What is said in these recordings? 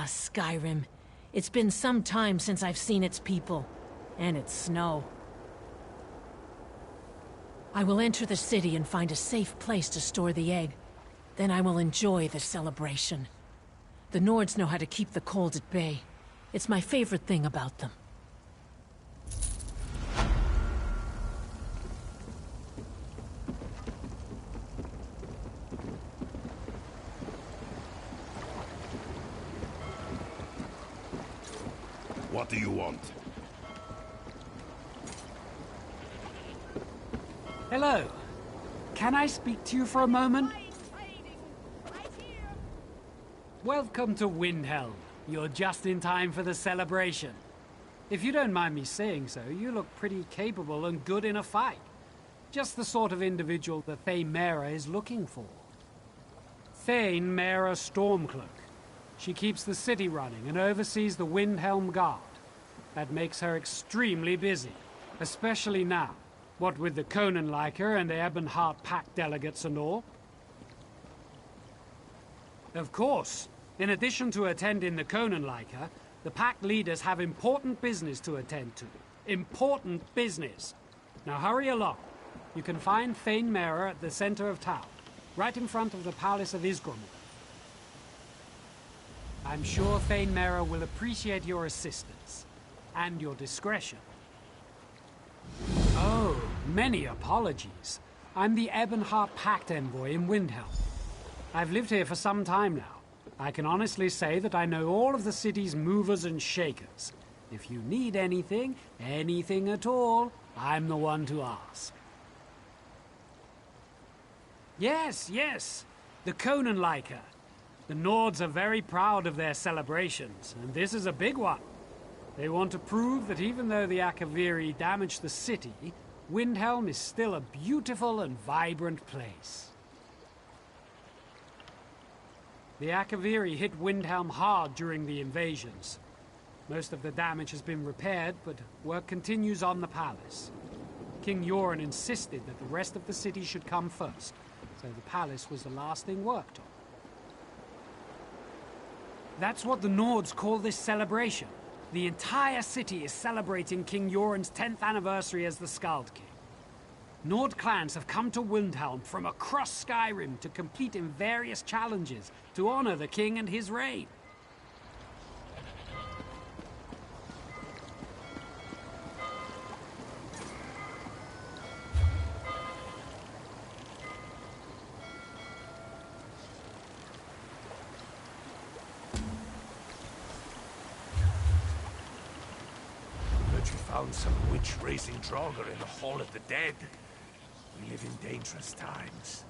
Skyrim. It's been some time since I've seen its people, and its snow. I will enter the city and find a safe place to store the egg. Then I will enjoy the celebration. The Nords know how to keep the cold at bay. It's my favorite thing about them. What do you want? Hello. Can I speak to you for a moment? Welcome to Windhelm. You're just in time for the celebration. If you don't mind me saying so, you look pretty capable and good in a fight. Just the sort of individual that Thane Mera is looking for. Thane Mera Stormcloak. She keeps the city running and oversees the Windhelm Guard. That makes her extremely busy, especially now, what with the Conanliker and the Ebonheart Pact delegates and all. Of course, in addition to attending the Conanliker, the Pact leaders have important business to attend to. Important business. Now hurry along. You can find Thane Mera at the center of town, right in front of the Palace of Isgramor. I'm sure Thane Mera will appreciate your assistance, and your discretion. Oh, many apologies. I'm the Ebonheart Pact envoy in Windhelm. I've lived here for some time now. I can honestly say that I know all of the city's movers and shakers. If you need anything, anything at all, I'm the one to ask. Yes, the Conanliker. The Nords are very proud of their celebrations, and this is a big one. They want to prove that even though the Akaviri damaged the city, Windhelm is still a beautiful and vibrant place. The Akaviri hit Windhelm hard during the invasions. Most of the damage has been repaired, but work continues on the palace. King Yoren insisted that the rest of the city should come first, so the palace was the last thing worked on. That's what the Nords call this celebration. The entire city is celebrating King Yoren's 10th anniversary as the Skald King. Nord clans have come to Windhelm from across Skyrim to compete in various challenges to honor the king and his reign. Found some witch raising Draugr in the Hall of the Dead. We live in dangerous times.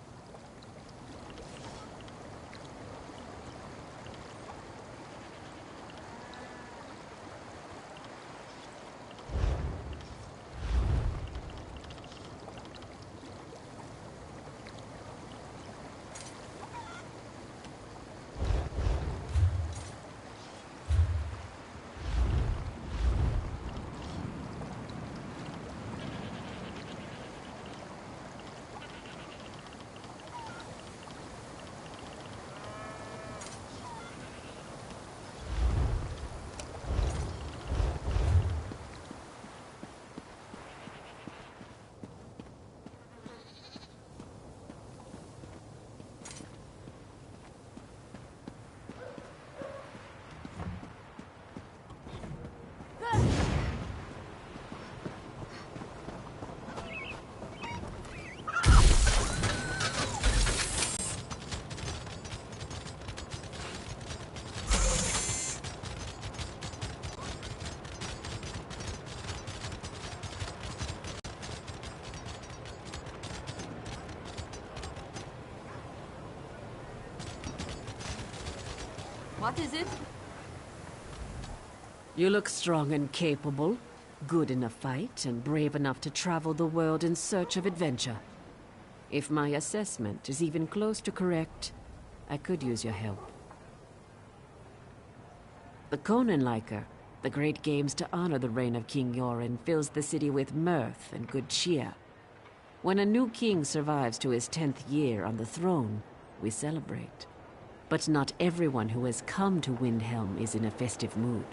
What is it? You look strong and capable, good in a fight, and brave enough to travel the world in search of adventure. If my assessment is even close to correct, I could use your help. The Conanliker, the great games to honor the reign of King Yoren, fills the city with mirth and good cheer. When a new king survives to his 10th year on the throne, we celebrate. But not everyone who has come to Windhelm is in a festive mood.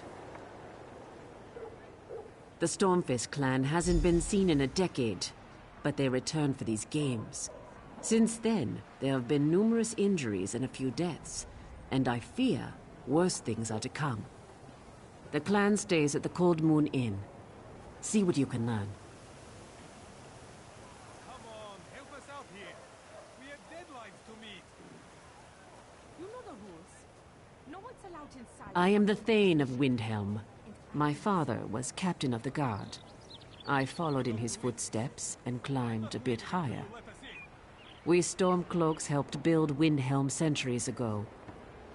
The Stormfist clan hasn't been seen in a decade, but they returned for these games. Since then, there have been numerous injuries and a few deaths, and I fear worse things are to come. The clan stays at the Cold Moon Inn. See what you can learn. Come on, help us out here. We have deadlines to meet. You know the rules. No one's allowed inside. I am the Thane of Windhelm. My father was captain of the guard. I followed in his footsteps and climbed a bit higher. We Stormcloaks helped build Windhelm centuries ago.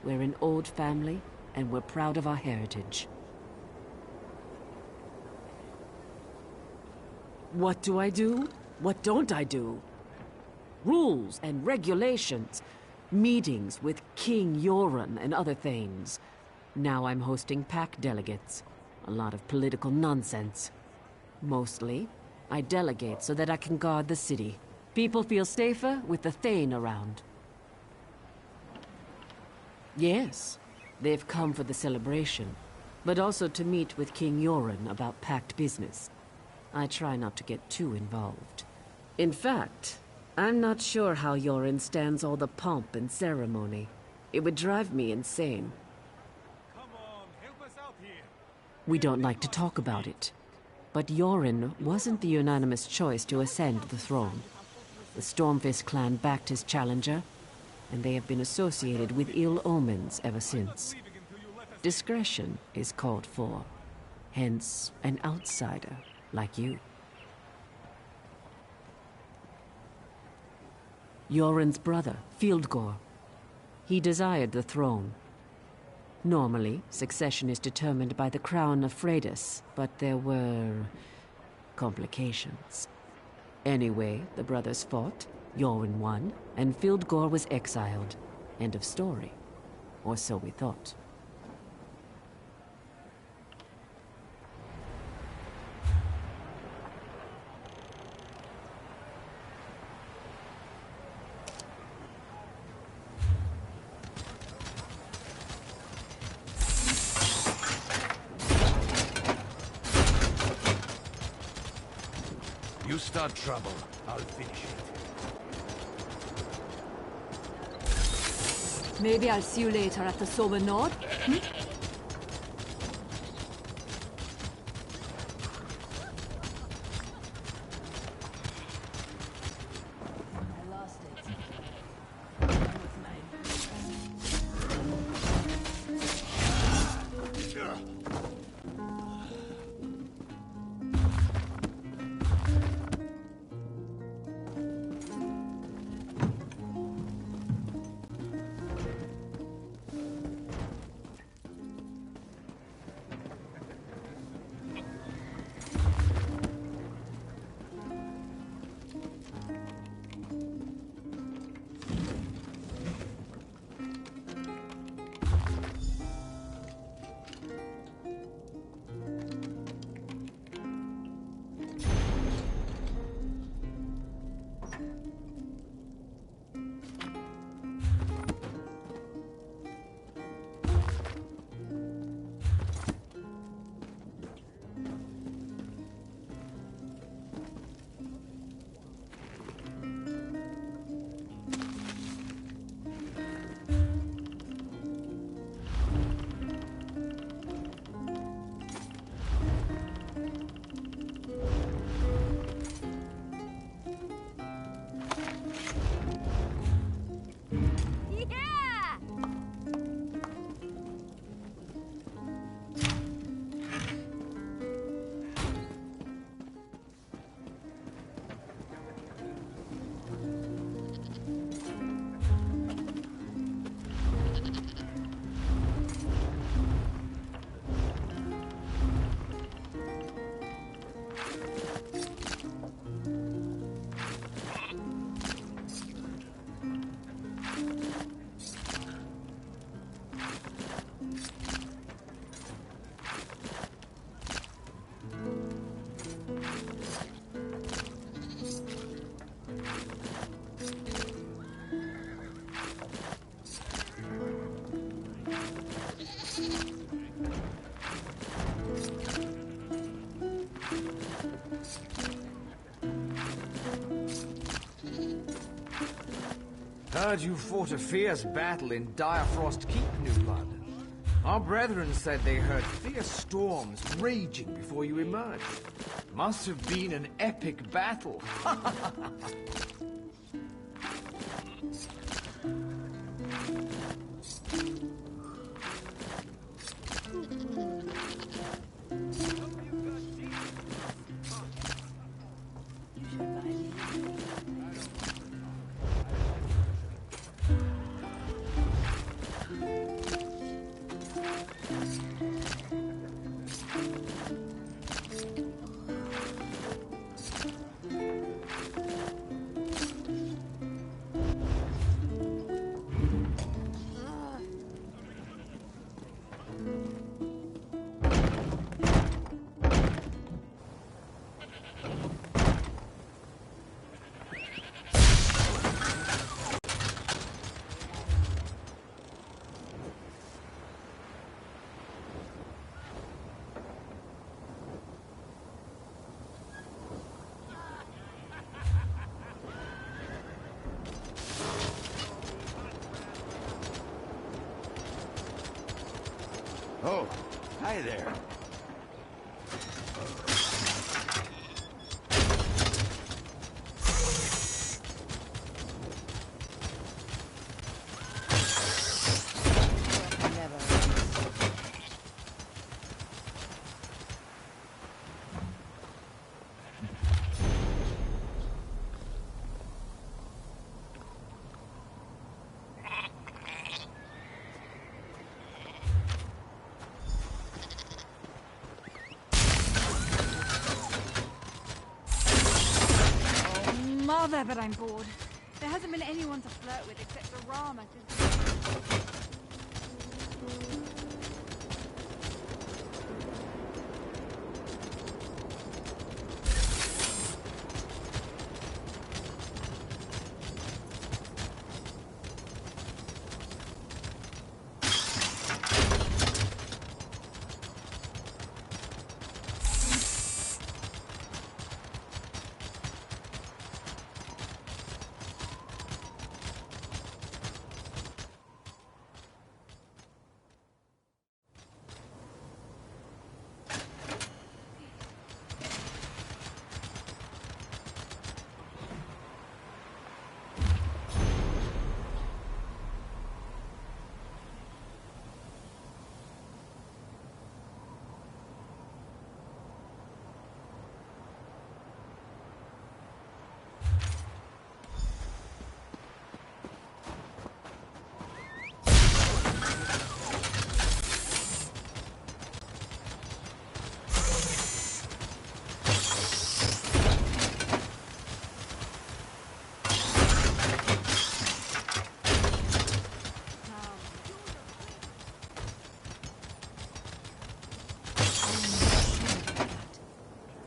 We're an old family, and we're proud of our heritage. What do I do? What don't I do? Rules and regulations. Meetings with King Yoren and other Thanes. Now I'm hosting pack delegates. A lot of political nonsense. Mostly, I delegate so that I can guard the city. People feel safer with the Thane around. Yes, they've come for the celebration, but also to meet with King Yoren about packed business. I try not to get too involved. In fact, I'm not sure how Yoren stands all the pomp and ceremony. It would drive me insane. Come on, help us out here. We don't like to talk about it. But Yoren wasn't the unanimous choice to ascend the throne. The Stormfist clan backed his challenger, and they have been associated with ill omens ever since. Discretion is called for, hence an outsider like you. Yoren's brother, Fieldgore. He desired the throne. Normally, succession is determined by the crown of Freydis, but there were complications. Anyway, the brothers fought, Yoren won, and Fieldgore was exiled. End of story. Or so we thought. You start trouble, I'll finish it. Maybe I'll see you later at the Sober Nord. I lost it. Heard you fought a fierce battle in Direfrost Keep, New Blood. Our brethren said they heard fierce storms raging before you emerged. Must have been an epic battle. Oh, hi there. Mother, but I'm bored. There hasn't been anyone to flirt with except Rama since...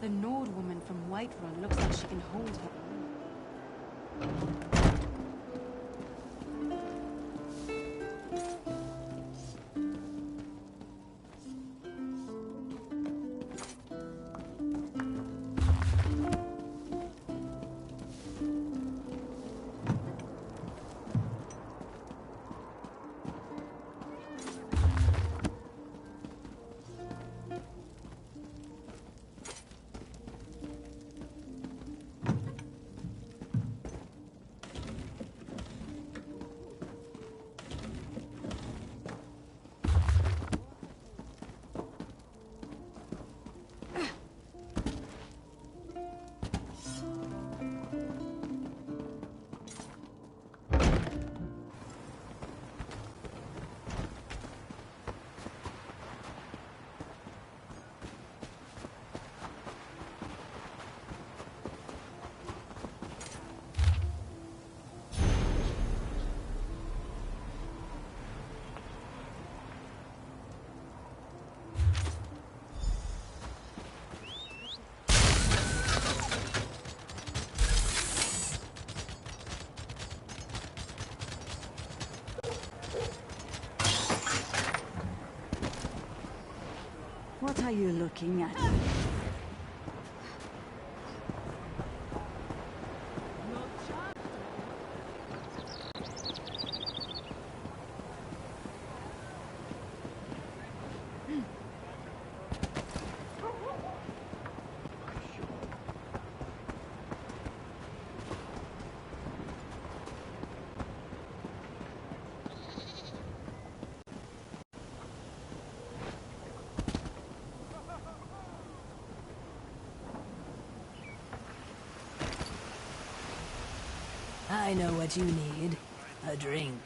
The Nord woman from Whiterun looks like she can hold her own. What are you looking at? I know what you need. A drink.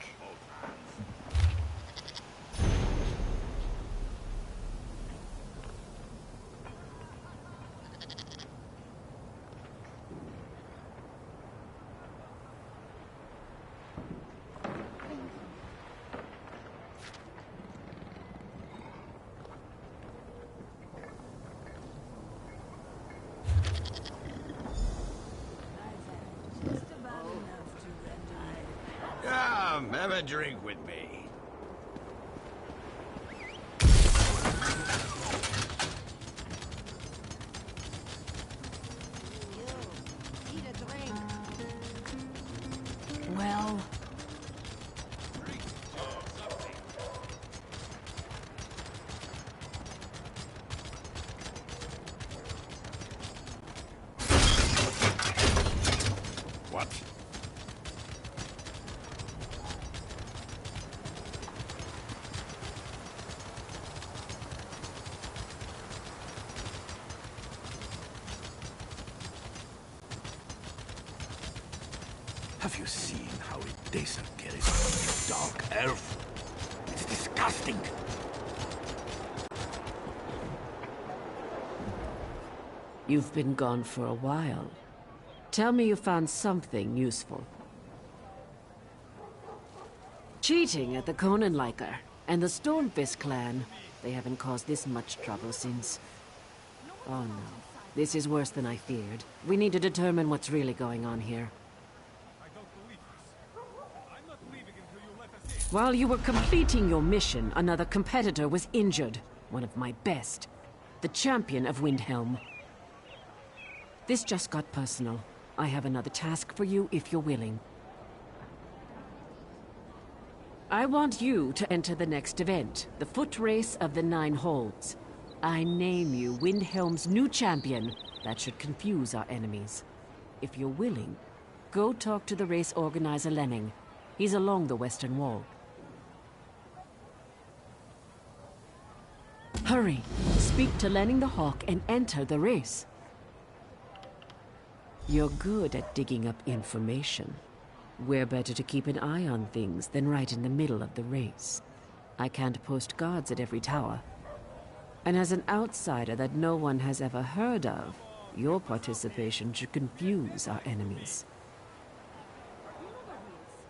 Come, have a drink with me. Well... What? Have you seen how it disappears this dark elf? It's disgusting. You've been gone for a while. Tell me you found something useful. Cheating at the Conanliker and the Stormfist clan. They haven't caused this much trouble since. Oh no. This is worse than I feared. We need to determine what's really going on here. While you were completing your mission, another competitor was injured. One of my best. The champion of Windhelm. This just got personal. I have another task for you if you're willing. I want you to enter the next event, the foot race of the 9 Holds. I name you Windhelm's new champion. That should confuse our enemies. If you're willing, go talk to the race organizer Lenning. He's along the western wall. Hurry! Speak to Lenning the Hawk and enter the race. You're good at digging up information. We're better to keep an eye on things than right in the middle of the race. I can't post guards at every tower. And as an outsider that no one has ever heard of, your participation should confuse our enemies.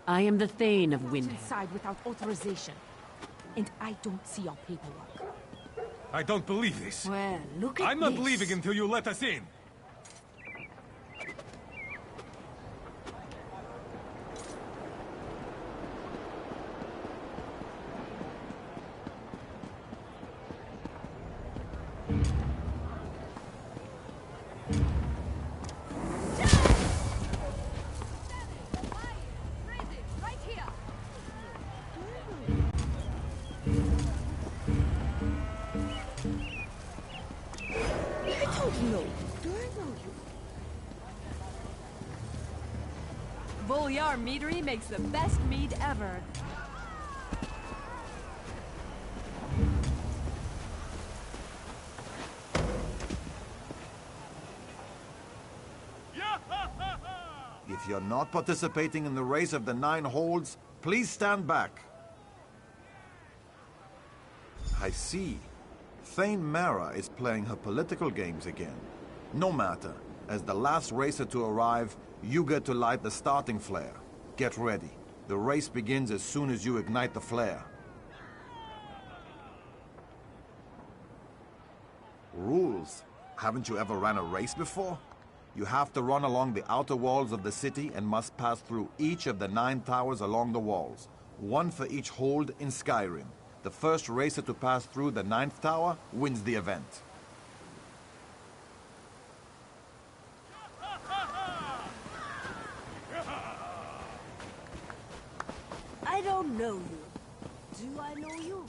I am the Thane of Windhelm. Inside without authorization. And I don't see your paperwork. I don't believe this. Well, look at I'm not this. leaving until you let us in. Bolyar Meadery makes the best mead ever. If you're not participating in the race of the 9 Holds, please stand back. I see. Thane Mara is playing her political games again. No matter. As the last racer to arrive, you get to light the starting flare. Get ready. The race begins as soon as you ignite the flare. Rules. Haven't you ever ran a race before? You have to run along the outer walls of the city and must pass through each of the 9 towers along the walls. 1 for each hold in Skyrim. The first racer to pass through the 9th tower wins the event. I don't know you. Do I know you?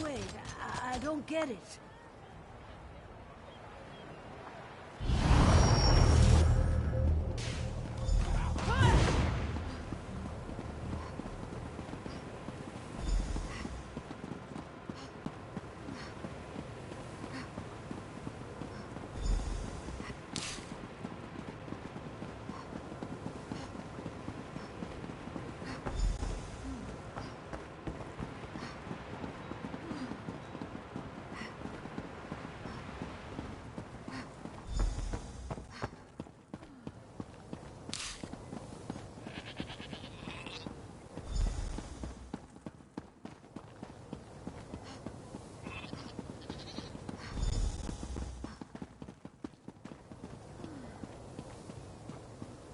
Wait, I don't get it.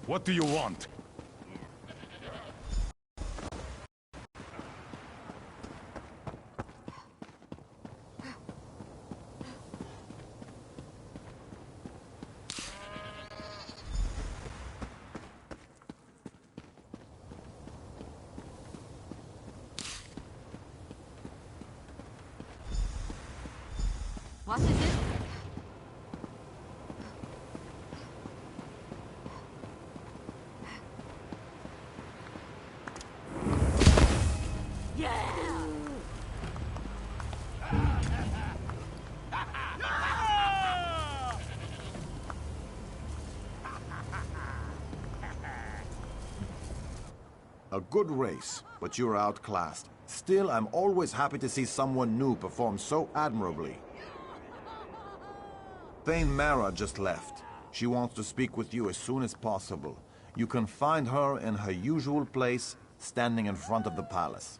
What do you want? What is it? A good race, but you're outclassed. Still, I'm always happy to see someone new perform so admirably. Thane Mara just left. She wants to speak with you as soon as possible. You can find her in her usual place, standing in front of the palace.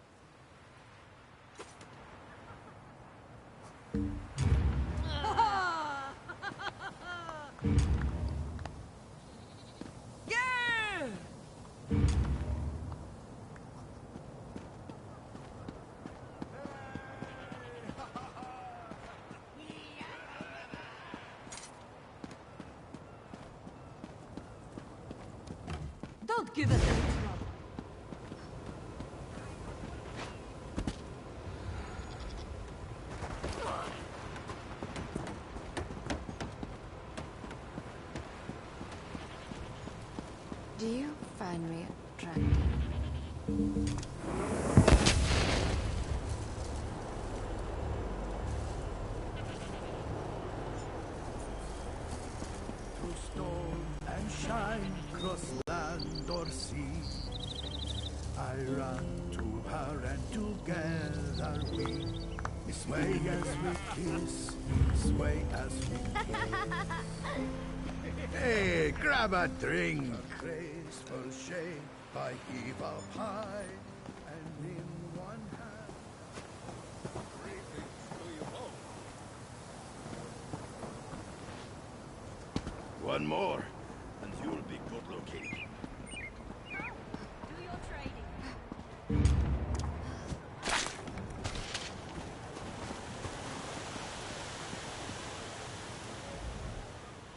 Don't give us any trouble. Do you find me attractive? And shine across land or sea. I run to her and together we sway as we kiss, sway as we kiss. Hey, grab a drink. Graceful shape, I heave up high, and in one hand. One more, and you'll be good looking. Do your trading.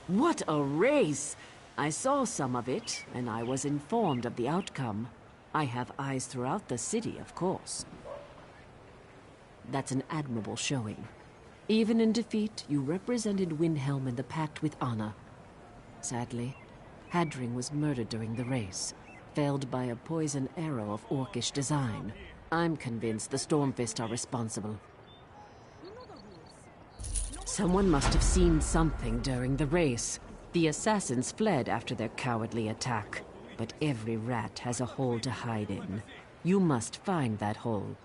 What a race! I saw some of it, and I was informed of the outcome. I have eyes throughout the city, of course. That's an admirable showing. Even in defeat, you represented Windhelm and the Pact with honor. Sadly, Hadring was murdered during the race, felled by a poison arrow of orcish design. I'm convinced the Stormfist are responsible. Someone must have seen something during the race. The assassins fled after their cowardly attack, but every rat has a hole to hide in. You must find that hole.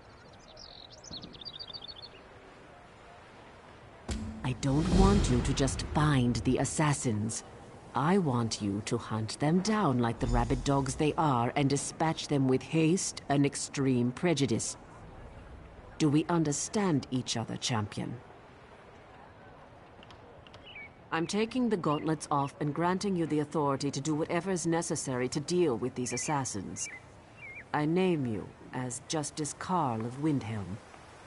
I don't want you to just find the assassins. I want you to hunt them down like the rabid dogs they are and dispatch them with haste and extreme prejudice. Do we understand each other, champion? I'm taking the gauntlets off and granting you the authority to do whatever is necessary to deal with these assassins. I name you as Justice Carl of Windhelm.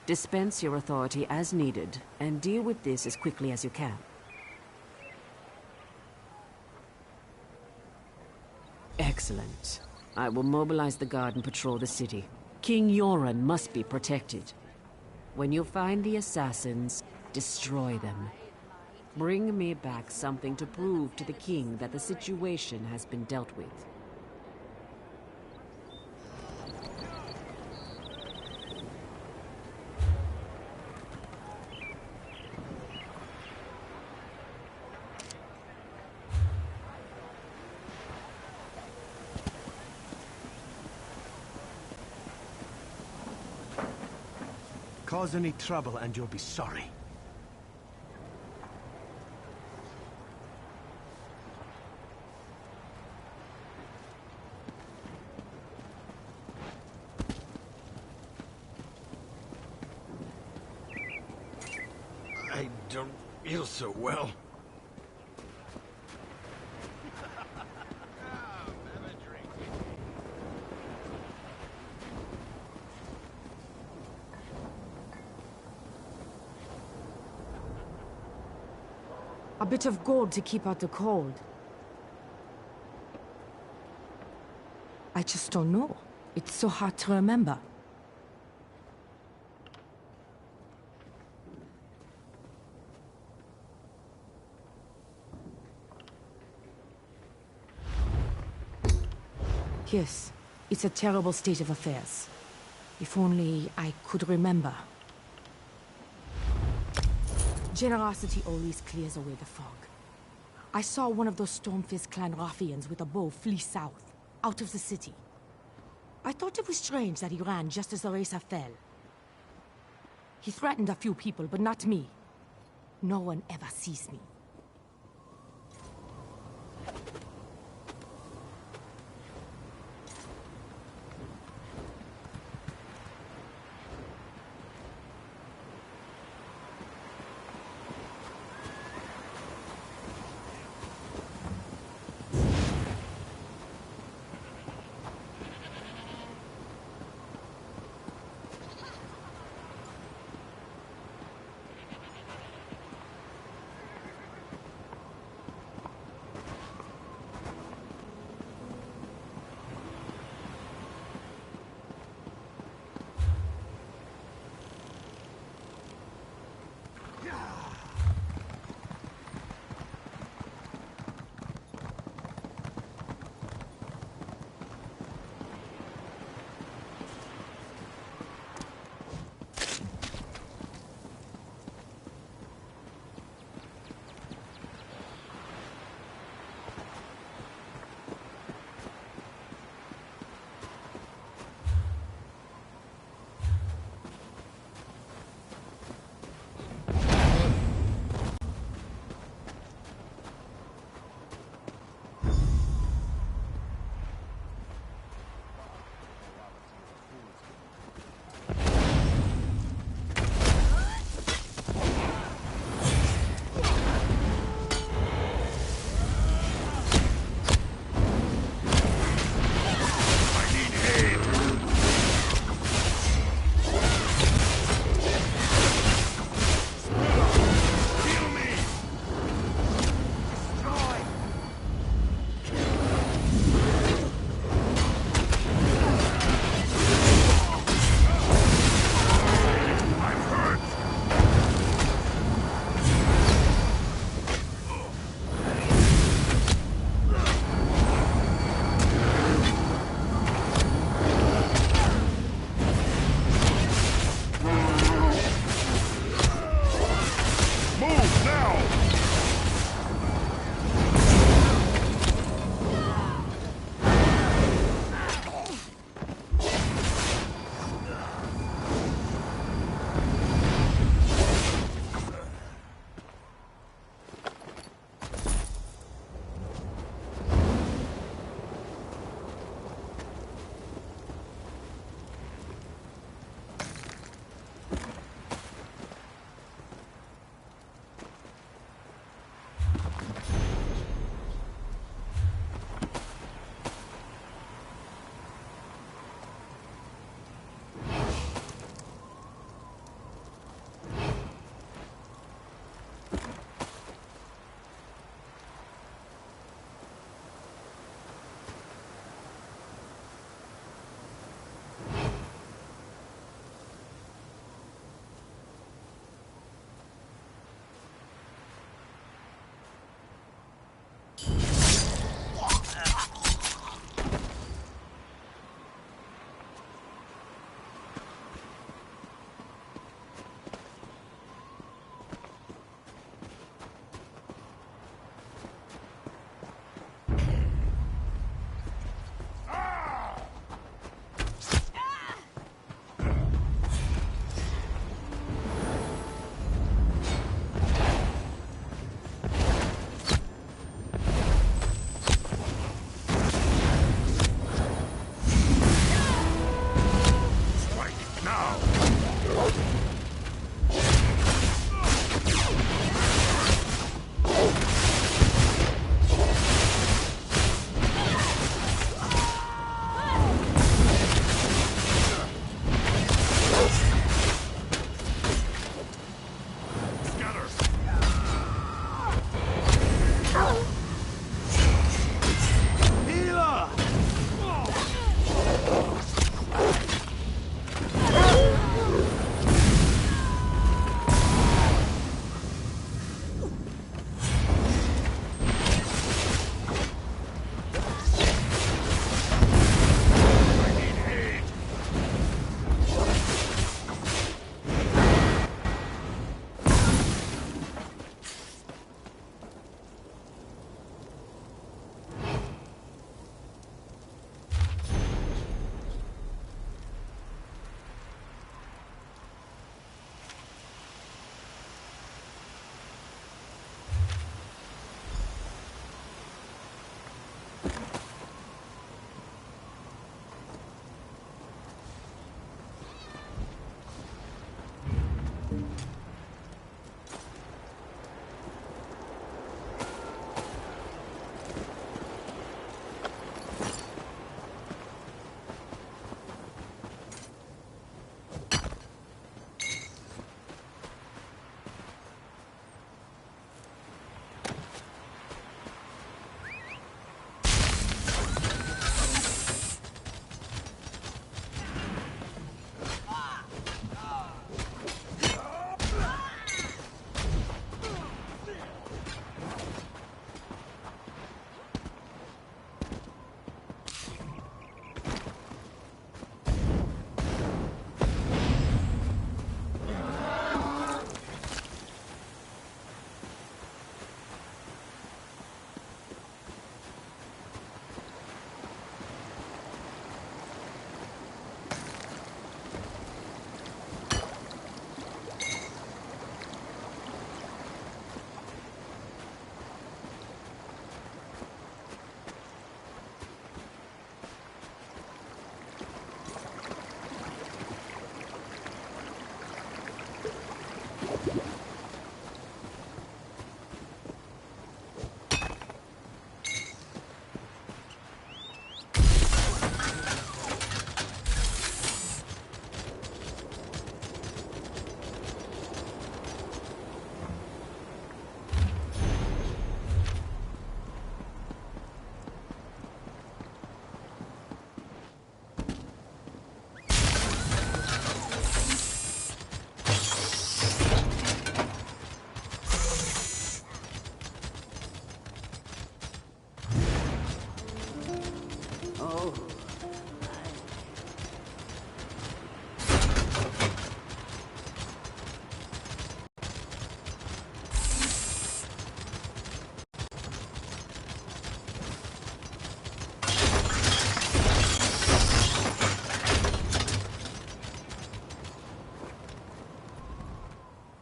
Dispense your authority as needed, and deal with this as quickly as you can. Excellent. I will mobilize the guard and patrol the city. King Yoren must be protected. When you find the assassins, destroy them. Bring me back something to prove to the king that the situation has been dealt with. Cause any trouble and you'll be sorry. I don't feel so well. A bit of gold to keep out the cold. I just don't know. It's so hard to remember. Yes, it's a terrible state of affairs. If only I could remember. Generosity always clears away the fog. I saw one of those Stormfist clan ruffians with a bow flee south, out of the city. I thought it was strange that he ran just as the racer fell. He threatened a few people, but not me. No one ever sees me.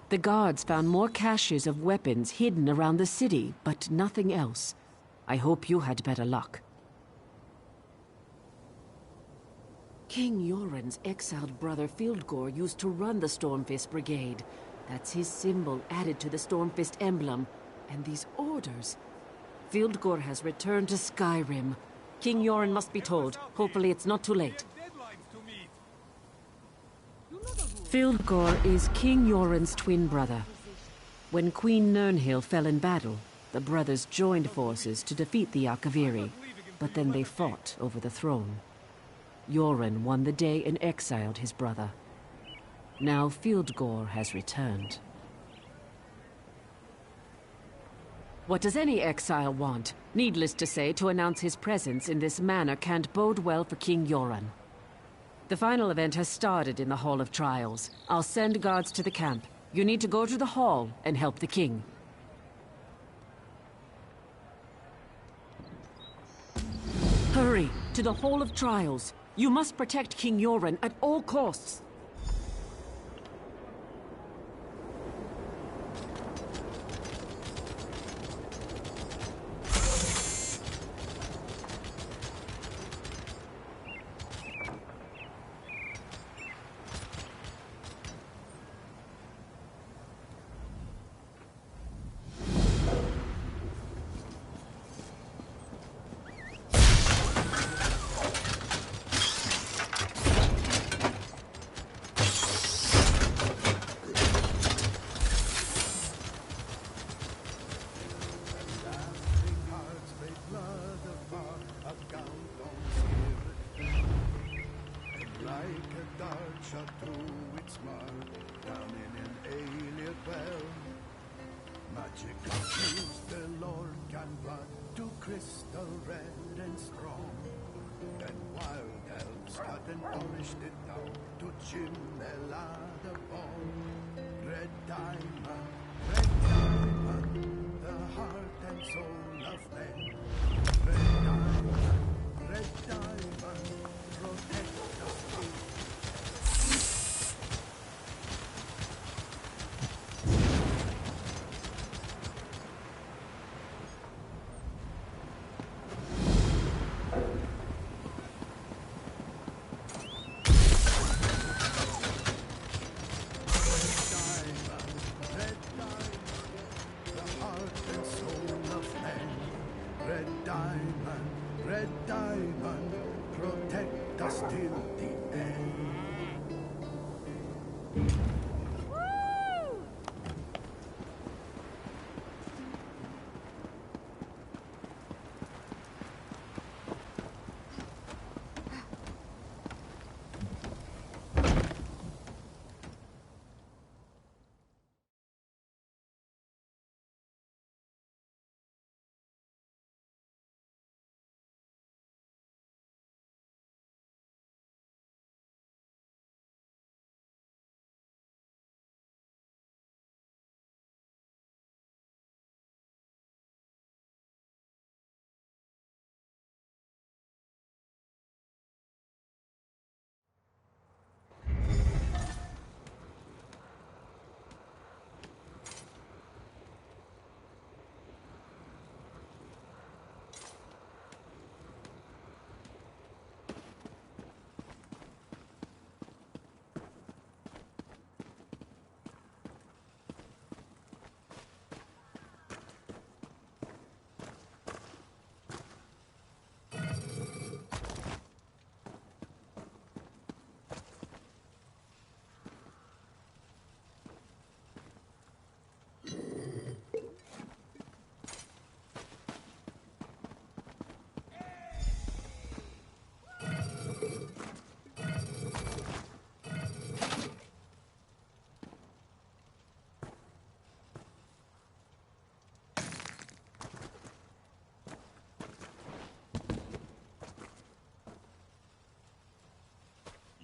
The guards found more caches of weapons hidden around the city, but nothing else. I hope you had better luck. King Yoren's exiled brother Fieldgore used to run the Stormfist Brigade. That's his symbol added to the Stormfist emblem. And these orders... Fieldgore has returned to Skyrim. King Yoren must be told. Hopefully it's not too late. Fieldgore is King Yoren's twin brother. When Queen Nirnhill fell in battle, the brothers joined forces to defeat the Akaviri, but then they fought over the throne. Yoren won the day and exiled his brother. Now Fieldgore has returned. What does any exile want? Needless to say, to announce his presence in this manor can't bode well for King Yoren. The final event has started in the Hall of Trials. I'll send guards to the camp. You need to go to the hall and help the king. Hurry, to the Hall of Trials. You must protect King Yoren at all costs.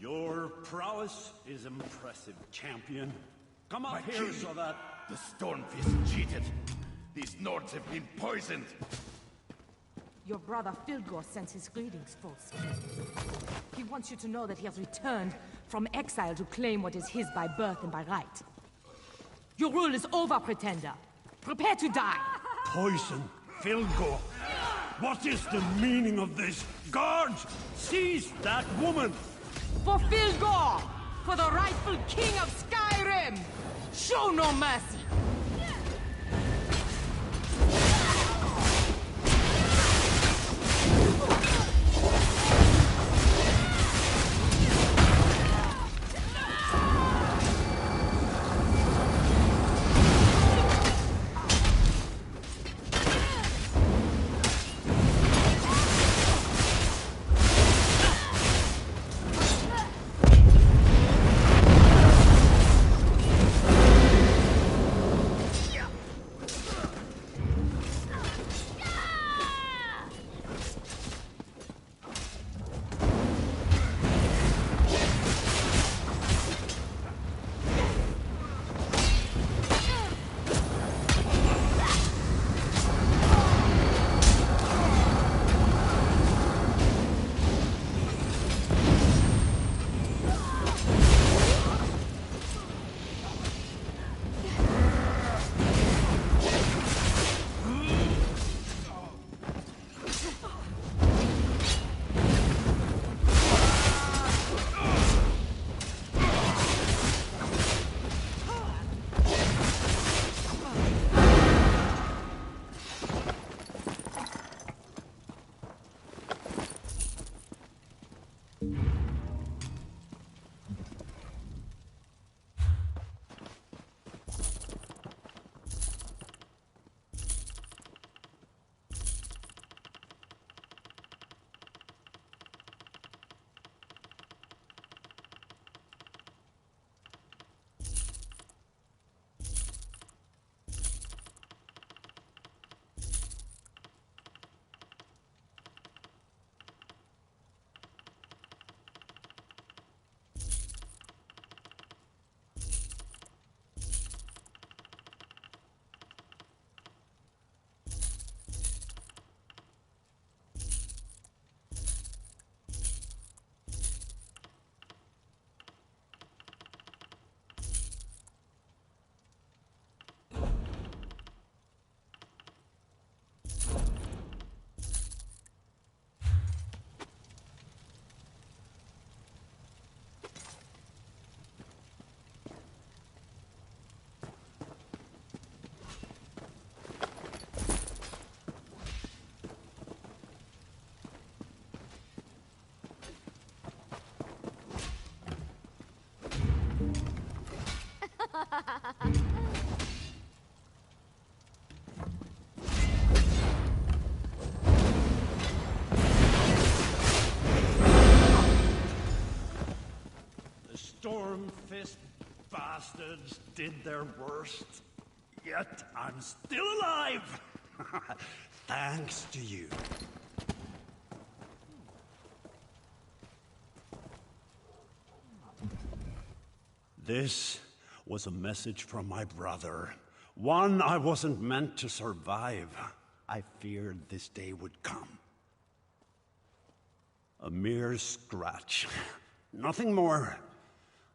Your prowess is impressive, champion. Come up My here king, so that... the Stormfist cheated. These Nords have been poisoned. Your brother Fieldgore sends his greetings, false king. He wants you to know that he has returned from exile to claim what is his by birth and by right. Your rule is over, Pretender. Prepare to die. Poison, Filgor. What is the meaning of this? Guards, seize that woman! For Filgor! For the rightful king of Skyrim! Show no mercy! Stormfist bastards did their worst, yet I'm still alive! Thanks to you. This was a message from my brother. One I wasn't meant to survive. I feared this day would come. A mere scratch. Nothing more.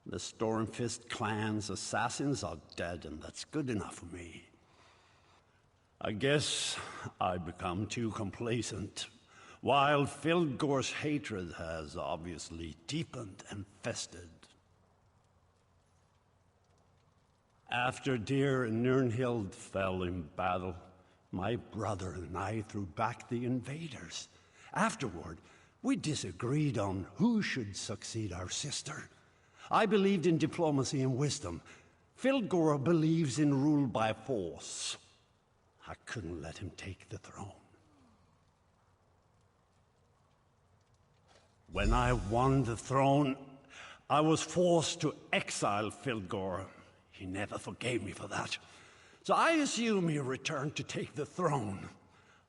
The Stormfist clan's assassins are dead, and that's good enough for me. I guess I've become too complacent, while Filgor's hatred has obviously deepened and festered. After dear Nirnhild fell in battle, my brother and I threw back the invaders. Afterward, we disagreed on who should succeed our sister. I believed in diplomacy and wisdom. Filgor believes in rule by force. I couldn't let him take the throne. When I won the throne, I was forced to exile Filgor. He never forgave me for that. So I assume he returned to take the throne.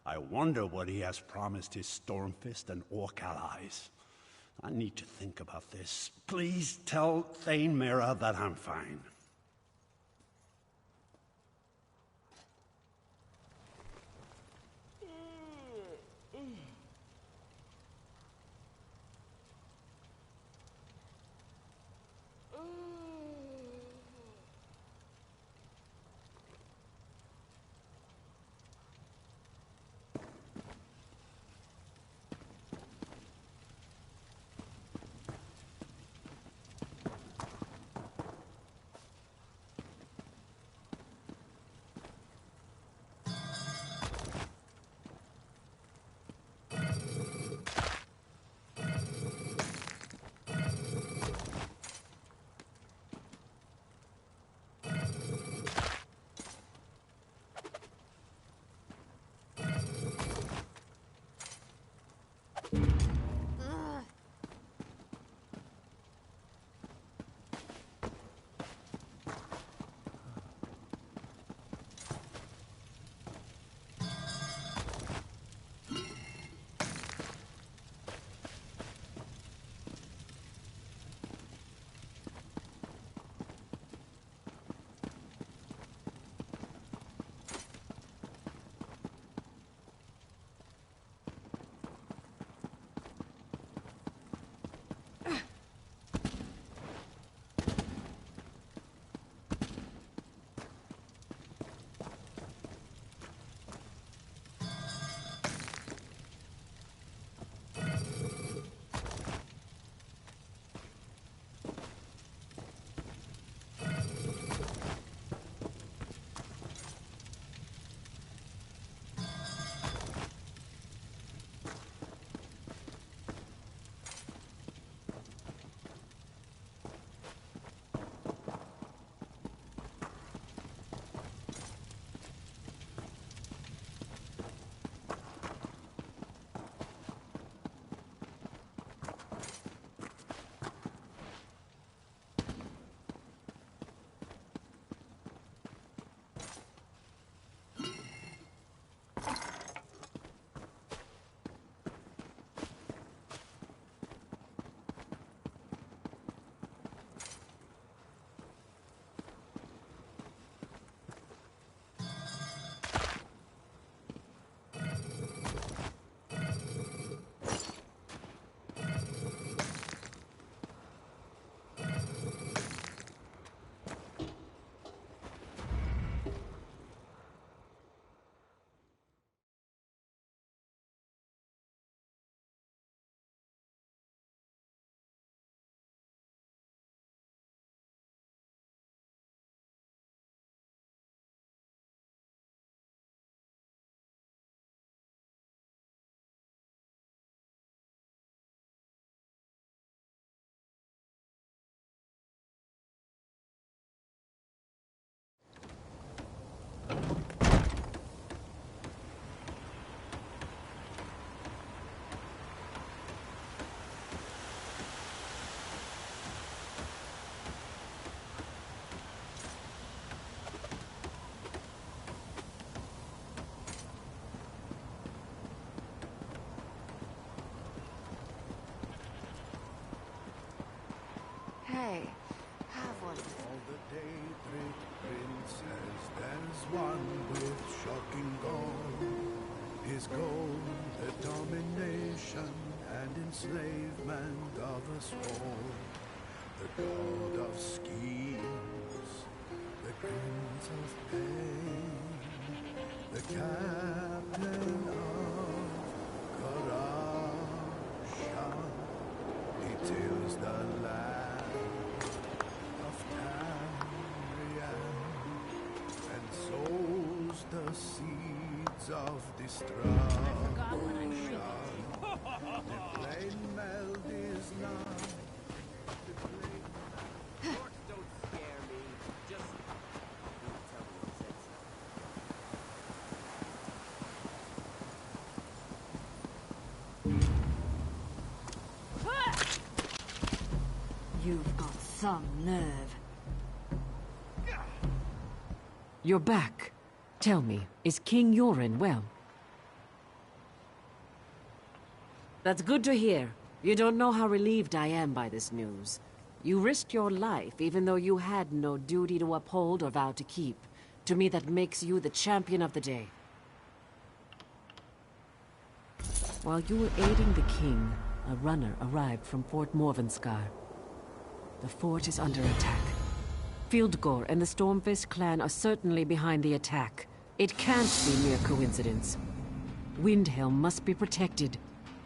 I wonder what he has promised his Stormfist and Orc allies. I need to think about this. Please tell Thane Mera that I'm fine. Hey, have one. All the daybreak princes, there's one with shocking gold. His goal, the domination and enslavement of us all. The god of schemes, the prince of pain, the captain of corruption. He tills the land of Tamrian and sows the seeds of destruction. The plain meld is none. Don't scare me. Just tell me what said You've got some nerve. You're back. Tell me, is King Yoren well? That's good to hear. You don't know how relieved I am by this news. You risked your life even though you had no duty to uphold or vow to keep. To me, that makes you the champion of the day. While you were aiding the king, a runner arrived from Fort Morvenskar. The fort is under attack. Fieldgore and the Stormfist clan are certainly behind the attack. It can't be mere coincidence. Windhelm must be protected,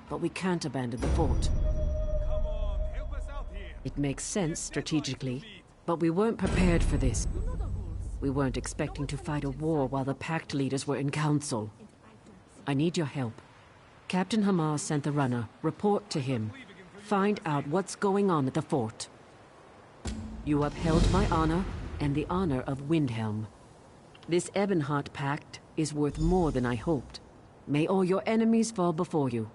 but we can't abandon the fort. It makes sense strategically, but we weren't prepared for this. We weren't expecting to fight a war while the Pact leaders were in council. I need your help. Captain Hamar sent the runner. Report to him. Find out what's going on at the fort. You upheld my honor and the honor of Windhelm. This Ebonheart Pact is worth more than I hoped. May all your enemies fall before you.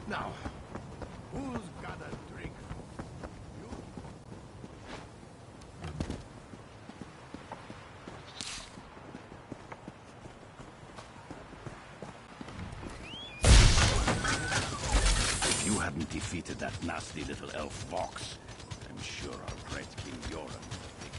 Now, who's got a drink? If you hadn't defeated that nasty little elf fox, I'm sure our great King Yoren would be.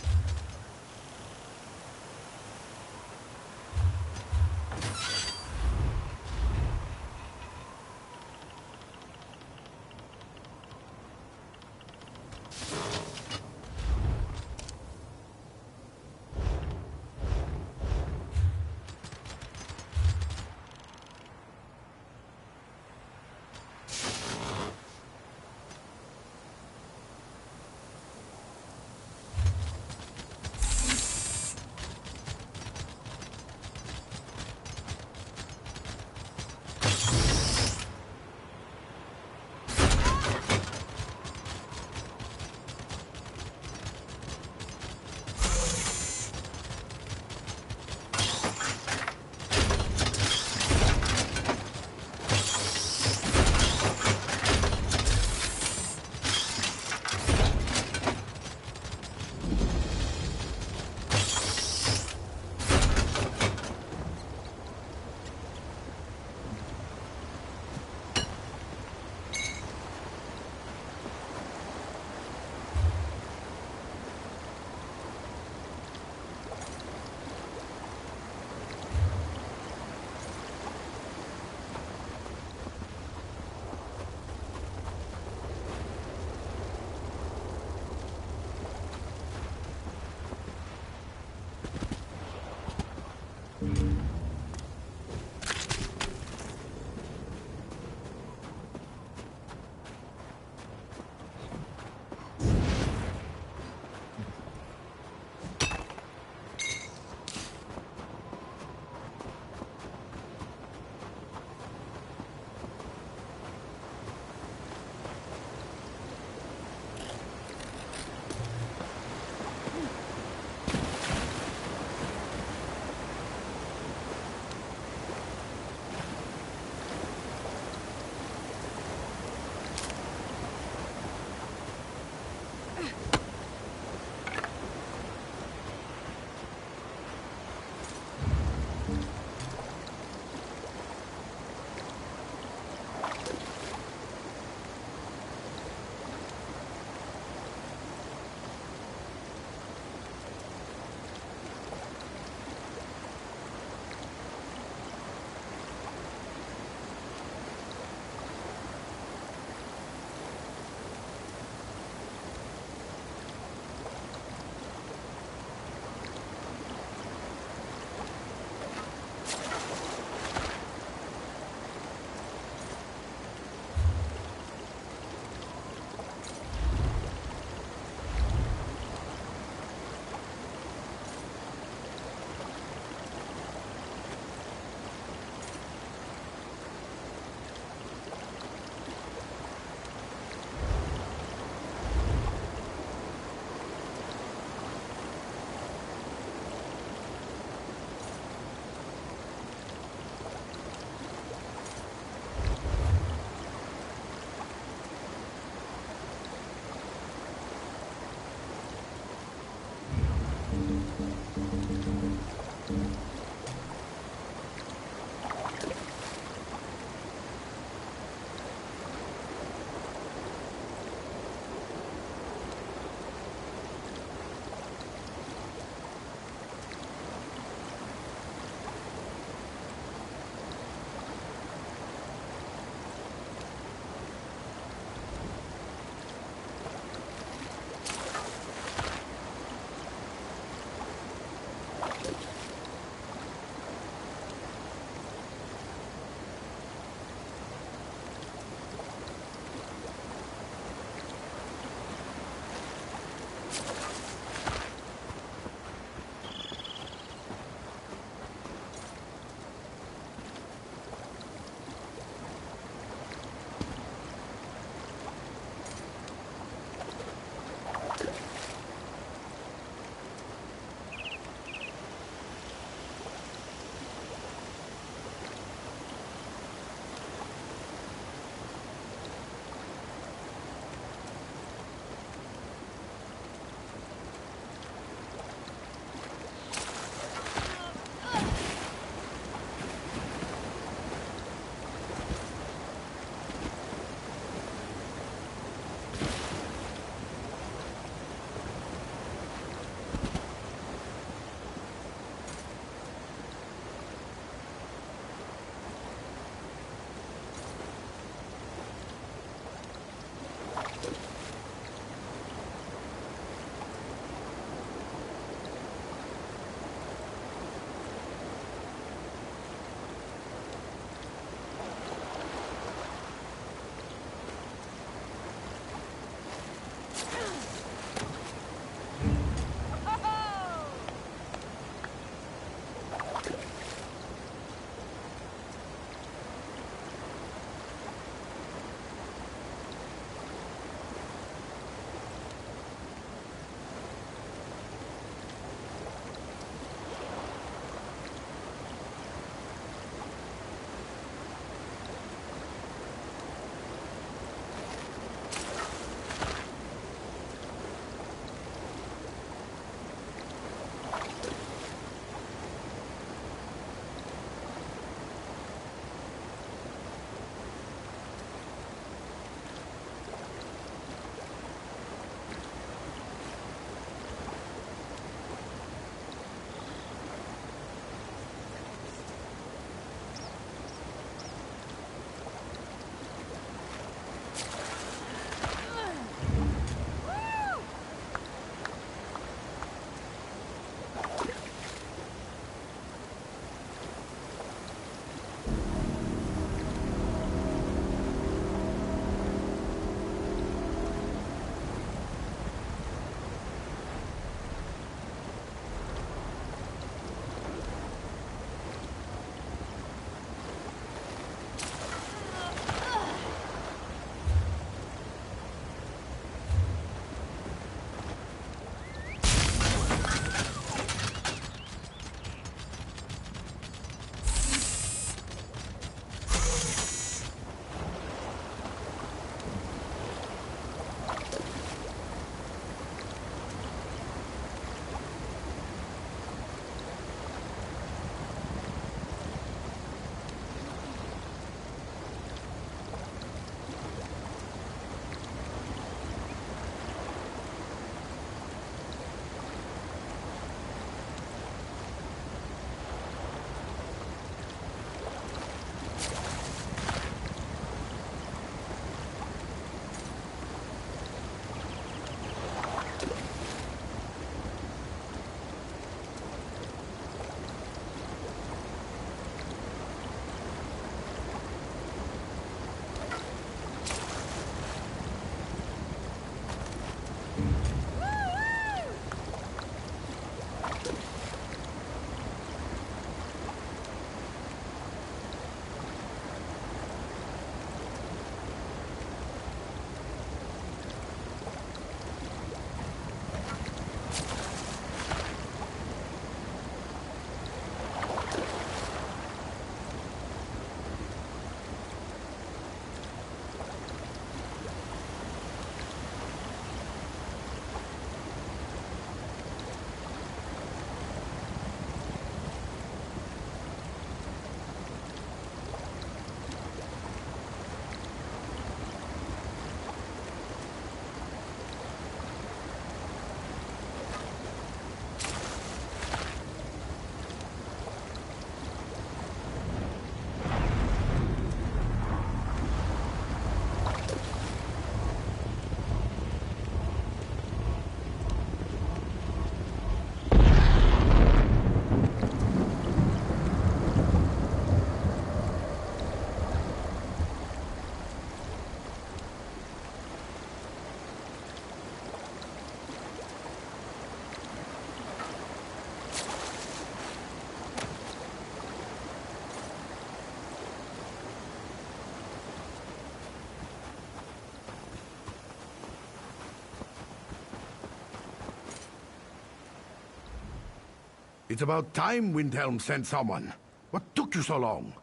It's about time Windhelm sent someone. What took you so long?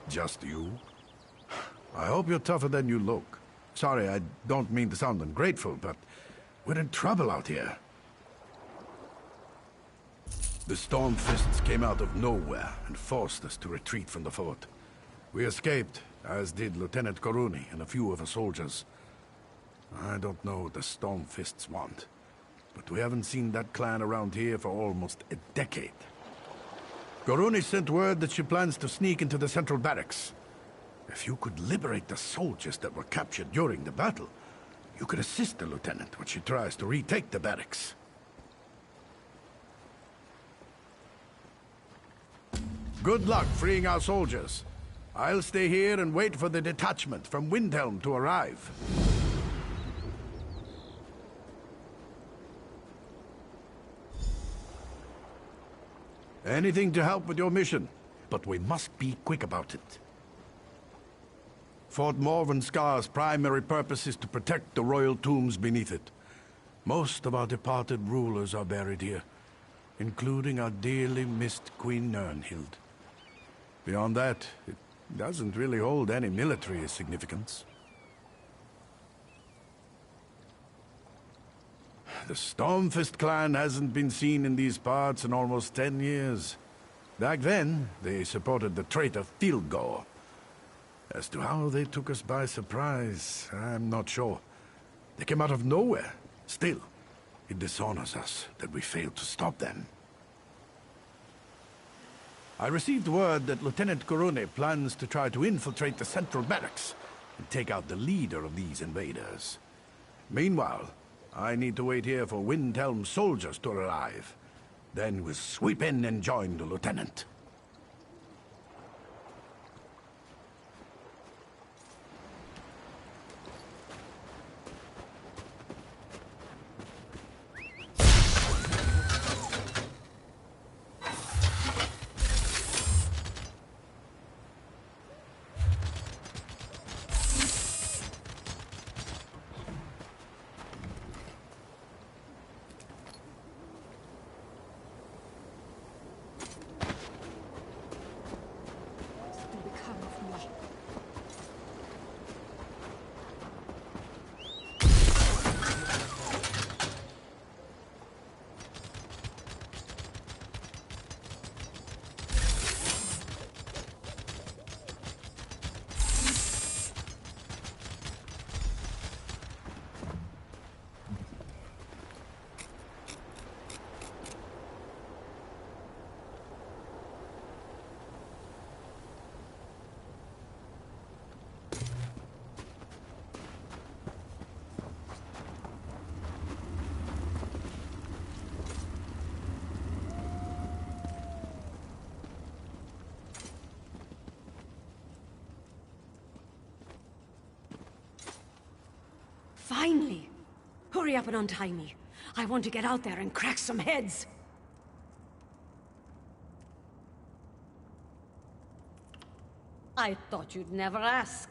Just you? I hope you're tougher than you look. Sorry, I don't mean to sound ungrateful, but we're in trouble out here. The Stormfists came out of nowhere and forced us to retreat from the fort. We escaped, as did Lieutenant Koruni and a few of her soldiers. I don't know what the Stormfists want, but we haven't seen that clan around here for almost a decade. Koruni sent word that she plans to sneak into the central barracks. If you could liberate the soldiers that were captured during the battle, you could assist the lieutenant when she tries to retake the barracks. Good luck freeing our soldiers. I'll stay here and wait for the detachment from Windhelm to arrive. Anything to help with your mission, but we must be quick about it. Fort Morvenskar's primary purpose is to protect the royal tombs beneath it. Most of our departed rulers are buried here, including our dearly missed Queen Nirnhild. Beyond that, it doesn't really hold any military significance. The Stormfist clan hasn't been seen in these parts in almost 10 years. Back then, they supported the traitor Fieldgore. As to how they took us by surprise, I'm not sure. They came out of nowhere. Still, it dishonors us that we failed to stop them. I received word that Lieutenant Koruni plans to try to infiltrate the central barracks and take out the leader of these invaders. Meanwhile, I need to wait here for Windhelm's soldiers to arrive. Then we'll sweep in and join the lieutenant. Finally! Hurry up and untie me. I want to get out there and crack some heads. I thought you'd never ask.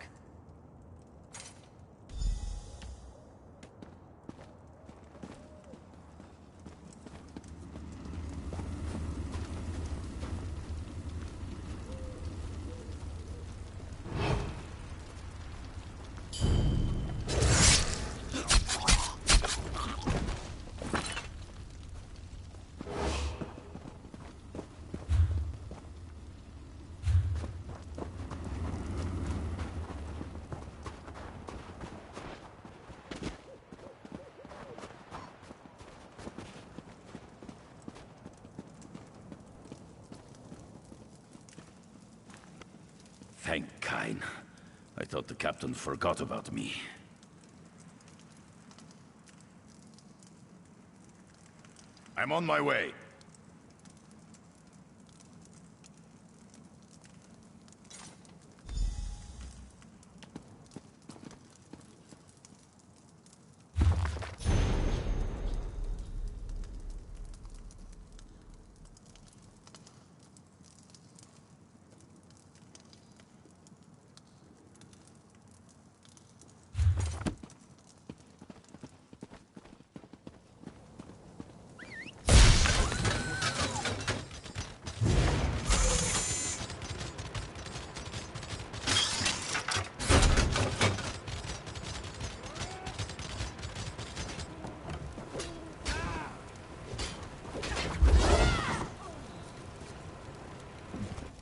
Thank Kain. I thought the captain forgot about me. I'm on my way.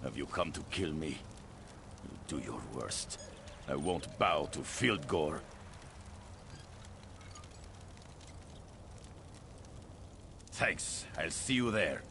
Have you come to kill me? Do your worst. I won't bow to field gore. Thanks. I'll see you there.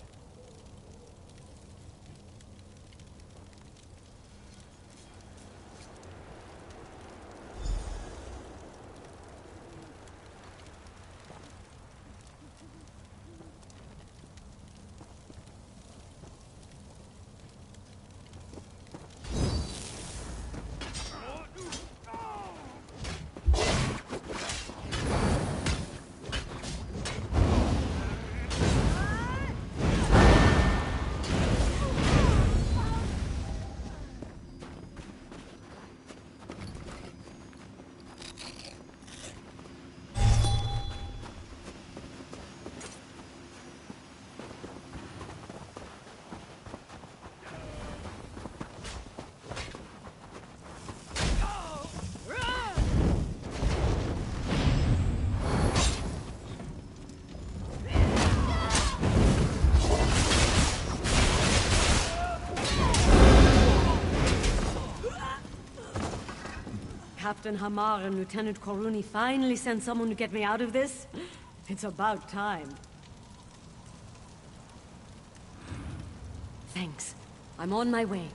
Captain Hamar and Lieutenant Koruni finally sent someone to get me out of this? It's about time. Thanks. I'm on my way.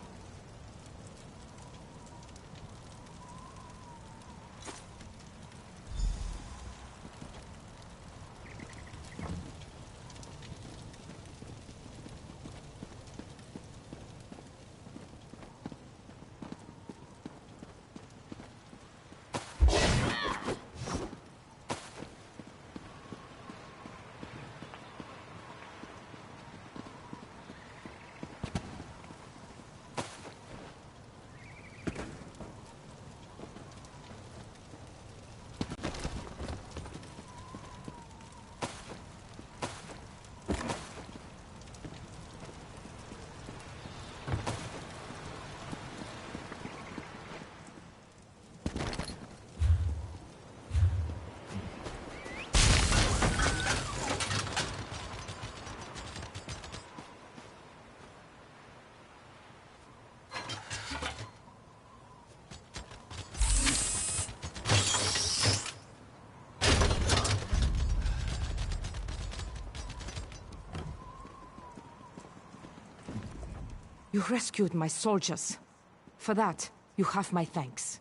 You rescued my soldiers. For that, you have my thanks.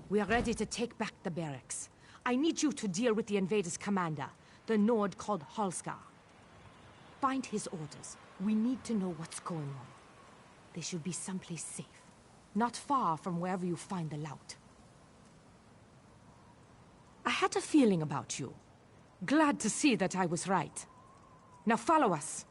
We are ready to take back the barracks. I need you to deal with the invaders' commander, the Nord called Halskar. Find his orders. We need to know what's going on. They should be someplace safe, not far from wherever you find the lout. I had a feeling about you. Glad to see that I was right. Now follow us.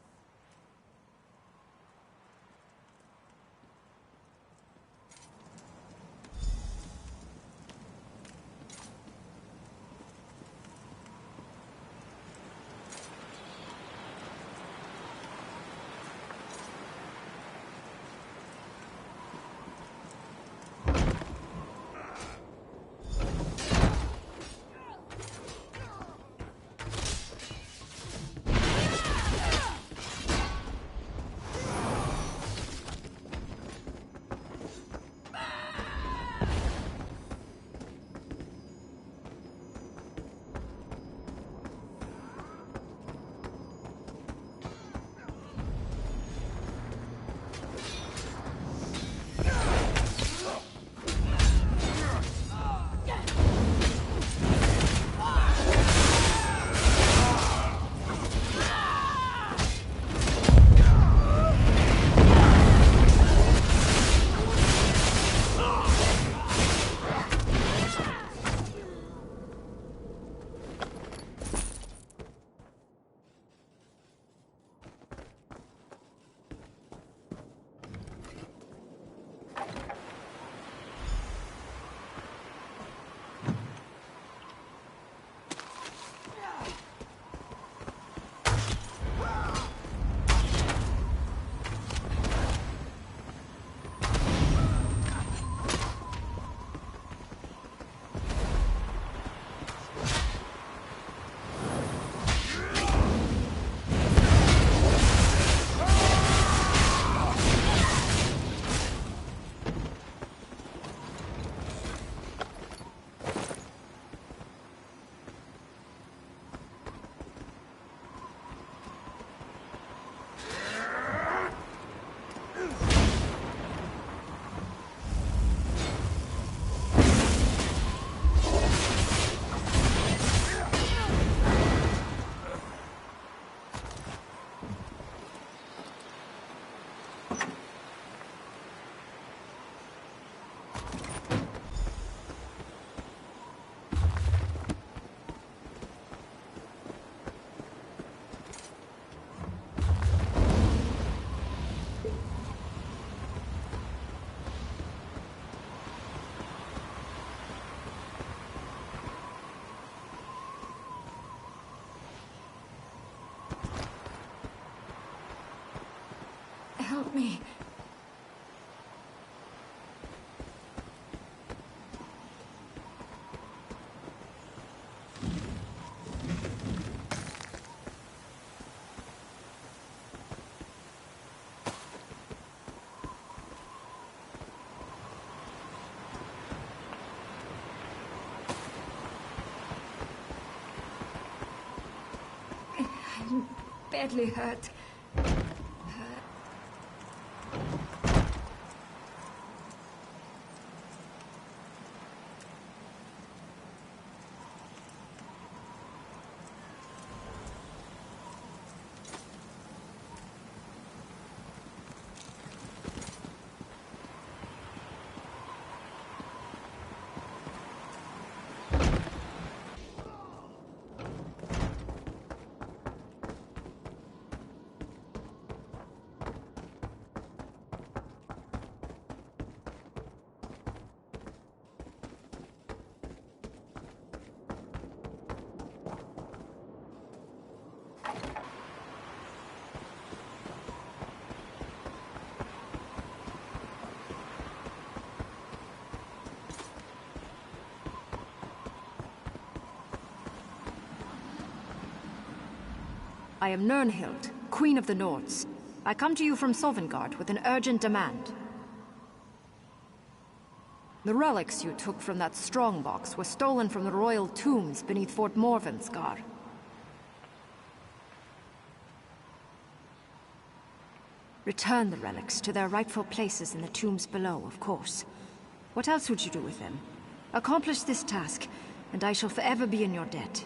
Help me. I'm badly hurt. I am Nirnhild, Queen of the Nords. I come to you from Sovngarde with an urgent demand. The relics you took from that strongbox were stolen from the royal tombs beneath Fort Morvenskar. Return the relics to their rightful places in the tombs below, of course. What else would you do with them? Accomplish this task, and I shall forever be in your debt.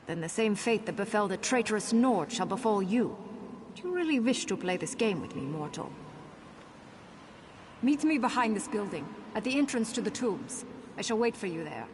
Then the same fate that befell the traitorous Nord shall befall you. Do you really wish to play this game with me, mortal? Meet me behind this building, at the entrance to the tombs. I shall wait for you there.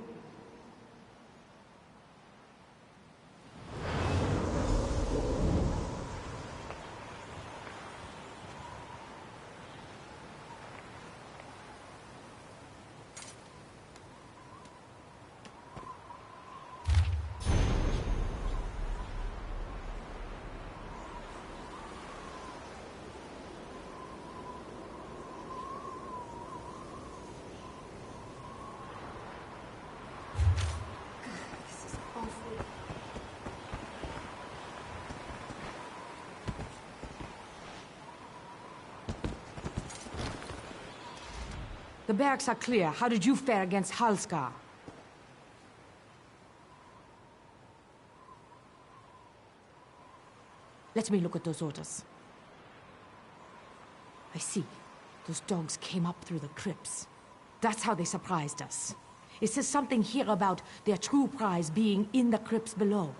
The barracks are clear. How did you fare against Halskar? Let me look at those orders. I see. Those dogs came up through the crypts. That's how they surprised us. It says something here about their true prize being in the crypts below.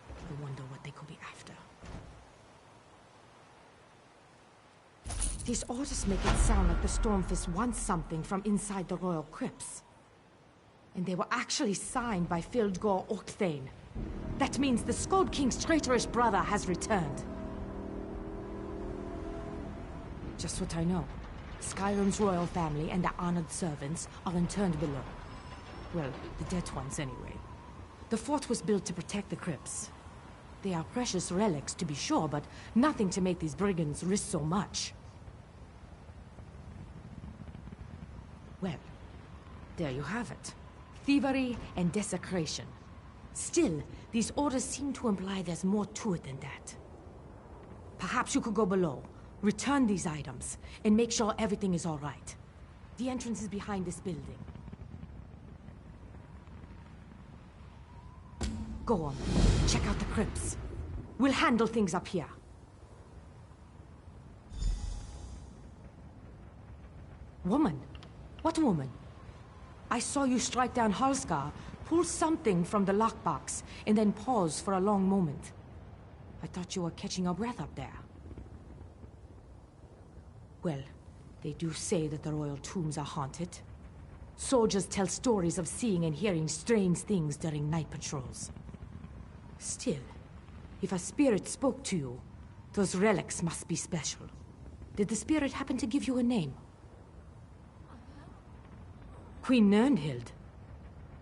I wonder what they could be after. These orders make it sound like the Stormfist wants something from inside the royal crypts. And they were actually signed by Fildgor Orkthane. That means the Skald King's traitorous brother has returned. Just what I know. Skyrim's royal family and their honored servants are interned below. Well, the dead ones anyway. The fort was built to protect the crypts. They are precious relics, to be sure, but nothing to make these brigands risk so much. Well, there you have it. Thievery and desecration. Still, these orders seem to imply there's more to it than that. Perhaps you could go below, return these items, and make sure everything is all right. The entrance is behind this building. Go on, check out the crypts. We'll handle things up here. Woman? What woman? I saw you strike down Halskar, pull something from the lockbox, and then pause for a long moment. I thought you were catching your breath up there. Well, they do say that the royal tombs are haunted. Soldiers tell stories of seeing and hearing strange things during night patrols. Still, if a spirit spoke to you, those relics must be special. Did the spirit happen to give you a name? Queen Nirnhild.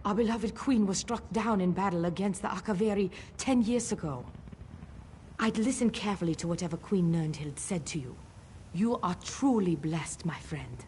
Our beloved queen was struck down in battle against the Akaveri 10 years ago. I'd listen carefully to whatever Queen Nirnhild said to you. You are truly blessed, my friend.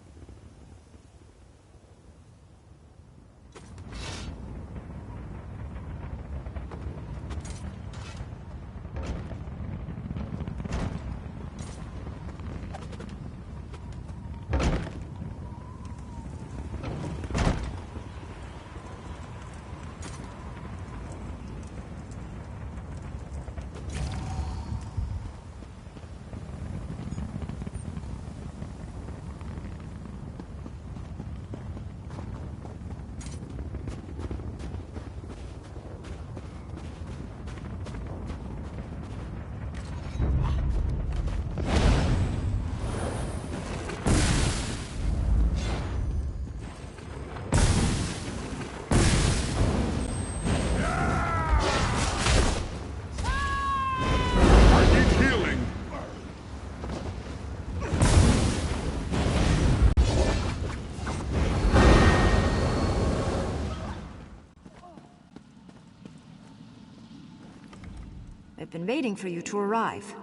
I've been waiting for you to arrive.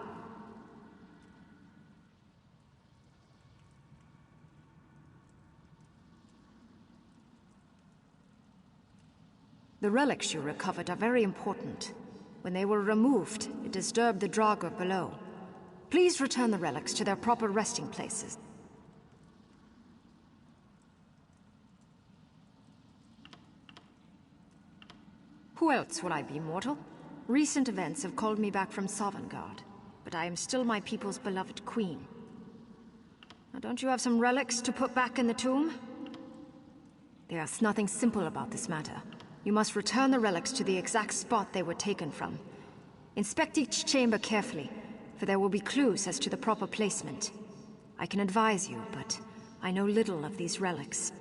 The relics you recovered are very important. When they were removed, it disturbed the Draugr below. Please return the relics to their proper resting places. Who else would I be, mortal? Recent events have called me back from Sovngarde, but I am still my people's beloved queen. Now, don't you have some relics to put back in the tomb? There's nothing simple about this matter. You must return the relics to the exact spot they were taken from. Inspect each chamber carefully, for there will be clues as to the proper placement. I can advise you, but I know little of these relics.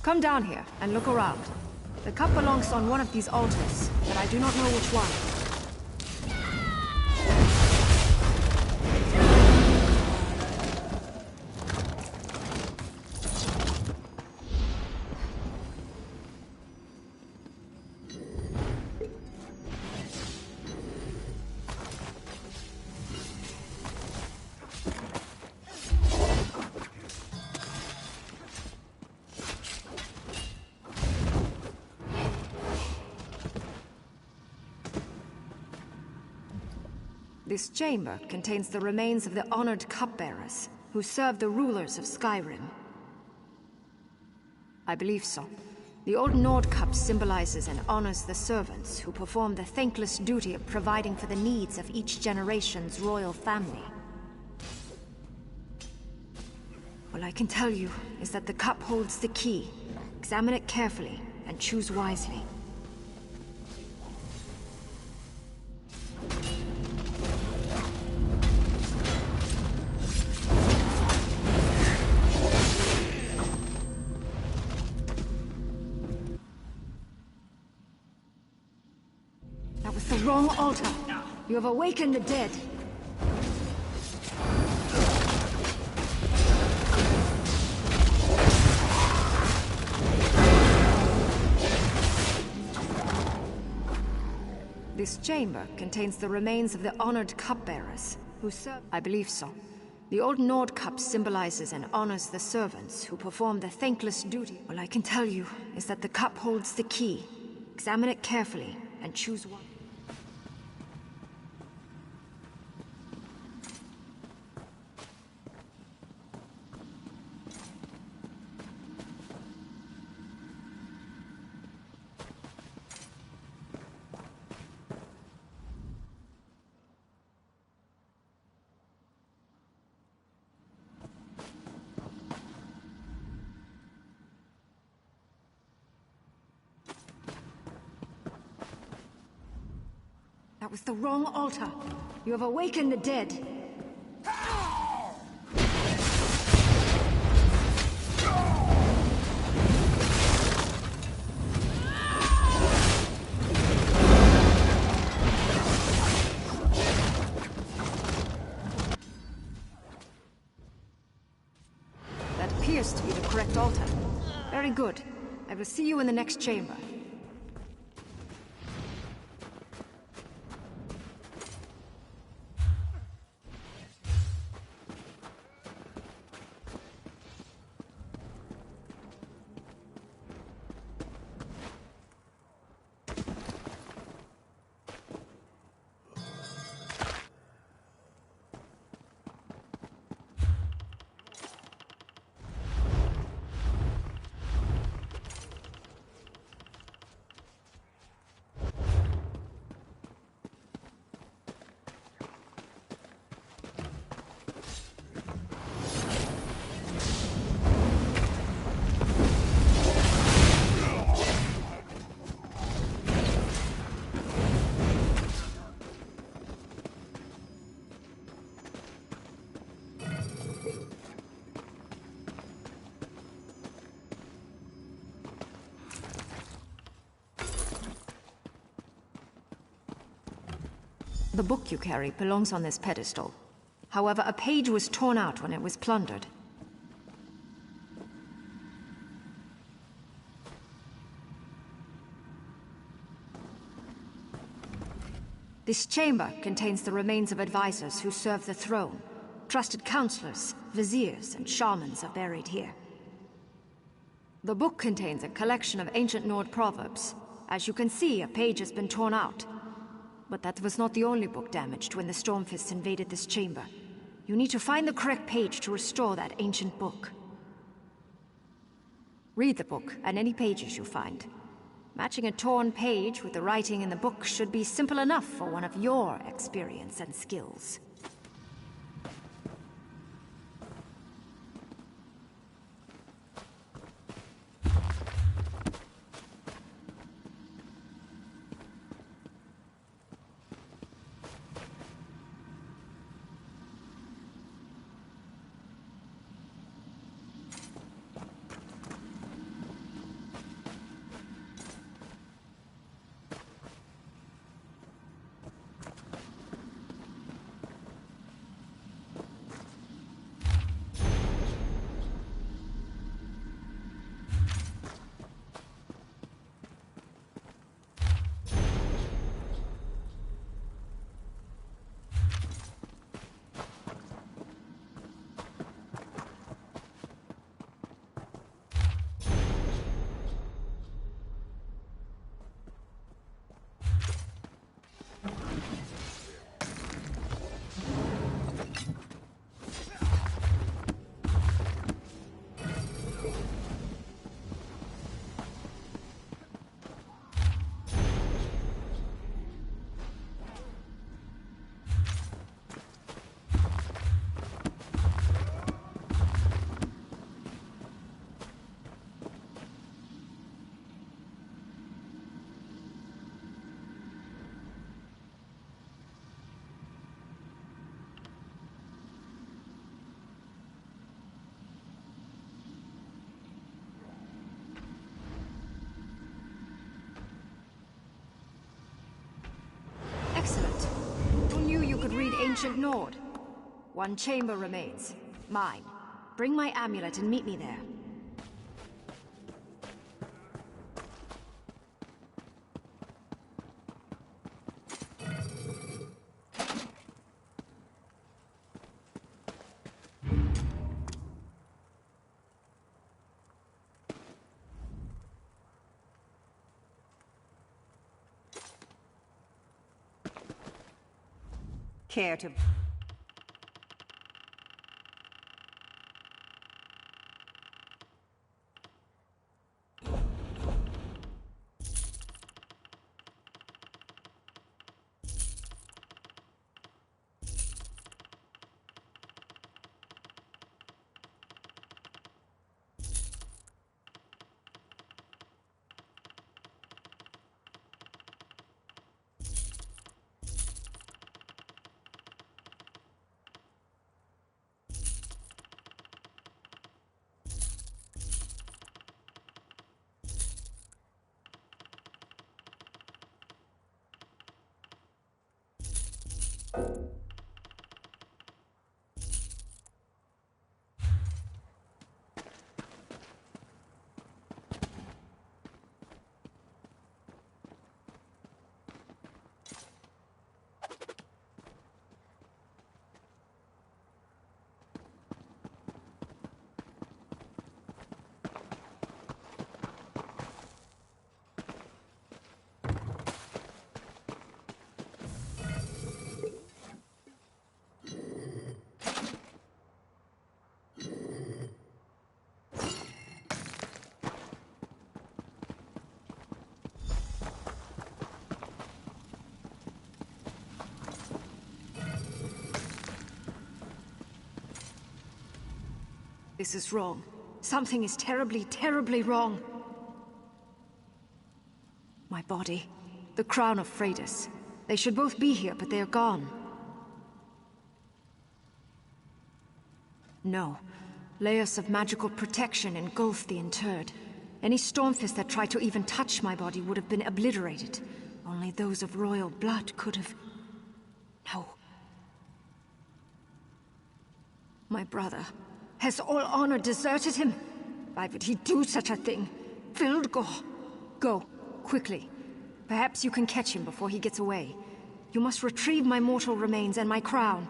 Come down here and look around. The cup belongs on one of these altars, but I do not know which one. This chamber contains the remains of the honored cupbearers who served the rulers of Skyrim. I believe so. The old Nord cup symbolizes and honors the servants who perform the thankless duty of providing for the needs of each generation's royal family. All I can tell you is that the cup holds the key. Examine it carefully and choose wisely. That was the wrong altar. You have awakened the dead. This chamber contains the remains of the honored cupbearers who served... I believe so. The old Nord cup symbolizes and honors the servants who perform the thankless duty. All I can tell you is that the cup holds the key. Examine it carefully and choose one. That was the wrong altar. You have awakened the dead. That appears to be the correct altar. Very good. I will see you in the next chamber. The book you carry belongs on this pedestal. However, a page was torn out when it was plundered. This chamber contains the remains of advisors who served the throne. Trusted counselors, viziers, and shamans are buried here. The book contains a collection of ancient Nord proverbs. As you can see, a page has been torn out. But that was not the only book damaged when the Stormfists invaded this chamber. You need to find the correct page to restore that ancient book. Read the book and any pages you find. Matching a torn page with the writing in the book should be simple enough for one of your experience and skills. Excellent. Who knew you could read ancient Nord? One chamber remains. Mine. Bring my amulet and meet me there. Care to... This is wrong. Something is terribly, terribly wrong. My body, the crown of Freydis. They should both be here, but they are gone. No. Layers of magical protection engulf the interred. Any Stormfist that tried to even touch my body would have been obliterated. Only those of royal blood could have... No. My brother. Has all honor deserted him? Why would he do such a thing? Vildgor! Go, quickly. Perhaps you can catch him before he gets away. You must retrieve my mortal remains and my crown.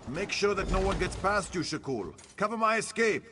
Make sure that no one gets past you, Shakul. Cover my escape.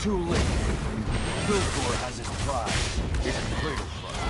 Too late. Vildgor has his pride. His greater pride.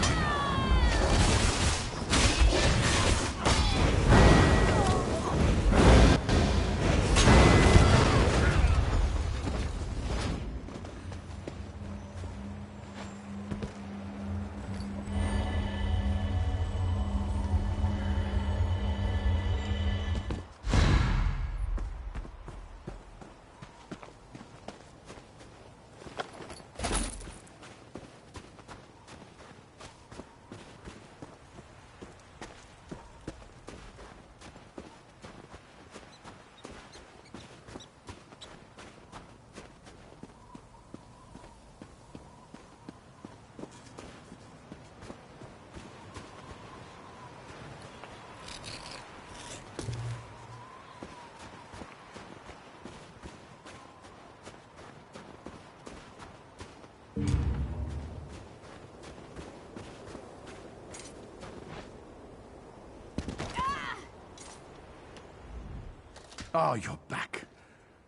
Oh, you're back.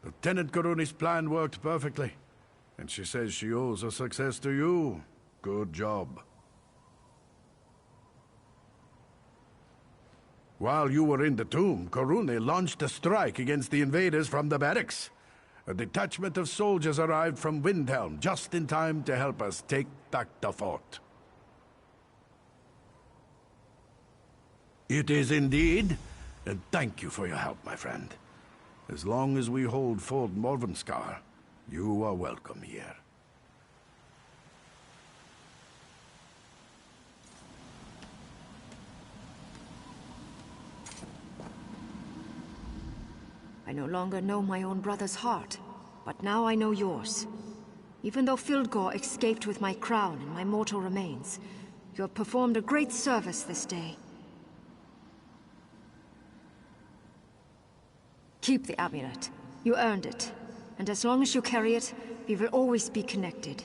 Lieutenant Koruni's plan worked perfectly. And she says she owes her success to you. Good job. While you were in the tomb, Koruni launched a strike against the invaders from the barracks. A detachment of soldiers arrived from Windhelm just in time to help us take back the fort. It is indeed, and thank you for your help, my friend. As long as we hold Fort Morvenskar, you are welcome here. I no longer know my own brother's heart, but now I know yours. Even though Fildgor escaped with my crown and my mortal remains, you have performed a great service this day. Keep the amulet. You earned it. And as long as you carry it, we will always be connected.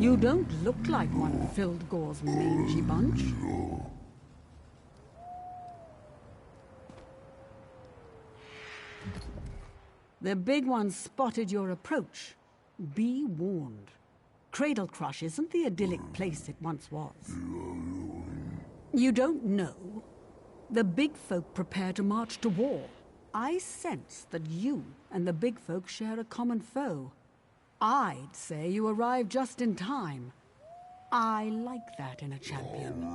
You don't look like one of Fildgor's mangy bunch. The big one spotted your approach. Be warned. Cradle Crush isn't the idyllic place it once was. You don't know. The big folk prepare to march to war. I sense that you and the big folk share a common foe. I'd say you arrived just in time. I like that in a champion.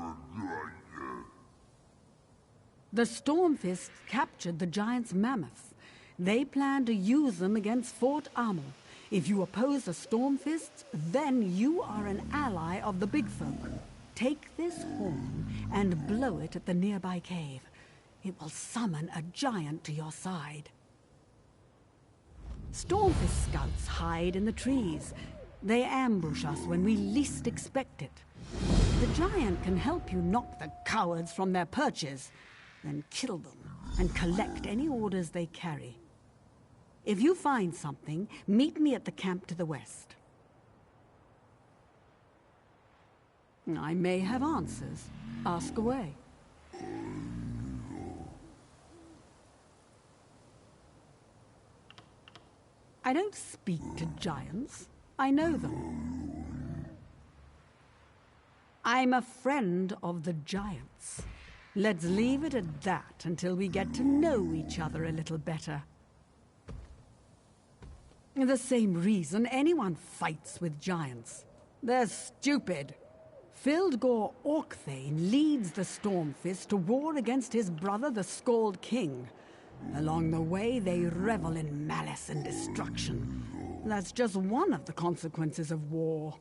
The Stormfists captured the Giant's mammoth. They plan to use them against Fort Amel. If you oppose the Stormfists, then you are an ally of the big folk. Take this horn and blow it at the nearby cave. It will summon a giant to your side. Stormfist scouts hide in the trees. They ambush us when we least expect it. The giant can help you knock the cowards from their perches, then kill them and collect any orders they carry. If you find something, meet me at the camp to the west. I may have answers. Ask away. I don't speak to giants. I know them. I'm a friend of the giants. Let's leave it at that until we get to know each other a little better. The same reason anyone fights with giants. They're stupid. Fildgor Orcthane leads the Stormfist to war against his brother, the Scald King. Along the way, they revel in malice and destruction. That's just one of the consequences of war.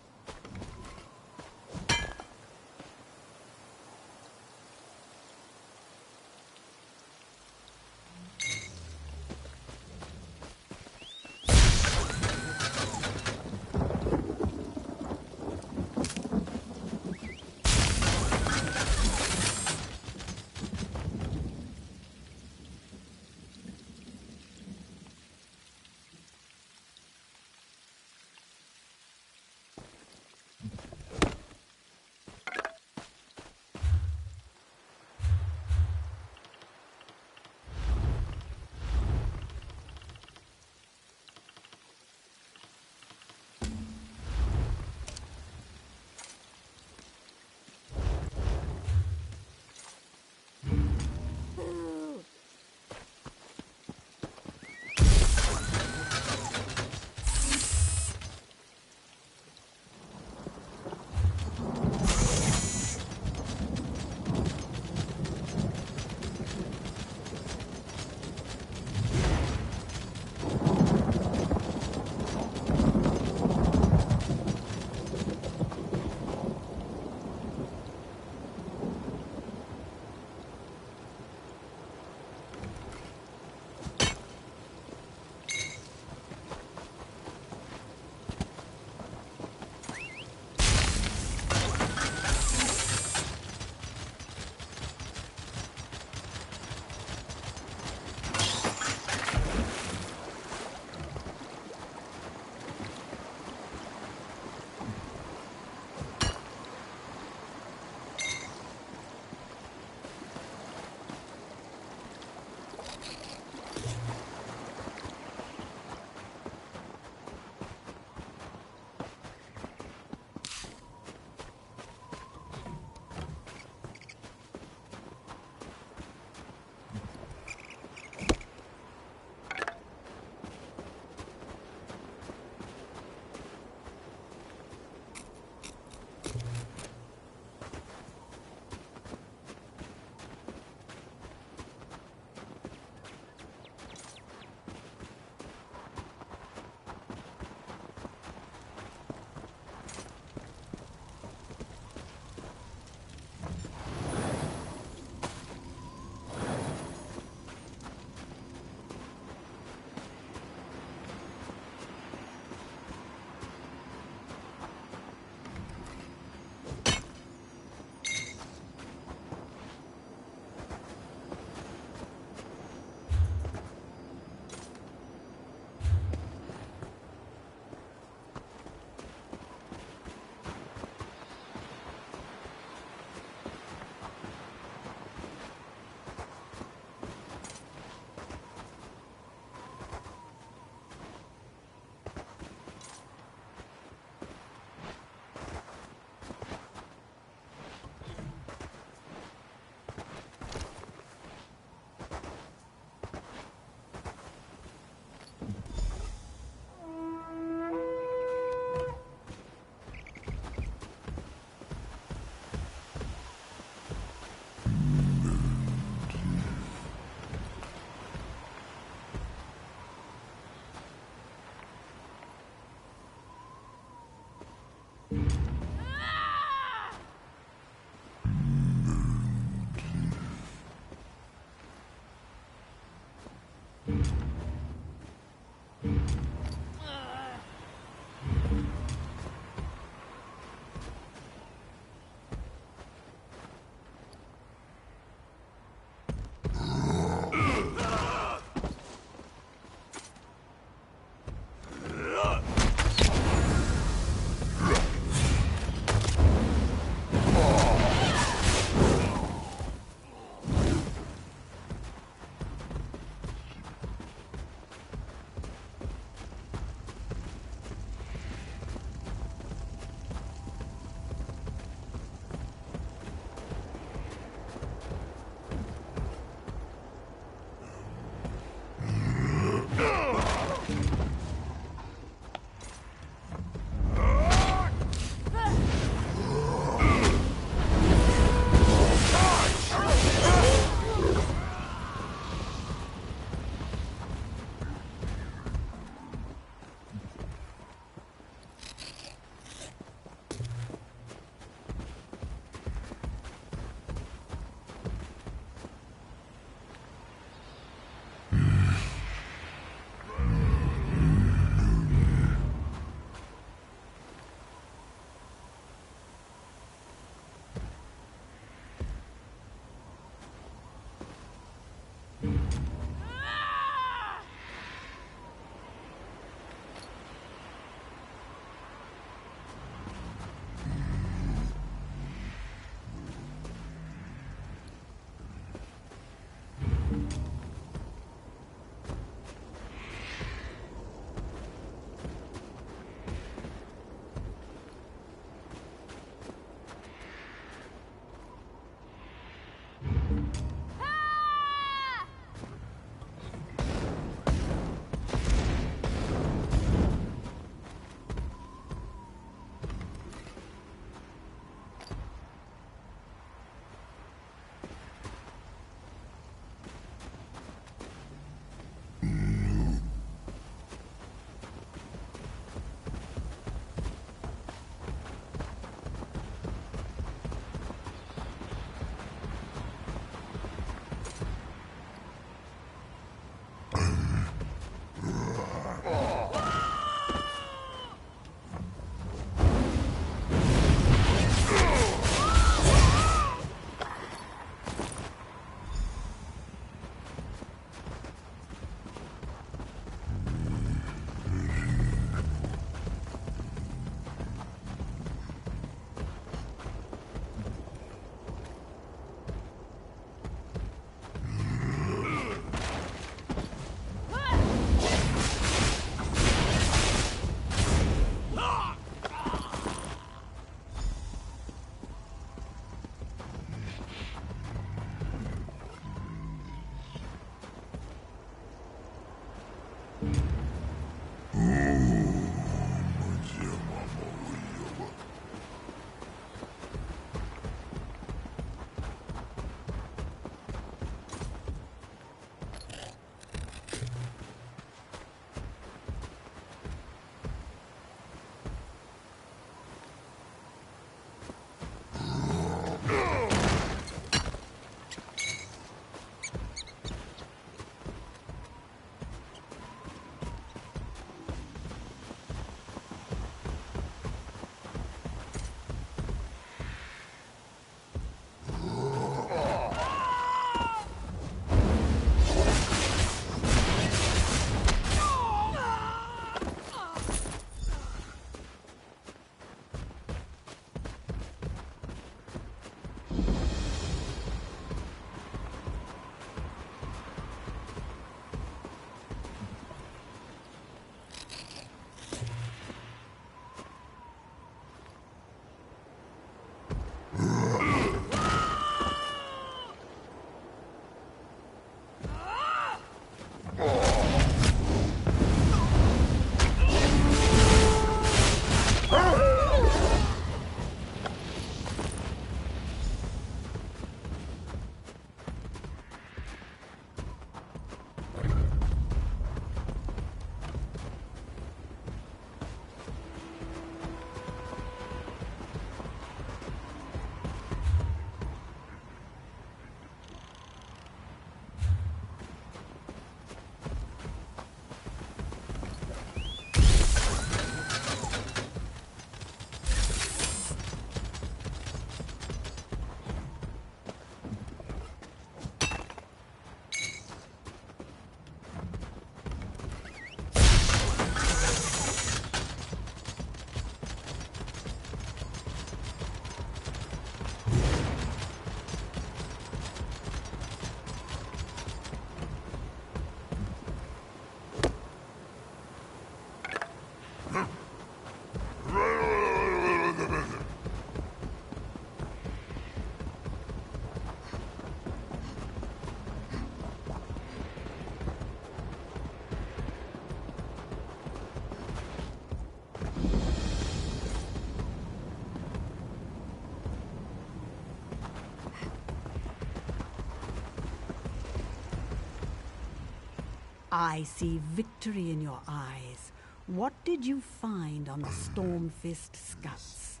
I see victory in your eyes. What did you find on the Stormfist scouts?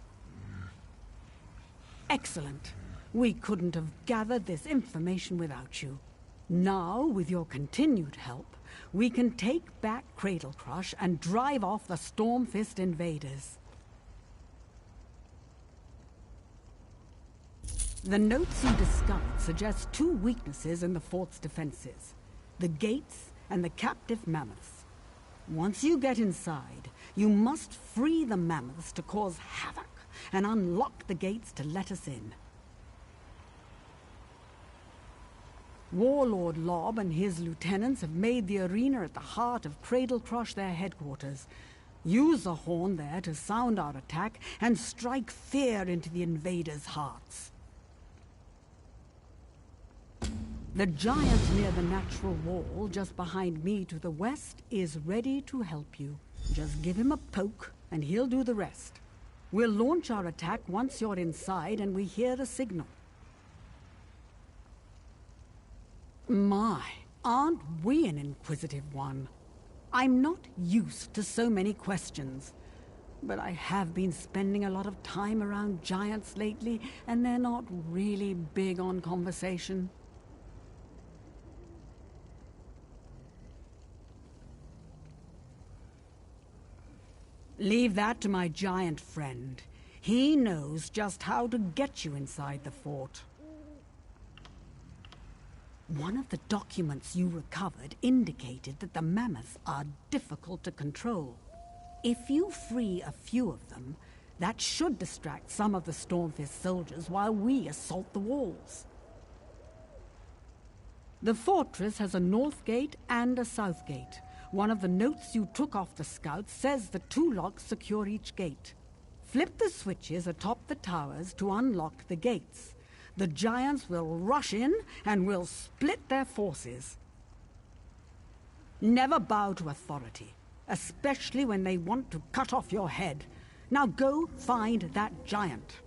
Excellent. We couldn't have gathered this information without you. Now, with your continued help, we can take back Cradlecrush and drive off the Stormfist invaders. The notes you discovered suggest two weaknesses in the fort's defenses: the gates and the captive mammoths. Once you get inside, you must free the mammoths to cause havoc and unlock the gates to let us in. Warlord Lob and his lieutenants have made the arena at the heart of Cradlecrush their headquarters. Use the horn there to sound our attack and strike fear into the invaders' hearts. The giant near the natural wall, just behind me to the west, is ready to help you. Just give him a poke, and he'll do the rest. We'll launch our attack once you're inside and we hear the signal. My, aren't we an inquisitive one? I'm not used to so many questions, but I have been spending a lot of time around giants lately, and they're not really big on conversation. Leave that to my giant friend. He knows just how to get you inside the fort. One of the documents you recovered indicated that the mammoths are difficult to control. If you free a few of them, that should distract some of the Stormfist soldiers while we assault the walls. The fortress has a north gate and a south gate. One of the notes you took off the scouts says the two locks secure each gate. Flip the switches atop the towers to unlock the gates. The giants will rush in and will split their forces. Never bow to authority, especially when they want to cut off your head. Now go find that giant.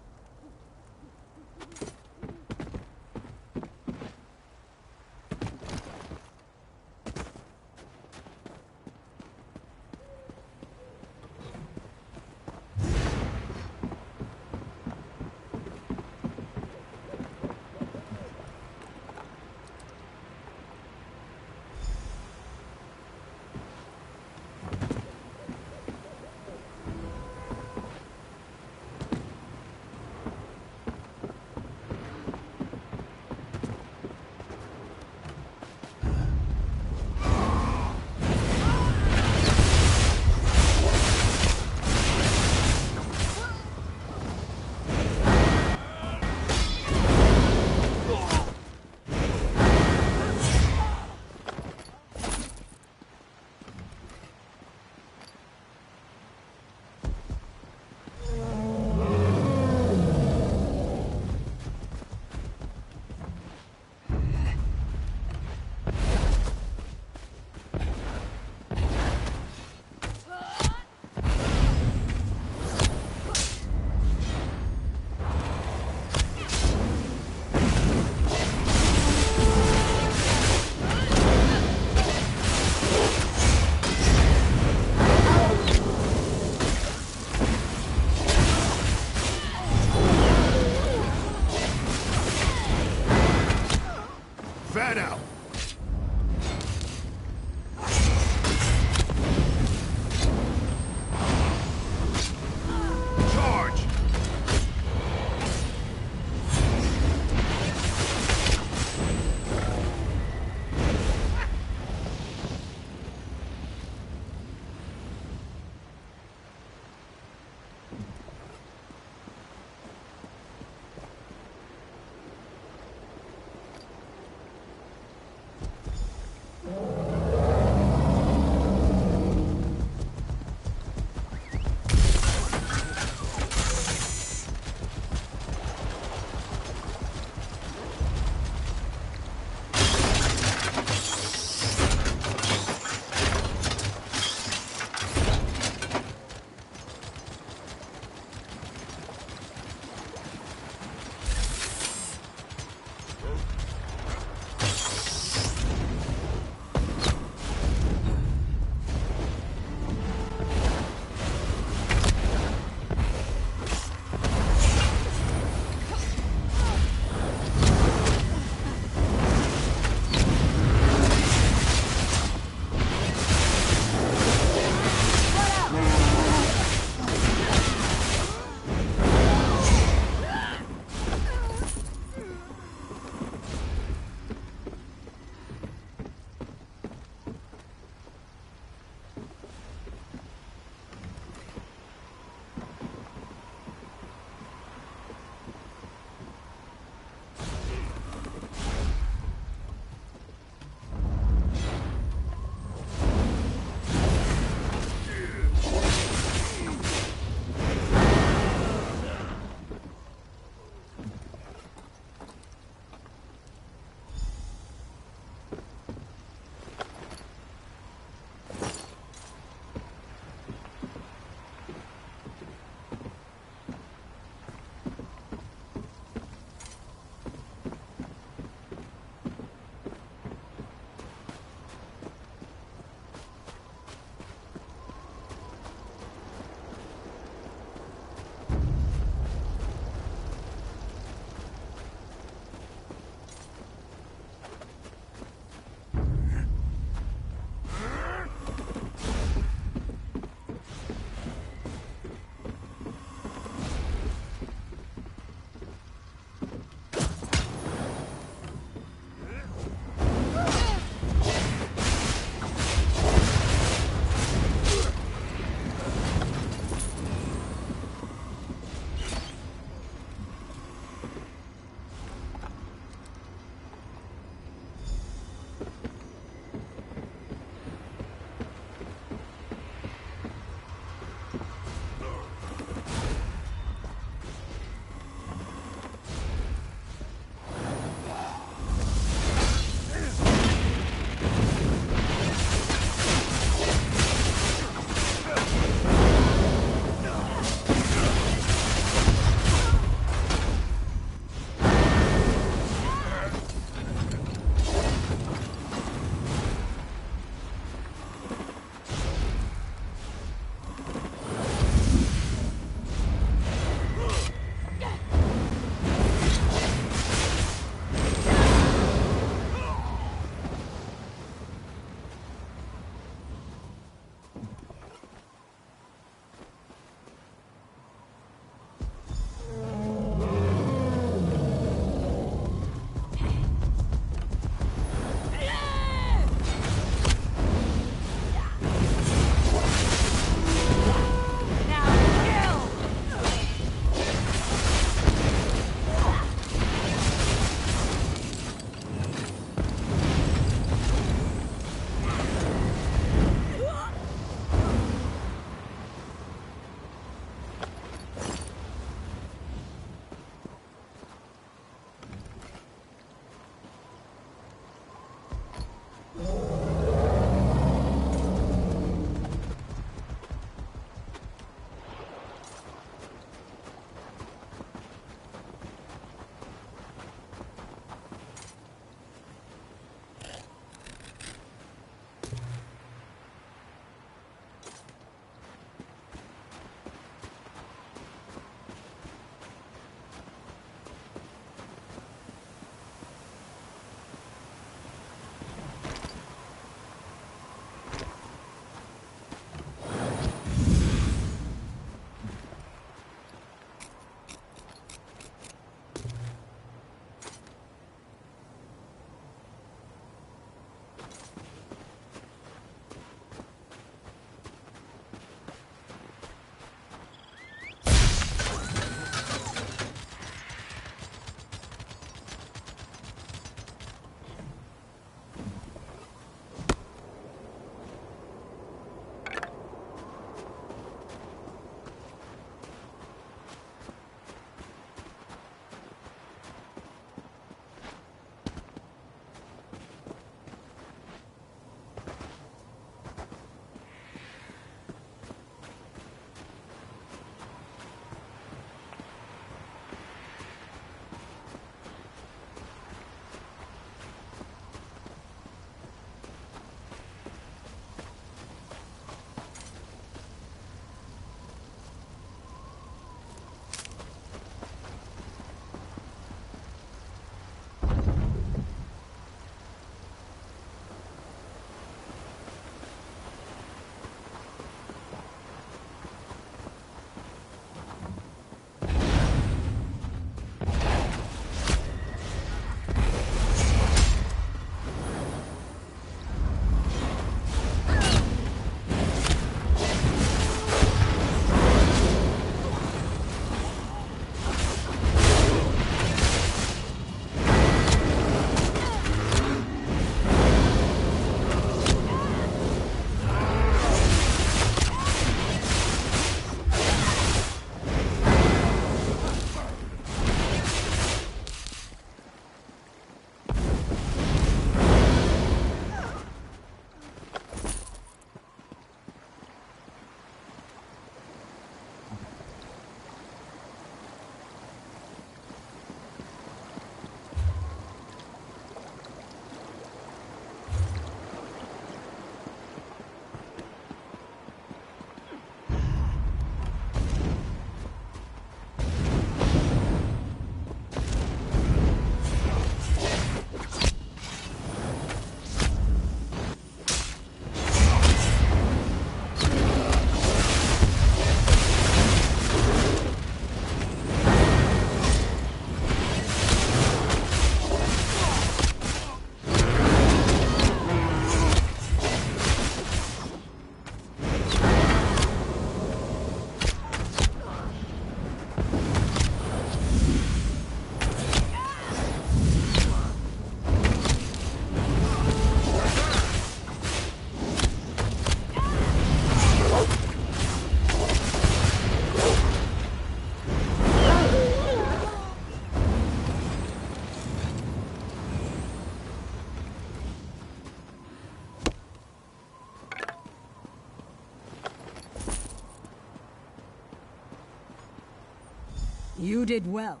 You did well.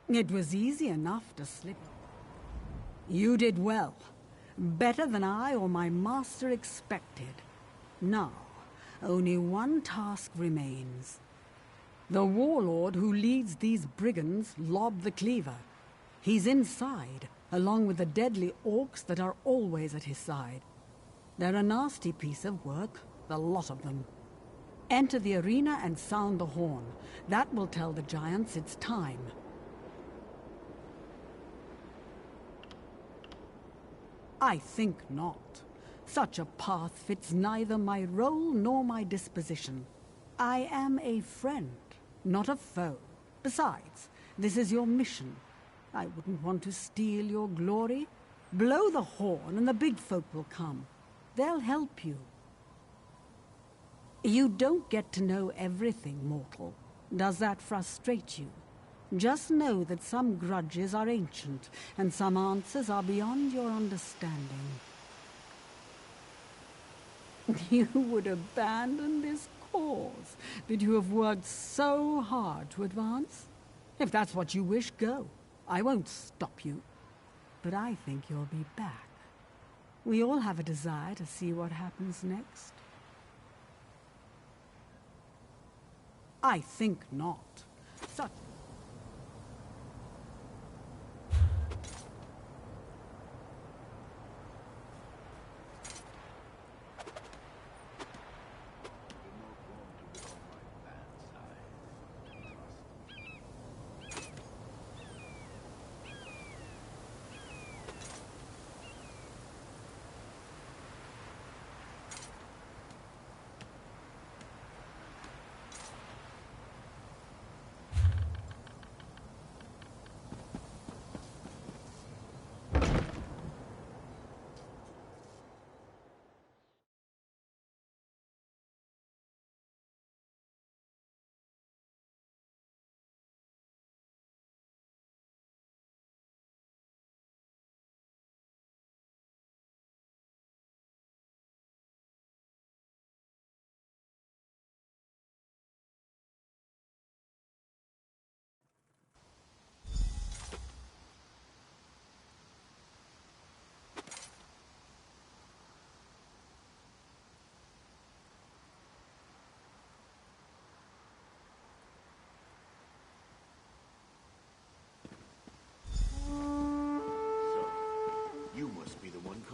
It was easy enough to slip. You did well. Better than I or my master expected. Now, only one task remains. The warlord who leads these brigands, Lob the Cleaver. He's inside, along with the deadly orcs that are always at his side. They're a nasty piece of work, the lot of them. Enter the arena and sound the horn. That will tell the giants it's time. I think not. Such a path fits neither my role nor my disposition. I am a friend, not a foe. Besides, this is your mission. I wouldn't want to steal your glory. Blow the horn and the big folk will come. They'll help you. You don't get to know everything, mortal. Does that frustrate you? Just know that some grudges are ancient, and some answers are beyond your understanding. You would abandon this cause that you have worked so hard to advance? If that's what you wish, go. I won't stop you. But I think you'll be back. We all have a desire to see what happens next. I think not. Such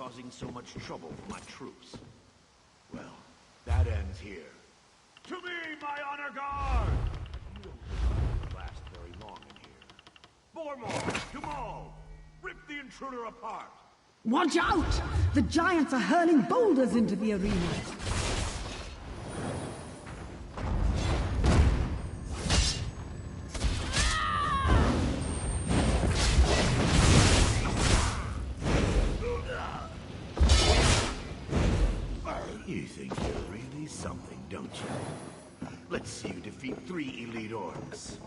causing so much trouble for my troops. Well, that ends here. To me, my honor guard! You don't last very long in here. Bormor, Kumal, rip the intruder apart! watch out! The giants are hurling boulders into the arena. You think you're really something, don't you? Let's see you defeat 3 elite orcs.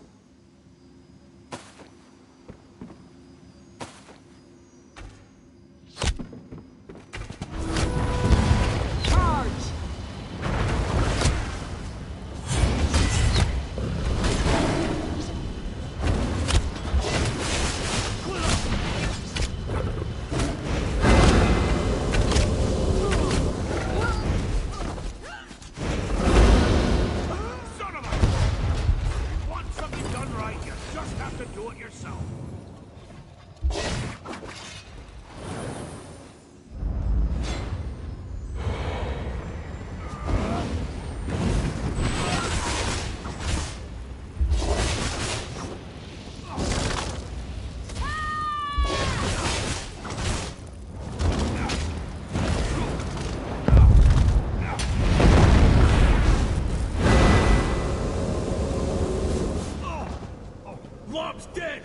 Lob's dead!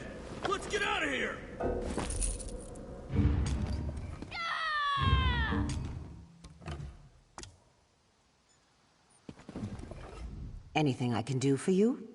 Let's get out of here! Anything I can do for you?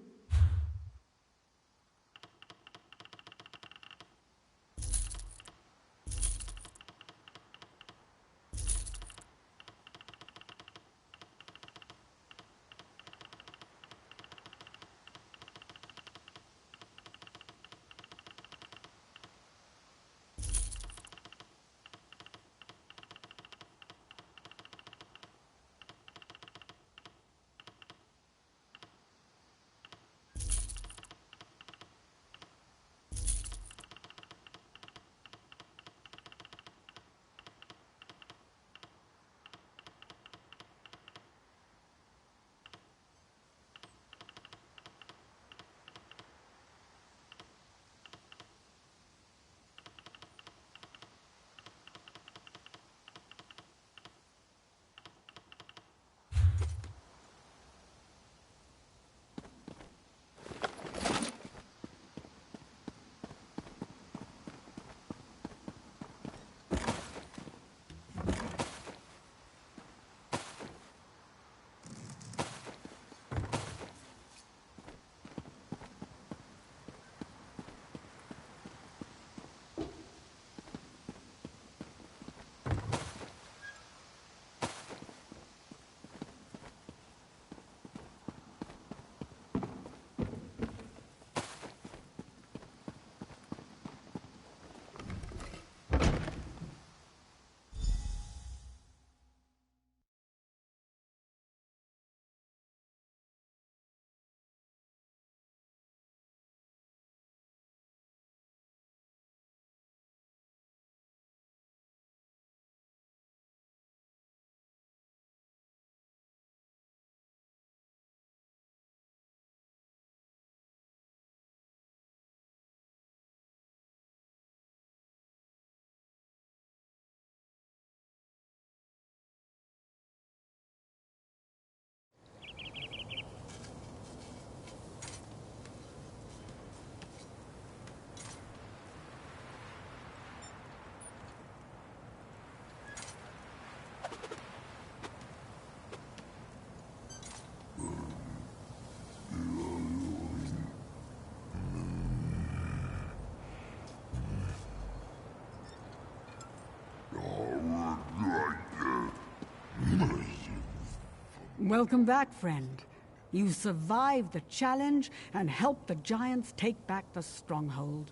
Welcome back, friend. You survived the challenge and helped the giants take back the stronghold.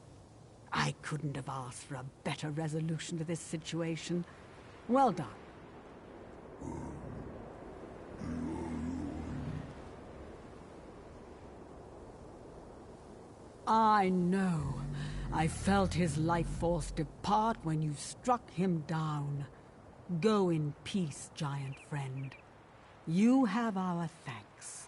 I couldn't have asked for a better resolution to this situation. Well done. I know. I felt his life force depart when you struck him down. Go in peace, giant friend. You have our thanks.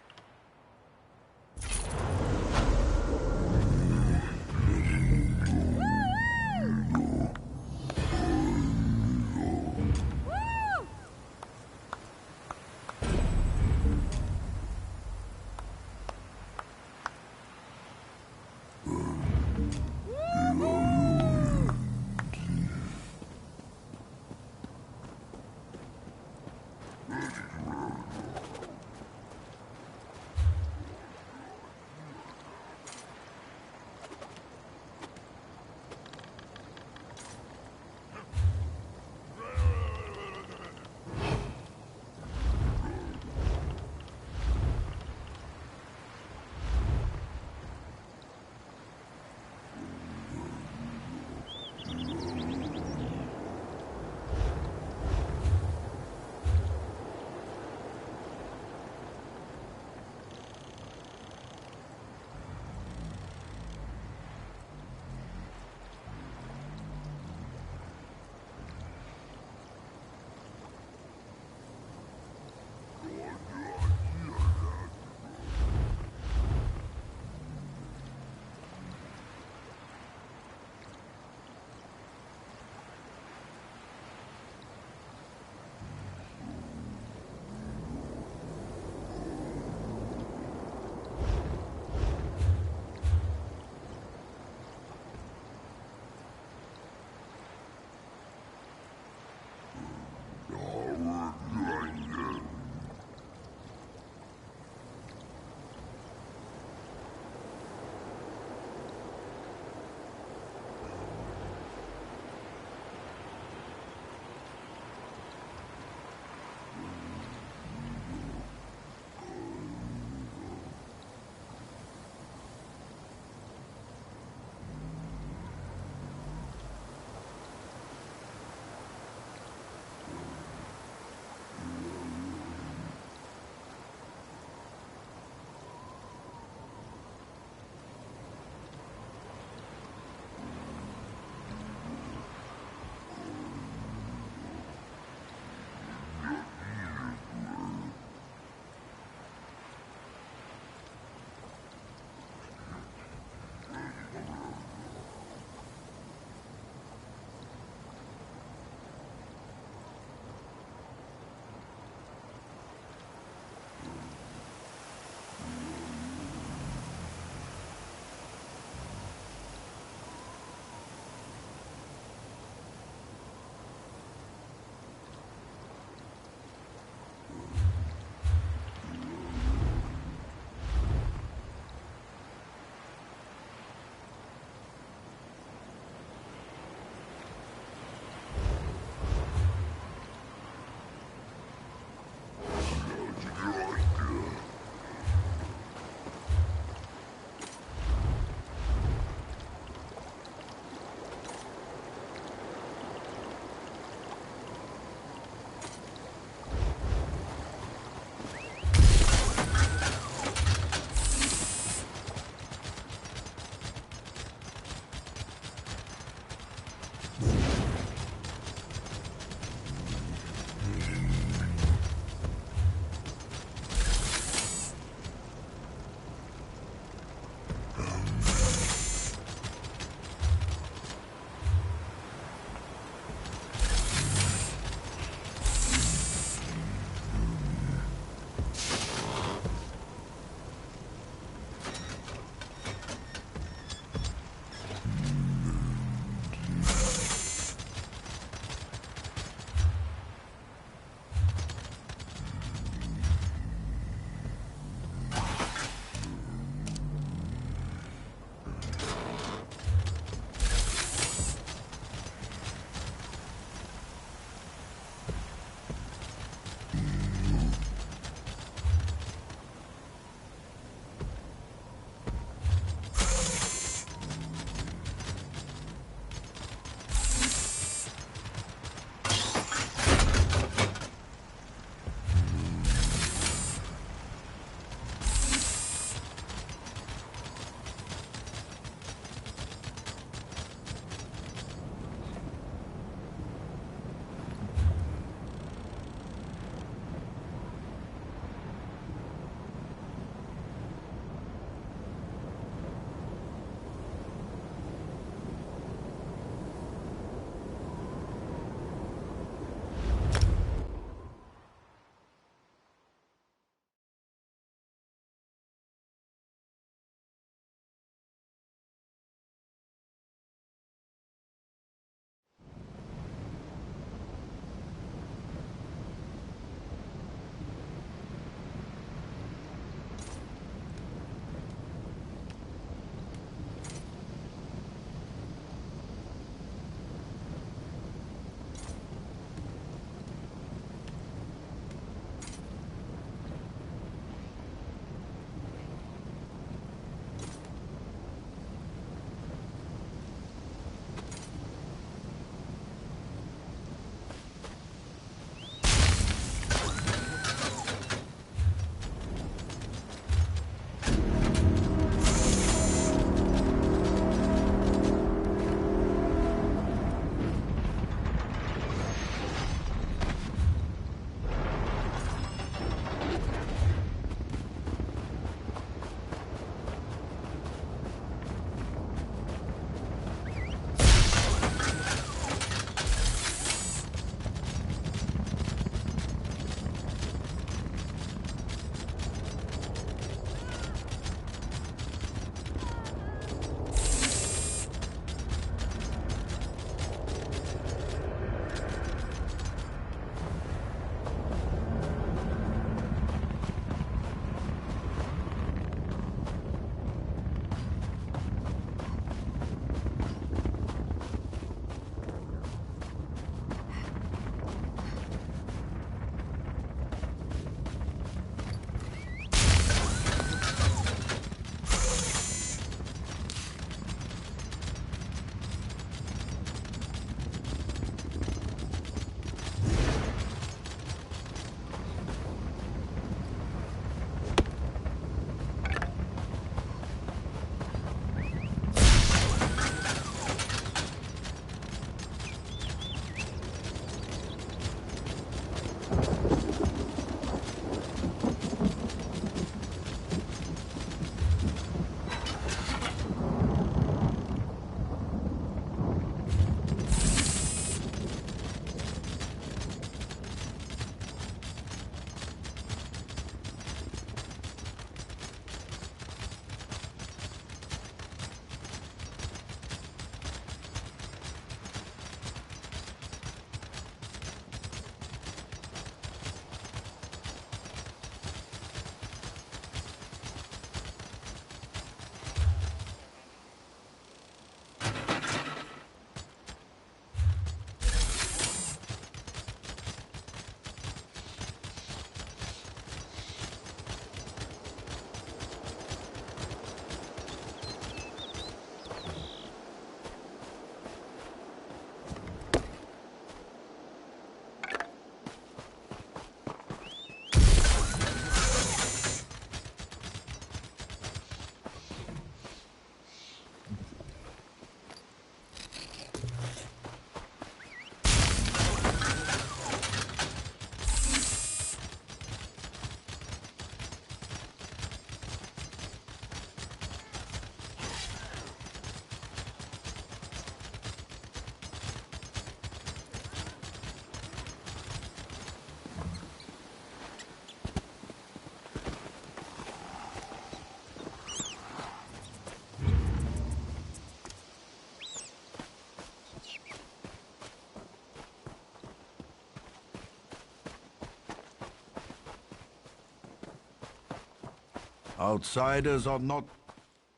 Outsiders are not...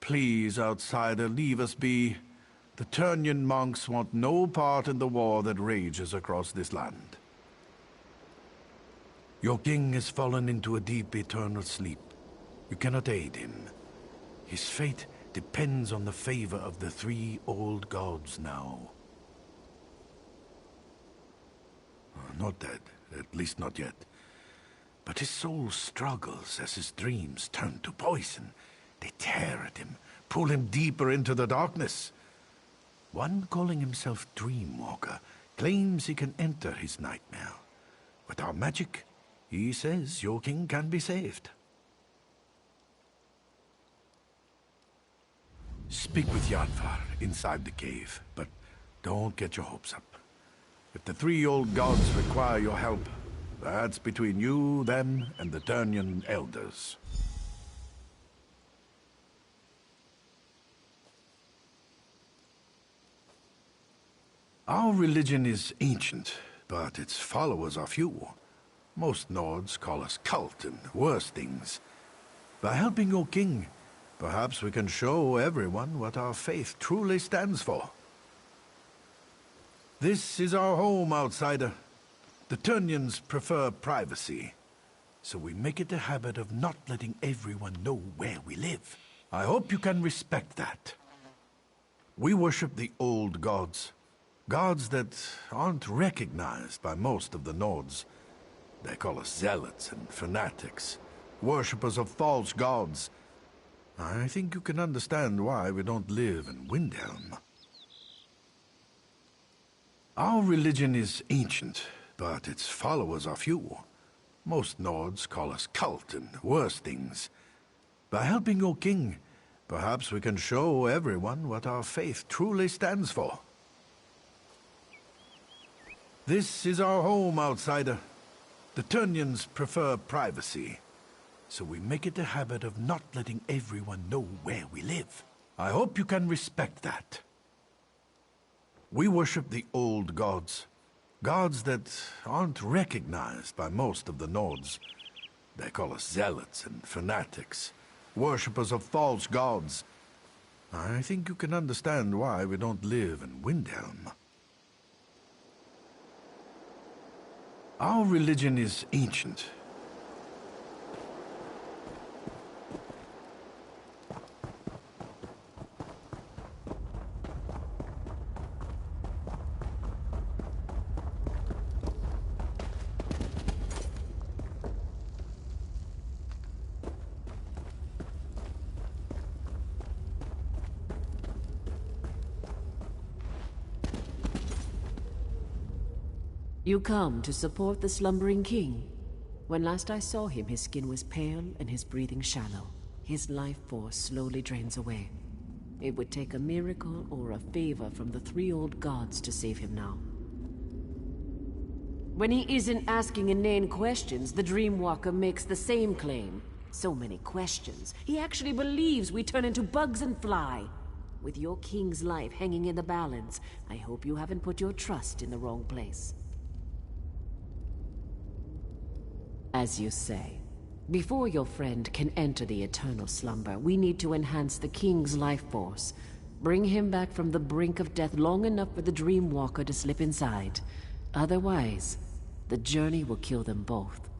Please, outsider, leave us be. The Turnian monks want no part in the war that rages across this land. Your king has fallen into a deep eternal sleep. You cannot aid him. His fate depends on the favor of the three old gods now. Not dead, at least not yet. But his soul struggles as his dreams turn to poison. They tear at him, pull him deeper into the darkness. One calling himself Dreamwalker claims he can enter his nightmare. With our magic, he says your king can be saved. Speak with Yadvar inside the cave, but don't get your hopes up. If the three old gods require your help, that's between you, them, and the Turnian elders. Our religion is ancient, but its followers are few. Most Nords call us cult and worse things. By helping your king, perhaps we can show everyone what our faith truly stands for. This is our home, outsider. The Turnians prefer privacy, so we make it a habit of not letting everyone know where we live. I hope you can respect that. We worship the old gods. Gods that aren't recognized by most of the Nords. They call us zealots and fanatics, worshippers of false gods. I think you can understand why we don't live in Windhelm. Our religion is ancient, but its followers are few. Most Nords call us cult and worse things. By helping your king, perhaps we can show everyone what our faith truly stands for. This is our home, outsider. The Turnians prefer privacy, so we make it a habit of not letting everyone know where we live. I hope you can respect that. We worship the old gods. Gods that aren't recognized by most of the Nords. They call us zealots and fanatics, worshippers of false gods. I think you can understand why we don't live in Windhelm. Our religion is ancient. You come to support the slumbering king. When last I saw him, his skin was pale and his breathing shallow. His life force slowly drains away. It would take a miracle or a favor from the three old gods to save him now. When he isn't asking inane questions, the Dreamwalker makes the same claim. So many questions. He actually believes we turn into bugs and fly. With your king's life hanging in the balance, I hope you haven't put your trust in the wrong place. As you say, before your friend can enter the eternal slumber, we need to enhance the king's life force. Bring him back from the brink of death long enough for the Dreamwalker to slip inside. Otherwise, the journey will kill them both.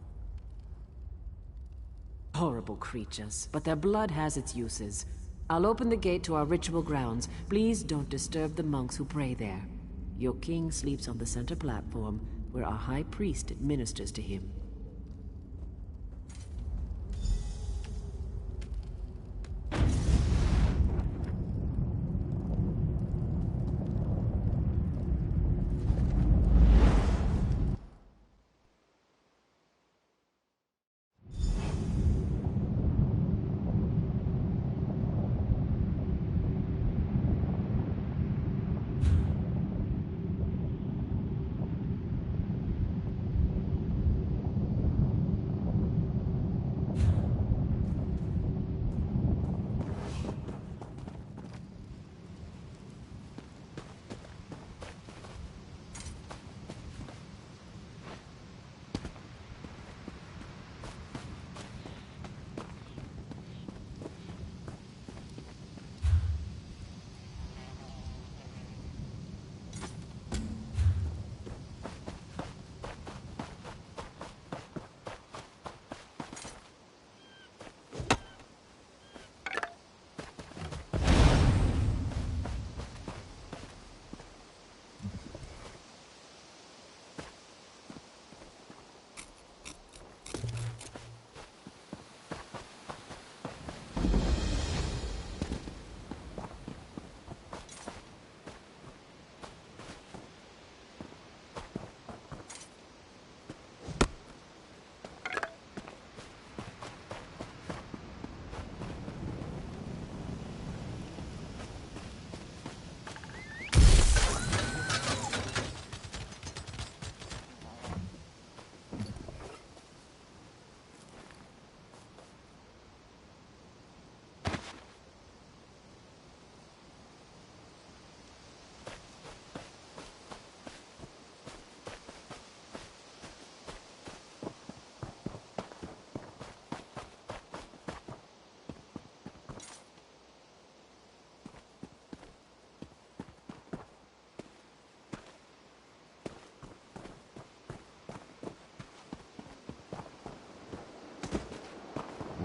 Horrible creatures, but their blood has its uses. I'll open the gate to our ritual grounds. Please don't disturb the monks who pray there. Your king sleeps on the center platform, where our high priest administers to him.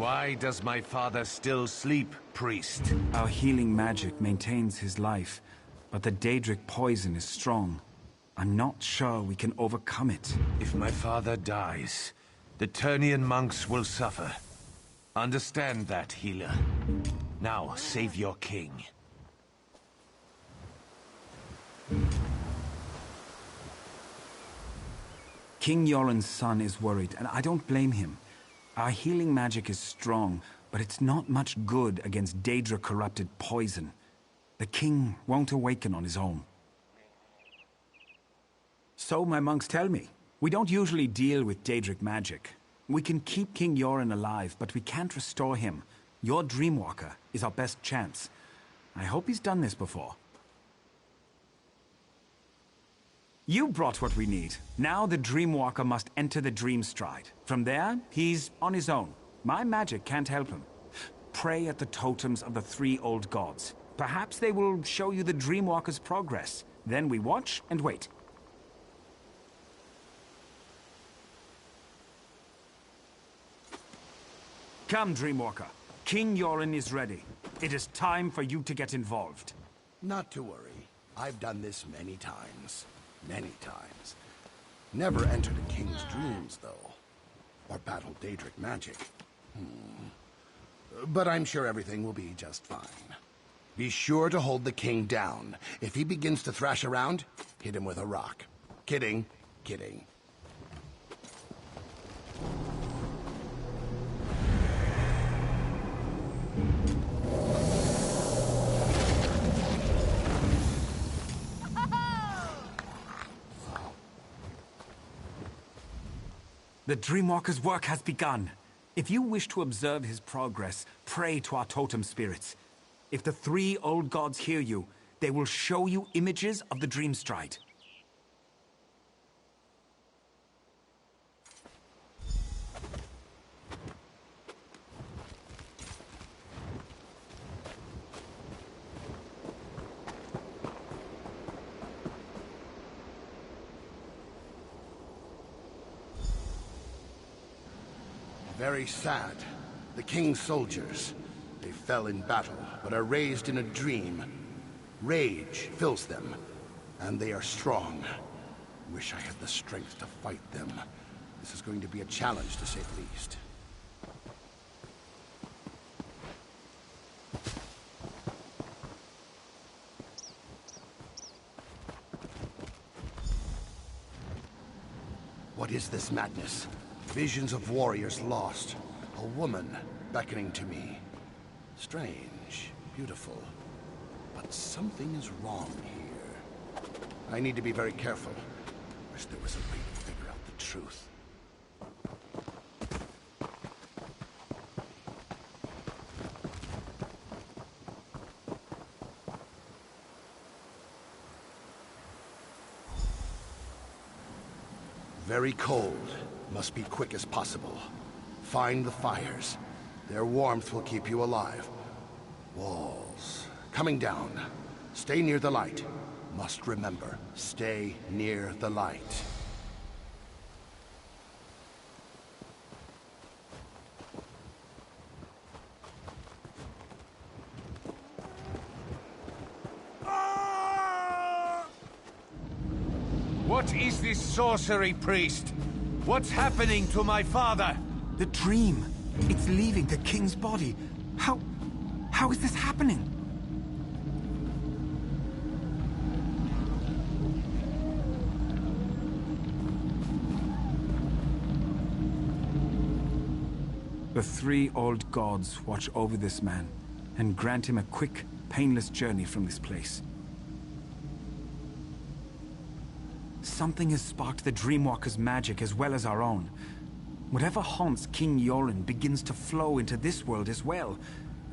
Why does my father still sleep, priest? Our healing magic maintains his life, but the Daedric poison is strong. I'm not sure we can overcome it. If my father dies, the Turnian monks will suffer. Understand that, healer. Now, save your king. King Yoren's son is worried, and I don't blame him. Our healing magic is strong, but it's not much good against Daedra-corrupted poison. The king won't awaken on his own. So my monks tell me. We don't usually deal with Daedric magic. We can keep King Yoren alive, but we can't restore him. Your Dreamwalker is our best chance. I hope he's done this before. You brought what we need. Now the Dreamwalker must enter the Dream Stride. From there, he's on his own. My magic can't help him. Pray at the totems of the 3 old gods. Perhaps they will show you the Dreamwalker's progress. Then we watch and wait. Come, Dreamwalker. King Yoren is ready. It is time for you to get involved. Not to worry. I've done this many times. Many times. Never entered a king's dreams, though. Or battled Daedric magic. But I'm sure everything will be just fine. Be sure to hold the king down. If he begins to thrash around, hit him with a rock. Kidding. Kidding. The Dreamwalker's work has begun. If you wish to observe his progress, pray to our totem spirits. If the 3 old gods hear you, they will show you images of the Dream Stride. Very sad. The king's soldiers. They fell in battle, but are raised in a dream. Rage fills them, and they are strong. Wish I had the strength to fight them. This is going to be a challenge, to say the least. What is this madness? Visions of warriors lost. A woman beckoning to me. Strange, beautiful. But something is wrong here. I need to be very careful. Wish there was a way to figure out the truth. Very cold. Must be quick as possible. Find the fires. Their warmth will keep you alive. Walls. Coming down. Stay near the light. Must remember, stay near the light. What is this sorcery, priest? What's happening to my father? The dream. It's leaving the king's body. How is this happening? The 3 old gods watch over this man and grant him a quick, painless journey from this place. Something has sparked the Dreamwalker's magic as well as our own. Whatever haunts King Yoren begins to flow into this world as well.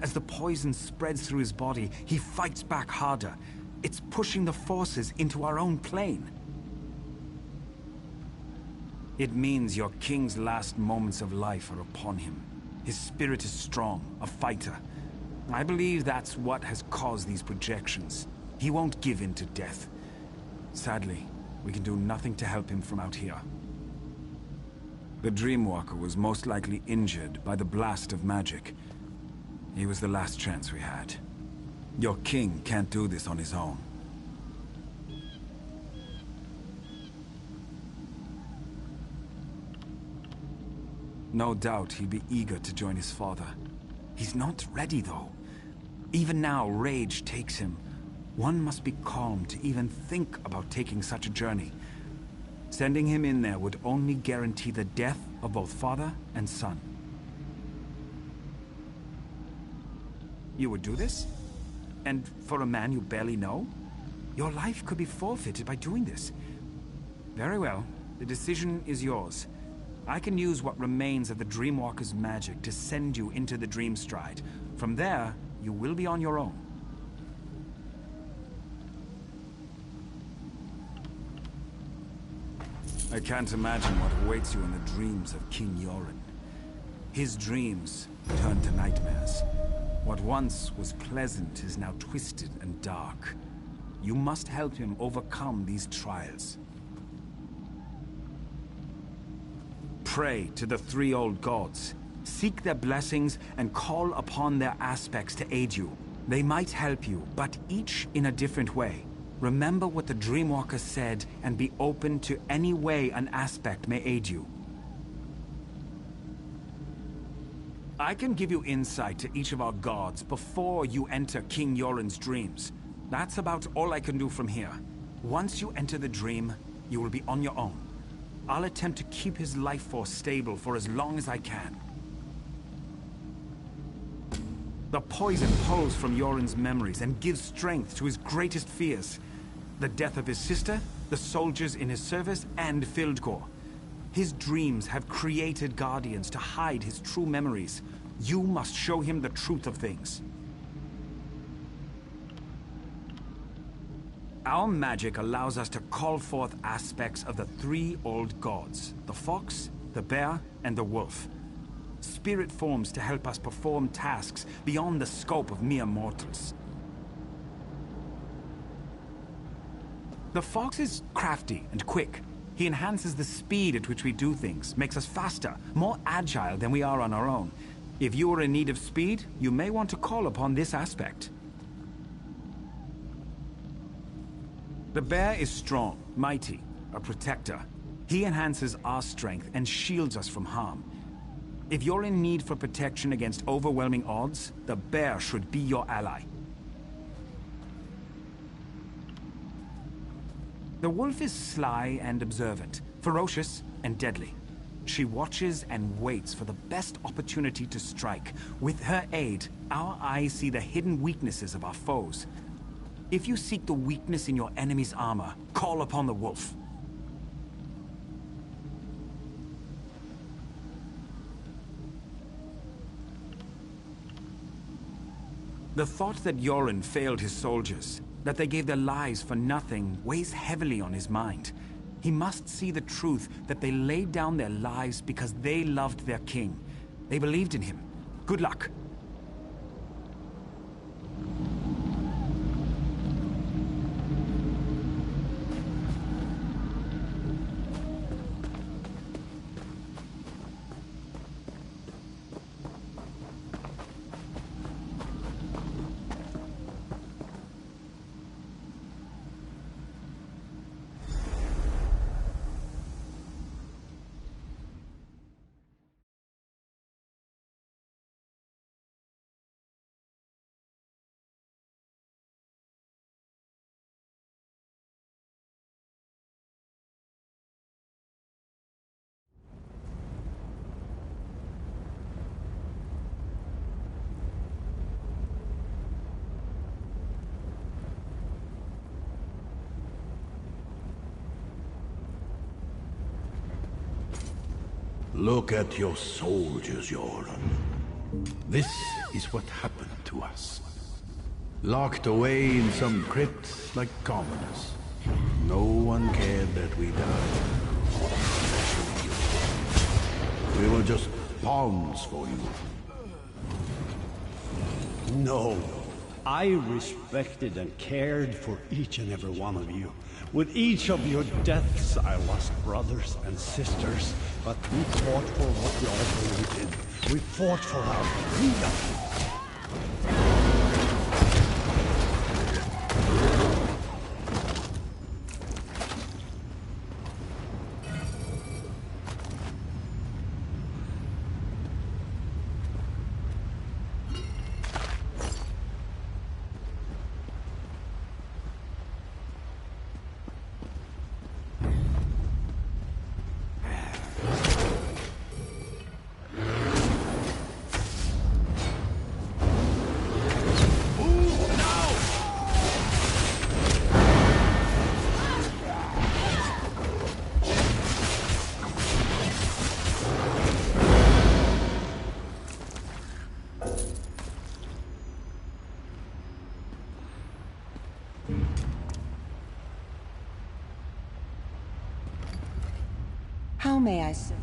As the poison spreads through his body, he fights back harder. It's pushing the forces into our own plane. It means your king's last moments of life are upon him. His spirit is strong, a fighter. I believe that's what has caused these projections. He won't give in to death. Sadly, we can do nothing to help him from out here. The Dreamwalker was most likely injured by the blast of magic. He was the last chance we had. Your king can't do this on his own. No doubt he'd be eager to join his father. He's not ready, though. Even now, rage takes him. One must be calm to even think about taking such a journey. Sending him in there would only guarantee the death of both father and son. You would do this? And for a man you barely know? Your life could be forfeited by doing this. Very well. The decision is yours. I can use what remains of the Dreamwalker's magic to send you into the Dreamstride. From there, you will be on your own. I can't imagine what awaits you in the dreams of King Yoren. His dreams turn to nightmares. What once was pleasant is now twisted and dark. You must help him overcome these trials. Pray to the three old gods. Seek their blessings and call upon their aspects to aid you. They might help you, but each in a different way. Remember what the Dreamwalker said and be open to any way an aspect may aid you. I can give you insight to each of our gods before you enter King Yoren's dreams. That's about all I can do from here. Once you enter the dream, you will be on your own. I'll attempt to keep his life force stable for as long as I can. The poison pulls from Yoren's memories and gives strength to his greatest fears. The death of his sister, the soldiers in his service, and Fildgor. His dreams have created guardians to hide his true memories. You must show him the truth of things. Our magic allows us to call forth aspects of the three old gods, the fox, the bear, and the wolf. Spirit forms to help us perform tasks beyond the scope of mere mortals. The fox is crafty and quick. He enhances the speed at which we do things, makes us faster, more agile than we are on our own. If you are in need of speed, you may want to call upon this aspect. The bear is strong, mighty, a protector. He enhances our strength and shields us from harm. If you're in need for protection against overwhelming odds, the bear should be your ally. The wolf is sly and observant, ferocious and deadly. She watches and waits for the best opportunity to strike. With her aid, our eyes see the hidden weaknesses of our foes. If you seek the weakness in your enemy's armor, call upon the wolf. The thought that Yoren failed his soldiers, that they gave their lives for nothing, weighs heavily on his mind. He must see the truth that they laid down their lives because they loved their king. They believed in him. Good luck. Look at your soldiers, Yoren. This is what happened to us. Locked away in some crypt like commoners. No one cared that we died. We were just pawns for you. No. I respected and cared for each and every one of you. With each of your deaths, I lost brothers and sisters, but we fought for what we all believed in. We fought for our freedom. How may I serve?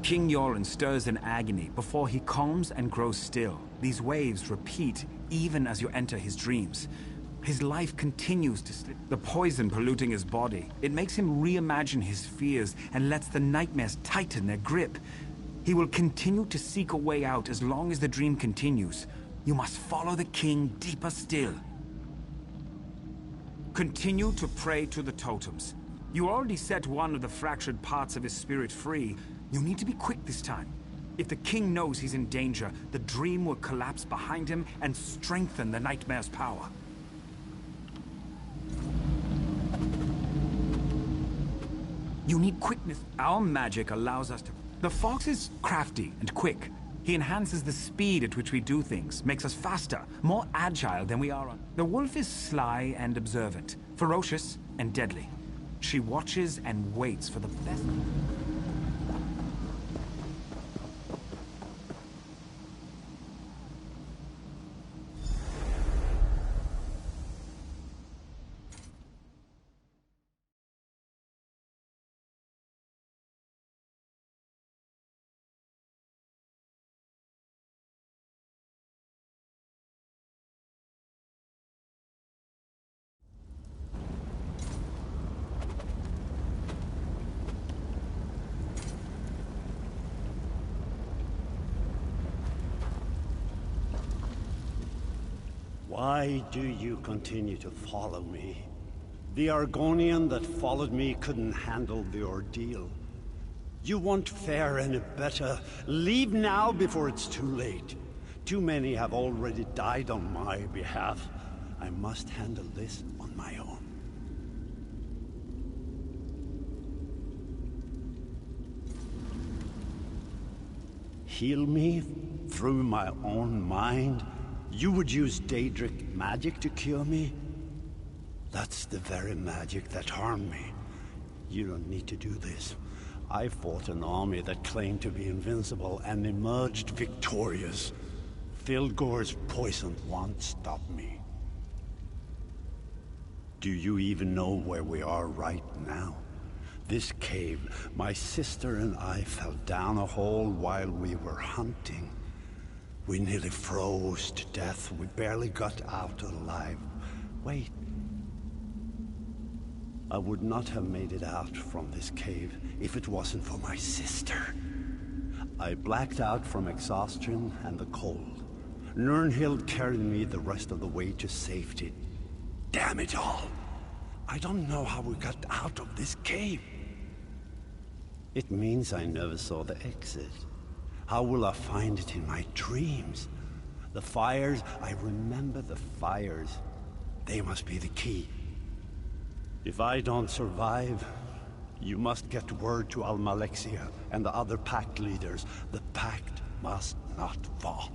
King Yoren stirs in agony before he calms and grows still. These waves repeat even as you enter his dreams. His life continues to slip, the poison polluting his body. It makes him reimagine his fears and lets the nightmares tighten their grip. He will continue to seek a way out as long as the dream continues. You must follow the king deeper still. Continue to pray to the totems. You already set one of the fractured parts of his spirit free. You need to be quick this time. If the king knows he's in danger, the dream will collapse behind him and strengthen the nightmare's power. You need quickness. Our magic allows us to... The fox is crafty and quick. He enhances the speed at which we do things, makes us faster, more agile than we are on. The wolf is sly and observant, ferocious and deadly. She watches and waits for the best... Why do you continue to follow me? The Argonian that followed me couldn't handle the ordeal. You won't fare any better. Leave now before it's too late. Too many have already died on my behalf. I must handle this on my own. Heal me through my own mind? You would use Daedric magic to cure me? That's the very magic that harmed me. You don't need to do this. I fought an army that claimed to be invincible and emerged victorious. Filgor's poison won't stop me. Do you even know where we are right now? This cave, my sister and I fell down a hole while we were hunting. We nearly froze to death. We barely got out alive. Wait. I would not have made it out from this cave if it wasn't for my sister. I blacked out from exhaustion and the cold. Nirnhild carried me the rest of the way to safety. Damn it all! I don't know how we got out of this cave. It means I never saw the exit. How will I find it in my dreams? The fires, I remember the fires. They must be the key. If I don't survive, you must get word to Almalexia and the other pact leaders. The pact must not fall.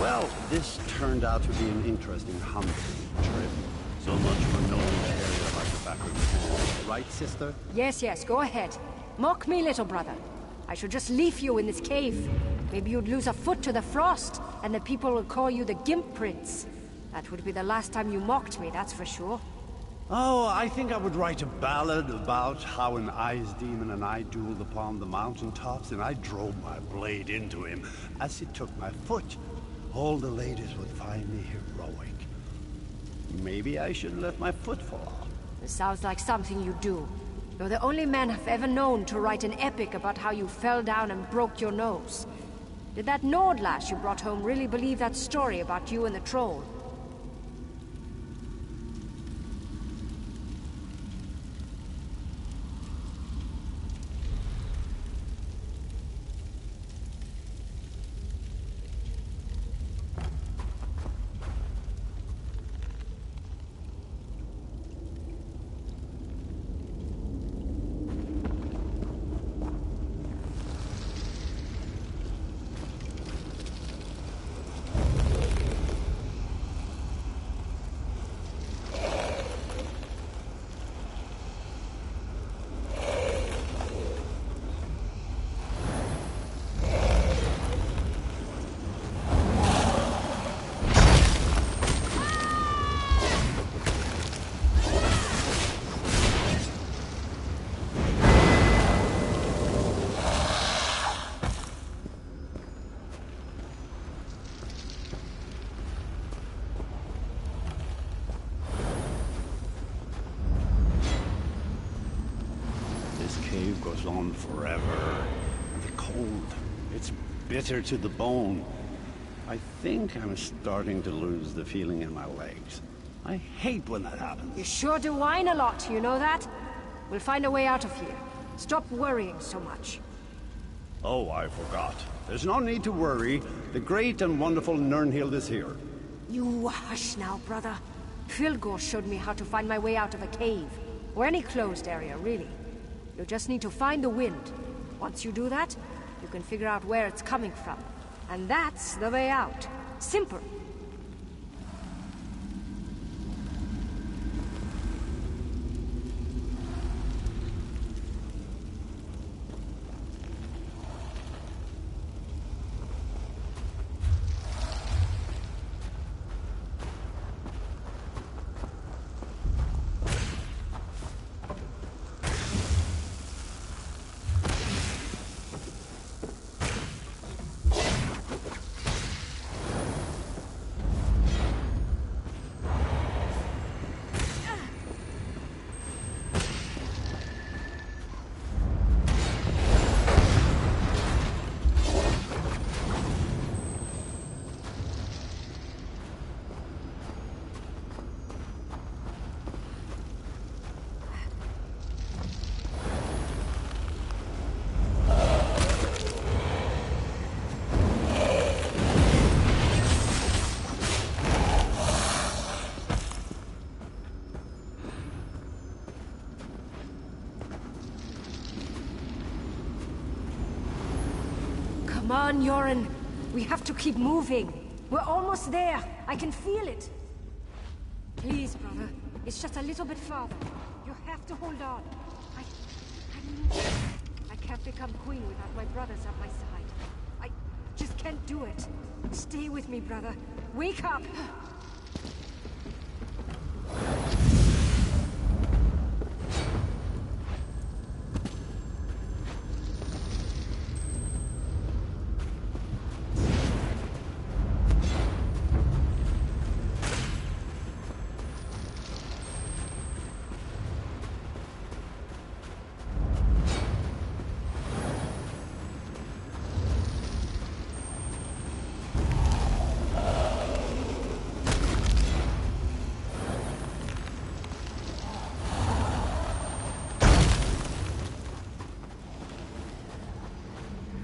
Well, this turned out to be an interesting hunting trip. So much for no area like the back of your hand. Right, sister? Yes, yes, go ahead. Mock me, little brother. I should just leave you in this cave. Maybe you'd lose a foot to the frost, and the people would call you the Gimp Prince. That would be the last time you mocked me, that's for sure. Oh, I think I would write a ballad about how an ice demon and I dueled upon the mountaintops, and I drove my blade into him as he took my foot. All the ladies would find me heroic. Maybe I shouldn't let my foot fall off. This sounds like something you do. You're the only man I've ever known to write an epic about how you fell down and broke your nose. Did that Nord lass you brought home really believe that story about you and the troll? goes on forever. And the cold, it's bitter to the bone. I think I'm starting to lose the feeling in my legs. I hate when that happens. You sure do whine a lot, you know that? We'll find a way out of here. Stop worrying so much. Oh, I forgot. There's no need to worry. The great and wonderful Nirnhild is here. You hush now, brother. Filgor showed me how to find my way out of a cave. Or any closed area, really. You just need to find the wind. Once you do that, you can figure out where it's coming from. And that's the way out. Simple. Come on, Yoren. We have to keep moving. We're almost there. I can feel it. Please, brother. It's just a little bit farther. You have to hold on. I can't become queen without my brothers at my side. I just can't do it. Stay with me, brother. Wake up!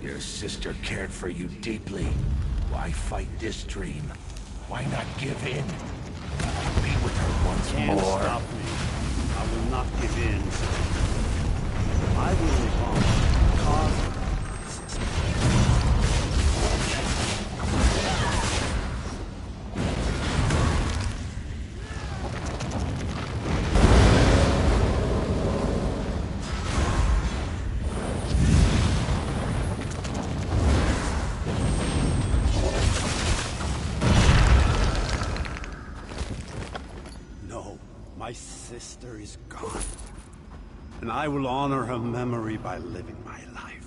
Your sister cared for you deeply. Why fight this dream? Why not give in? Be with her once Can't more. stop me. I will not give in. I will live on because of my sister. My sister is gone, and I will honor her memory by living my life.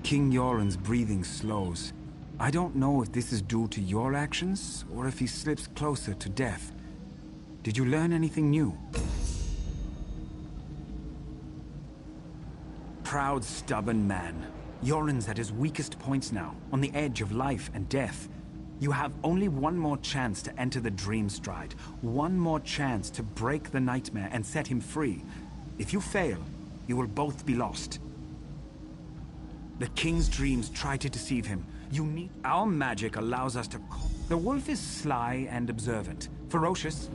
King Yoren's breathing slows. I don't know if this is due to your actions, or if he slips closer to death. Did you learn anything new? Proud, stubborn man. Yoren's at his weakest points now, on the edge of life and death. You have only one more chance to enter the Dream Stride. One more chance to break the nightmare and set him free. If you fail, you will both be lost. The King's dreams try to deceive him. Our magic allows us to... The wolf is sly and observant. Ferocious.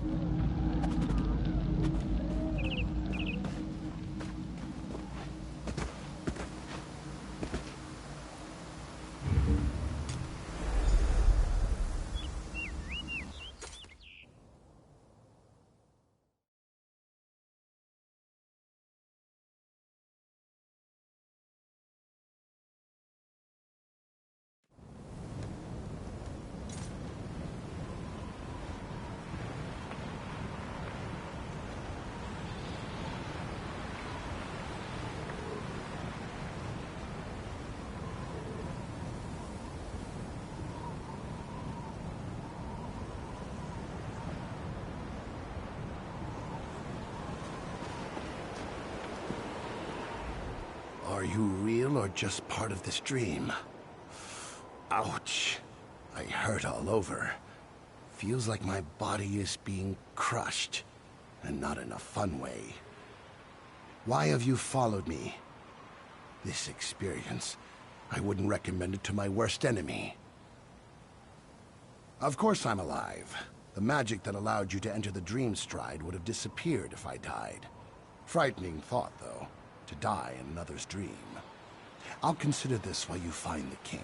Are you real or just part of this dream? Ouch. I hurt all over. Feels like my body is being crushed, and not in a fun way. Why have you followed me? This experience, I wouldn't recommend it to my worst enemy. Of course I'm alive. The magic that allowed you to enter the dream stride would have disappeared if I died. Frightening thought, though, to die in another's dream. I'll consider this while you find the king.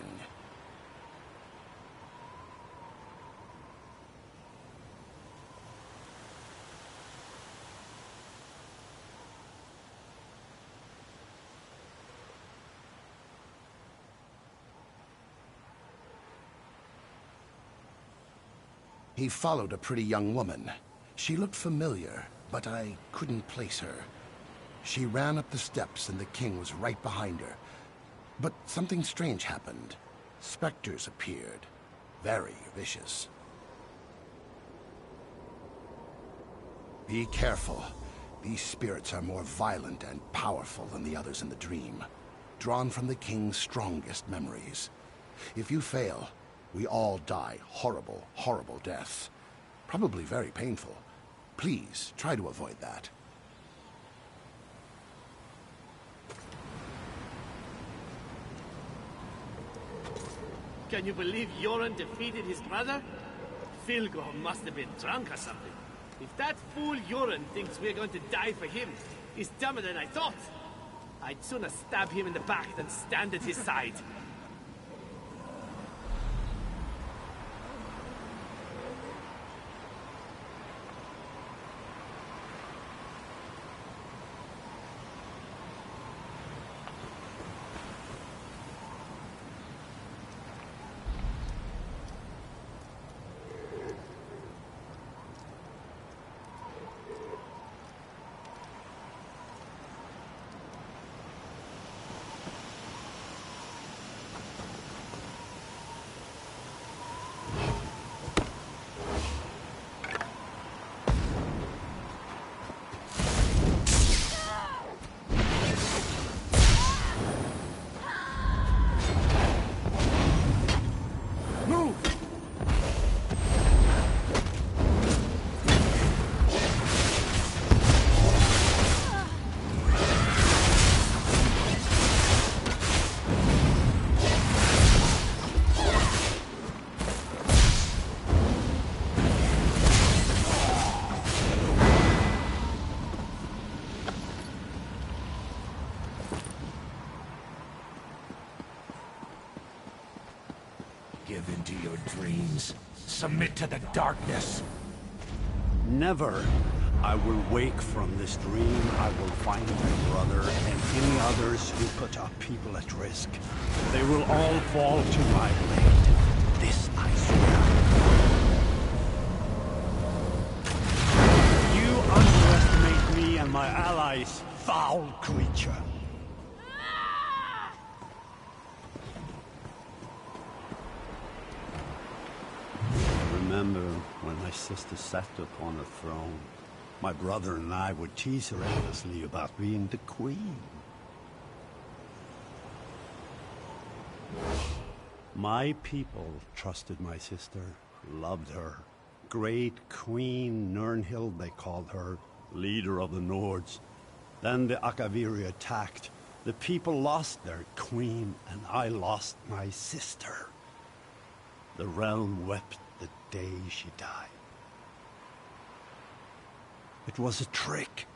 He followed a pretty young woman. She looked familiar, but I couldn't place her. She ran up the steps and the king was right behind her. But something strange happened. Specters appeared. Very vicious. Be careful. These spirits are more violent and powerful than the others in the dream. Drawn from the king's strongest memories. If you fail, we all die horrible, horrible deaths. Probably very painful. Please, try to avoid that. Can you believe Yoren defeated his brother? Filgo must have been drunk or something. If that fool Yoren thinks we're going to die for him, he's dumber than I thought. I'd sooner stab him in the back than stand at his side. Give in to your dreams. Submit to the darkness. Never. I will wake from this dream. I will find my brother and any others who put our people at risk. They will all fall to my blade. This I swear. You underestimate me and my allies, foul creature. Remember when my sister sat upon a throne, my brother and I would tease her endlessly about being the queen. My people trusted my sister, loved her. Great Queen Nirnhild, they called her, leader of the Nords. Then the Akaviri attacked. The people lost their queen, and I lost my sister. The realm wept the day she died. It was a trick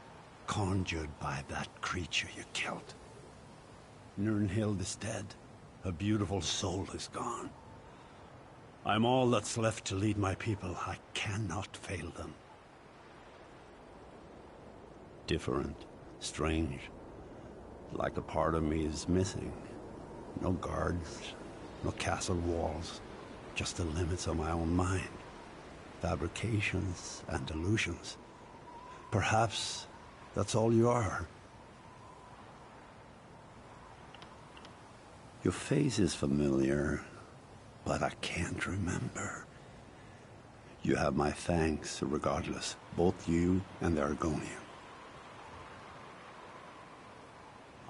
conjured by that creature you killed. Nirnhild is dead. Her beautiful soul is gone. I'm all that's left to lead my people. I cannot fail them. Different, strange, like a part of me is missing. No guards, no castle walls. Just the limits of my own mind. Fabrications and illusions. Perhaps that's all you are. Your face is familiar, but I can't remember. You have my thanks regardless, both you and the Argonian.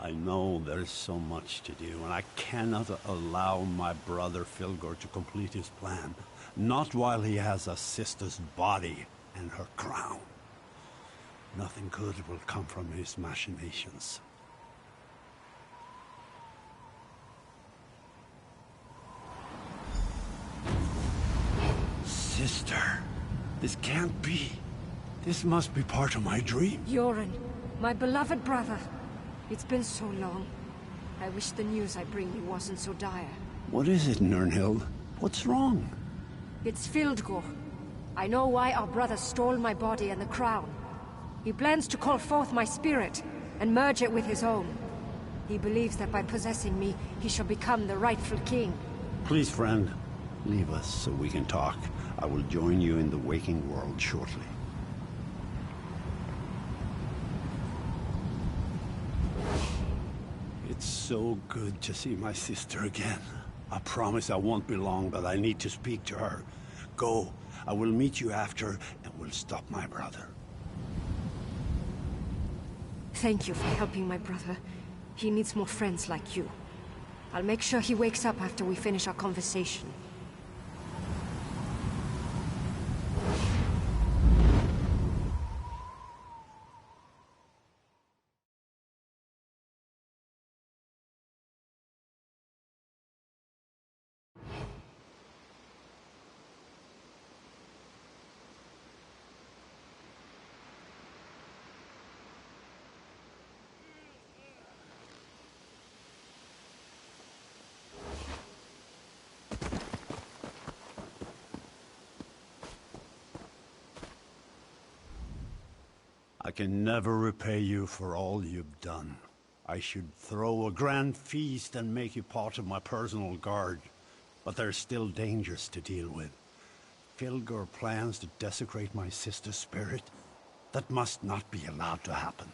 I know there's so much to do, and I cannot allow my brother Filgor to complete his plan. Not while he has a sister's body and her crown. Nothing good will come from his machinations. Sister, this can't be. This must be part of my dream. Yoren, my beloved brother. It's been so long. I wish the news I bring you wasn't so dire. What is it, Nirnhild? What's wrong? It's Fildgor. I know why our brother stole my body and the crown. He plans to call forth my spirit and merge it with his own. He believes that by possessing me, he shall become the rightful king. Please, friend, leave us so we can talk. I will join you in the waking world shortly. It's so good to see my sister again. I promise I won't be long, but I need to speak to her. Go. I will meet you after, and we'll stop my brother. Thank you for helping my brother. He needs more friends like you. I'll make sure he wakes up after we finish our conversation. I can never repay you for all you've done. I should throw a grand feast and make you part of my personal guard. But there's still dangers to deal with. Filgor plans to desecrate my sister's spirit. That must not be allowed to happen.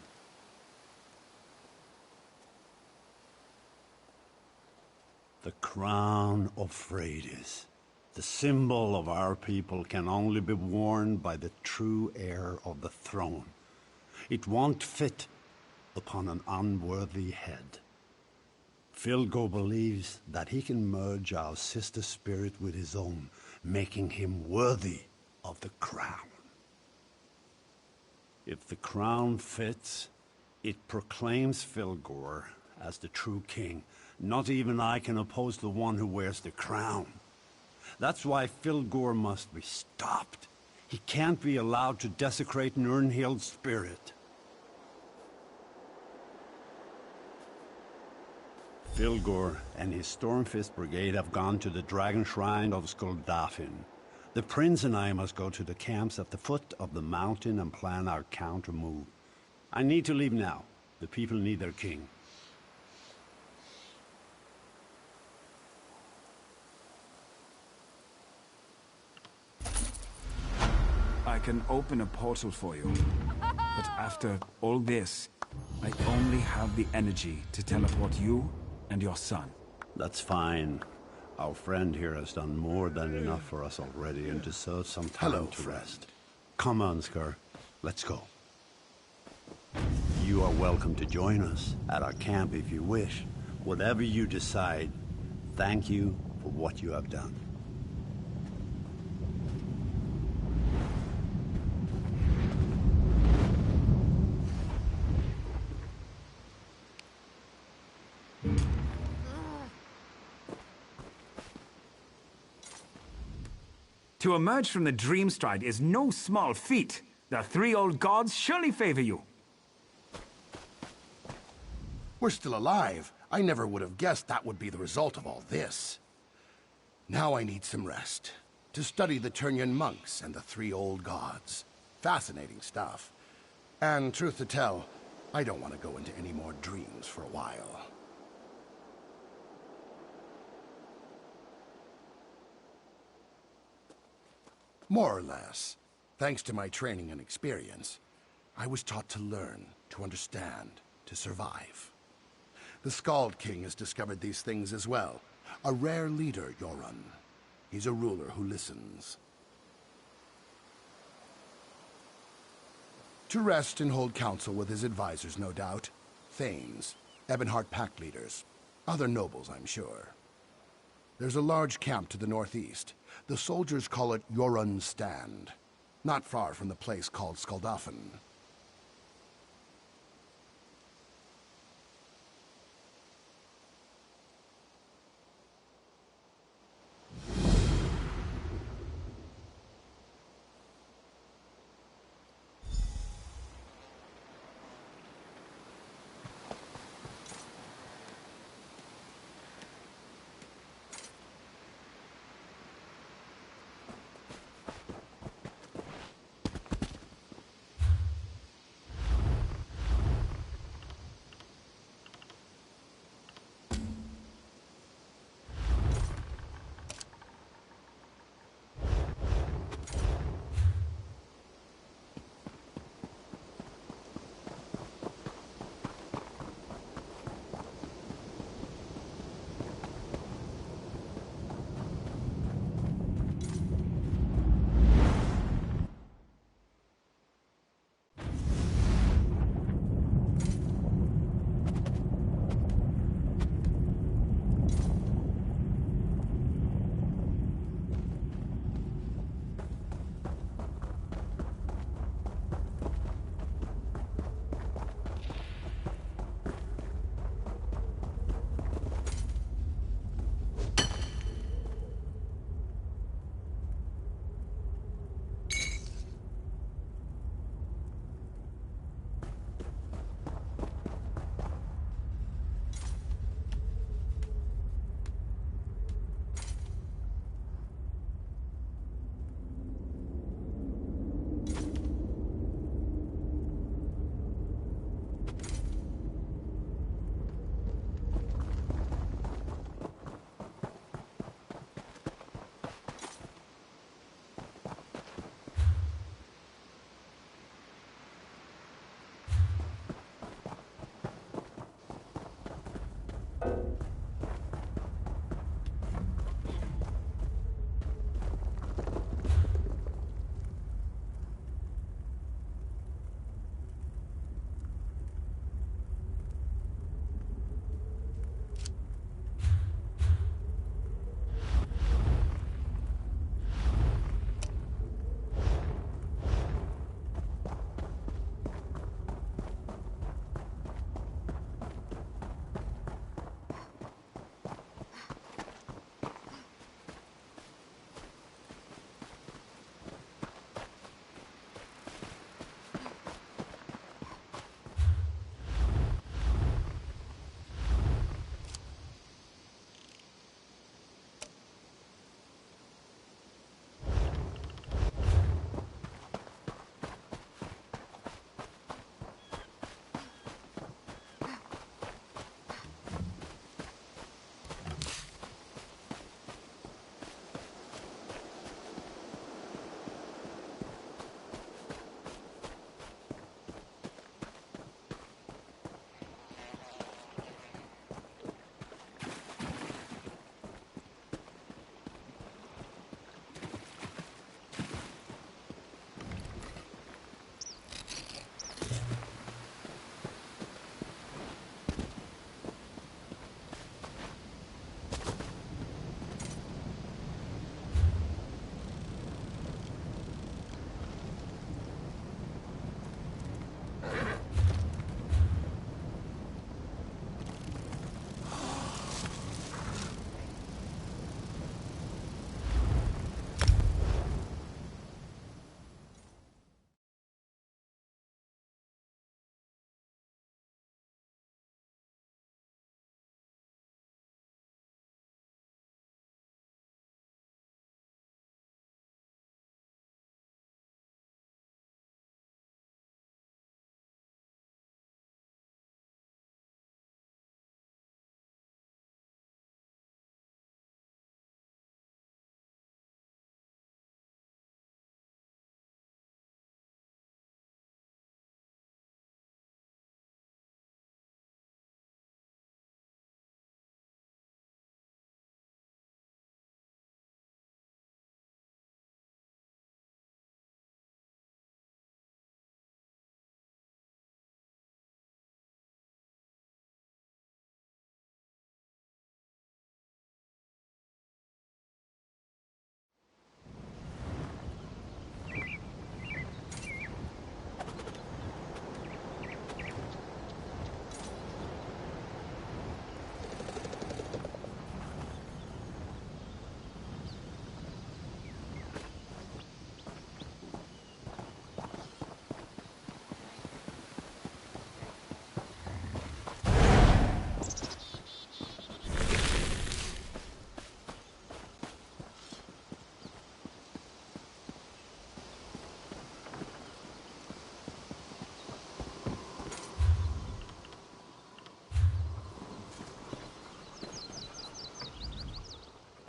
The crown of Freydis, the symbol of our people, can only be worn by the true heir of the throne. It won't fit upon an unworthy head. Filgor believes that he can merge our sister's spirit with his own, making him worthy of the crown. If the crown fits, it proclaims Filgor as the true king. Not even I can oppose the one who wears the crown. That's why Filgor must be stopped. He can't be allowed to desecrate Nirnhild's spirit. Filgor and his Stormfist brigade have gone to the Dragon Shrine of Skuldafn. The prince and I must go to the camps at the foot of the mountain and plan our counter move. I need to leave now. The people need their king. I can open a portal for you, but after all this, I only have the energy to teleport you and your son. That's fine. Our friend here has done more than enough for us already and deserves some time to rest. Come on, Skir. Let's go. You are welcome to join us at our camp if you wish. Whatever you decide, thank you for what you have done. To emerge from the Dreamstride is no small feat. The three old gods surely favor you. We're still alive. I never would have guessed that would be the result of all this. Now I need some rest. To study the Turnyan monks and the three old gods. Fascinating stuff. And truth to tell, I don't want to go into any more dreams for a while. More or less. Thanks to my training and experience, I was taught to learn, to understand, to survive. The Skald King has discovered these things as well. A rare leader, Yoren. He's a ruler who listens. To rest and hold counsel with his advisors, no doubt. Thanes. Ebonheart pack leaders. Other nobles, I'm sure. There's a large camp to the northeast. The soldiers call it Yorun's Stand. Not far from the place called Skaldafen.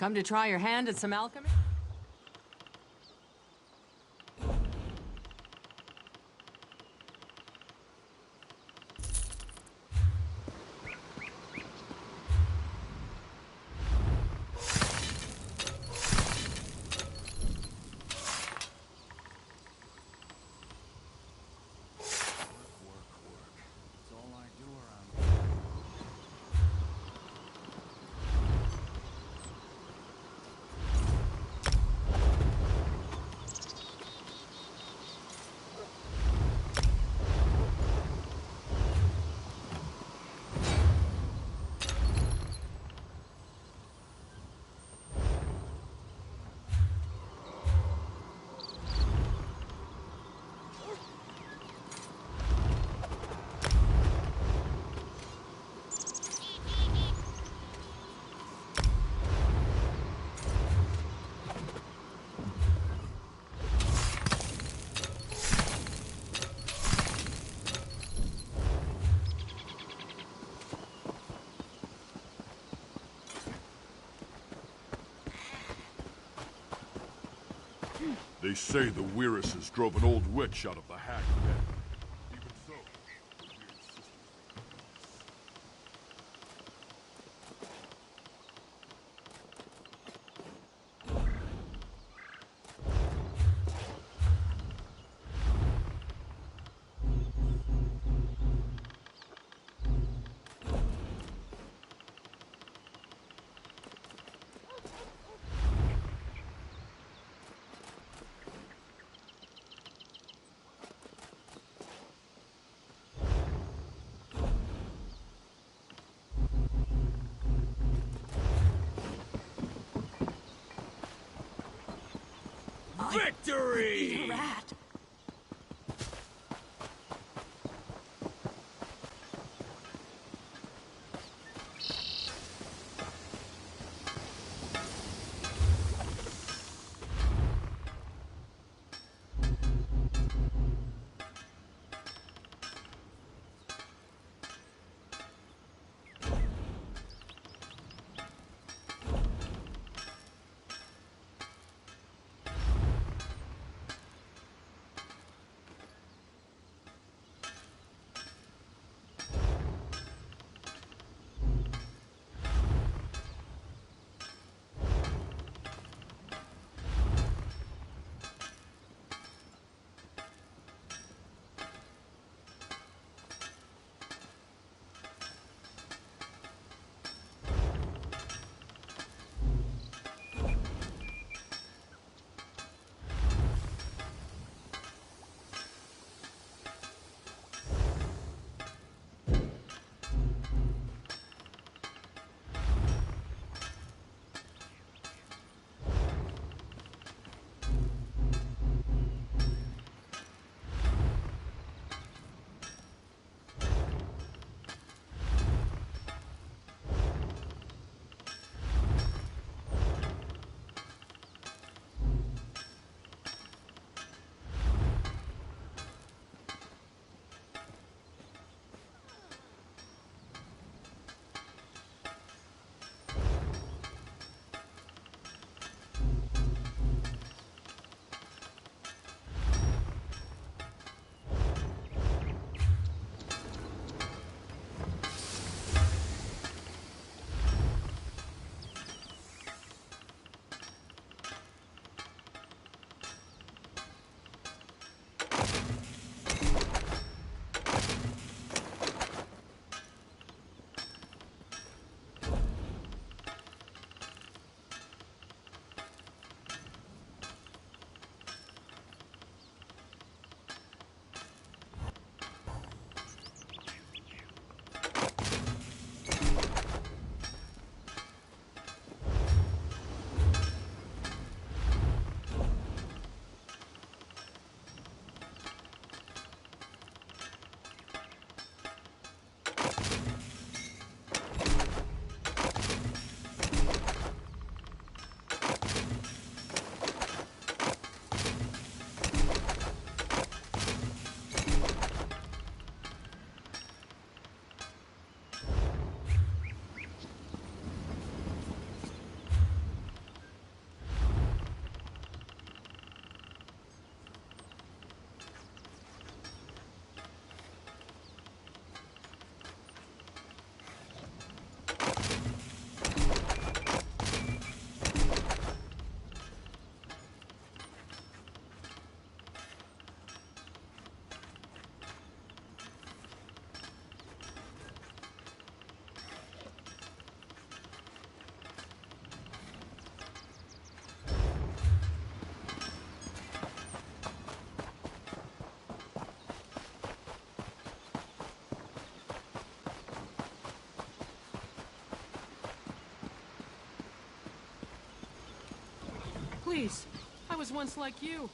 Come to try your hand at some alchemy? They say the Weiruses drove an old witch out of the hag pit. Even so, the weird sisters... Victory! Rat. Please, I was once like you.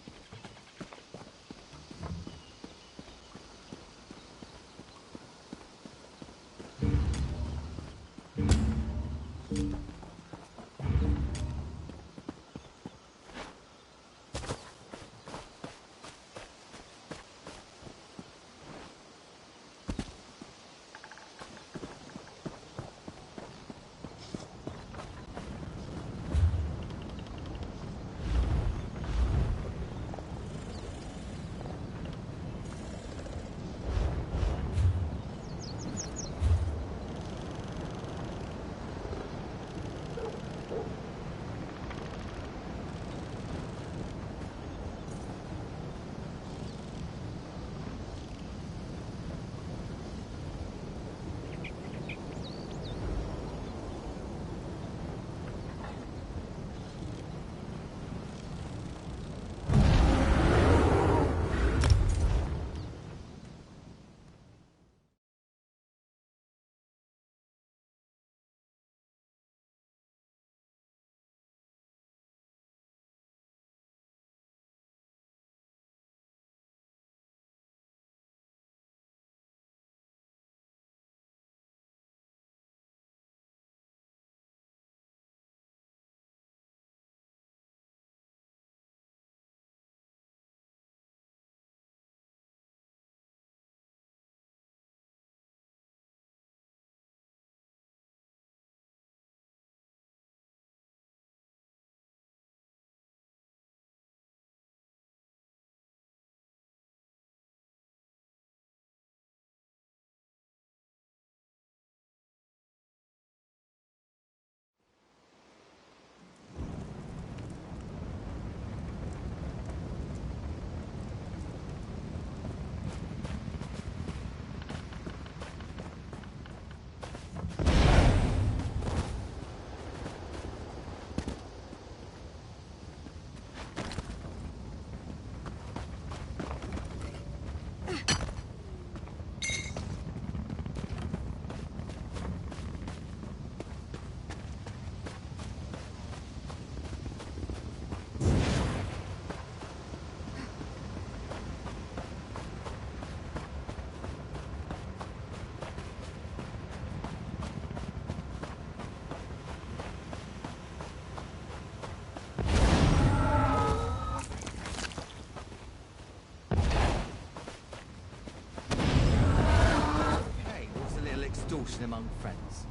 Among friends.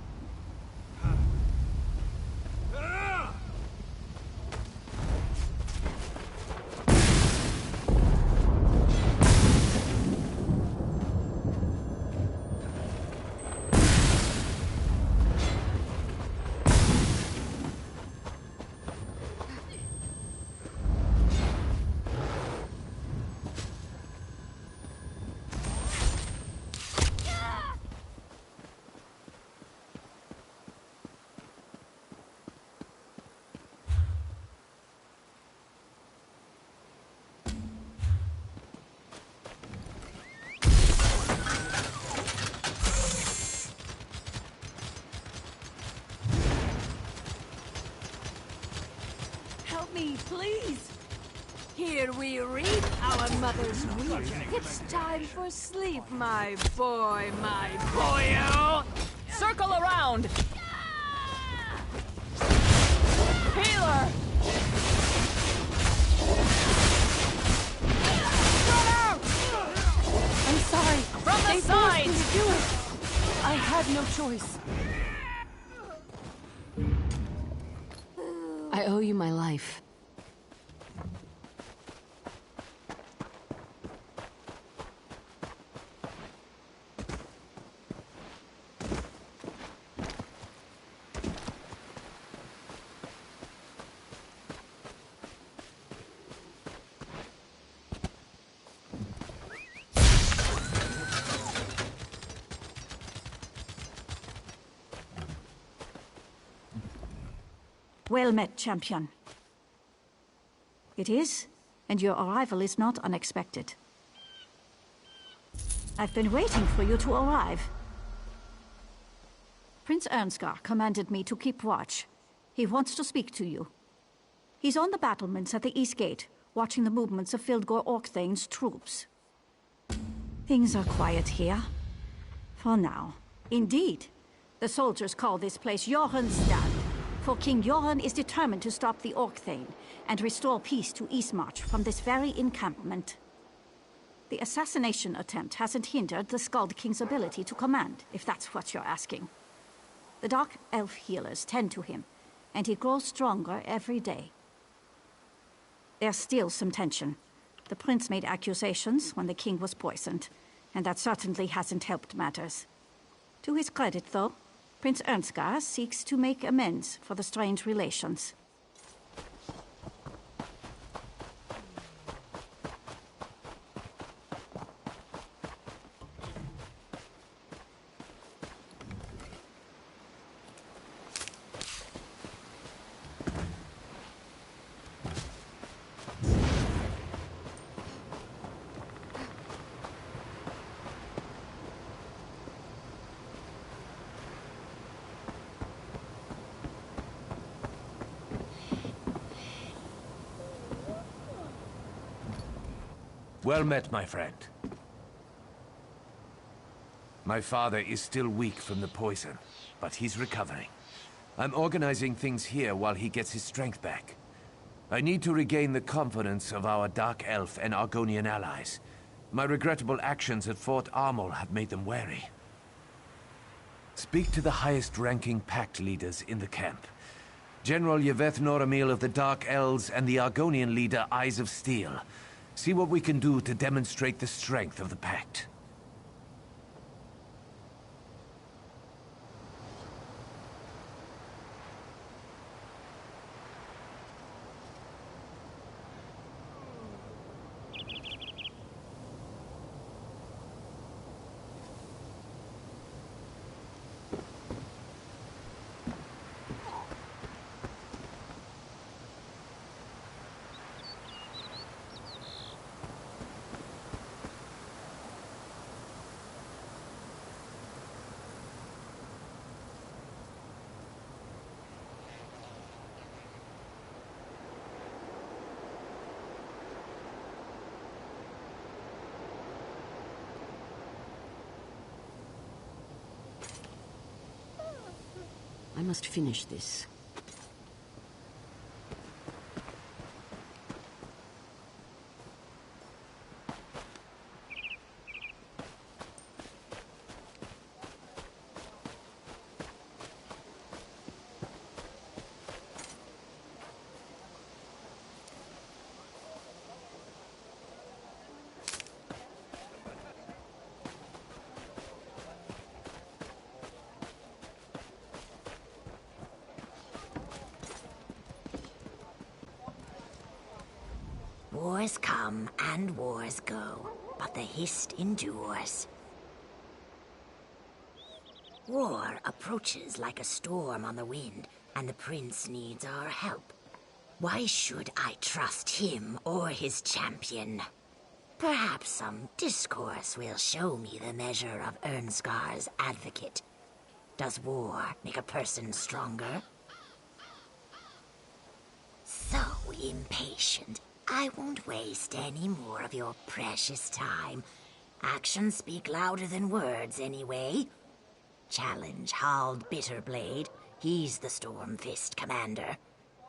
Please! Here we reap our mother's wheat. It's time for sleep, my boy, my boyo! Circle around! Healer! Run out! I'm sorry. From the They side! forced me to do it. I had no choice. I owe you my life. Well met, champion. It is, and your arrival is not unexpected. I've been waiting for you to arrive. Prince Ernskar commanded me to keep watch. He wants to speak to you. He's on the battlements at the East Gate, watching the movements of Fildgor Orkthane's troops. Things are quiet here. For now. Indeed. The soldiers call this place Johanstad, for King Johan is determined to stop the Orkthane and restore peace to Eastmarch from this very encampment. The assassination attempt hasn't hindered the Skald King's ability to command, if that's what you're asking. The Dark Elf healers tend to him, and he grows stronger every day. There's still some tension. The prince made accusations when the king was poisoned, and that certainly hasn't helped matters. To his credit, though, Prince Ernskar seeks to make amends for the strange relations. Well met, my friend. My father is still weak from the poison, but he's recovering. I'm organizing things here while he gets his strength back. I need to regain the confidence of our Dark Elf and Argonian allies. My regrettable actions at Fort Armel have made them wary. Speak to the highest-ranking pact leaders in the camp. General Yveth Noramil of the Dark Elves and the Argonian leader Eyes of Steel. See what we can do to demonstrate the strength of the pact. I must finish this. Wars come and wars go, but the Hist endures. War approaches like a storm on the wind, and the prince needs our help. Why should I trust him or his champion? Perhaps some discourse will show me the measure of Ernskar's advocate. Does war make a person stronger? So impatient. I won't waste any more of your precious time. Actions speak louder than words, anyway. Challenge Hald Bitterblade. He's the Stormfist commander.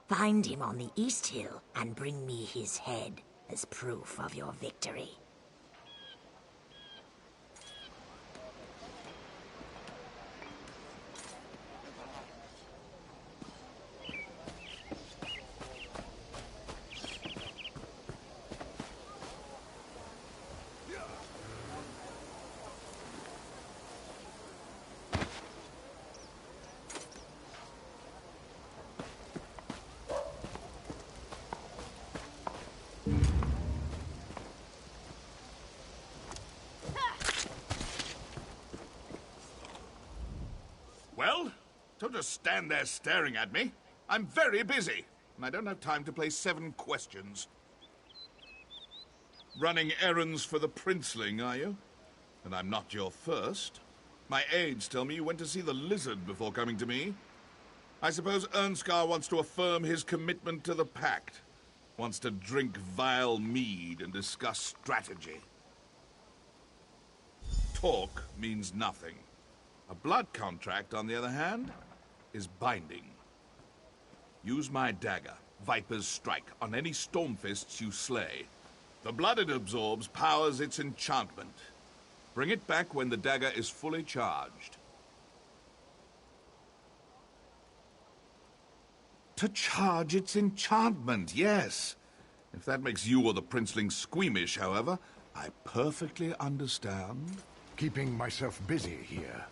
Find him on the East Hill and bring me his head as proof of your victory. Well, don't just stand there staring at me. I'm very busy, and I don't have time to play 7 questions. Running errands for the princeling, are you? And I'm not your first. My aides tell me you went to see the lizard before coming to me. I suppose Ernskar wants to affirm his commitment to the Pact. Wants to drink vile mead and discuss strategy. Talk means nothing. A blood contract, on the other hand, is binding. Use my dagger, Viper's Strike, on any Stormfists you slay. The blood it absorbs powers its enchantment. Bring it back when the dagger is fully charged. To charge its enchantment, yes. If that makes you or the princeling squeamish, however, I perfectly understand. Keeping myself busy here.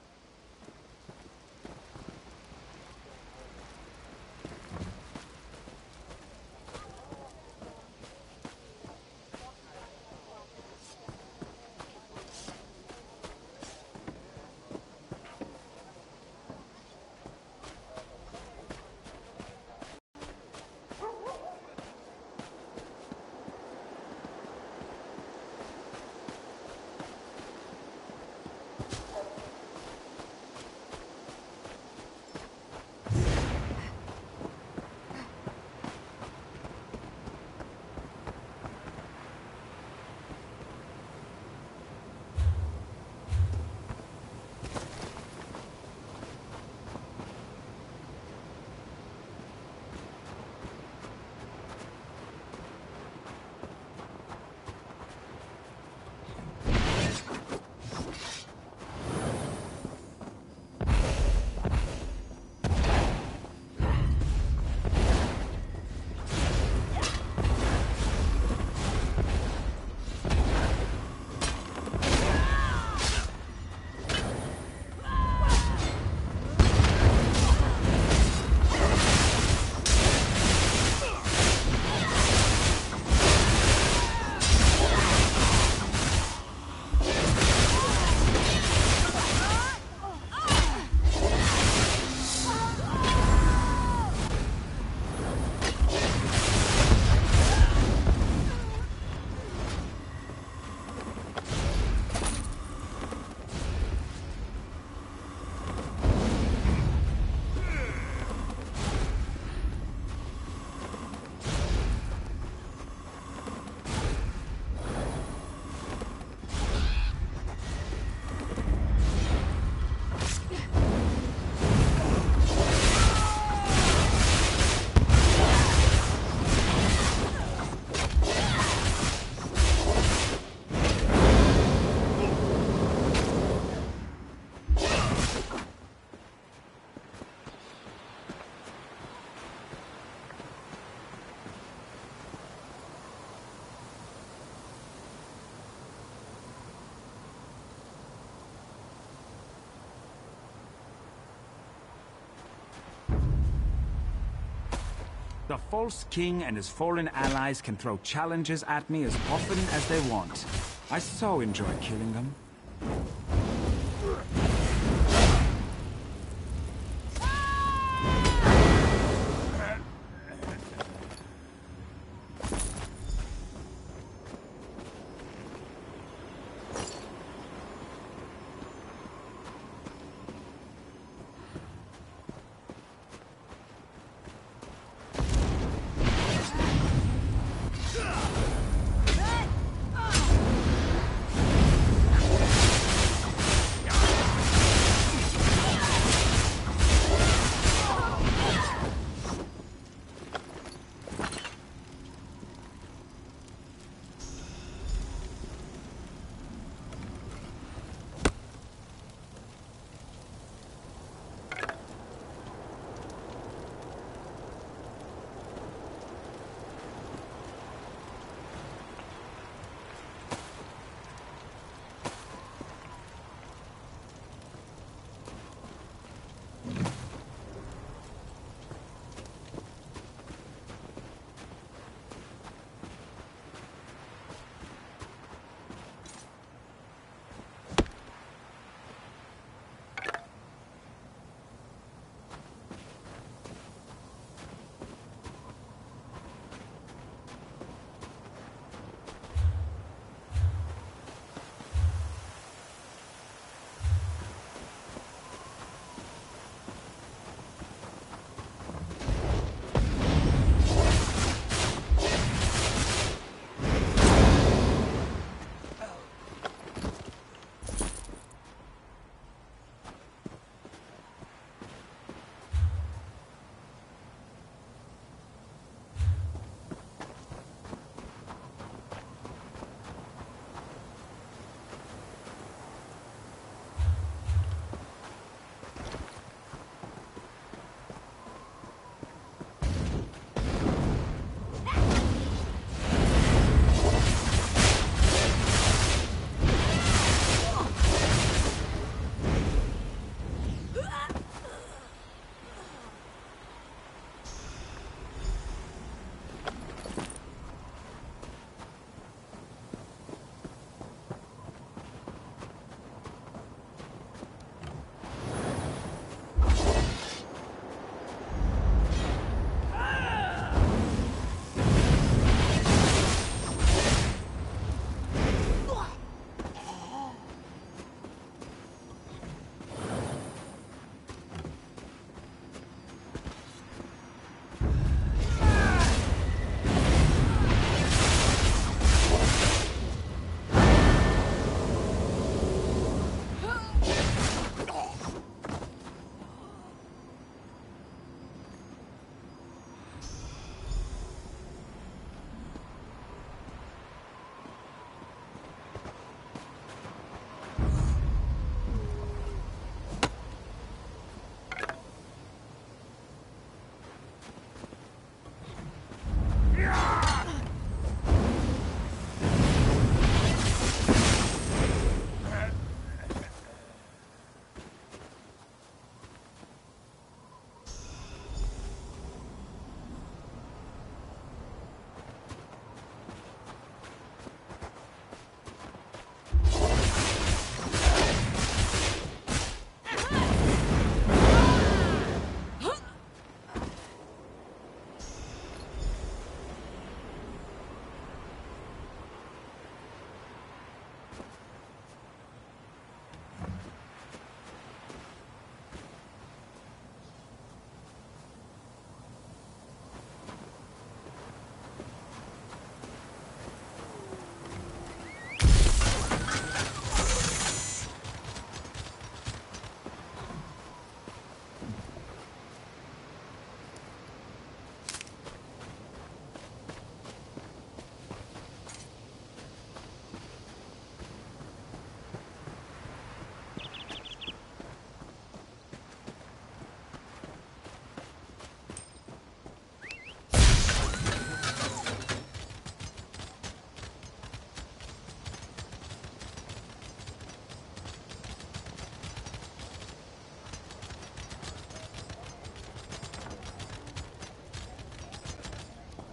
The false king and his fallen allies can throw challenges at me as often as they want. I so enjoy killing them.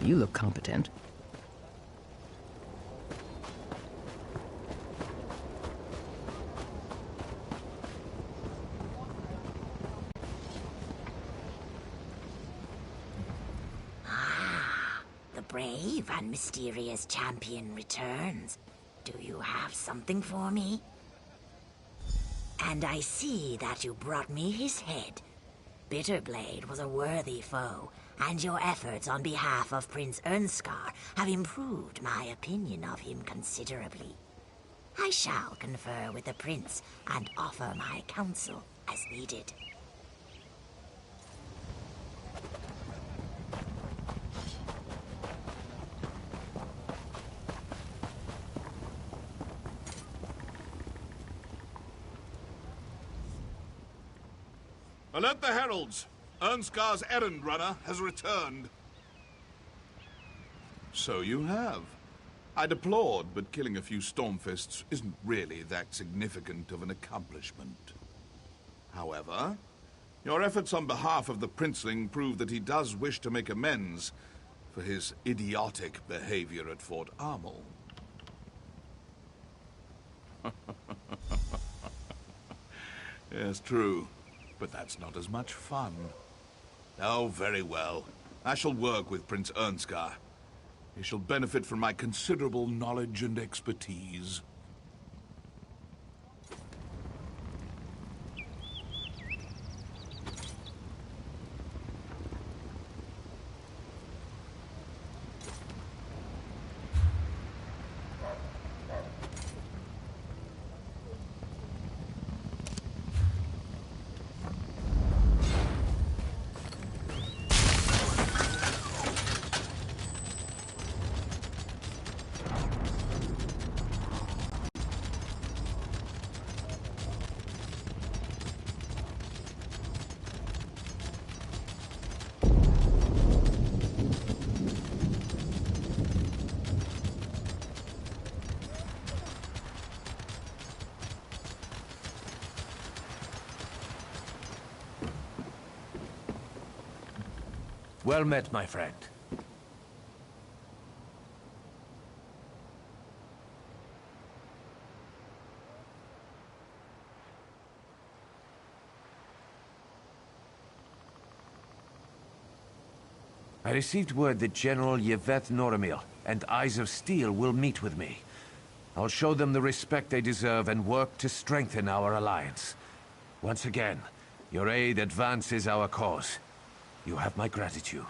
You look competent. The brave and mysterious champion returns. Do you have something for me? And I see that you brought me his head. Bitterblade was a worthy foe, and your efforts on behalf of Prince Ernskar have improved my opinion of him considerably. I shall confer with the prince and offer my counsel as needed. Alert the heralds! Ernskar's errand runner has returned. So you have. I deplored, but killing a few Stormfists isn't really that significant of an accomplishment. However, your efforts on behalf of the Princeling prove that he does wish to make amends for his idiotic behavior at Fort Armel. Yes, true. But that's not as much fun. Oh, very well. I shall work with Prince Ernskar. He shall benefit from my considerable knowledge and expertise. Well met, my friend. I received word that General Yvette Noramil and Eyes of Steel will meet with me. I'll show them the respect they deserve and work to strengthen our alliance. Once again, your aid advances our cause. You have my gratitude.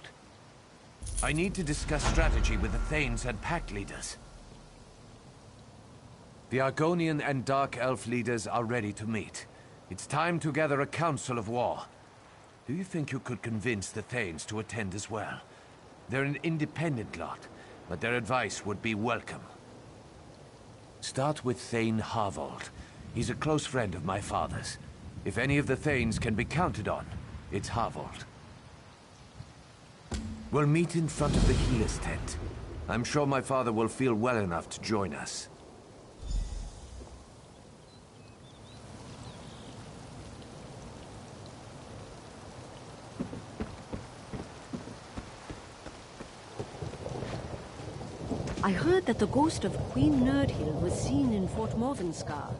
I need to discuss strategy with the Thanes and Pact leaders. The Argonian and Dark Elf leaders are ready to meet. It's time to gather a council of war. Do you think you could convince the Thanes to attend as well? They're an independent lot, but their advice would be welcome. Start with Thane Harvold. He's a close friend of my father's. If any of the Thanes can be counted on, it's Harvold. We'll meet in front of the healer's tent. I'm sure my father will feel well enough to join us. I heard that the ghost of Queen Nerdhill was seen in Fort Morvenskar.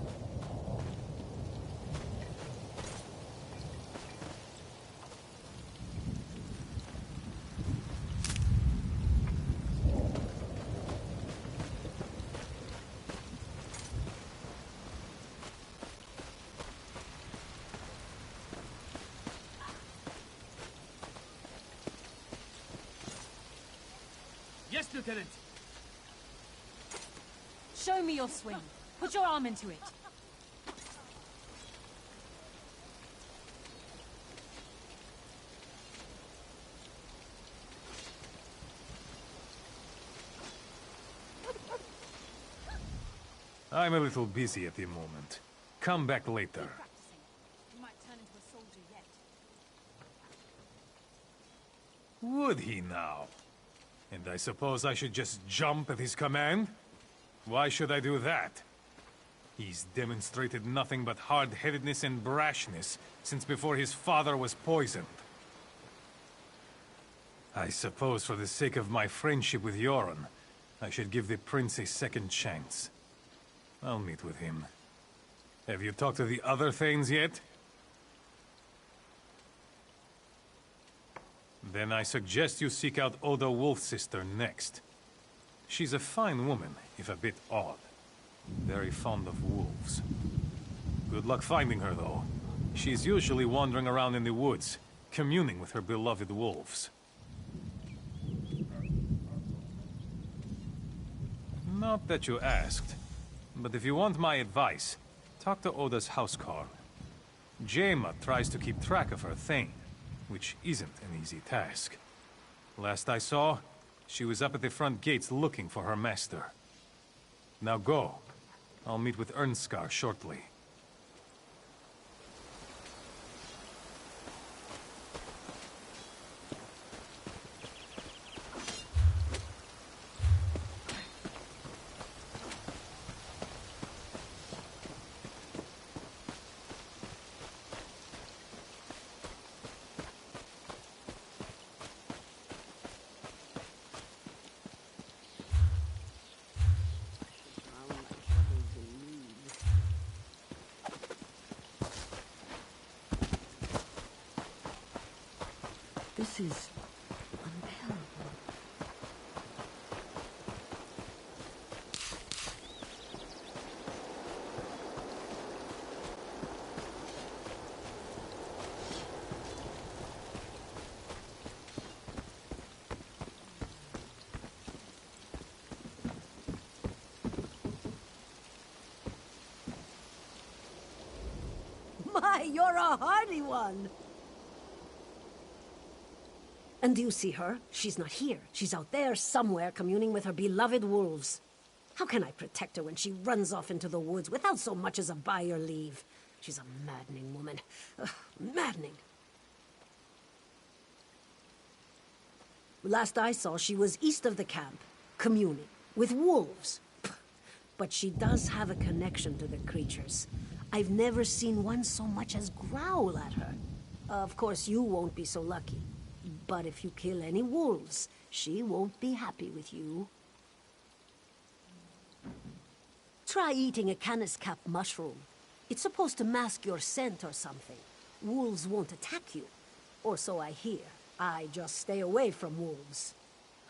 Yes, Lieutenant. Show me your swing. Put your arm into it. I'm a little busy at the moment. Come back later. You might turn into a soldier yet. Would he now? And I suppose I should just jump at his command? Why should I do that? He's demonstrated nothing but hard-headedness and brashness since before his father was poisoned. I suppose for the sake of my friendship with Yoren, I should give the prince a second chance. I'll meet with him. Have you talked to the other Thanes yet? Then I suggest you seek out Oda Wolf-Sister next. She's a fine woman, if a bit odd. Very fond of wolves. Good luck finding her, though. She's usually wandering around in the woods, communing with her beloved wolves. Not that you asked, but if you want my advice, talk to Oda's housecarl. Jaima tries to keep track of her Thane, which isn't an easy task. Last I saw, she was up at the front gates looking for her master. Now go. I'll meet with Ernskar shortly. This is unbearable. My, you're a hardy one! And do you see her? She's not here. She's out there somewhere communing with her beloved wolves. How can I protect her when she runs off into the woods without so much as a by your leave? She's a maddening woman. Ugh, maddening. Last I saw, she was east of the camp, communing with wolves. But she does have a connection to the creatures. I've never seen one so much as growl at her. Of course, you won't be so lucky. But if you kill any wolves, she won't be happy with you. Try eating a canis cap mushroom. It's supposed to mask your scent or something. Wolves won't attack you. Or so I hear. I just stay away from wolves.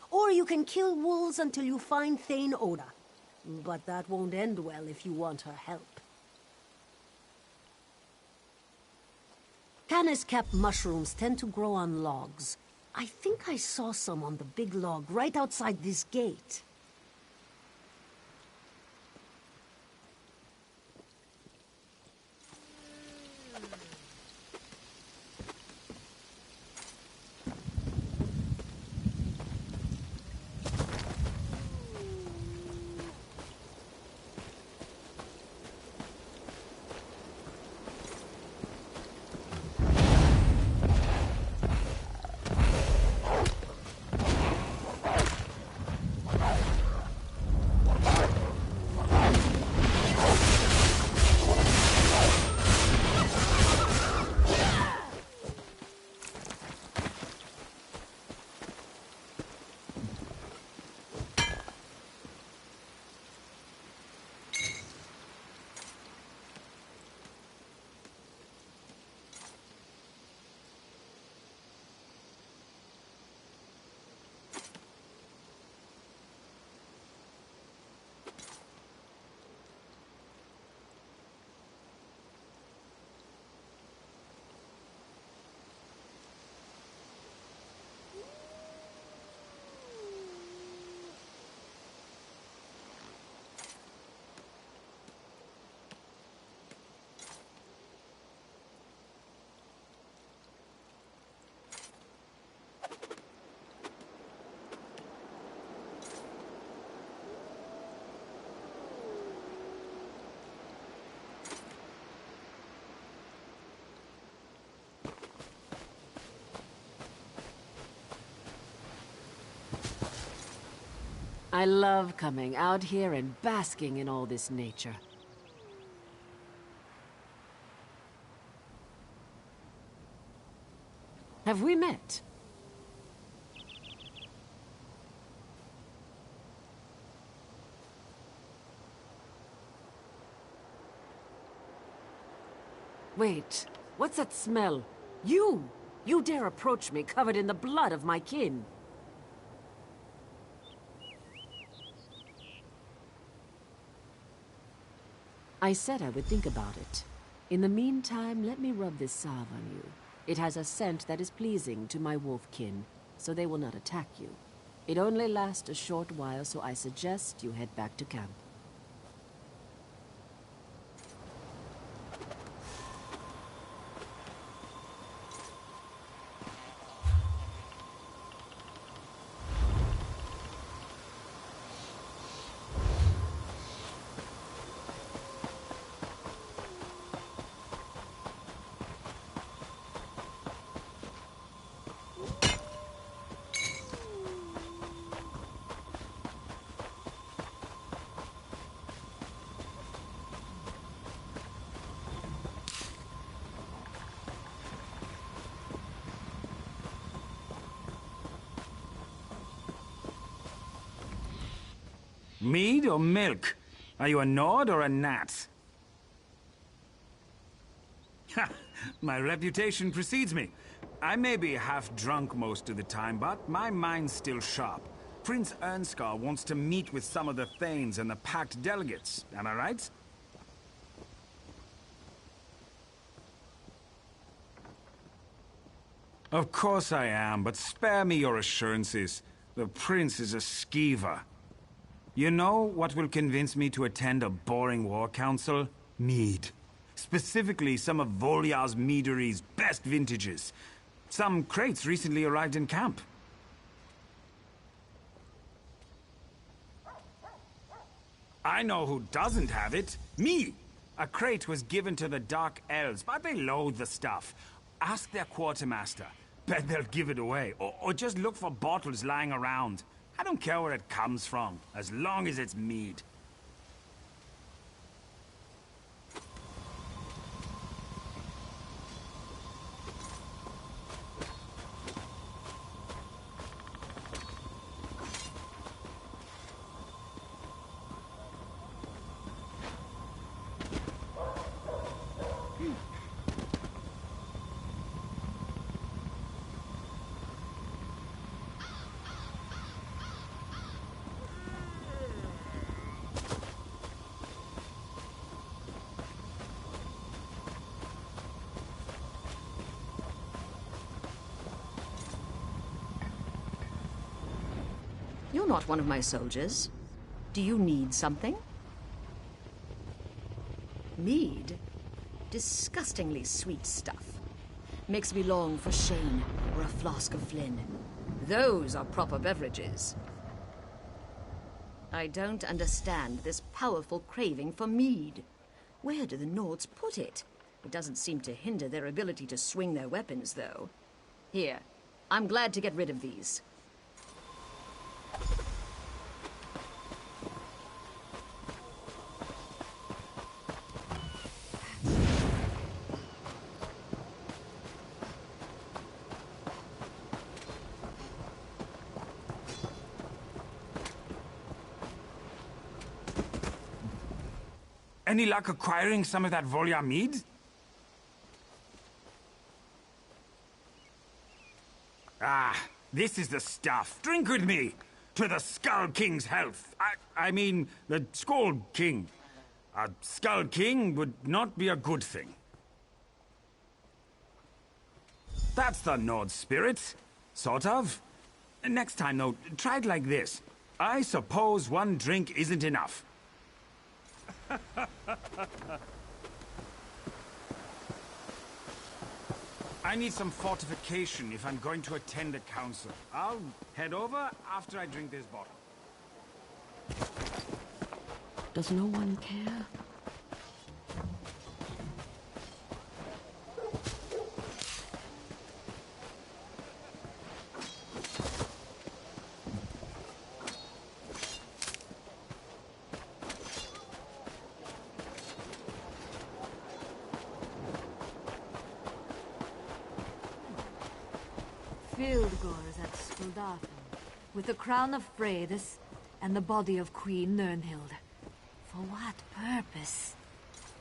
Or you can kill wolves until you find Thane Oda. But that won't end well if you want her help. Canis cap mushrooms tend to grow on logs. I think I saw some on the big log right outside this gate. I love coming out here and basking in all this nature. Have we met? Wait, what's that smell? You! You dare approach me covered in the blood of my kin. I said I would think about it. In the meantime, let me rub this salve on you. It has a scent that is pleasing to my wolf kin, so they will not attack you. It only lasts a short while, so I suggest you head back to camp. Mead or milk? Are you a Nord or a Nat? Ha! My reputation precedes me. I may be half drunk most of the time, but my mind's still sharp. Prince Ernskar wants to meet with some of the Thanes and the Pact delegates. Am I right? Of course I am, but spare me your assurances. The Prince is a skeever. You know what will convince me to attend a boring war council? Mead. Specifically, some of Volyar's meadery's best vintages. Some crates recently arrived in camp. I know who doesn't have it. Me! A crate was given to the Dark Elves, but they loathe the stuff. Ask their quartermaster. Bet they'll give it away. Or just look for bottles lying around. I don't care where it comes from, as long as it's mead. You're not one of my soldiers. Do you need something? Mead? Disgustingly sweet stuff. Makes me long for Shane or a flask of Flynn. Those are proper beverages. I don't understand this powerful craving for mead. Where do the Nords put it? It doesn't seem to hinder their ability to swing their weapons, though. Here, I'm glad to get rid of these. Any luck acquiring some of that Volyar mead? Ah, this is the stuff. Drink with me. To the Skull King's health. I mean, the Skull King. A Skull King would not be a good thing. That's the Nord spirit. Sort of. Next time, though, try it like this. I suppose one drink isn't enough. I need some fortification if I'm going to attend a council. I'll head over after I drink this bottle. Does no one care? Fieldgores at Skuldafen, with the crown of Freydis and the body of Queen Nernhild. For what purpose?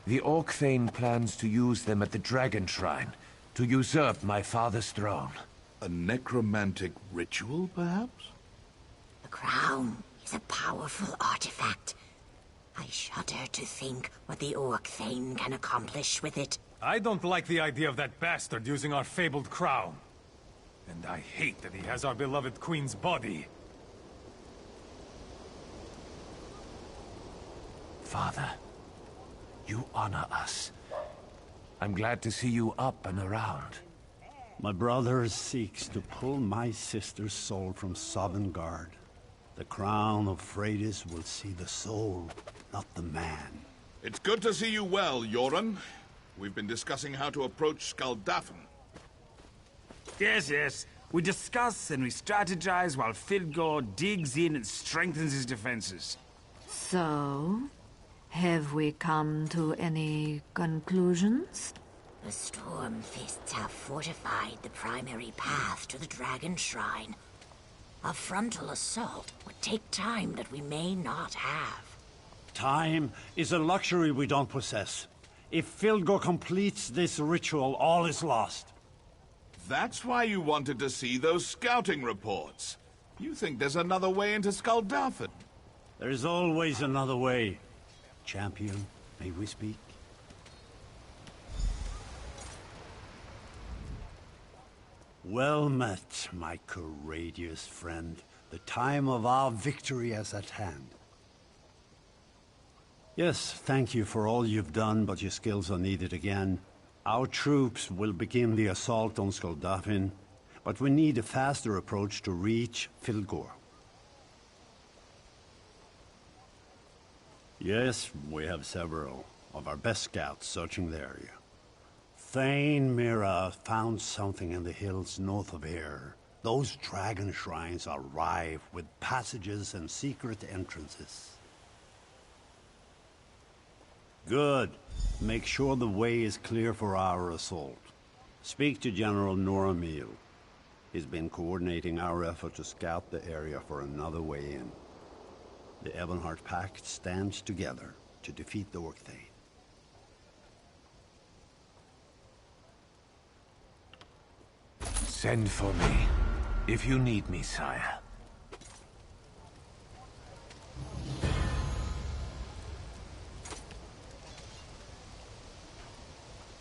The Orc Thane plans to use them at the Dragon Shrine, to usurp my father's throne. A necromantic ritual, perhaps? The crown is a powerful artifact. I shudder to think what the Orc Thane can accomplish with it. I don't like the idea of that bastard using our fabled crown. And I hate that he has our beloved queen's body. Father, you honor us. I'm glad to see you up and around. My brother seeks to pull my sister's soul from Sovngarde. The crown of Freydis will see the soul, not the man. It's good to see you well, Yoren. We've been discussing how to approach Skaldafn. Yes. We discuss and we strategize while Fildgor digs in and strengthens his defenses. So, have we come to any conclusions? The Stormfists have fortified the primary path to the Dragon Shrine. A frontal assault would take time that we may not have. Time is a luxury we don't possess. If Fildgor completes this ritual, all is lost. That's why you wanted to see those scouting reports. You think there's another way into Skaldafn? There's always another way. Champion, may we speak? Well met, my courageous friend. The time of our victory is at hand. Yes, thank you for all you've done, but your skills are needed again. Our troops will begin the assault on Skaldafn, but we need a faster approach to reach Fildgor. Yes, we have several of our best scouts searching the area. Thane Mira found something in the hills north of here. Those dragon shrines are rife with passages and secret entrances. Good. Make sure the way is clear for our assault. Speak to General Noramil. He's been coordinating our effort to scout the area for another way in. The Ebonheart Pact stands together to defeat the Orc Thane. Send for me, if you need me, sire.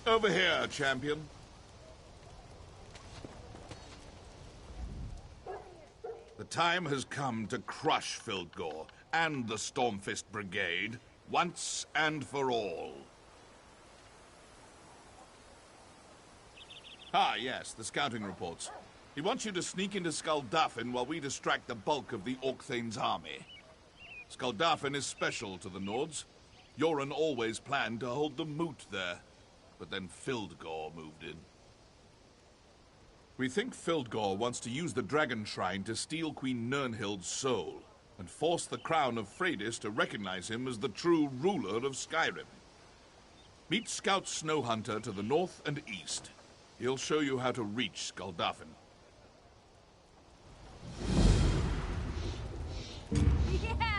Over here, champion. The time has come to crush Fildgor and the Stormfist Brigade, once and for all. Ah, yes, the scouting reports. He wants you to sneak into Skaldafn while we distract the bulk of the Orc Thane's army. Skaldafn is special to the Nords. Yoren always planned to hold the moot there, but then Fildgor moved in. We think Fildgor wants to use the Dragon Shrine to steal Queen Nirnhild's soul, and force the crown of Freydis to recognize him as the true ruler of Skyrim. Meet Scout Snowhunter to the north and east. He'll show you how to reach Skaldafn. Yeah!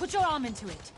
Put your arm into it.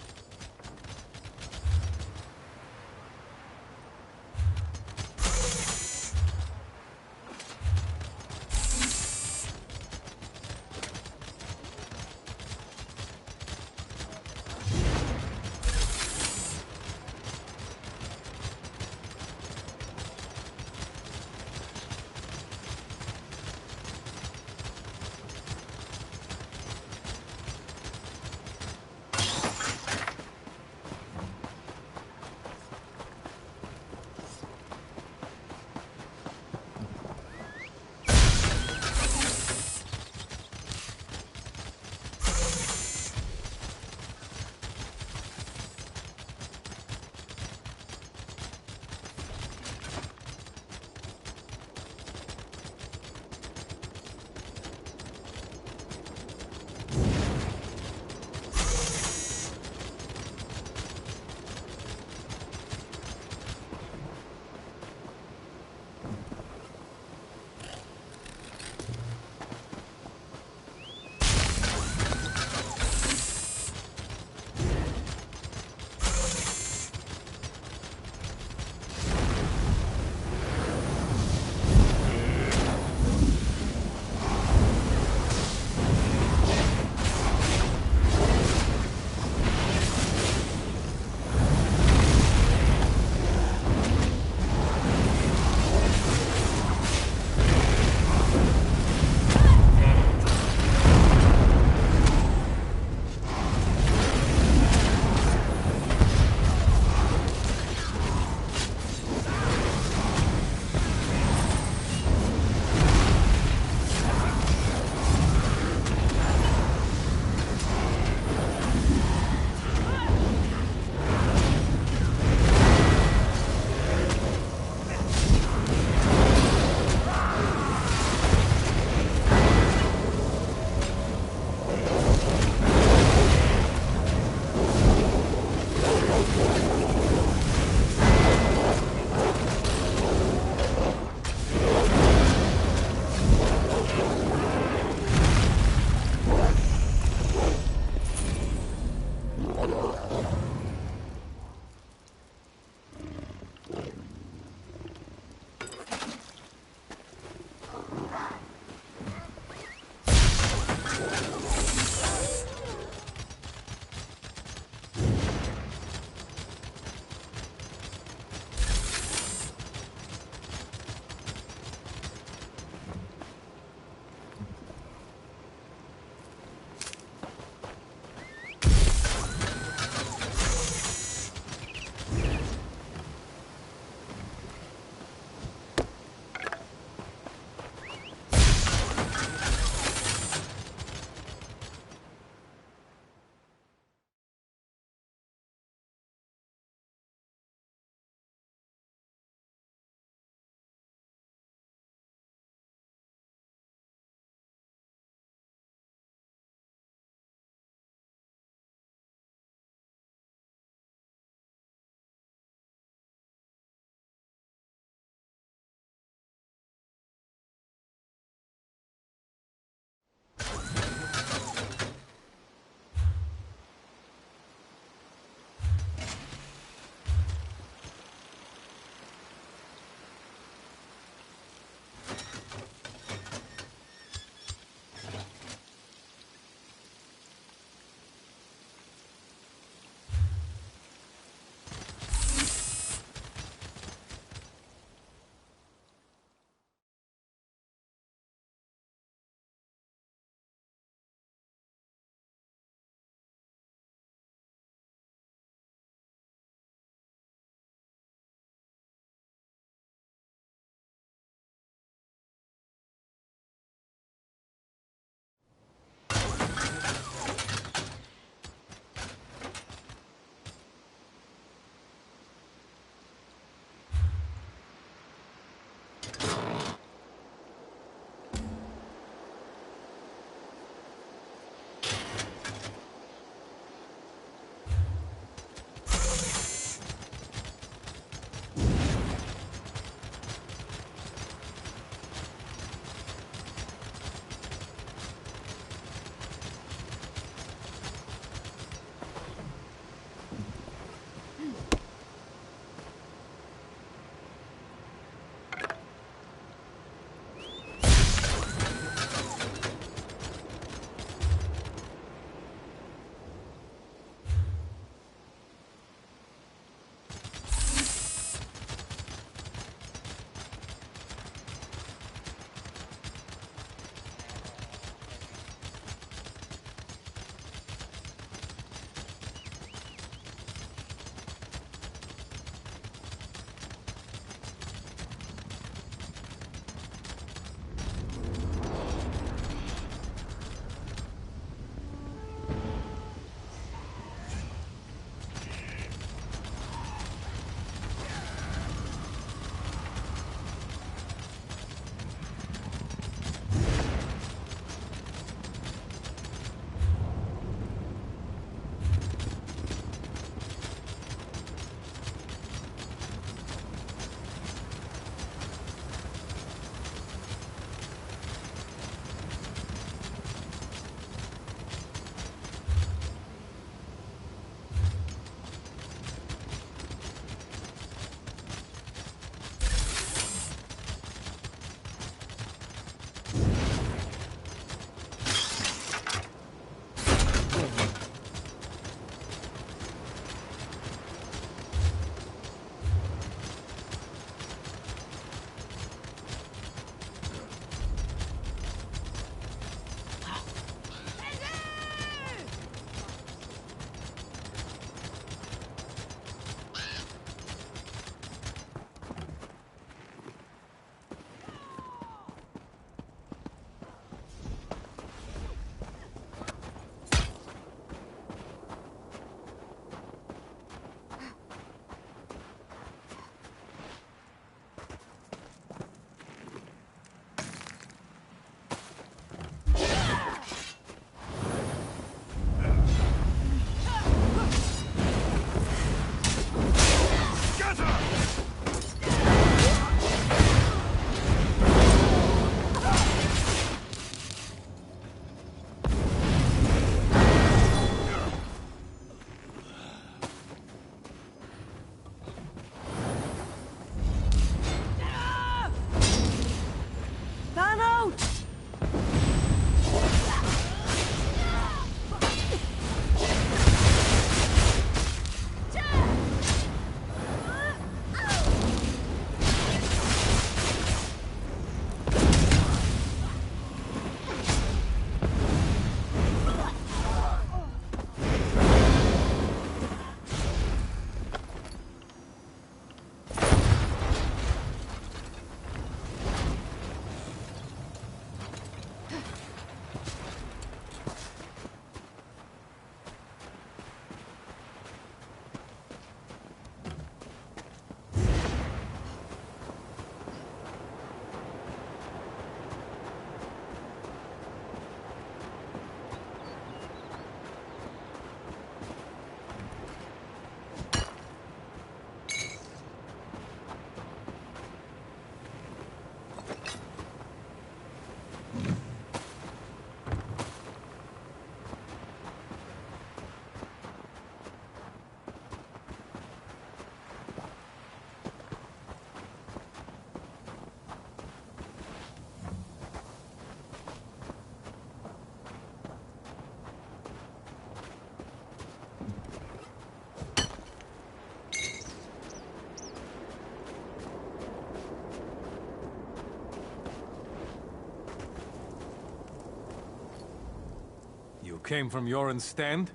You came from Yoren's stand?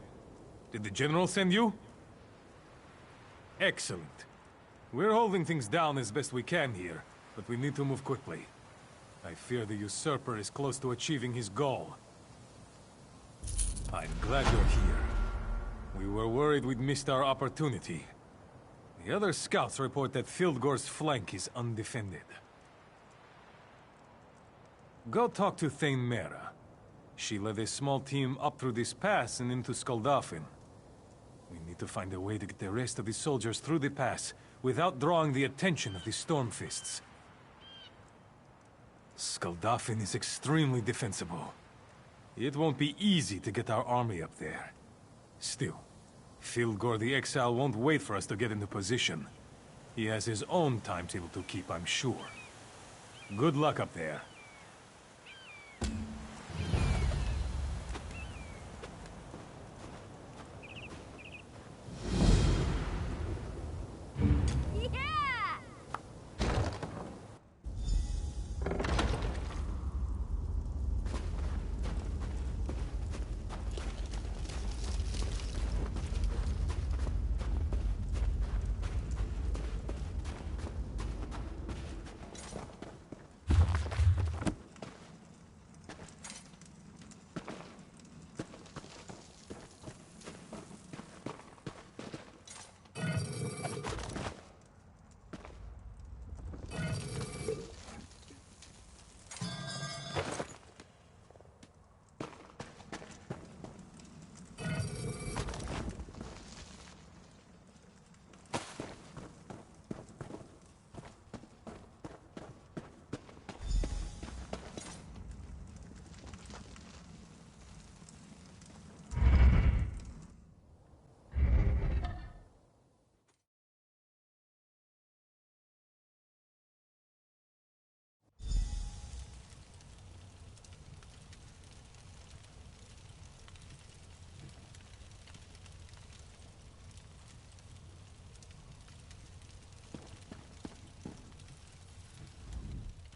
Did the General send you? Excellent. We're holding things down as best we can here, but we need to move quickly. I fear the usurper is close to achieving his goal. I'm glad you're here. We were worried we'd missed our opportunity. The other scouts report that Fildgor's flank is undefended. Go talk to Thane Mera. She led a small team up through this pass and into Skuldafn. We need to find a way to get the rest of the soldiers through the pass without drawing the attention of the Stormfists. Skuldafn is extremely defensible. It won't be easy to get our army up there. Still, Fildgor the Exile won't wait for us to get into position. He has his own timetable to keep, I'm sure. Good luck up there.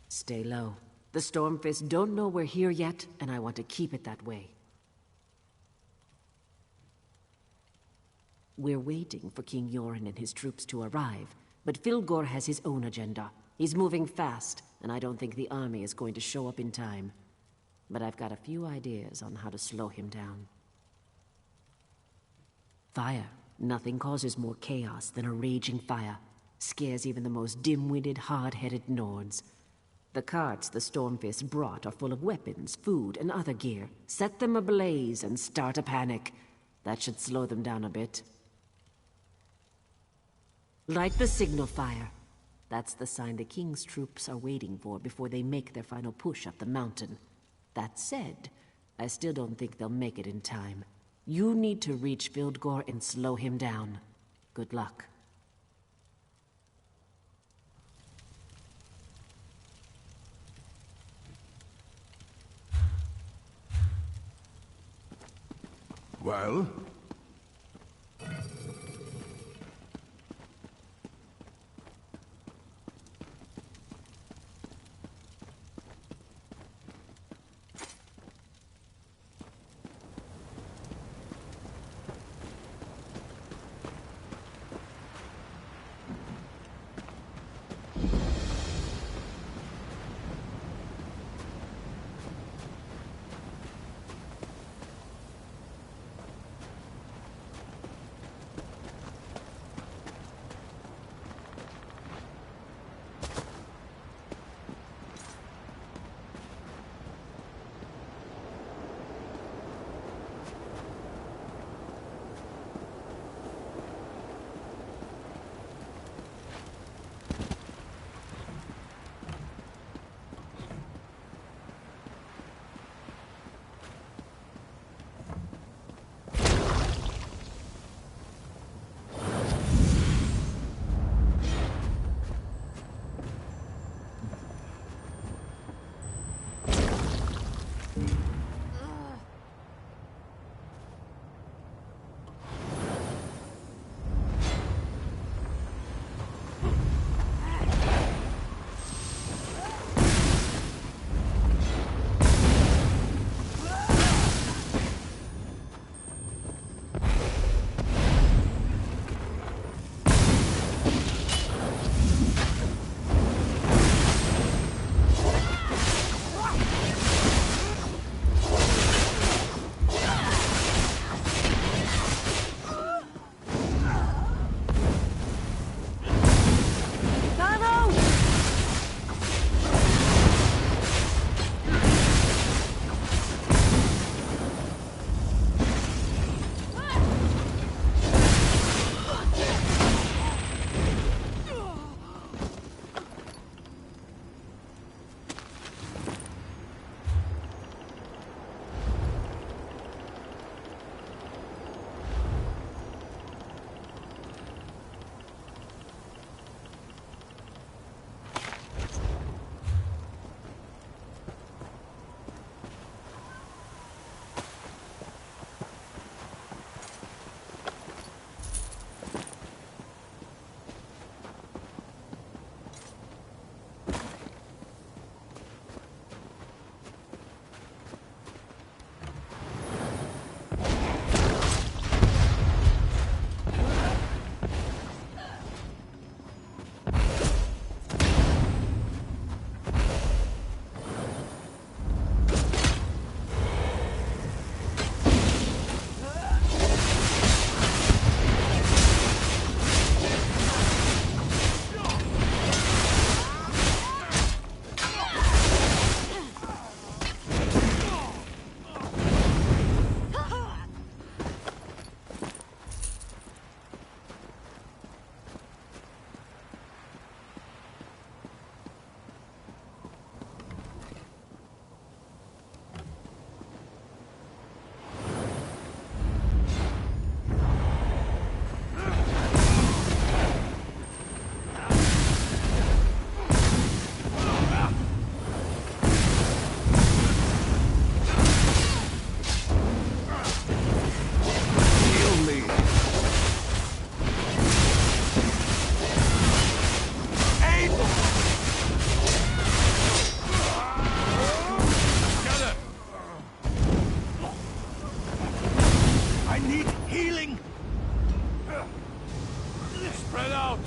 Stay low. The Stormfists don't know we're here yet, and I want to keep it that way. We're waiting for King Yoren and his troops to arrive, but Fildgor has his own agenda. He's moving fast, and I don't think the army is going to show up in time. But I've got a few ideas on how to slow him down. Fire. Nothing causes more chaos than a raging fire. Scares even the most dim-witted, hard-headed Nords. The carts the Stormfists brought are full of weapons, food, and other gear. Set them ablaze and start a panic. That should slow them down a bit. Light the signal fire. That's the sign the King's troops are waiting for before they make their final push up the mountain. That said, I still don't think they'll make it in time. You need to reach Fildgor and slow him down. Good luck. Well? moving! Spread out!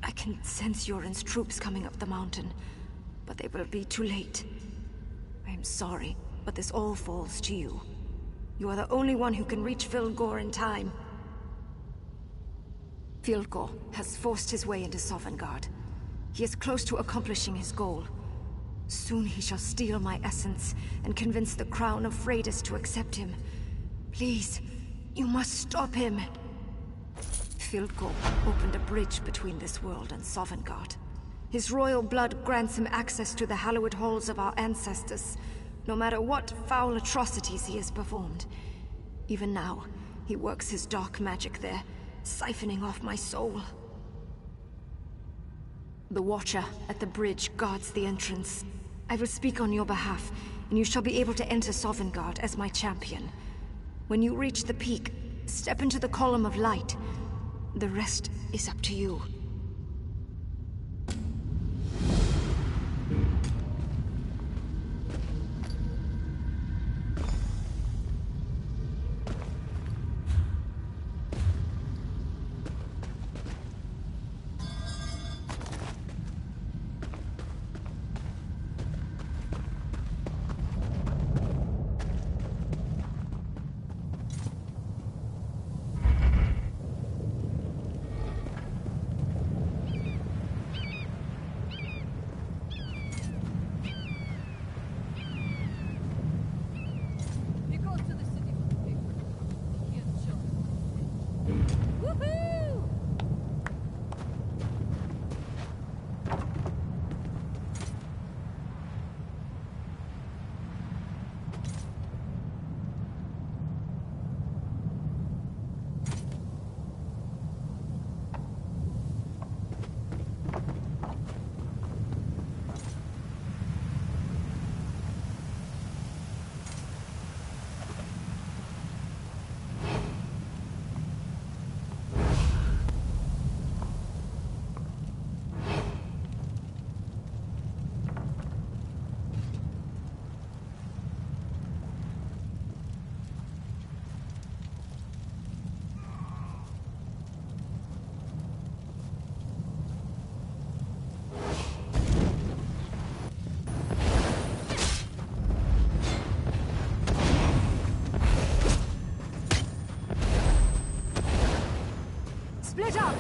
I can sense Yoren's troops coming up the mountain, but they will be too late. I am sorry, but this all falls to you. You are the only one who can reach Vilgor in time. Vilgor has forced his way into Sovngarde. He is close to accomplishing his goal. Soon he shall steal my essence and convince the crown of Freydis to accept him. Please, you must stop him. Vilgor opened a bridge between this world and Sovngarde. His royal blood grants him access to the hallowed halls of our ancestors, no matter what foul atrocities he has performed. Even now, he works his dark magic there, siphoning off my soul. The Watcher at the bridge guards the entrance. I will speak on your behalf, and you shall be able to enter Sovngarde as my champion. When you reach the peak, step into the column of light. The rest is up to you. Split up!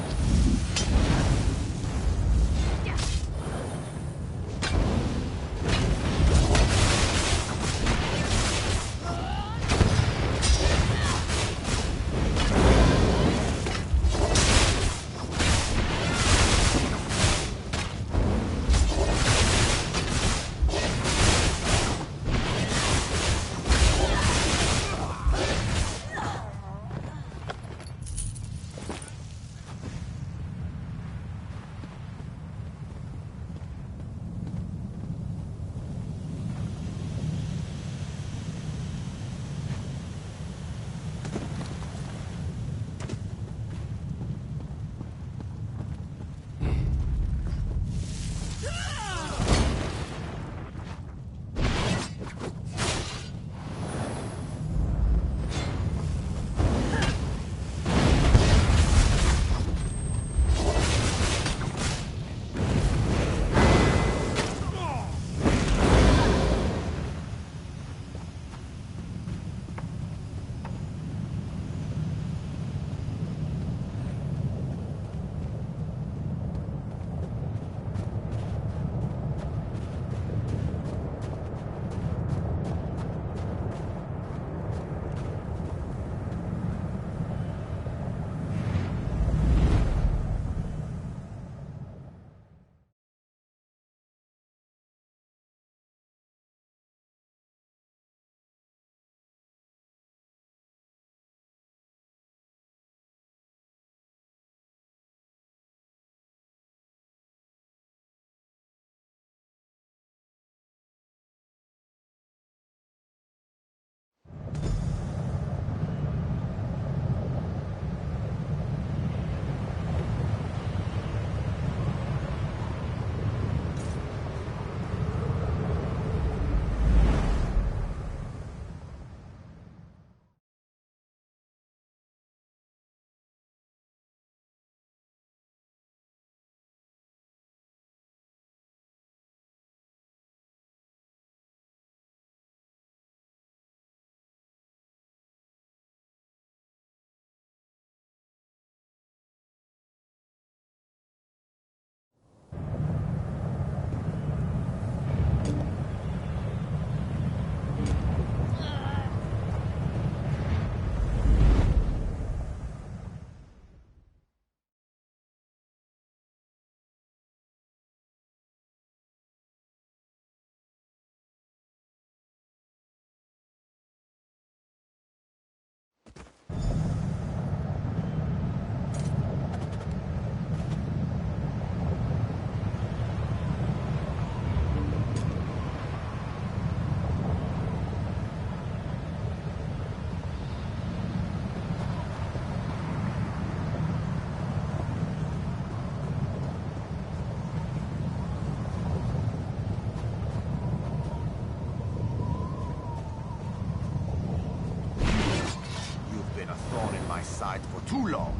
thorn in my side for too long.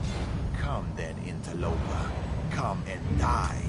Come then, interloper. Come and die.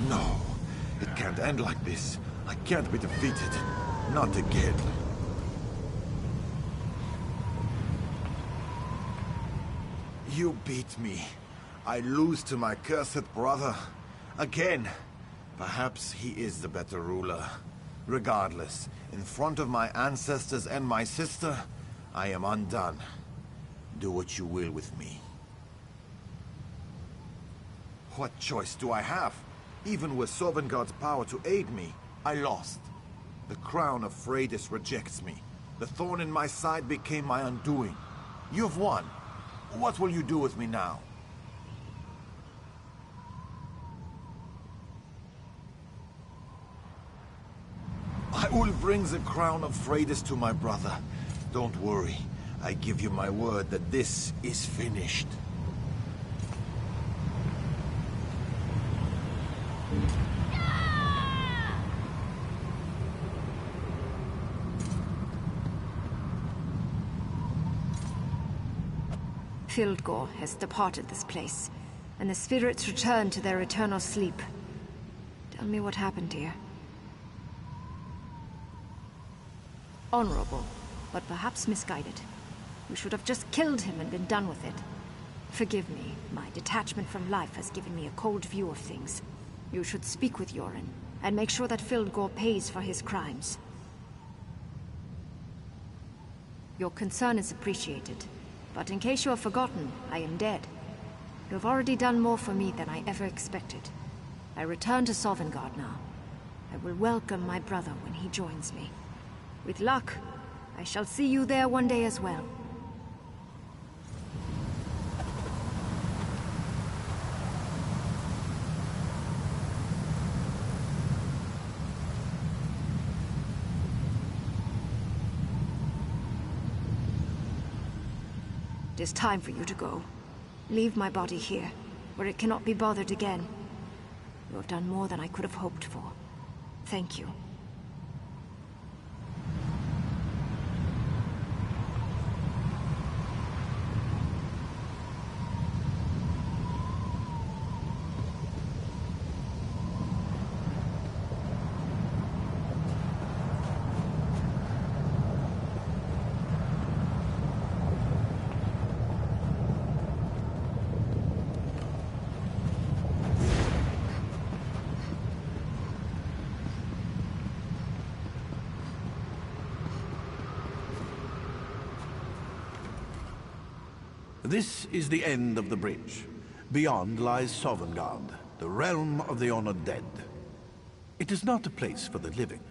No, it can't end like this. I can't be defeated. Not again. You beat me. I lose to my cursed brother. Again. Perhaps he is the better ruler. Regardless, in front of my ancestors and my sister, I am undone. Do what you will with me. What choice do I have? Even with Sovngarde's power to aid me, I lost. The crown of Freydis rejects me. The thorn in my side became my undoing. You've won. What will you do with me now? I will bring the crown of Freydis to my brother. Don't worry. I give you my word that this is finished. Fildgor has departed this place, and the spirits return to their eternal sleep. Tell me what happened here. Honorable, but perhaps misguided. We should have just killed him and been done with it. Forgive me, my detachment from life has given me a cold view of things. You should speak with Yoren, and make sure that Fildgor pays for his crimes. Your concern is appreciated, but in case you have forgotten, I am dead. You have already done more for me than I ever expected. I return to Sovngarde now. I will welcome my brother when he joins me. With luck, I shall see you there one day as well. It is time for you to go. Leave my body here, where it cannot be bothered again. You have done more than I could have hoped for. Thank you. This is the end of the bridge. Beyond lies Sovngarde, the realm of the honored dead. It is not a place for the living.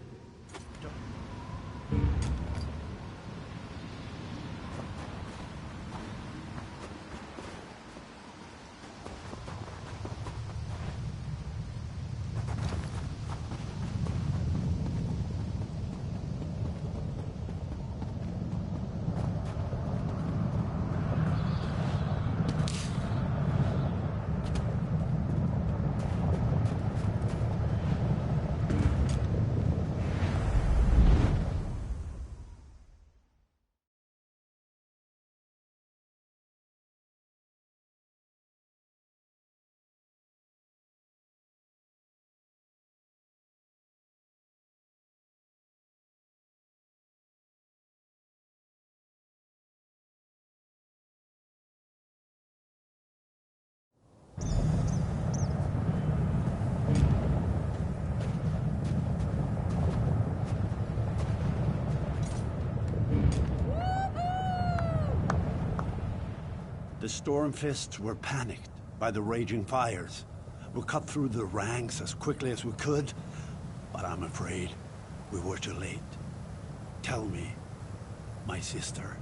The Stormfists were panicked by the raging fires. We cut through the ranks as quickly as we could, but I'm afraid we were too late. Tell me, my sister.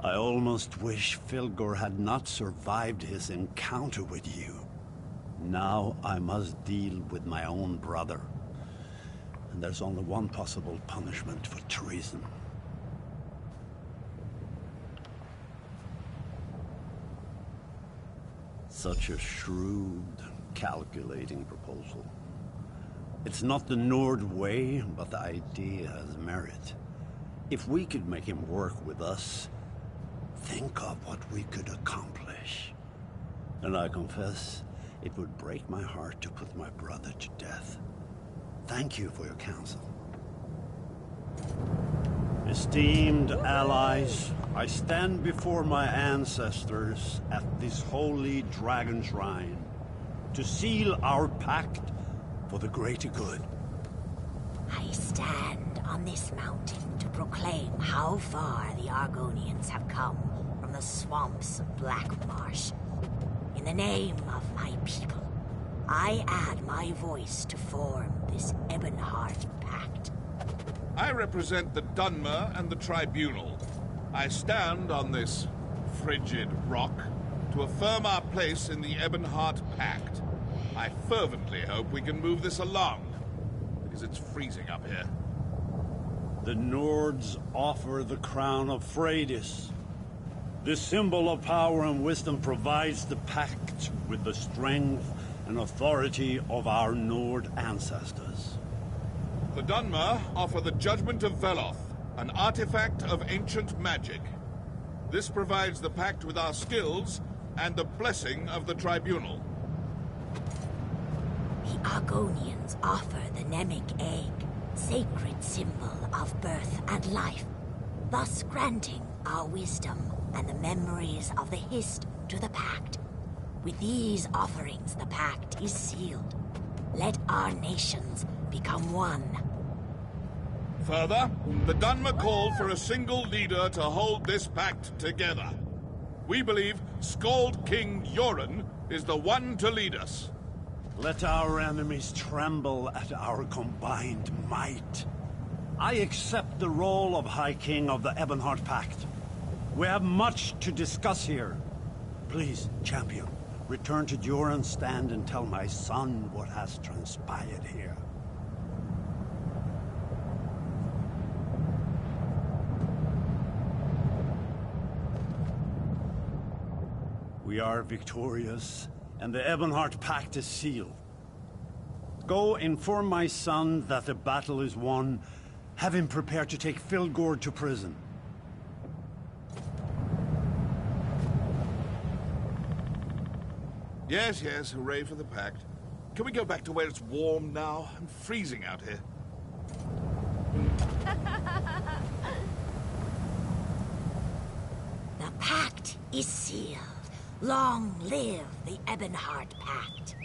I almost wish Filgor had not survived his encounter with you. Now I must deal with my own brother. And there's only one possible punishment for treason. Such a shrewd, calculating proposal. It's not the Nord way, but the idea has merit. If we could make him work with us, think of what we could accomplish. And I confess, it would break my heart to put my brother to death. Thank you for your counsel. Esteemed allies, I stand before my ancestors at this holy dragon shrine to seal our pact for the greater good. I stand on this mountain to proclaim how far the Argonians have come from the swamps of Blackmarsh. In the name of my people, I add my voice to form this Ebonheart Pact. I represent the Dunmer and the Tribunal. I stand on this frigid rock to affirm our place in the Ebonheart Pact. I fervently hope we can move this along, because it's freezing up here. The Nords offer the crown of Freydis. This symbol of power and wisdom provides the pact with the strength and authority of our Nord ancestors. The Dunmer offer the Judgment of Veloth, an artifact of ancient magic. This provides the pact with our skills and the blessing of the Tribunal. The Argonians offer the Nemic Egg, sacred symbol of birth and life, thus granting our wisdom and the memories of the Hist to the Pact. With these offerings, the Pact is sealed. Let our nations become one. Further, the Dunmer call for a single leader to hold this pact together. We believe Skald King Yoren is the one to lead us. Let our enemies tremble at our combined might. I accept the role of High King of the Ebonheart Pact. We have much to discuss here. Please, champion, return to Joran's stand and tell my son what has transpired here. We are victorious, and the Ebonheart Pact is sealed. Go inform my son that the battle is won. Have him prepared to take Filgor to prison. Yes, yes, hooray for the pact. Can we go back to where it's warm now? I'm freezing out here. The pact is sealed. Long live the Ebonheart Pact.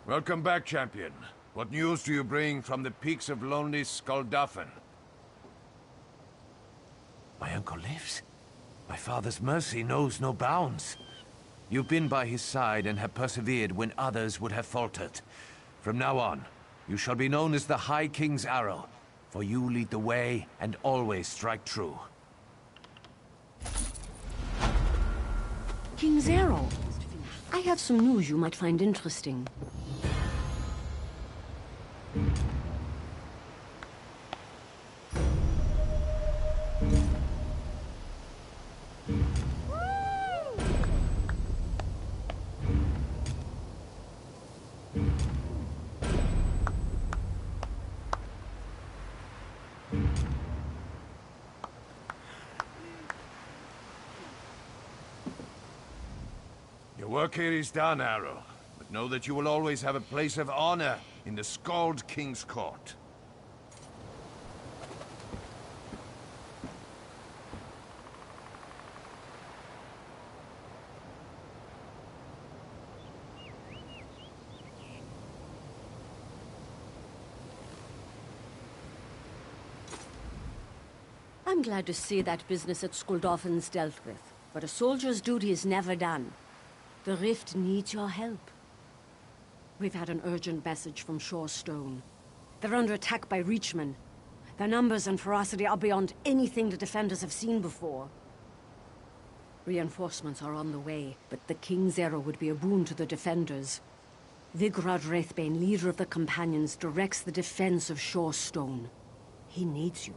Welcome back, champion. What news do you bring from the peaks of lonely Skulldafn? My uncle lives. My father's mercy knows no bounds. You've been by his side and have persevered when others would have faltered. From now on, you shall be known as the High King's Arrow, for you lead the way and always strike true. King's Arrow. I have some news you might find interesting. Your work here is done, Arrow. But know that you will always have a place of honor in the Skald King's court. I'm glad to see that business at Skulldafn's dealt with, but a soldier's duty is never done. The Rift needs your help. We've had an urgent message from Shorestone. They're under attack by Reachmen. Their numbers and ferocity are beyond anything the defenders have seen before. Reinforcements are on the way, but the King's Arrow would be a boon to the defenders. Vigrad Wraithbane, leader of the Companions, directs the defense of Shorestone. He needs you.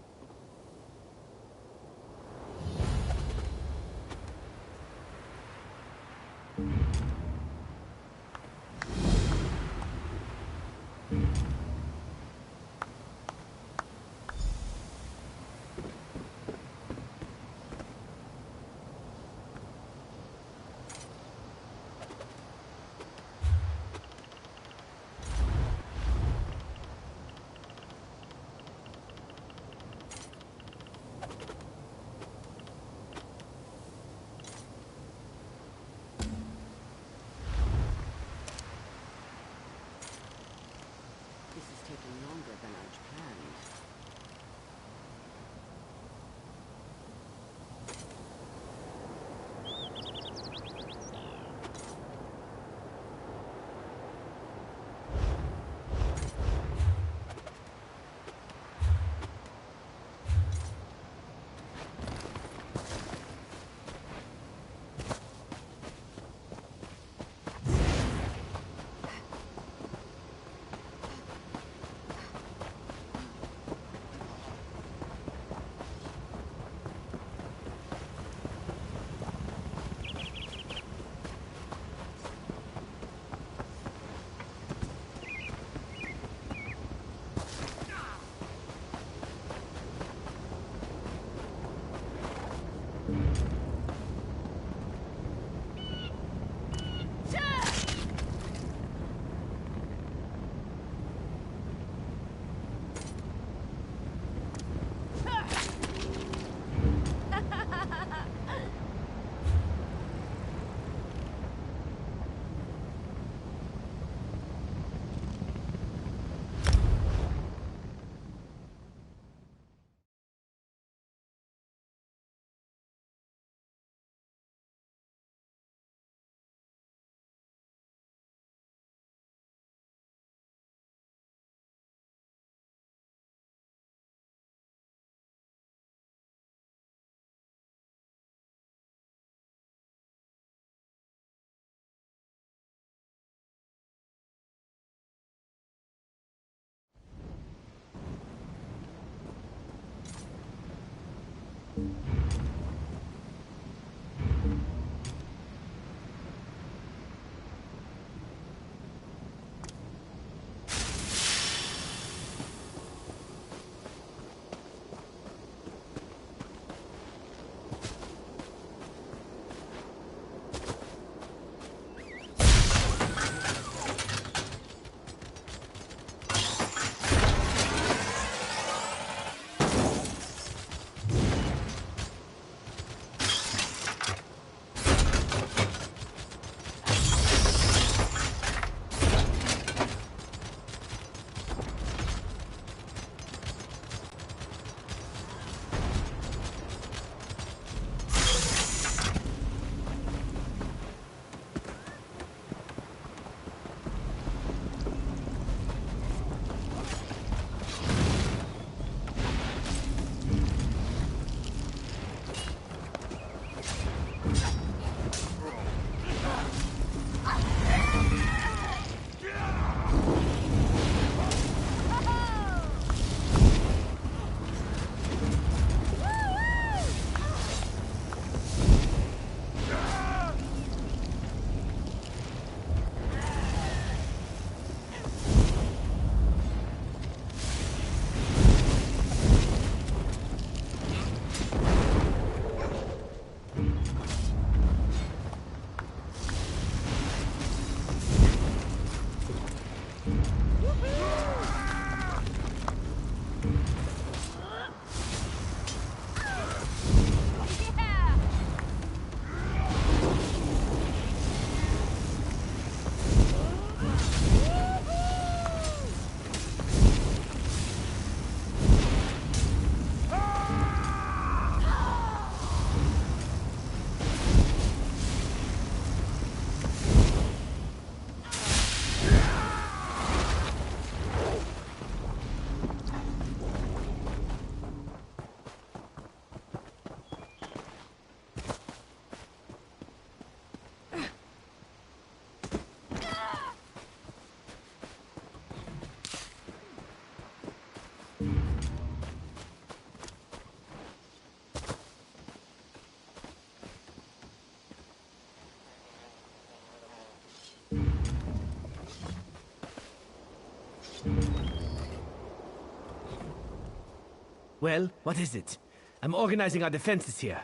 Well, what is it? I'm organizing our defenses here.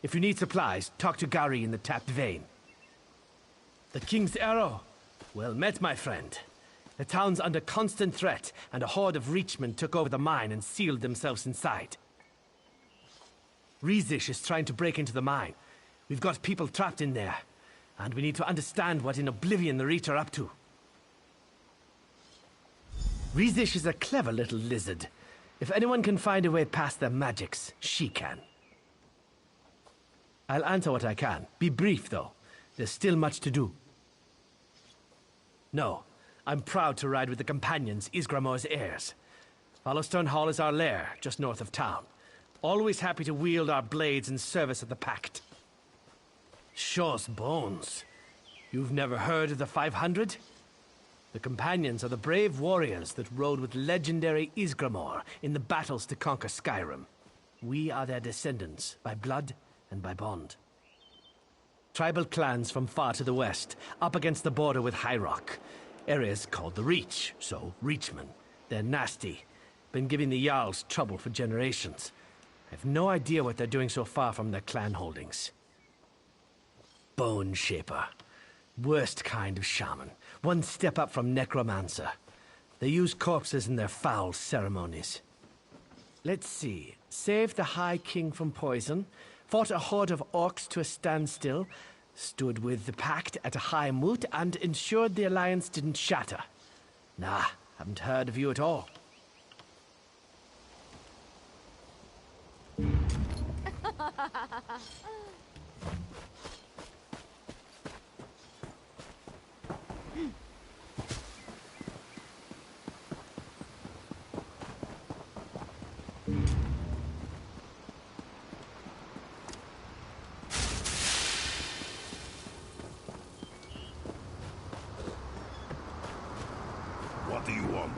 If you need supplies, talk to Gary in the Tapped Vein. The King's Arrow? Well met, my friend. The town's under constant threat, and a horde of Reachmen took over the mine and sealed themselves inside. Rizish is trying to break into the mine. We've got people trapped in there, and we need to understand what in oblivion the Reach are up to. Rizish is a clever little lizard. If anyone can find a way past their magics, she can. I'll answer what I can. Be brief, though. There's still much to do. No, I'm proud to ride with the companions, Ysgramor's heirs. Hollowstone Hall is our lair, just north of town. Always happy to wield our blades in service of the Pact. Shaw's bones. You've never heard of the 500? The companions are the brave warriors that rode with legendary Ysgramor in the battles to conquer Skyrim. We are their descendants, by blood and by bond. Tribal clans from far to the west, up against the border with High Rock. Areas called the Reach, so Reachmen. They're nasty. Been giving the Jarls trouble for generations. I've no idea what they're doing so far from their clan holdings. Bone Shaper. Worst kind of shaman. One step up from necromancer. They use corpses in their foul ceremonies. Let's see. Saved the High King from poison. Fought a horde of orcs to a standstill. Stood with the Pact at a high moot and ensured the alliance didn't shatter. Nah, haven't heard of you at all. What do you want?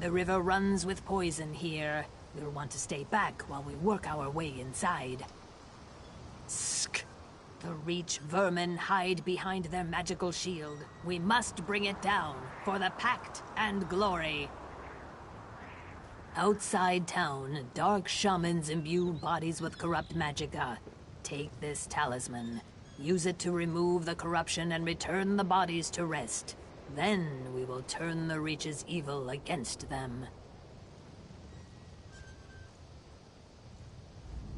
The river runs with poison here. We'll want to stay back while we work our way inside. Sk! The Reach vermin hide behind their magical shield. We must bring it down for the Pact and glory. Outside town, dark shamans imbue bodies with corrupt magicka. Take this talisman. Use it to remove the corruption and return the bodies to rest. Then we will turn the Reach's evil against them.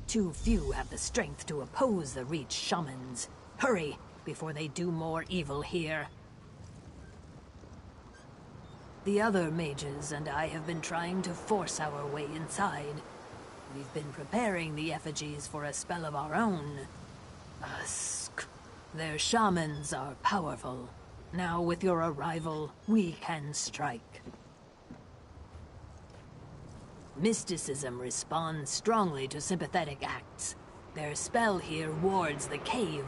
Too few have the strength to oppose the Reach shamans. Hurry, before they do more evil here. The other mages and I have been trying to force our way inside. We've been preparing the effigies for a spell of our own. Usk. Their shamans are powerful. Now, with your arrival, we can strike. Mysticism responds strongly to sympathetic acts. Their spell here wards the cave.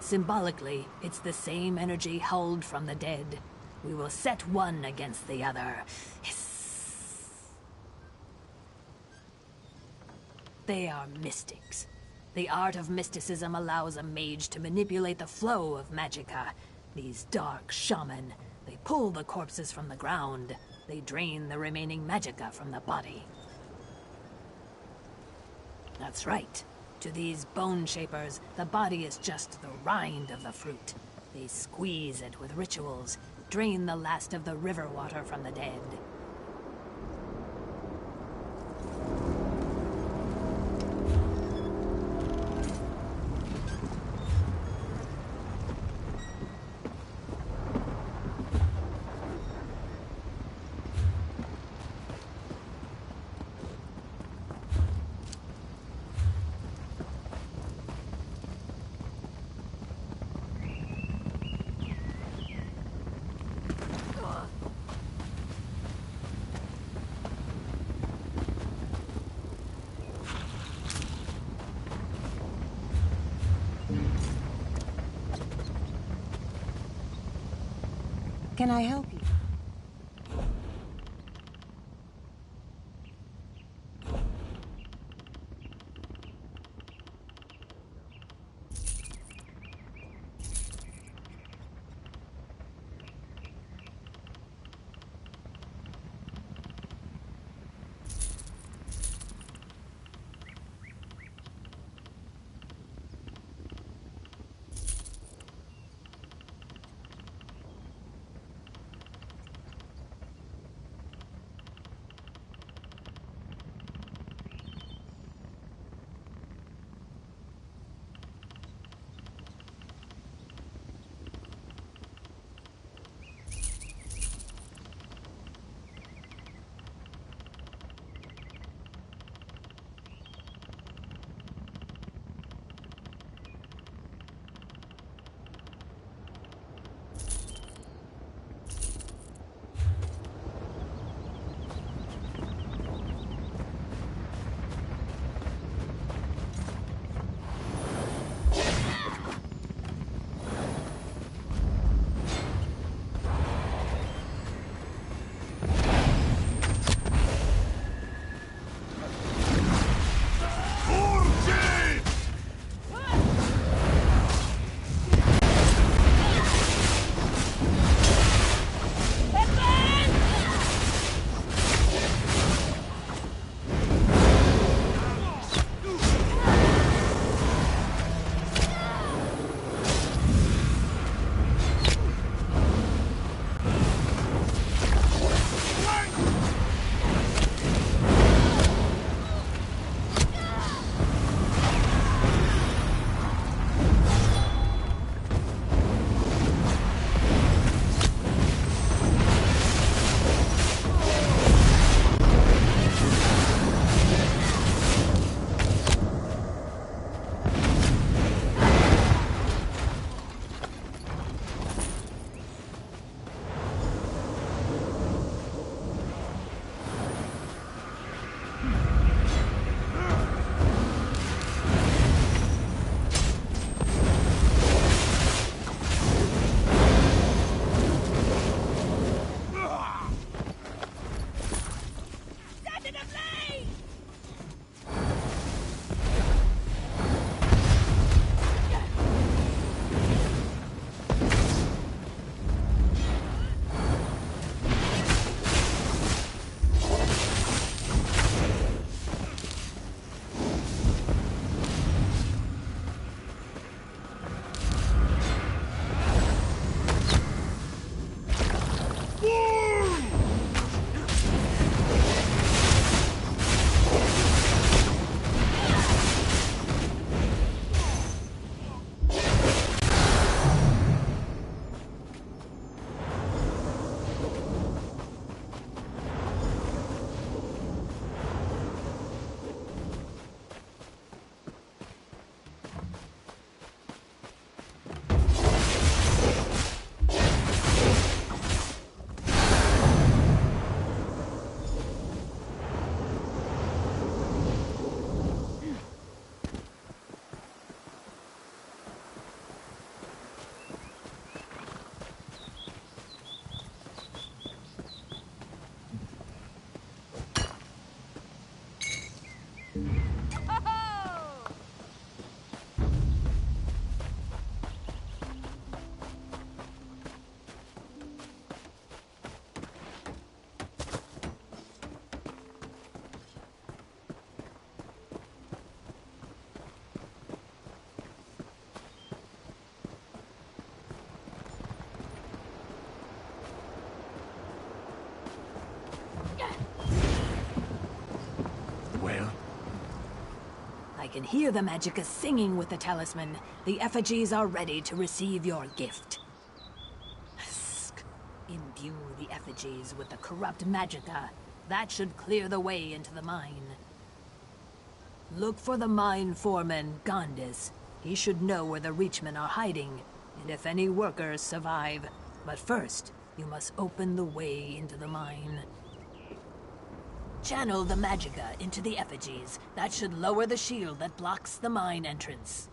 Symbolically, it's the same energy hurled from the dead. We will set one against the other. Hiss. They are mystics. The art of mysticism allows a mage to manipulate the flow of magicka. These dark shaman, they pull the corpses from the ground. They drain the remaining magicka from the body. That's right. To these bone shapers, the body is just the rind of the fruit. They squeeze it with rituals, drain the last of the river water from the dead. Can I help you? can hear the magicka singing with the talisman. The effigies are ready to receive your gift. Imbue the effigies with the corrupt magicka. That should clear the way into the mine. Look for the mine foreman, Gondis. He should know where the Reachmen are hiding, and if any workers survive. But first, you must open the way into the mine. Channel the magicka into the effigies. That should lower the shield that blocks the mine entrance.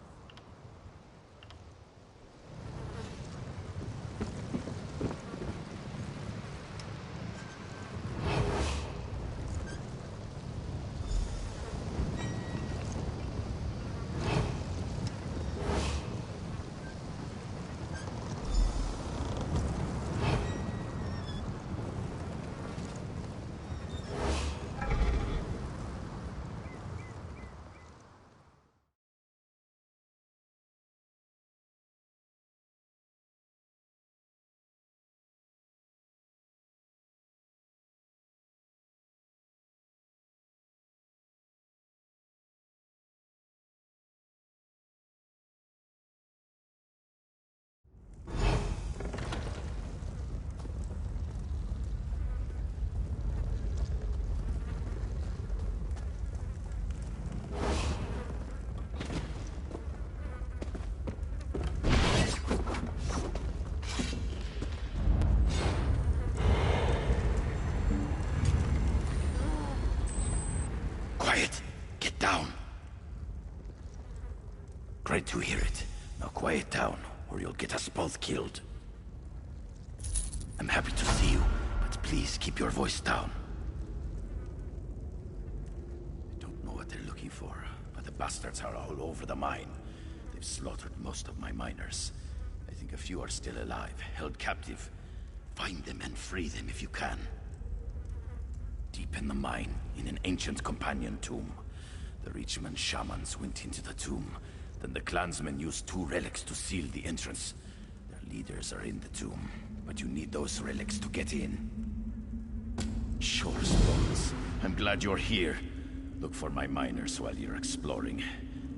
Quiet! Get down! Great to hear it. Now quiet down, or you'll get us both killed. I'm happy to see you, but please keep your voice down. I don't know what they're looking for, but the bastards are all over the mine. They've slaughtered most of my miners. I think a few are still alive, held captive. Find them and free them if you can. Deep in the mine, in an ancient companion tomb. The Reachman shamans went into the tomb. Then the clansmen used 2 relics to seal the entrance. Their leaders are in the tomb, but you need those relics to get in. Sure stones. I'm glad you're here. Look for my miners while you're exploring.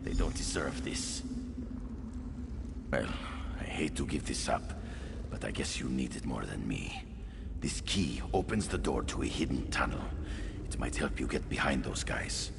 They don't deserve this. Well, I hate to give this up, but I guess you need it more than me. This key opens the door to a hidden tunnel. It might help you get behind those guys.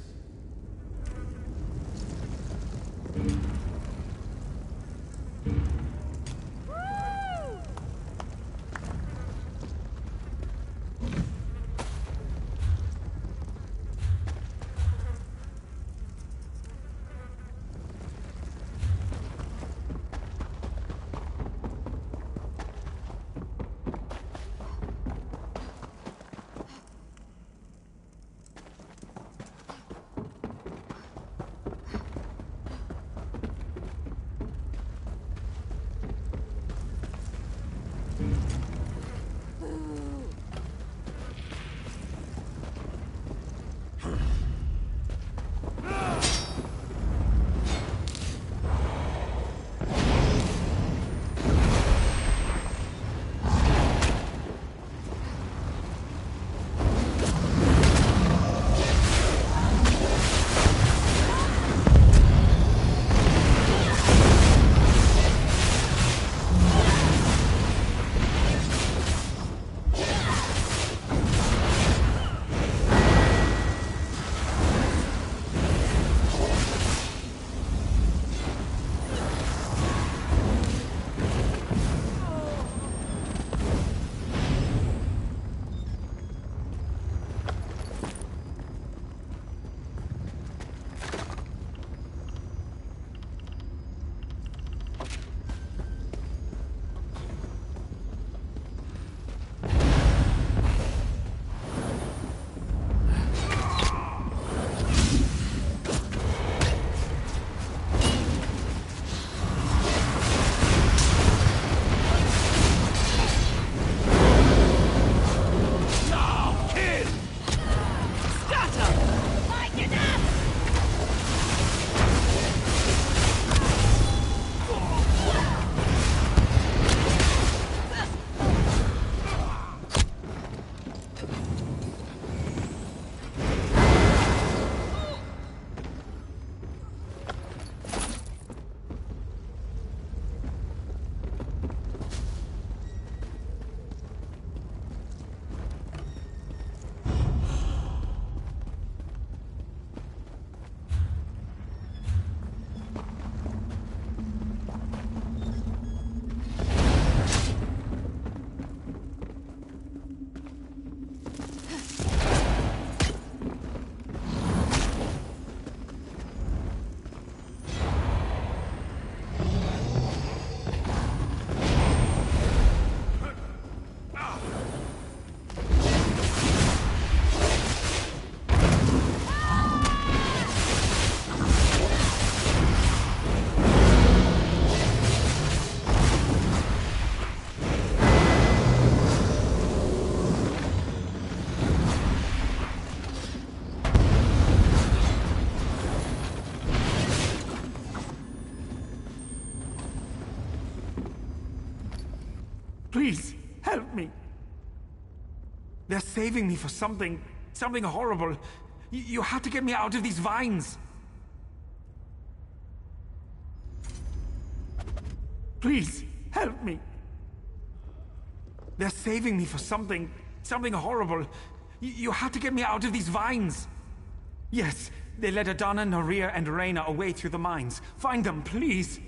They're saving me for something horrible. You have to get me out of these vines. Please, help me. They're saving me for something horrible. You have to get me out of these vines. Yes, they led Adana, Noria, and Reyna away through the mines. Find them, please.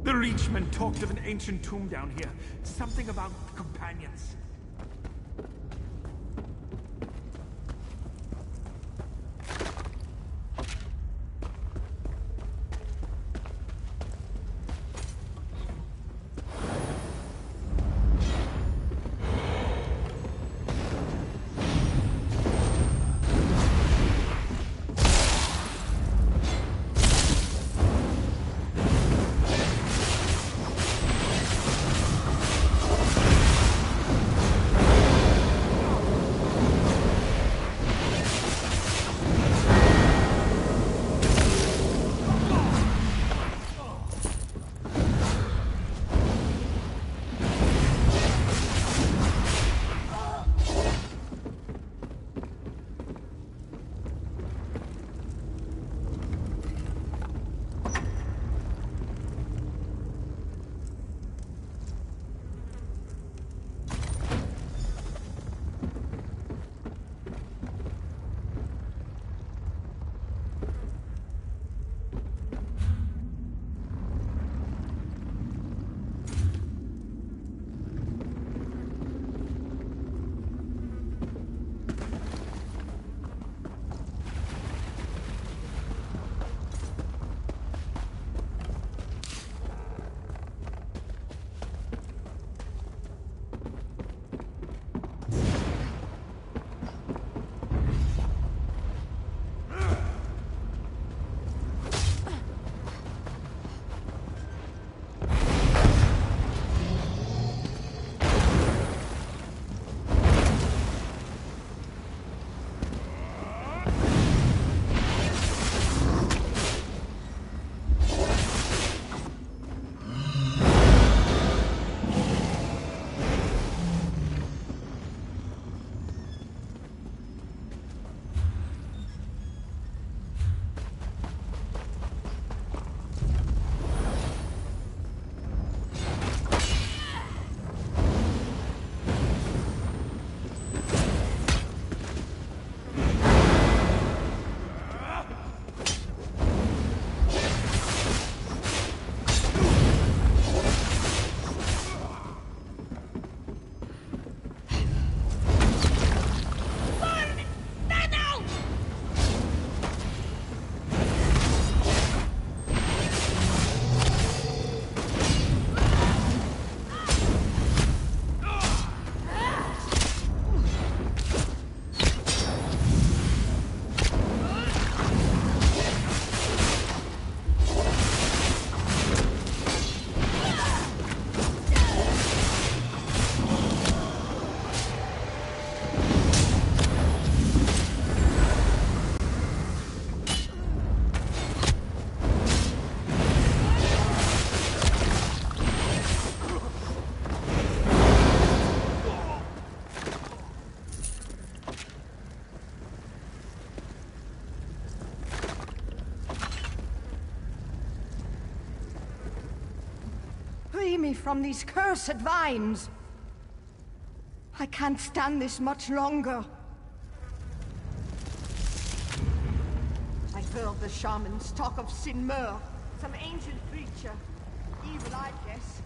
The Reachmen talked of an ancient tomb down here. Something about companions. Free me from these cursed vines! I can't stand this much longer. I heard the shamans talk of Sinmur, some ancient creature. Evil, I guess.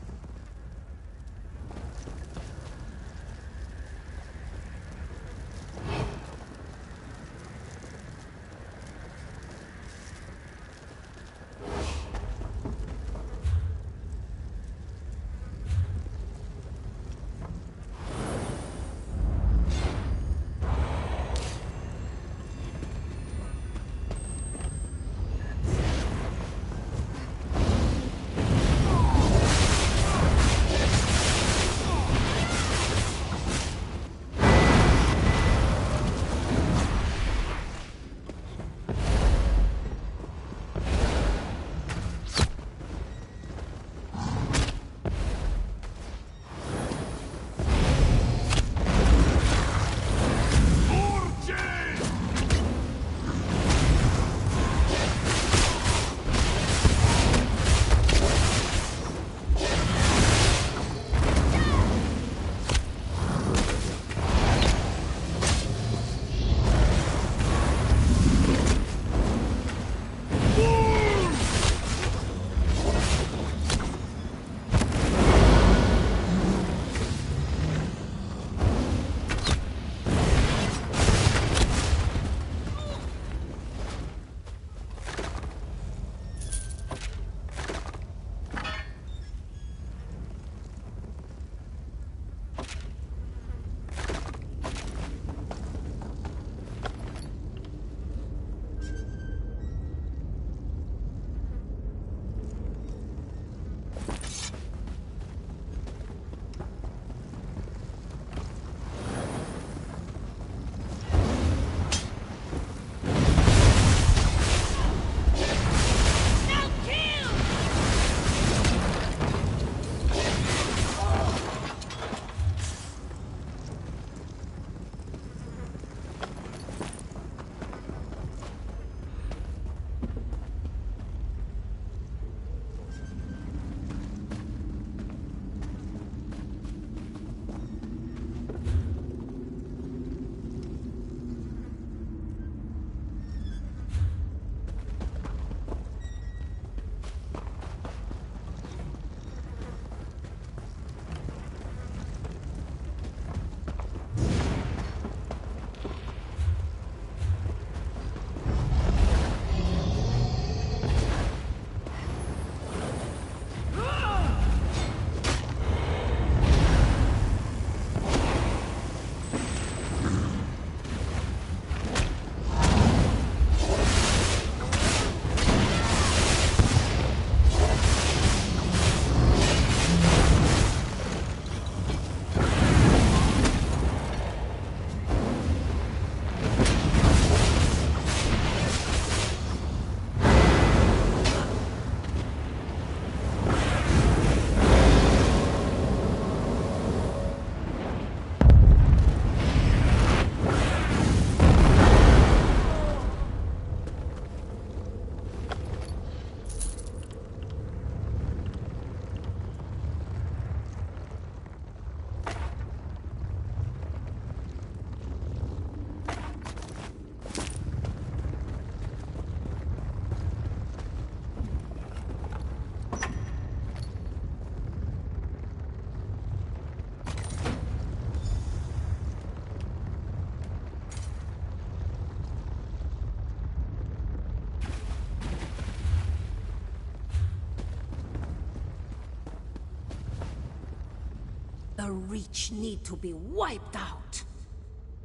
The Reach need to be wiped out.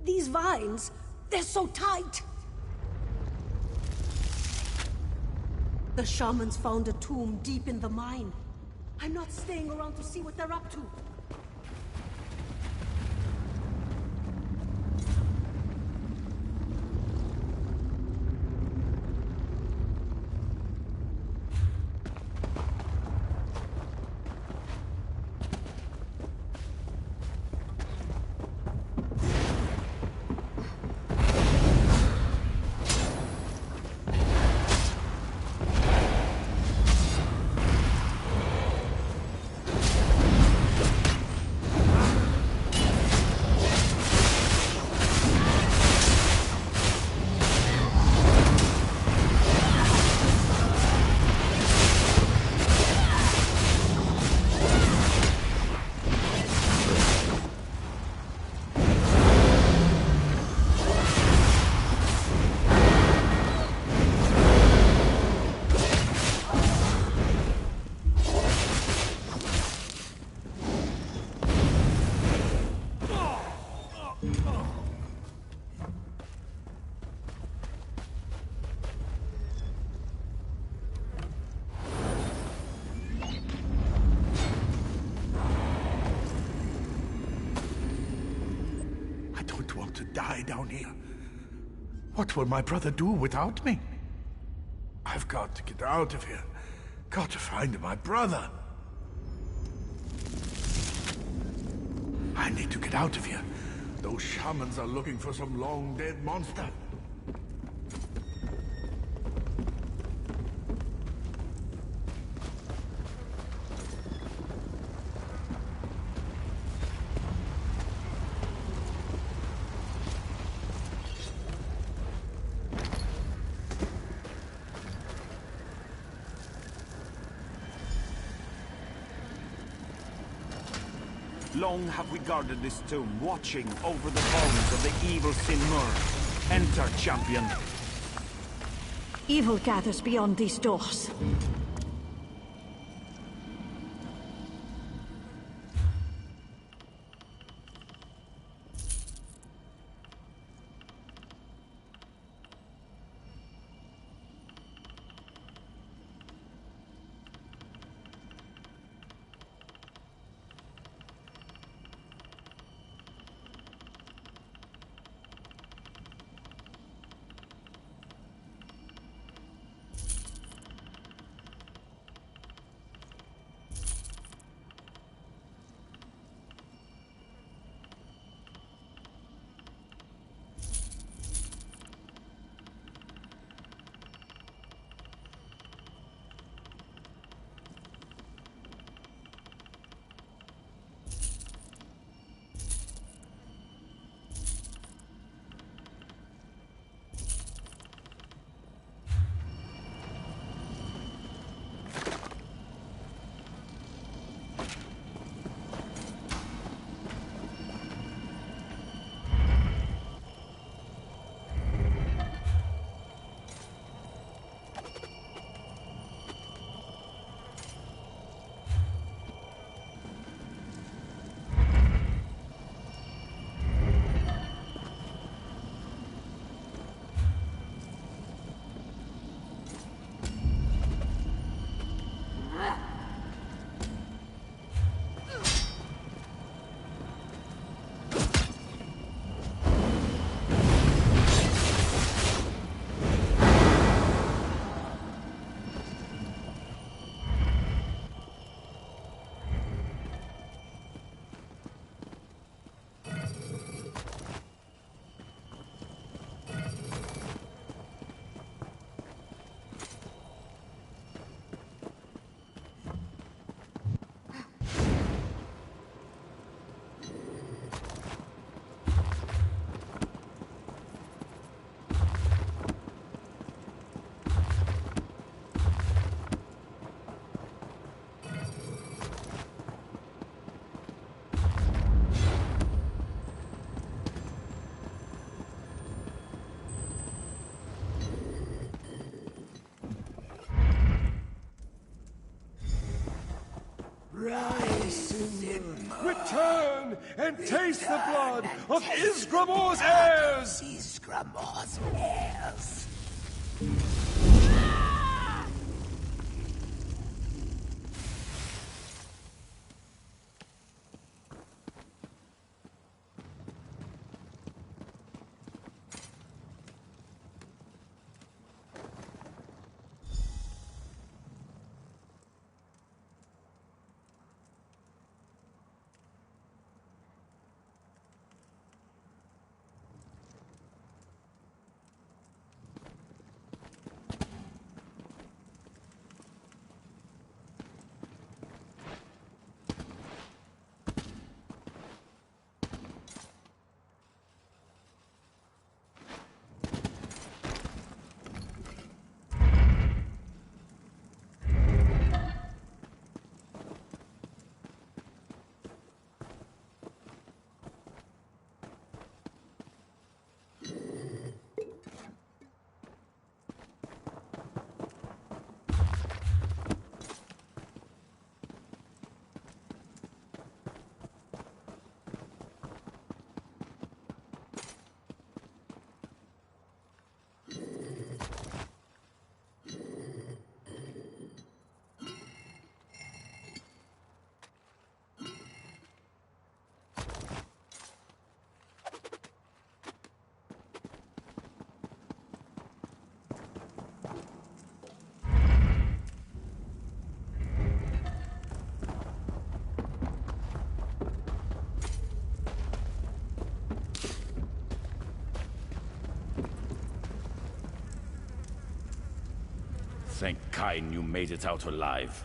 These vines, they're so tight. The shamans found a tomb deep in the mine. I'm not staying around to see what they're up to. To die down here. What will my brother do without me? I've got to get out of here. Got to find my brother. I need to get out of here. Those shamans are looking for some long-dead monster. Long have we guarded this tomb, watching over the bones of the evil Sinmur. Enter, champion. Evil gathers beyond these doors. Return and taste the blood of Isgramor's heirs! Isgramor's heirs. Thank Kain you made it out alive.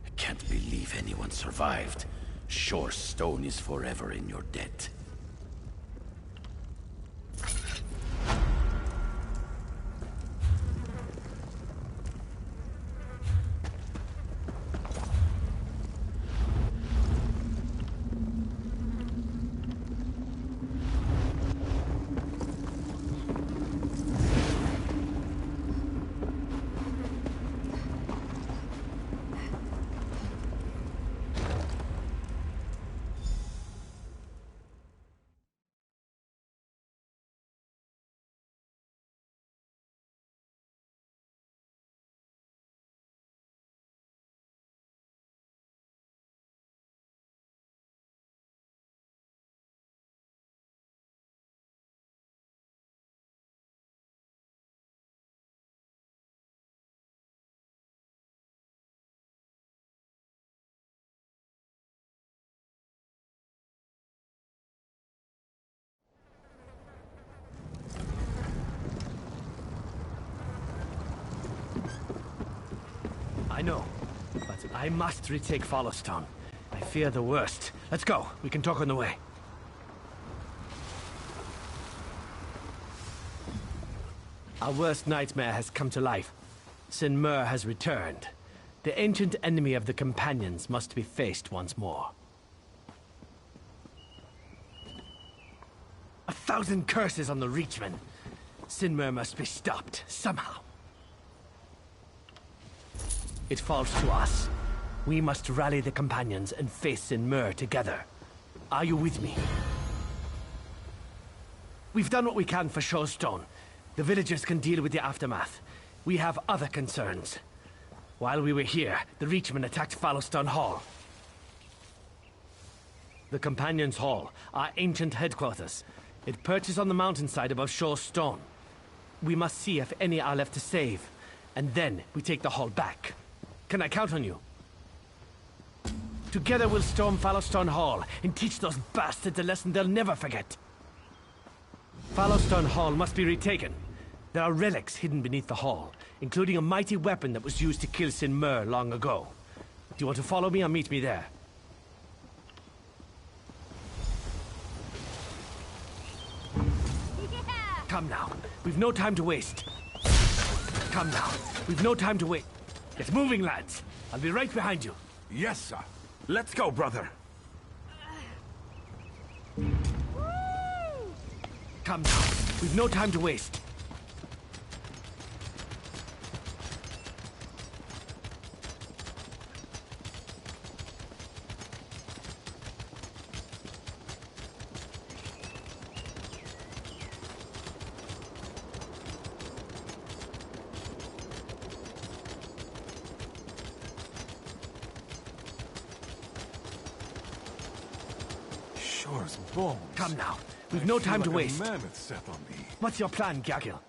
I can't believe anyone survived. Sure Stone is forever in your debt. I know, but I must retake Followstone. I fear the worst. Let's go. We can talk on the way. Our worst nightmare has come to life. Sinmur has returned. The ancient enemy of the Companions must be faced once more. 1,000 curses on the Reachmen. Sinmur must be stopped, somehow. It falls to us. We must rally the Companions and face Sinmur together. Are you with me? We've done what we can for Showstone. The villagers can deal with the aftermath. We have other concerns. While we were here, the Reachmen attacked Fallowstone Hall. The Companions' Hall, our ancient headquarters. It perches on the mountainside above Showstone. We must see if any are left to save, and then we take the hall back. Can I count on you? Together we'll storm Fallowstone Hall and teach those bastards a lesson they'll never forget. Fallowstone Hall must be retaken. There are relics hidden beneath the hall, including a mighty weapon that was used to kill Sinmur long ago. Do you want to follow me or meet me there? Yeah. Come now. We've no time to waste. Come now. We've no time to wait. Get moving, lads. I'll be right behind you. Yes, sir. Let's go, brother. Come now. We've no time to waste. Shore's bones. Come now. We've no time to waste. A mammoth set on me. What's your plan, Gagil?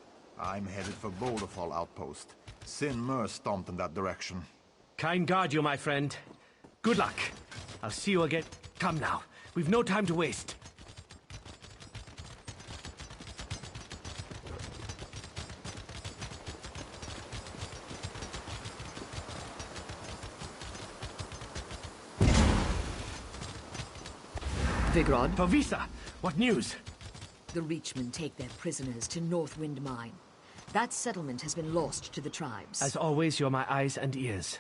I'm headed for Boulderfall Outpost. Sin Mur stomped in that direction. Kind guard you, my friend. Good luck. I'll see you again. Come now. We've no time to waste. Vigrod? Pavisa! What news? The Reachmen take their prisoners to Northwind Mine. That settlement has been lost to the tribes. As always, you're my eyes and ears.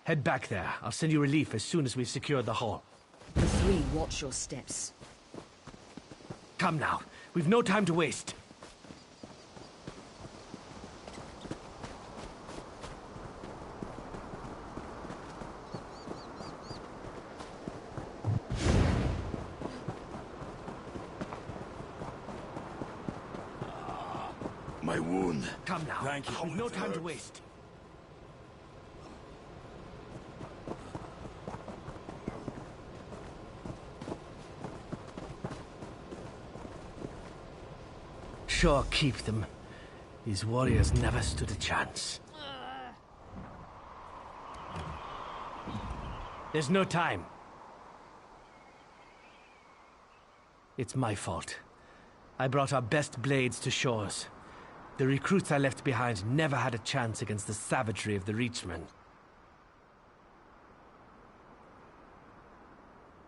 Head back there. I'll send you relief as soon as we've secured the hall. The three watch your steps. Come now. We've no time to waste. My wound. Come now. Thank you. We've no time to waste. Sure, keep them. These warriors never stood a chance. There's no time. It's my fault. I brought our best blades to shores. The recruits I left behind never had a chance against the savagery of the Reachmen.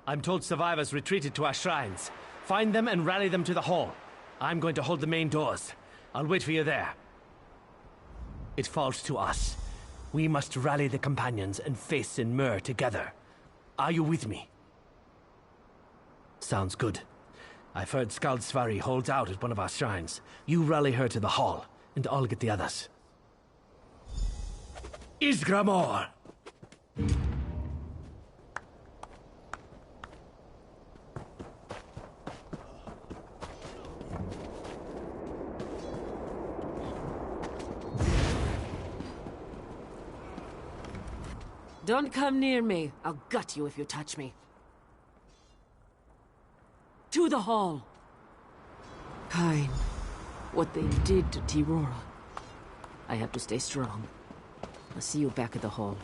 I'm told survivors retreated to our shrines. Find them and rally them to the hall. I'm going to hold the main doors. I'll wait for you there. It falls to us. We must rally the companions and face Sin Mur together. Are you with me? Sounds good. I've heard Skald Svari holds out at one of our shrines. You rally her to the hall, and I'll get the others. Isgramor! Don't come near me. I'll gut you if you touch me. To the hall. Kain, what they did to Tirora. I have to stay strong. I'll see you back at the hall.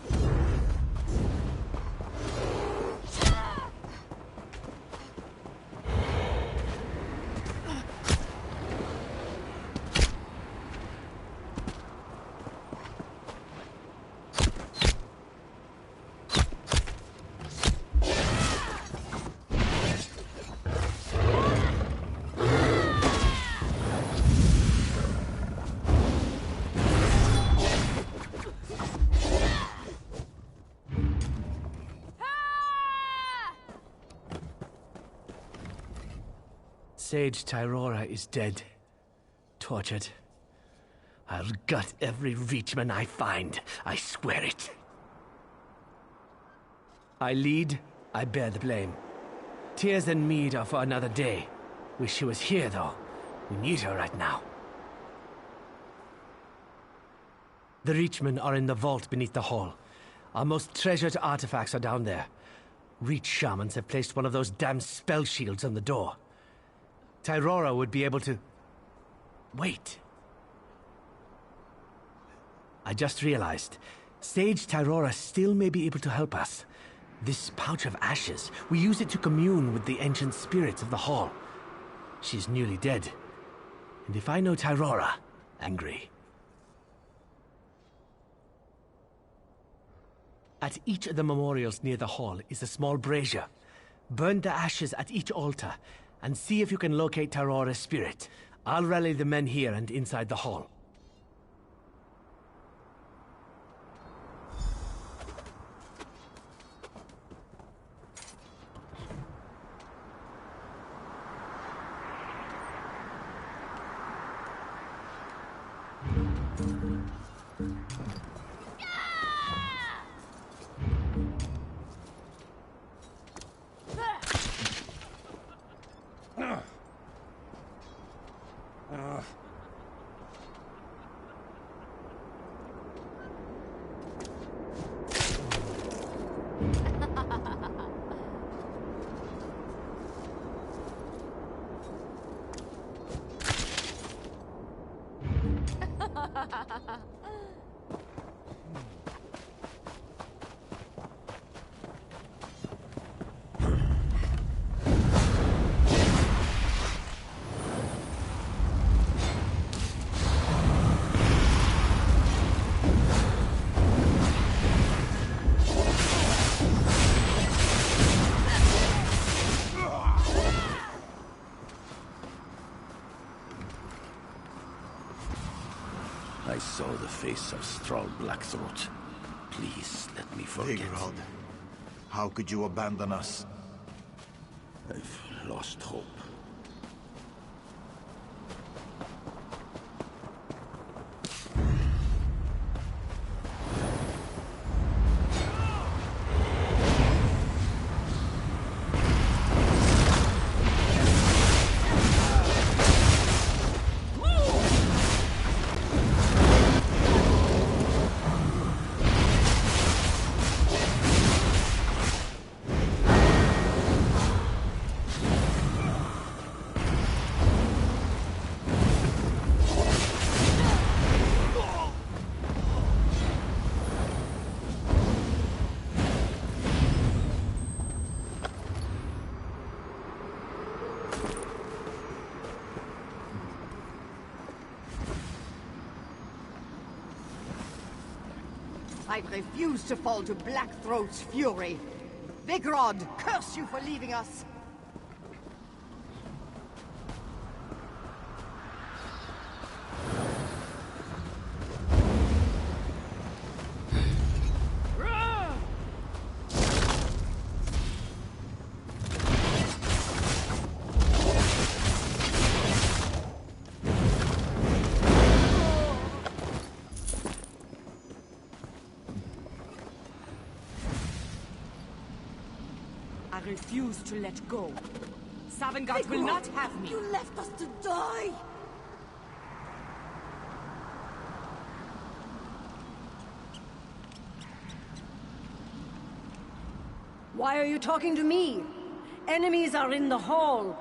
Sage Tirora is dead. Tortured. I'll gut every Reachman I find. I swear it. I lead, I bear the blame. Tears and mead are for another day. Wish she was here, though. We need her right now. The Reachmen are in the vault beneath the hall. Our most treasured artifacts are down there. Reach shamans have placed one of those damn spell shields on the door. Tirora would be able to... Wait. I just realized. Sage Tirora still may be able to help us. This pouch of ashes, we use it to commune with the ancient spirits of the hall. She's nearly dead. And if I know Tirora, angry. At each of the memorials near the hall is a small brazier. Burn the ashes at each altar, and see if you can locate Tirora's spirit. I'll rally the men here and inside the hall. saw the face of Thrall Blackthroat. Please let me forget. Vigorod, how could you abandon us? I've lost hope. I refuse to fall to Blackthroat's fury. Vigorod, curse you for leaving us! I refuse to let go. Sovngarde will not have me. You left us to die! Why are you talking to me? Enemies are in the hall.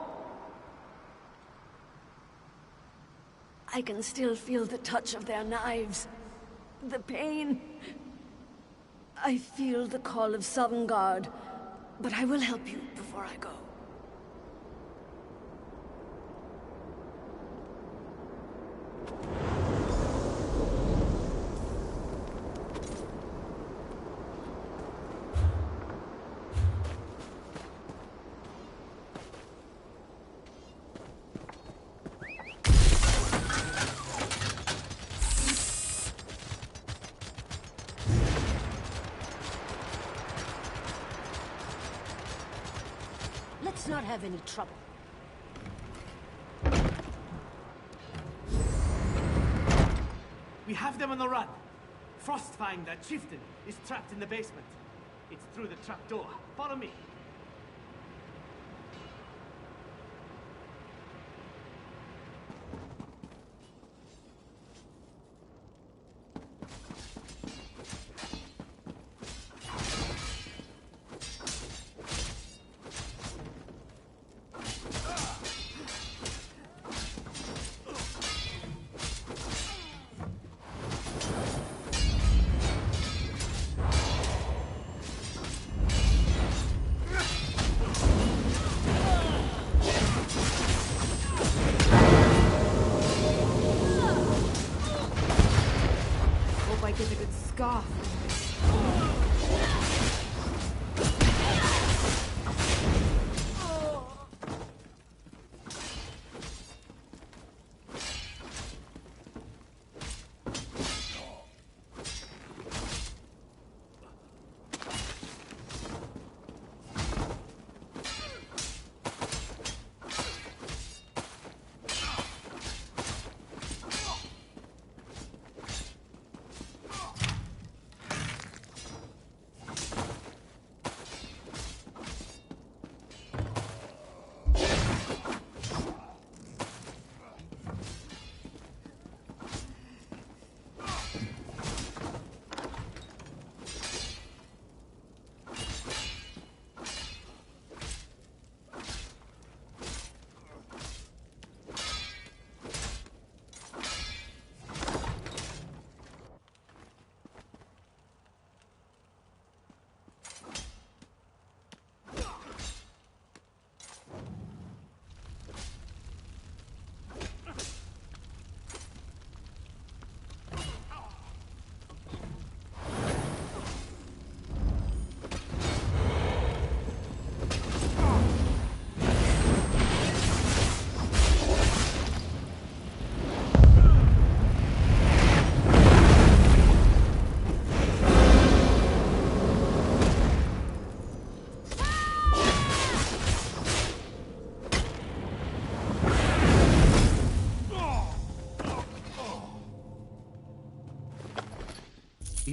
I can still feel the touch of their knives. The pain. I feel the call of Sovngarde. But I will help you before I go. Let's not have any trouble. We have them on the run. Frostfang, that chieftain, is trapped in the basement. It's through the trapdoor. Follow me.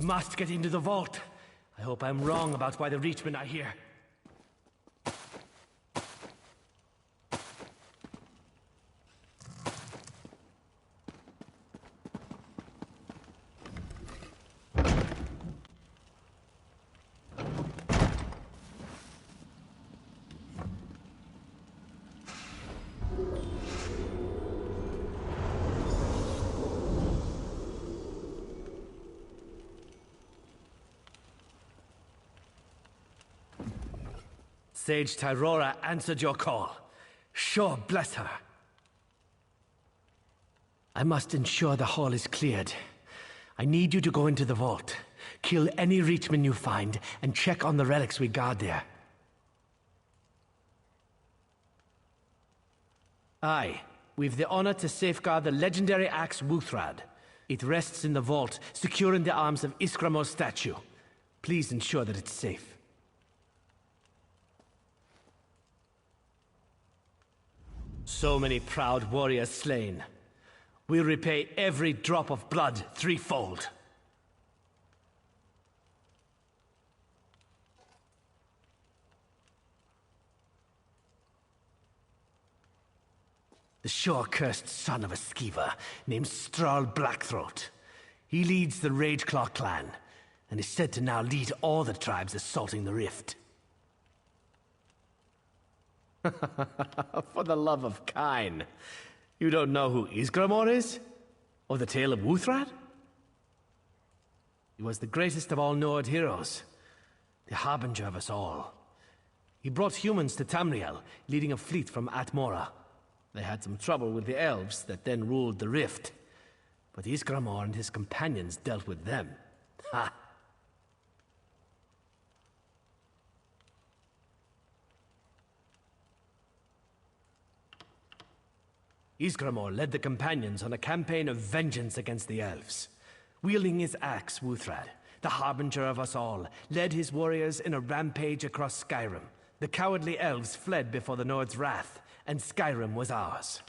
must get into the vault. I hope I'm wrong about why the Reachmen are here. Sage Tyrora answered your call. Sure, bless her. I must ensure the hall is cleared. I need you to go into the vault, kill any Reachman you find, and check on the relics we guard there. Aye, we've the honor to safeguard the legendary axe Wuthrad. It rests in the vault, secure in the arms of Iskramo's statue. Please ensure that it's safe. So many proud warriors slain. We'll repay every drop of blood threefold. The sure-cursed son of a skeever named Strahl Blackthroat. He leads the Rageclaw clan, and is said to now lead all the tribes assaulting the Rift. For the love of Kine. You don't know who Isgramor is? Or the tale of Wuthrad? He was the greatest of all Nord heroes. The harbinger of us all. He brought humans to Tamriel, leading a fleet from Atmora. They had some trouble with the elves that then ruled the Rift. But Isgramor and his companions dealt with them. Ha! Isgramor led the companions on a campaign of vengeance against the elves. Wielding his axe, Wuthrad, the harbinger of us all, led his warriors in a rampage across Skyrim. The cowardly elves fled before the Nord's wrath, and Skyrim was ours.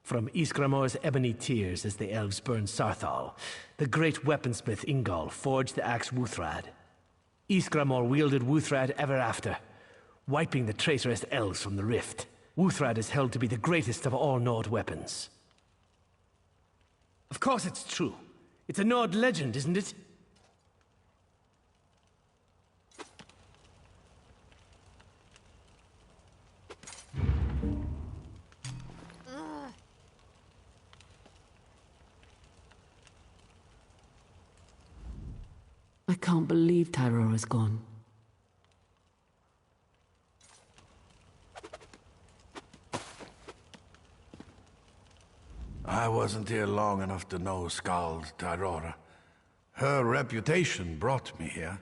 From Isgramor's ebony tears as the elves burned Sarthal, the great weaponsmith Ingol forged the axe Wuthrad. Isgramor wielded Wuthrad ever after, wiping the traitorous elves from the Rift. Wuthrad is held to be the greatest of all Nord weapons. Of course it's true. It's a Nord legend, isn't it? I can't believe Tyrora's gone. I wasn't here long enough to know Skald Tyrora. Her reputation brought me here.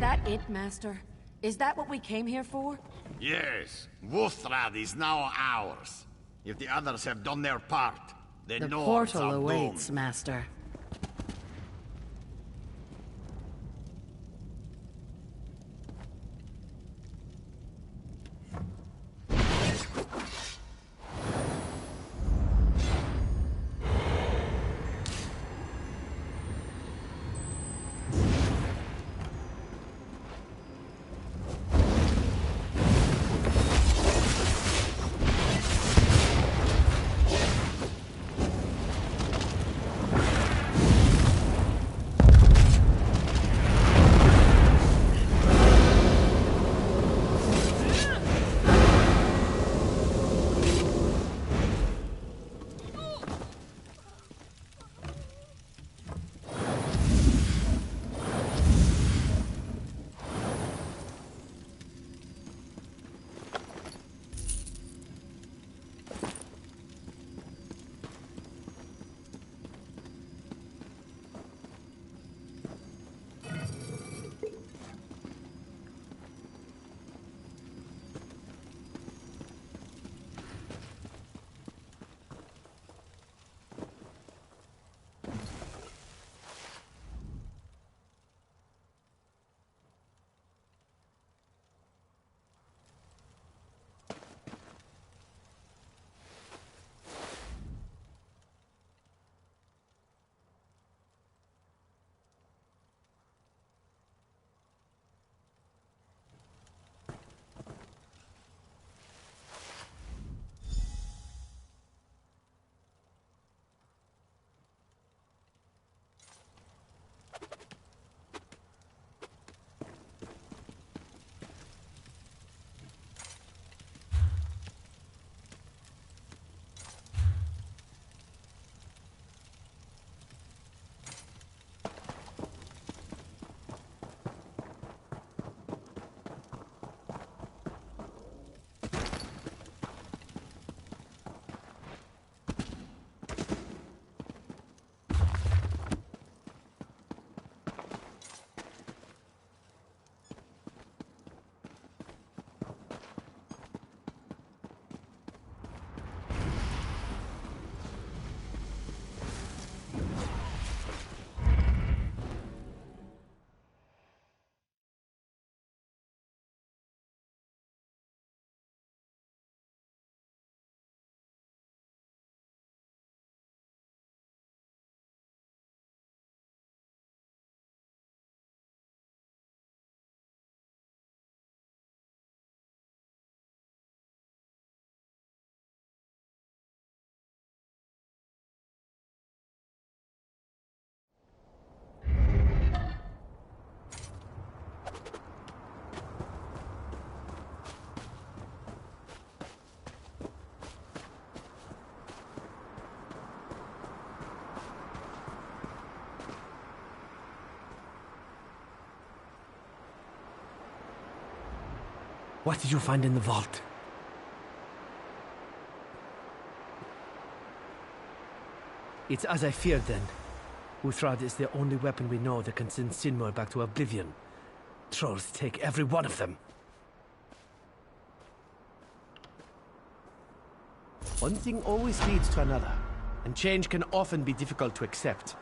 that it, Master? Is that what we came here for? Yes. Wuthrad is now ours. If the others have done their part, the The Nords portal are awaits, doomed. Master. What did you find in the vault? It's as I feared then. Uthrad is the only weapon we know that can send Sinmur back to oblivion. Trolls take every one of them. One thing always leads to another, and change can often be difficult to accept.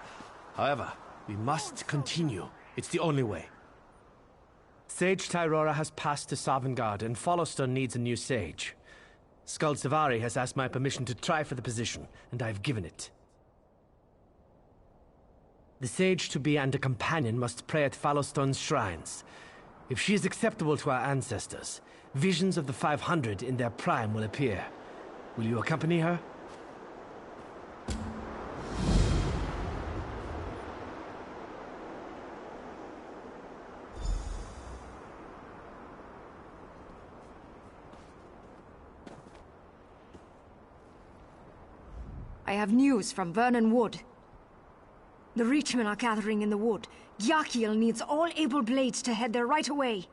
However, we must continue. It's the only way. Sage Tyrora has passed to Sovngarde, and Followstone needs a new sage. Skald Savari has asked my permission to try for the position, and I've given it. The sage-to-be and a companion must pray at Followstone's shrines. If she is acceptable to our ancestors, visions of the 500 in their prime will appear. Will you accompany her? I have news from Vernon Wood. The Reachmen are gathering in the wood. Gyakiel needs all able blades to head there right away.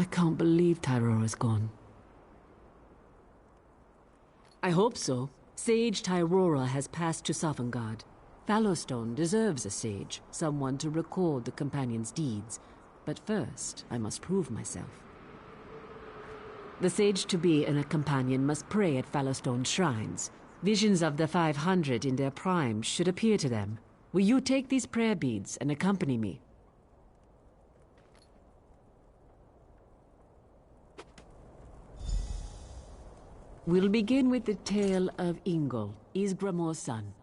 I can't believe Tyrora's gone. I hope so. Sage Tyrora has passed to Sovngarde. Fallowstone deserves a sage, someone to record the companion's deeds. But first, I must prove myself. The sage-to-be and a companion must pray at Fallowstone shrines. Visions of the 500 in their prime should appear to them. Will you take these prayer beads and accompany me? We'll begin with the tale of Ingol, Ysgramor's son.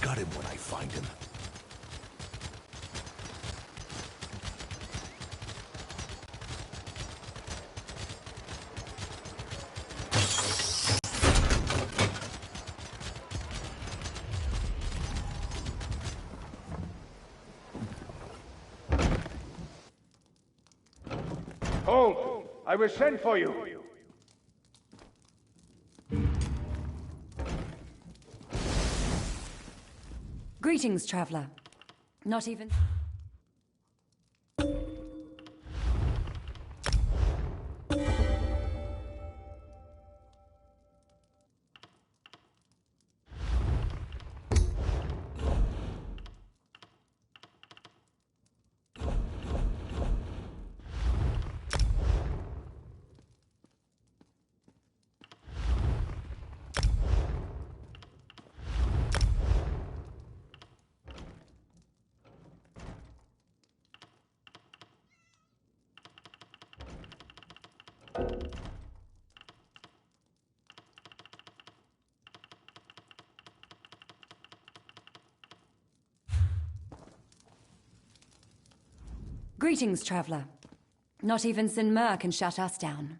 Got him when I find him. Hold! I will send for you. Greetings, traveler. Not even... Greetings, traveler. Not even Sin Mer can shut us down.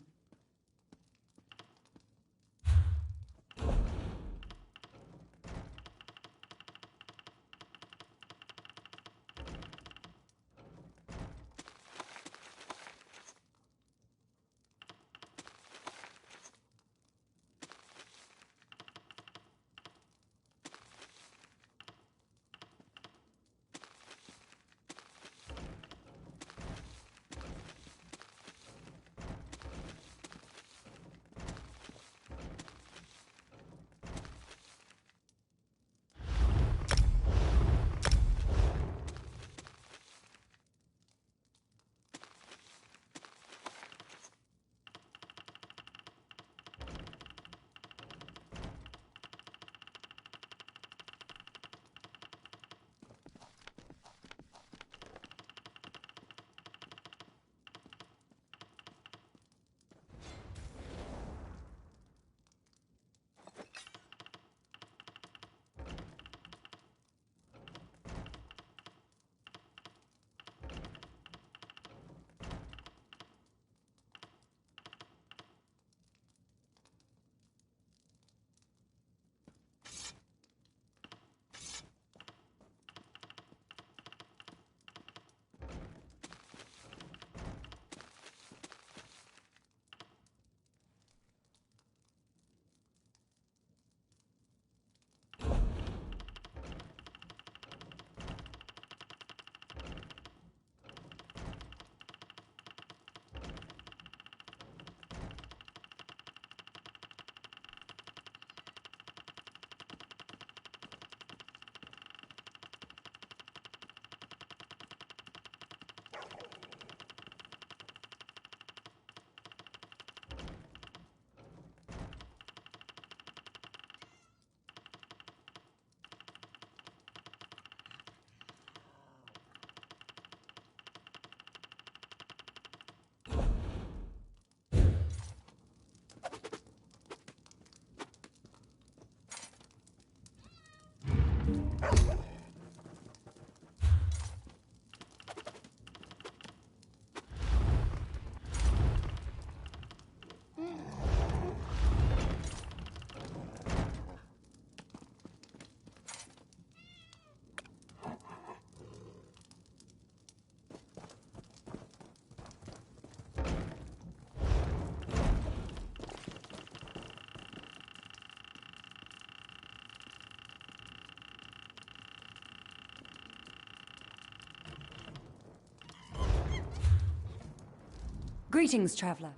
Greetings, traveler.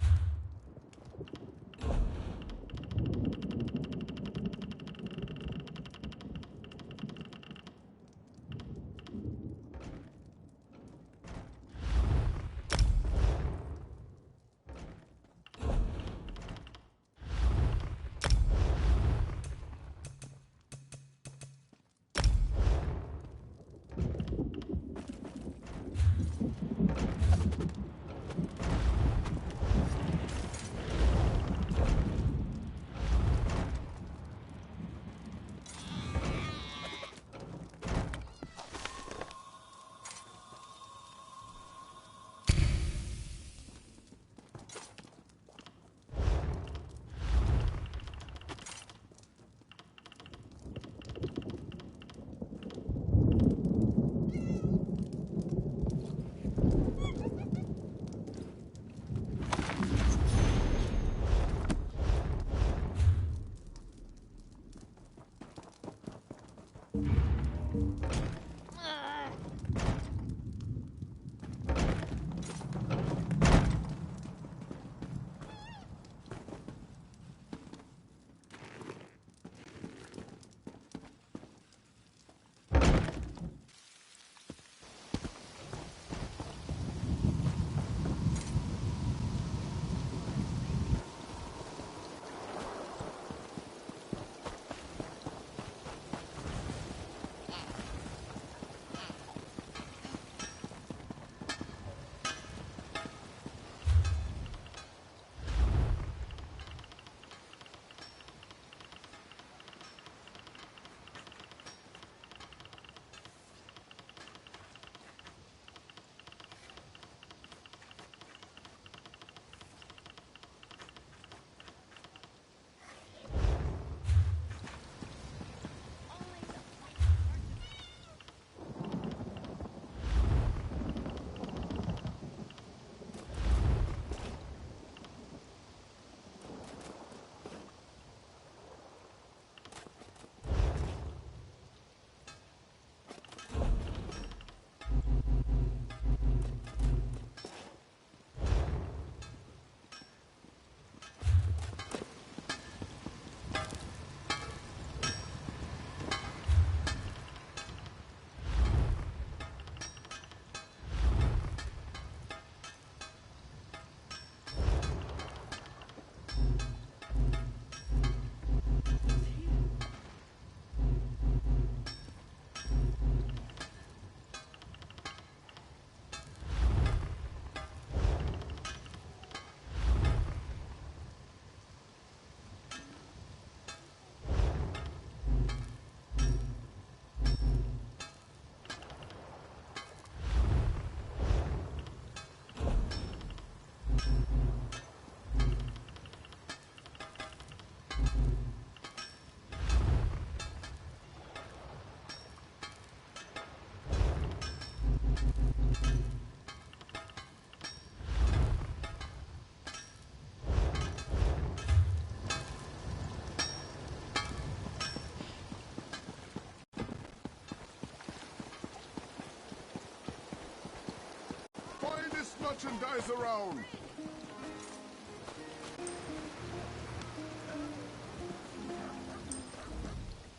merchandise around.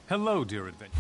Hello, dear adventurer.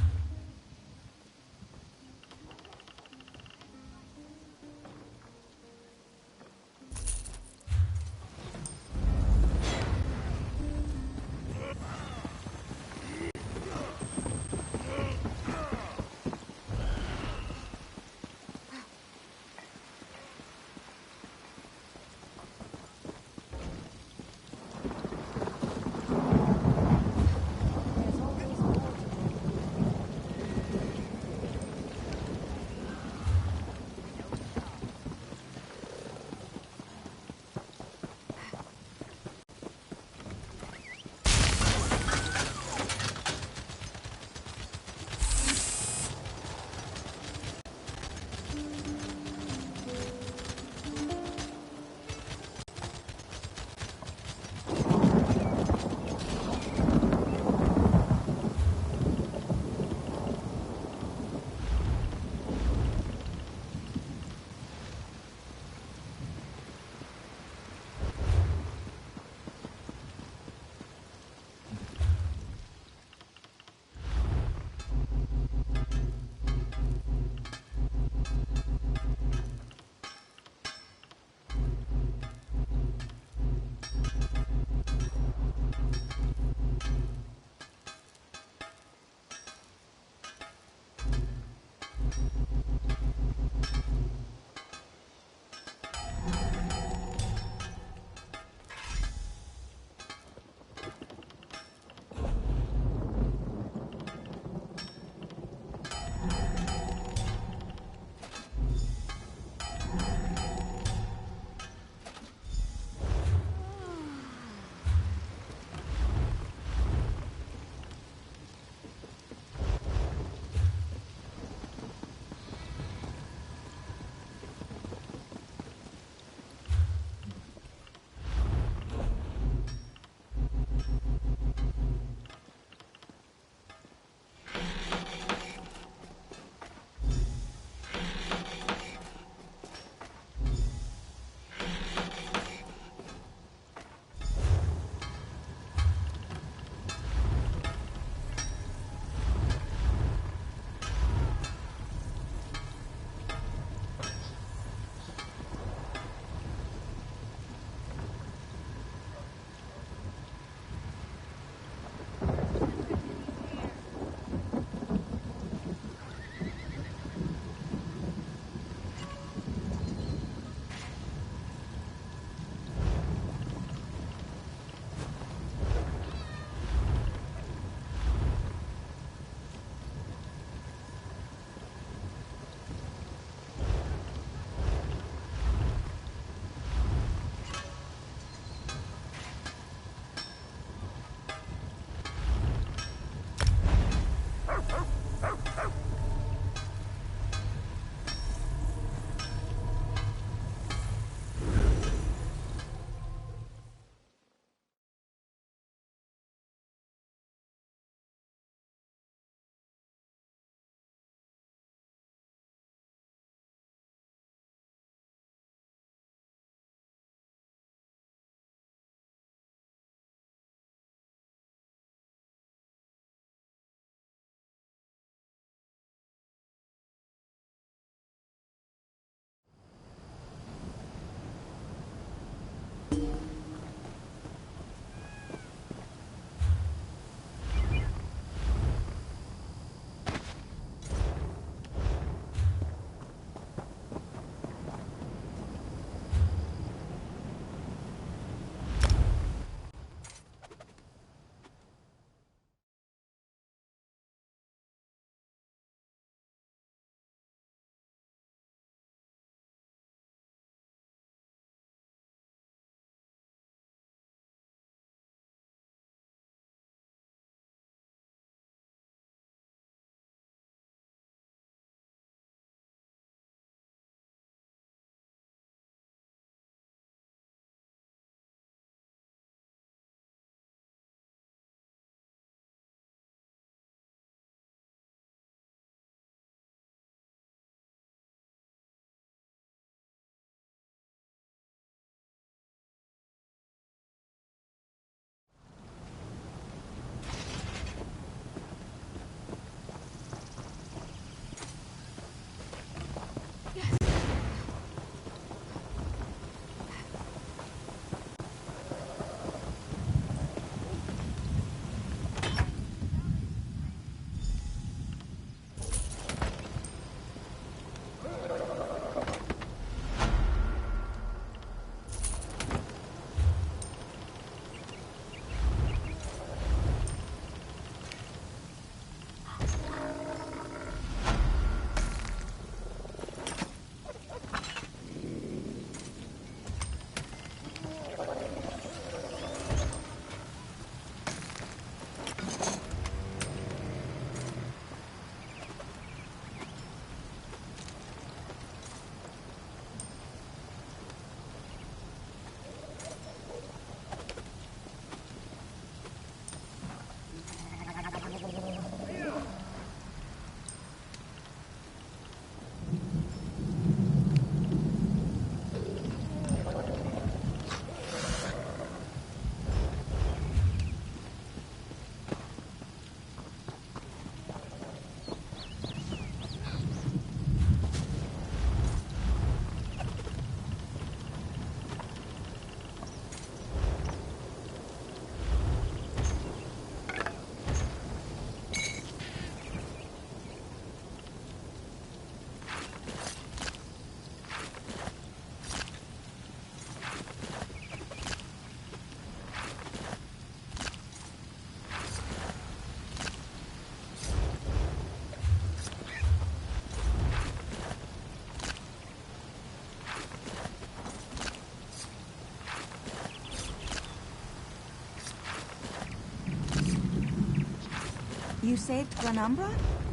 You saved Glenumbra?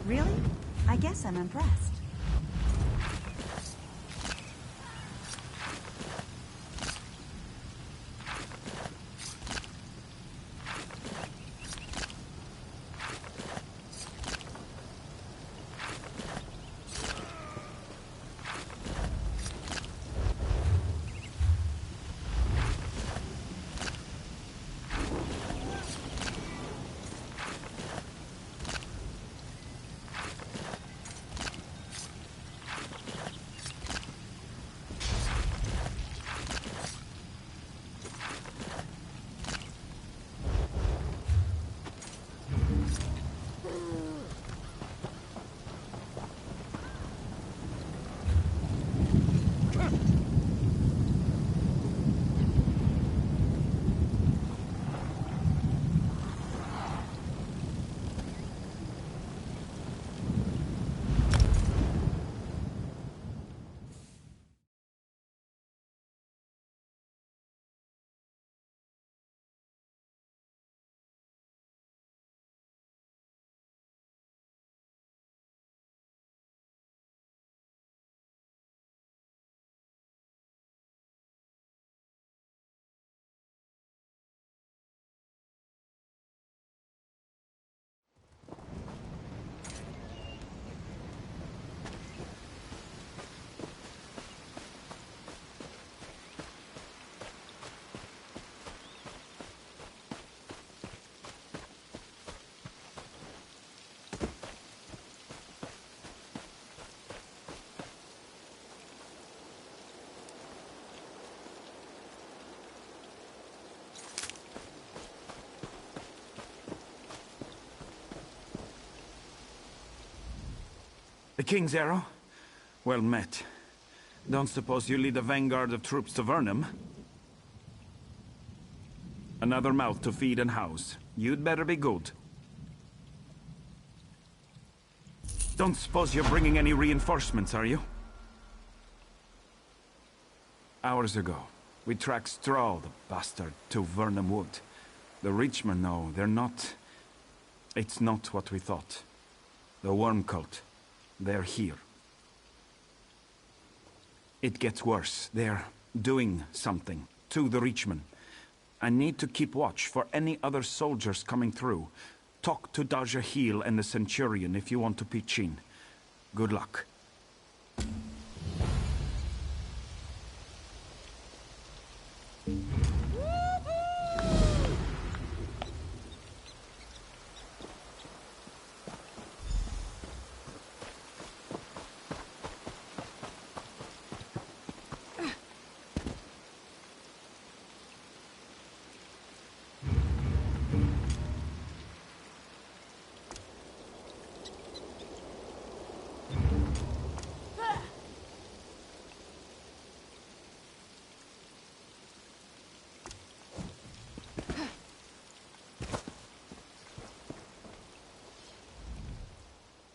Really? I guess I'm impressed. The King's Arrow? Well met. Don't suppose you lead a vanguard of troops to Vernum? Another mouth to feed and house. You'd better be good. Don't suppose you're bringing any reinforcements, are you? Hours ago, we tracked Straw, the bastard, to Vernum Wood. The Reachmen, no, they're not... It's not what we thought. The Worm Cult. They're here. It gets worse. They're doing something to the Reachmen. I need to keep watch for any other soldiers coming through. Talk to Daja Heel and the Centurion if you want to pitch in. Good luck.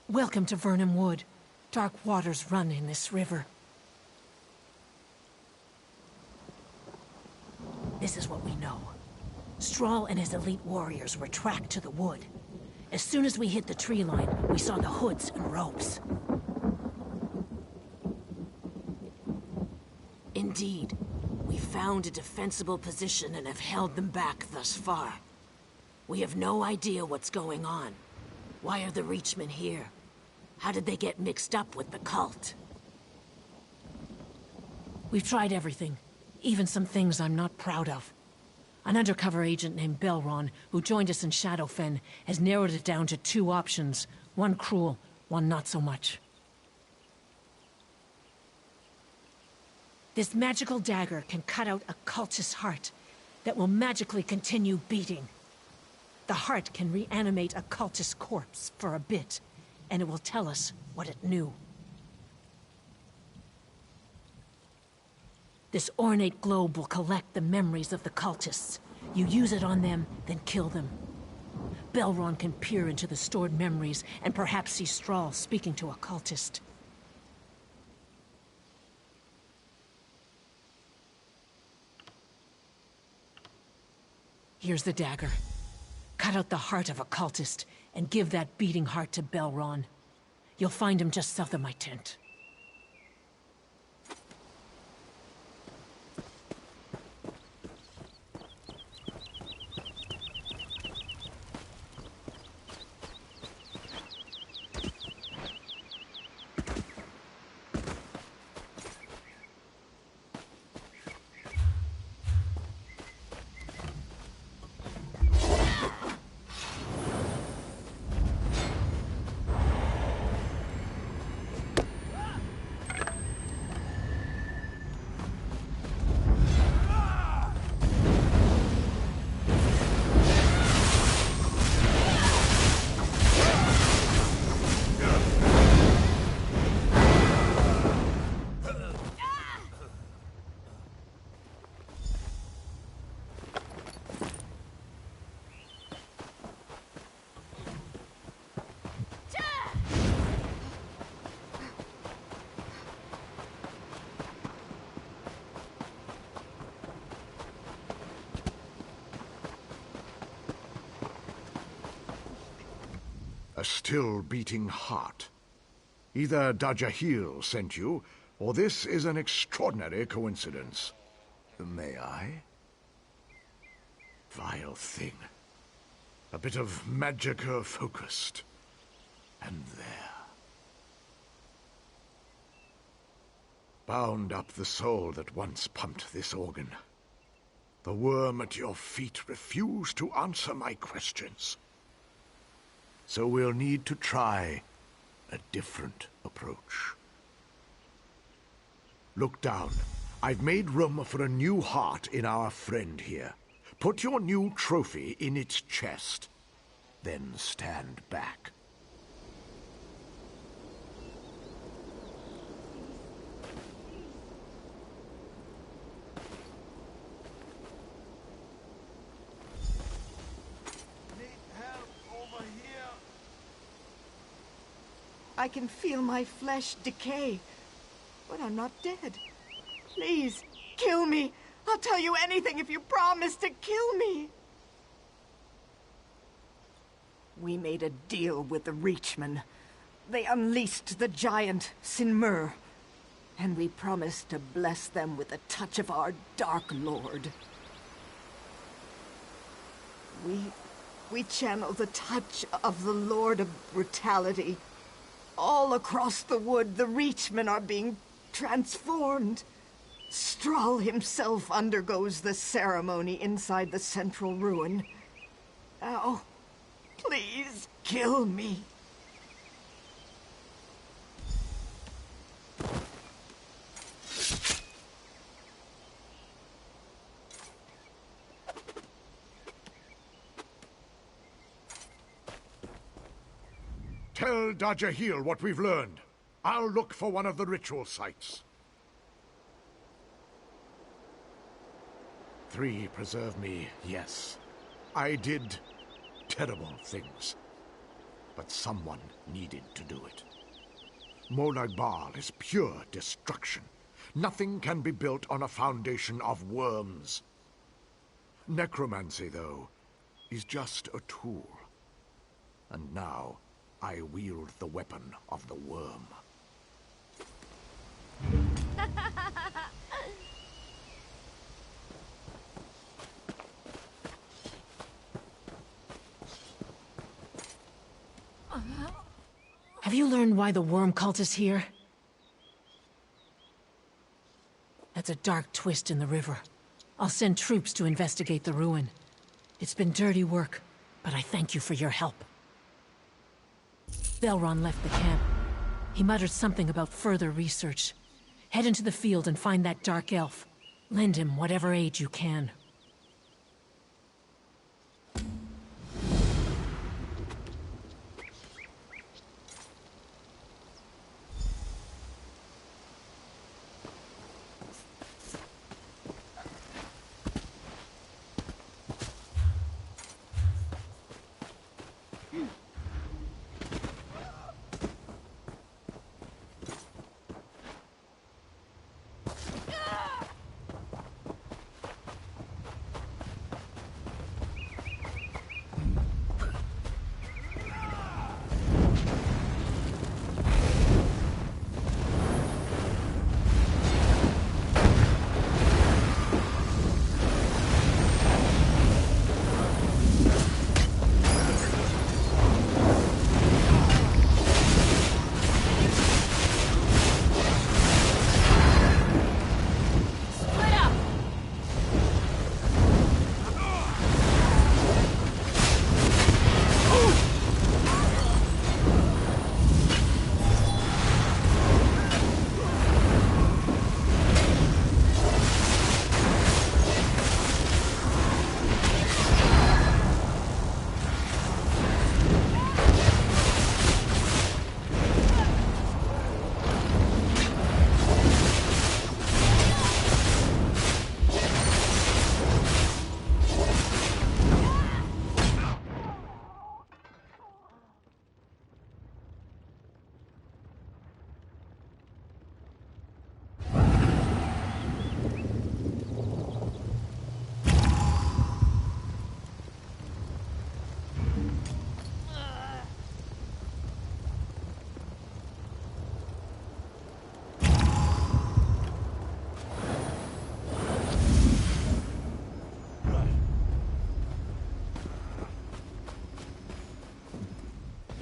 Welcome to Vernum Wood. Dark waters run in this river. This is what we know. Strahl and his elite warriors were tracked to the wood. As soon as we hit the tree line, we saw the hoods and ropes. Indeed, we found a defensible position and have held them back thus far. We have no idea what's going on. Why are the Reachmen here? How did they get mixed up with the cult? We've tried everything, even some things I'm not proud of. An undercover agent named Belron, who joined us in Shadowfen, has narrowed it down to two options. One cruel, one not so much. This magical dagger can cut out a cultist's heart that will magically continue beating. The heart can reanimate a cultist corpse for a bit, and it will tell us what it knew. This ornate globe will collect the memories of the cultists. You use it on them, then kill them. Belron can peer into the stored memories and perhaps see Strahl speaking to a cultist. Here's the dagger. Cut cut out the heart of a cultist and give that beating heart to Belron. You'll find him just south of my tent. A still-beating heart. Either Dajahil sent you, or this is an extraordinary coincidence. May I? Vile thing. A bit of magicka focused. And there. Bound up the soul that once pumped this organ. The worm at your feet refused to answer my questions. So we'll need to try a different approach. Look down. I've made room for a new heart in our friend here. Put your new trophy in its chest. Then stand back. I can feel my flesh decay, but I'm not dead. Please, kill me. I'll tell you anything if you promise to kill me. We made a deal with the Reachmen. They unleashed the giant, Sinmur. And we promised to bless them with a touch of our Dark Lord. We channel the touch of the Lord of Brutality. All across the wood, the Reachmen are being transformed. Strahl himself undergoes the ceremony inside the central ruin. Now, please kill me. Tell Dajahil what we've learned. I'll look for one of the ritual sites. 3 preserve me, yes. I did terrible things. But someone needed to do it. Molag Bal is pure destruction. Nothing can be built on a foundation of worms. Necromancy, though, is just a tool. And now, I wield the weapon of the worm. Have you learned why the worm cult is here? That's a dark twist in the river. I'll send troops to investigate the ruin. It's been dirty work, but I thank you for your help. Belron left the camp. He muttered something about further research. Head into the field and find that dark elf. Lend him whatever aid you can.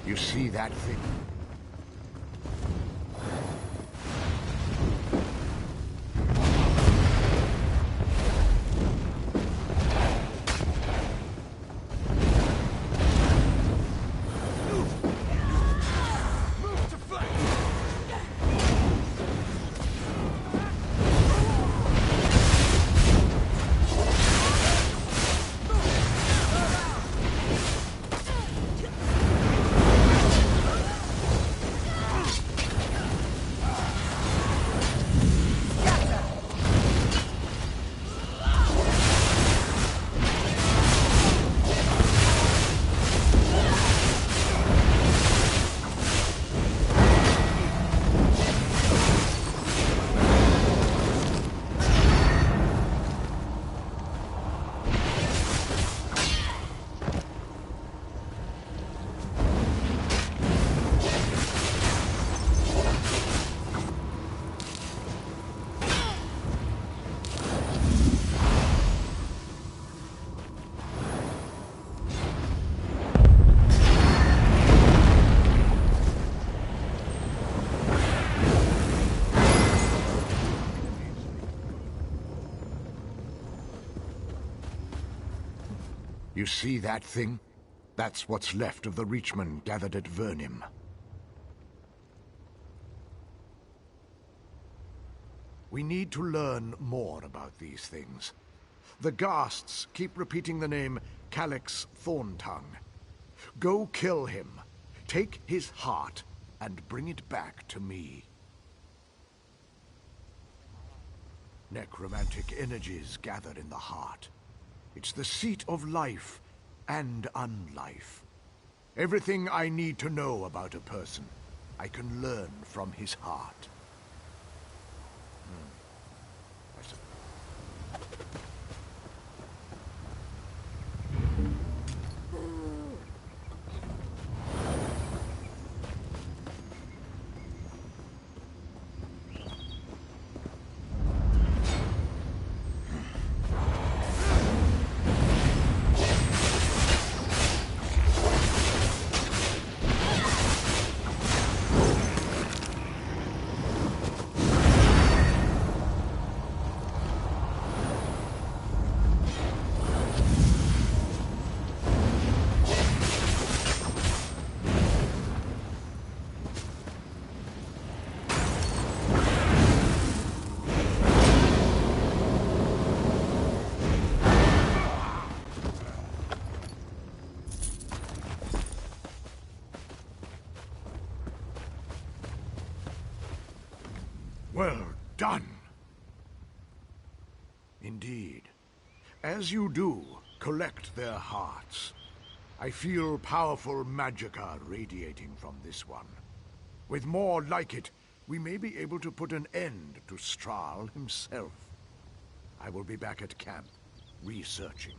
You see that thing? You see that thing? That's what's left of the Reachmen gathered at Vernim. We need to learn more about these things. The Ghasts keep repeating the name Calyx Thorntongue. Go kill him. Take his heart and bring it back to me. Necromantic energies gather in the heart. It's the seat of life and unlife. Everything I need to know about a person, I can learn from his heart. Well done. Indeed. As you do, collect their hearts. I feel powerful magicka radiating from this one. With more like it, we may be able to put an end to Strahl himself. I will be back at camp, researching.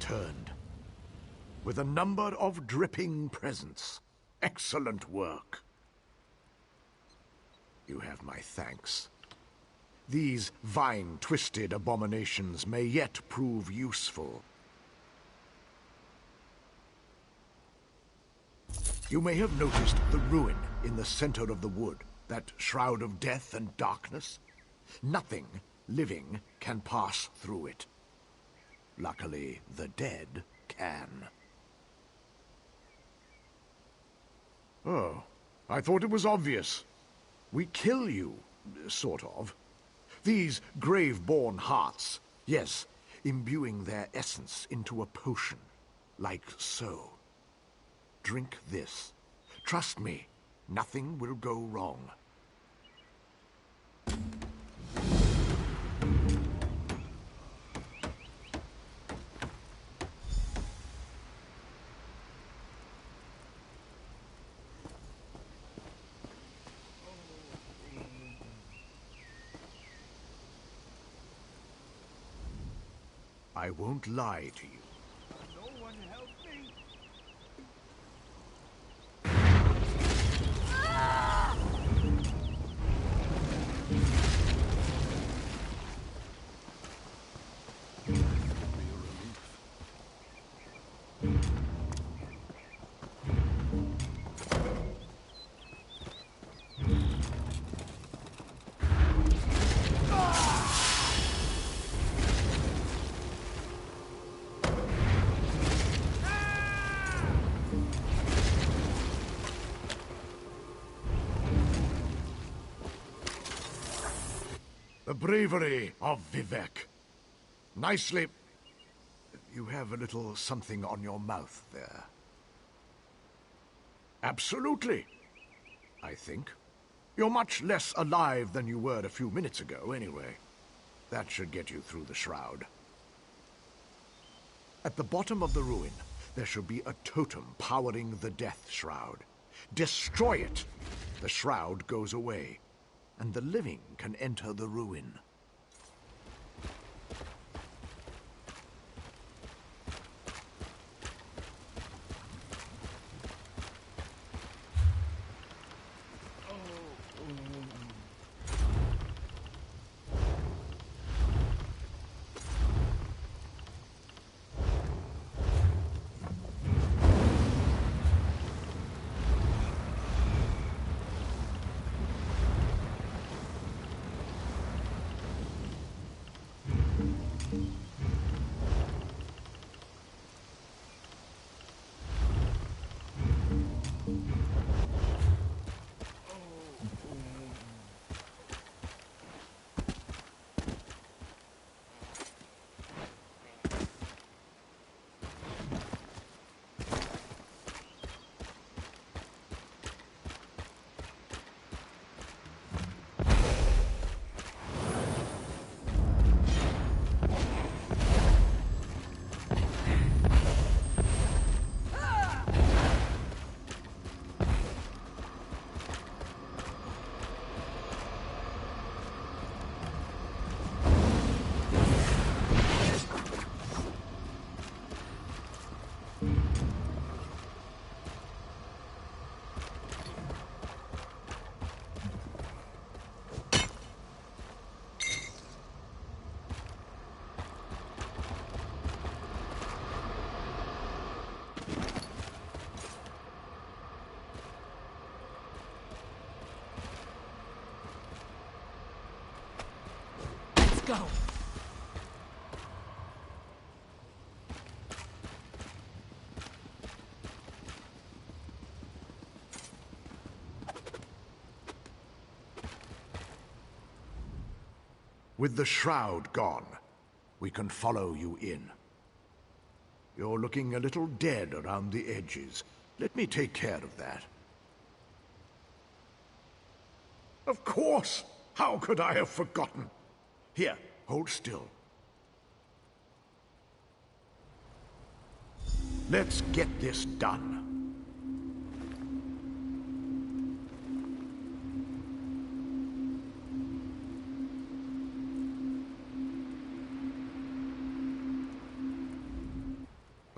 returned. With a number of dripping presents. Excellent work. You have my thanks. These vine-twisted abominations may yet prove useful. You may have noticed the ruin in the center of the wood, that shroud of death and darkness. Nothing living can pass through it. Luckily, the dead can. Oh, I thought it was obvious. We kill you, sort of. These grave-born hearts, yes, imbuing their essence into a potion, like so. Drink this. Trust me, nothing will go wrong. I won't lie to you. No one help me! The bravery of Vivek. Nicely... You have a little something on your mouth there. Absolutely, I think. You're much less alive than you were a few minutes ago, anyway. That should get you through the shroud. At the bottom of the ruin, there should be a totem powering the death shroud. Destroy it! The shroud goes away, and the living can enter the ruin. Go! With the shroud gone, we can follow you in. You're looking a little dead around the edges. Let me take care of that. Of course! How could I have forgotten? Here, hold still. Let's get this done.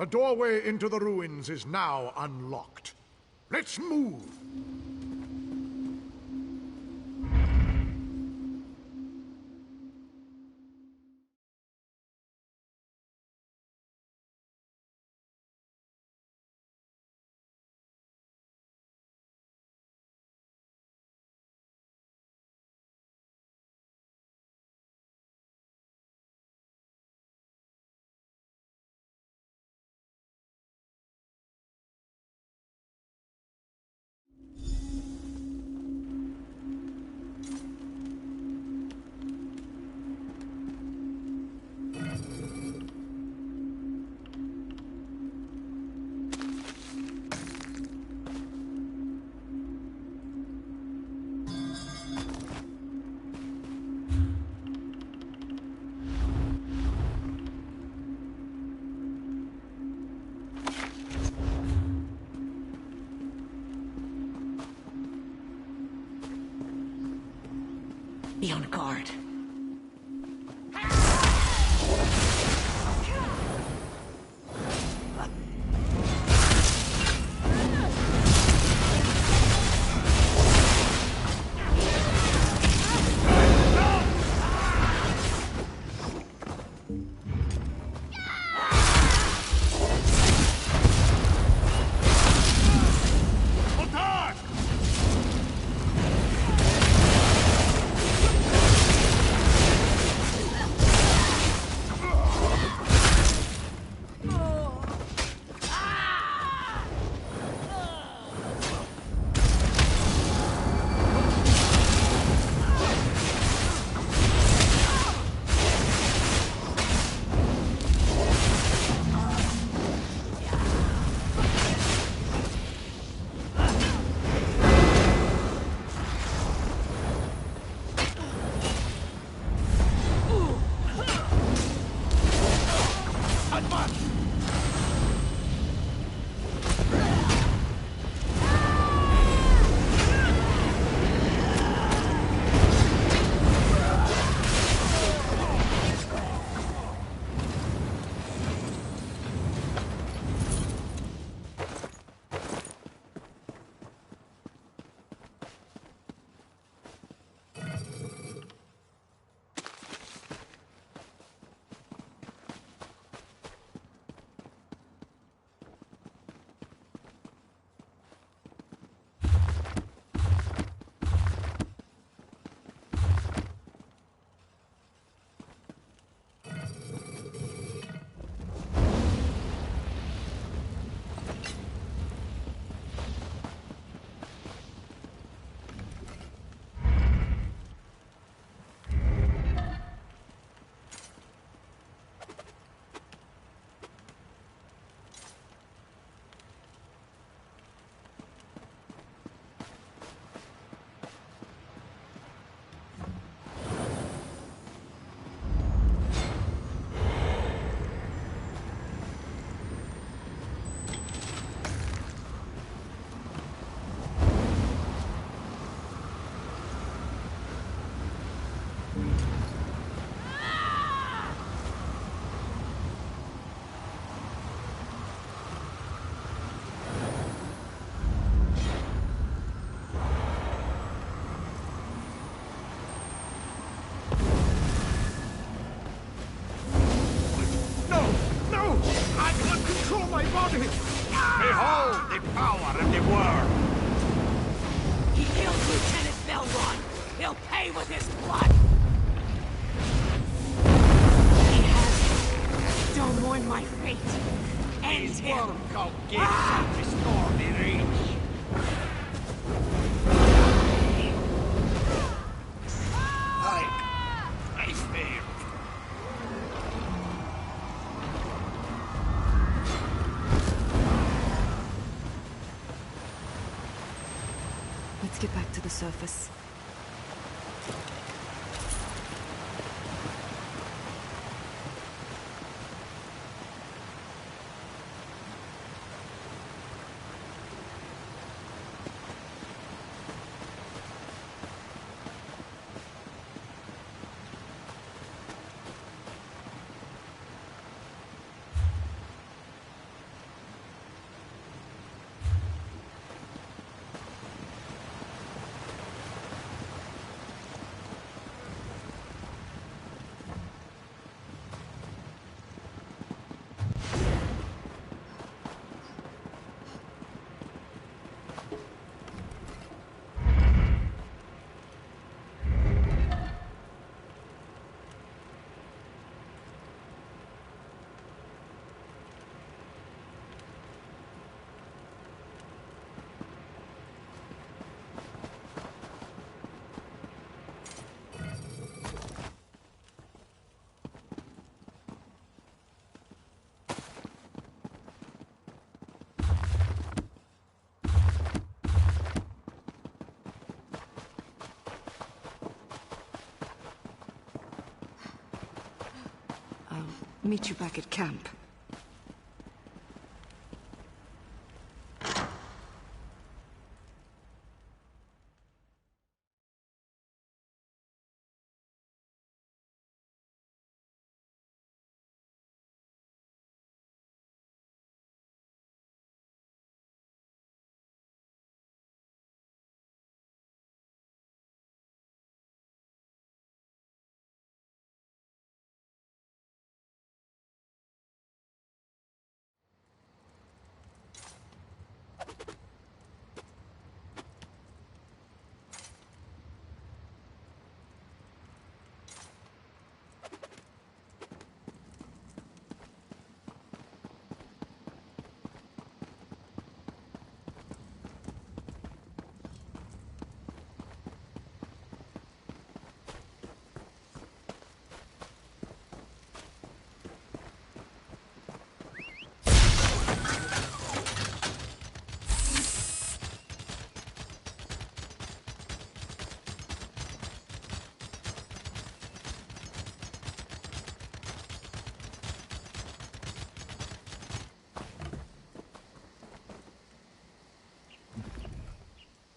The doorway into the ruins is now unlocked. Let's move! Be on guard. Behold the power of the world! He killed Lieutenant Belron! He'll pay with his blood! He has it! Don't mourn my fate! End him! Work out gifts and restore the reach! I failed. Let's get back to the surface. Meet you back at camp.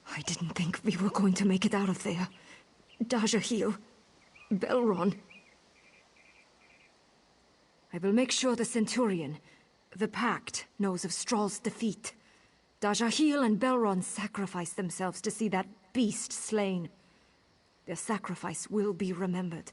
I didn't think we were going to make it out of there. Dajahil, Belron. I will make sure the Centurion, the Pact, knows of Strahl's defeat. Dajahil and Belron sacrificed themselves to see that beast slain. Their sacrifice will be remembered.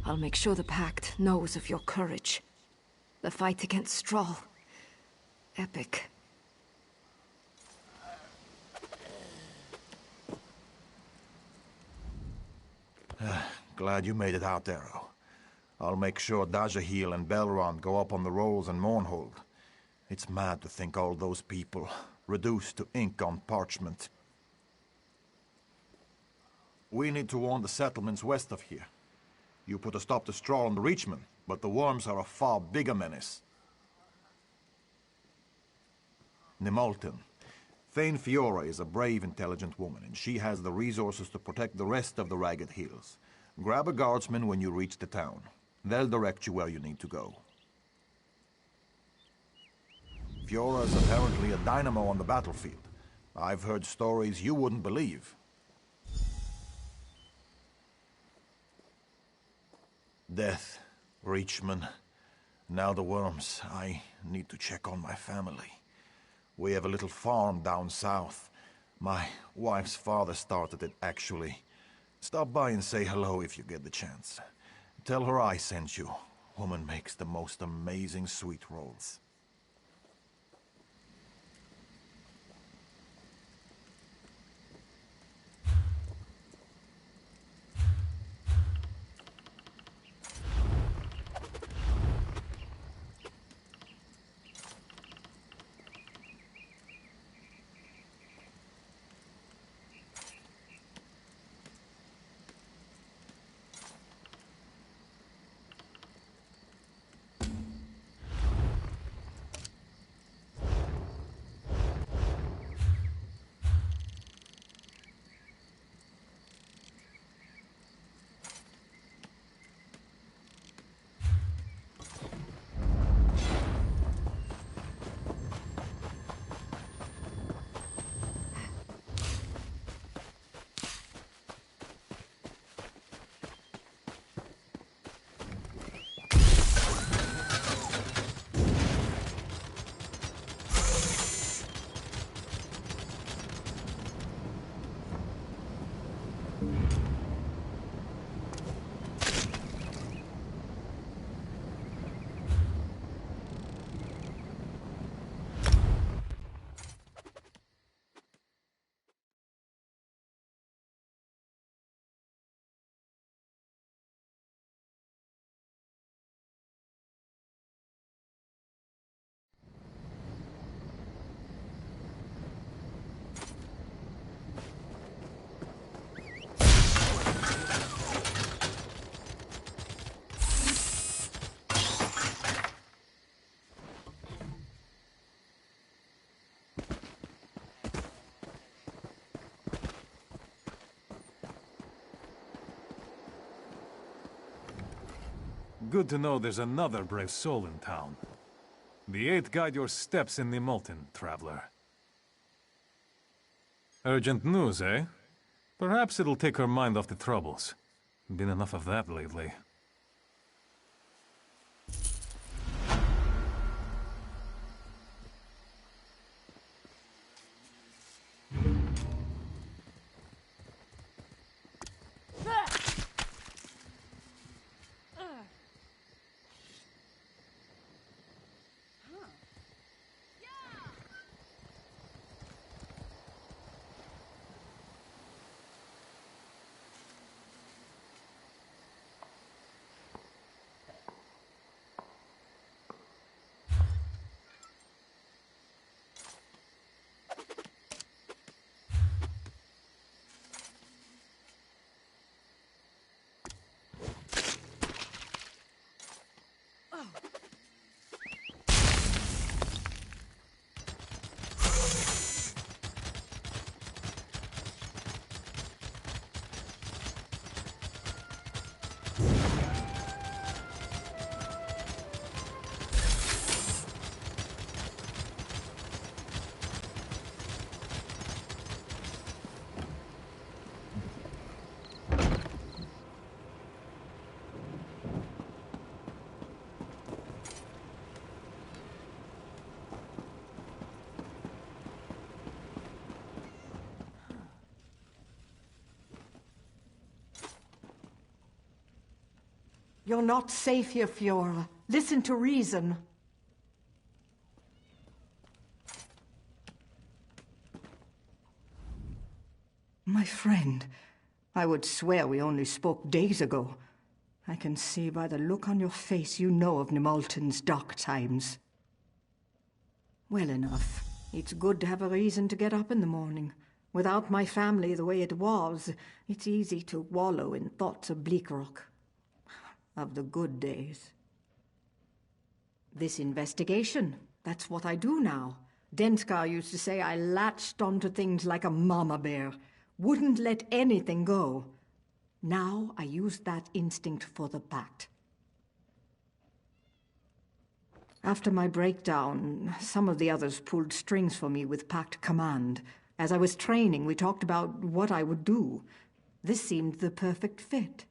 I'll make sure the Pact knows of your courage. The fight against Strahl. Epic. Glad you made it out, Arrow. I'll make sure Dajahil and Belron go up on the rolls and Mournhold. It's mad to think all those people, reduced to ink on parchment. We need to warn the settlements west of here. You put a stop to Strahl and the Reachmen, but the worms are a far bigger menace. Nimoltin. Thane Fiora is a brave, intelligent woman, and she has the resources to protect the rest of the Ragged Hills. Grab a guardsman when you reach the town. They'll direct you where you need to go. Fiora is apparently a dynamo on the battlefield. I've heard stories you wouldn't believe. Death, Reachmen, now the worms. I need to check on my family. We have a little farm down south. My wife's father started it, actually. Stop by and say hello if you get the chance. Tell her I sent you. Woman makes the most amazing sweet rolls. Good to know there's another brave soul in town. The Eight guide your steps in the Molten, traveler. Urgent news, eh? Perhaps it'll take her mind off the troubles. Been enough of that lately. You're not safe here, Fiora. Listen to reason. My friend, I would swear we only spoke days ago. I can see by the look on your face you know of Nimulton's dark times. Well enough. It's good to have a reason to get up in the morning. Without my family the way it was, it's easy to wallow in thoughts of Bleakrock. Of the good days. This investigation, that's what I do now. Denskar used to say I latched onto things like a mama bear. Wouldn't let anything go. Now I use that instinct for the Pact. After my breakdown, some of the others pulled strings for me with Pact command. As I was training, we talked about what I would do. This seemed the perfect fit.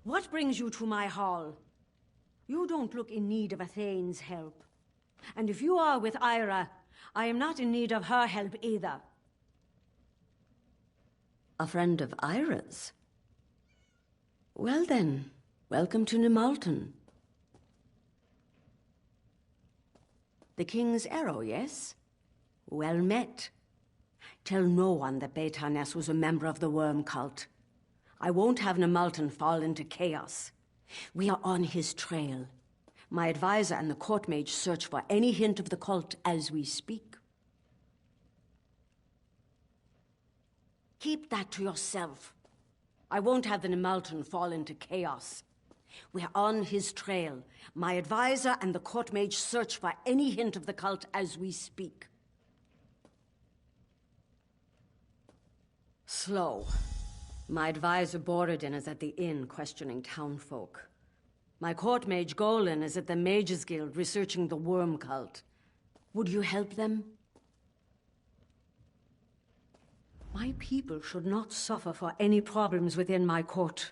What brings you to my hall? You don't look in need of Athane's help. And if you are with Ira, I am not in need of her help either. A friend of Ira's? Well then, welcome to Nimulton. The King's Arrow, yes? Well met. Tell no one that Beitarnes was a member of the Worm Cult. I won't have Nimulton fall into chaos. We are on his trail. My advisor and the court mage search for any hint of the cult as we speak. Keep that to yourself. I won't have the Nimulton fall into chaos. We're on his trail. My advisor and the court mage search for any hint of the cult as we speak. Slow. My advisor Borodin is at the inn questioning townfolk. My court mage Golan is at the Mages Guild researching the worm cult. Would you help them? My people should not suffer for any problems within my court.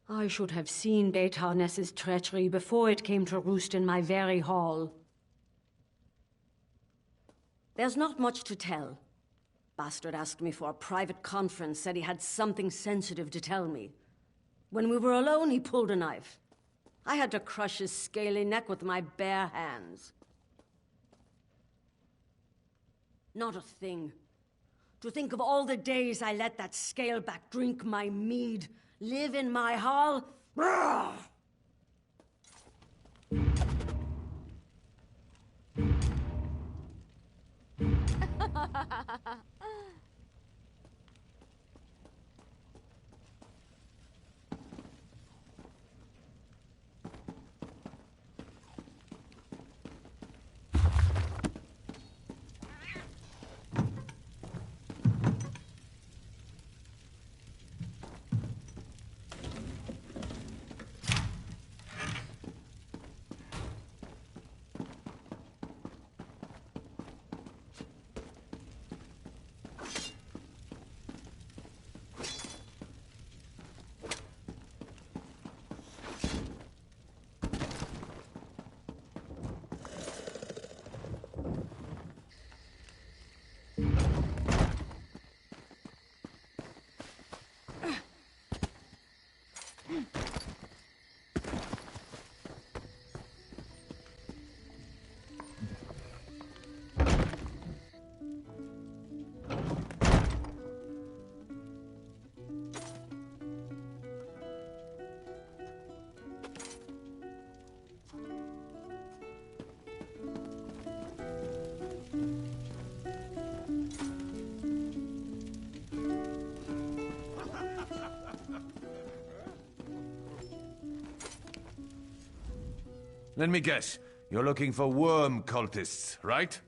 I should have seen Beitarnes's treachery before it came to roost in my very hall. There's not much to tell. Bastard asked me for a private conference, said he had something sensitive to tell me. When we were alone, he pulled a knife. I had to crush his scaly neck with my bare hands. Not a thing. To think of all the days I let that scaleback drink my mead, live in my hall. Brrr! Let me guess. You're looking for worm cultists, right?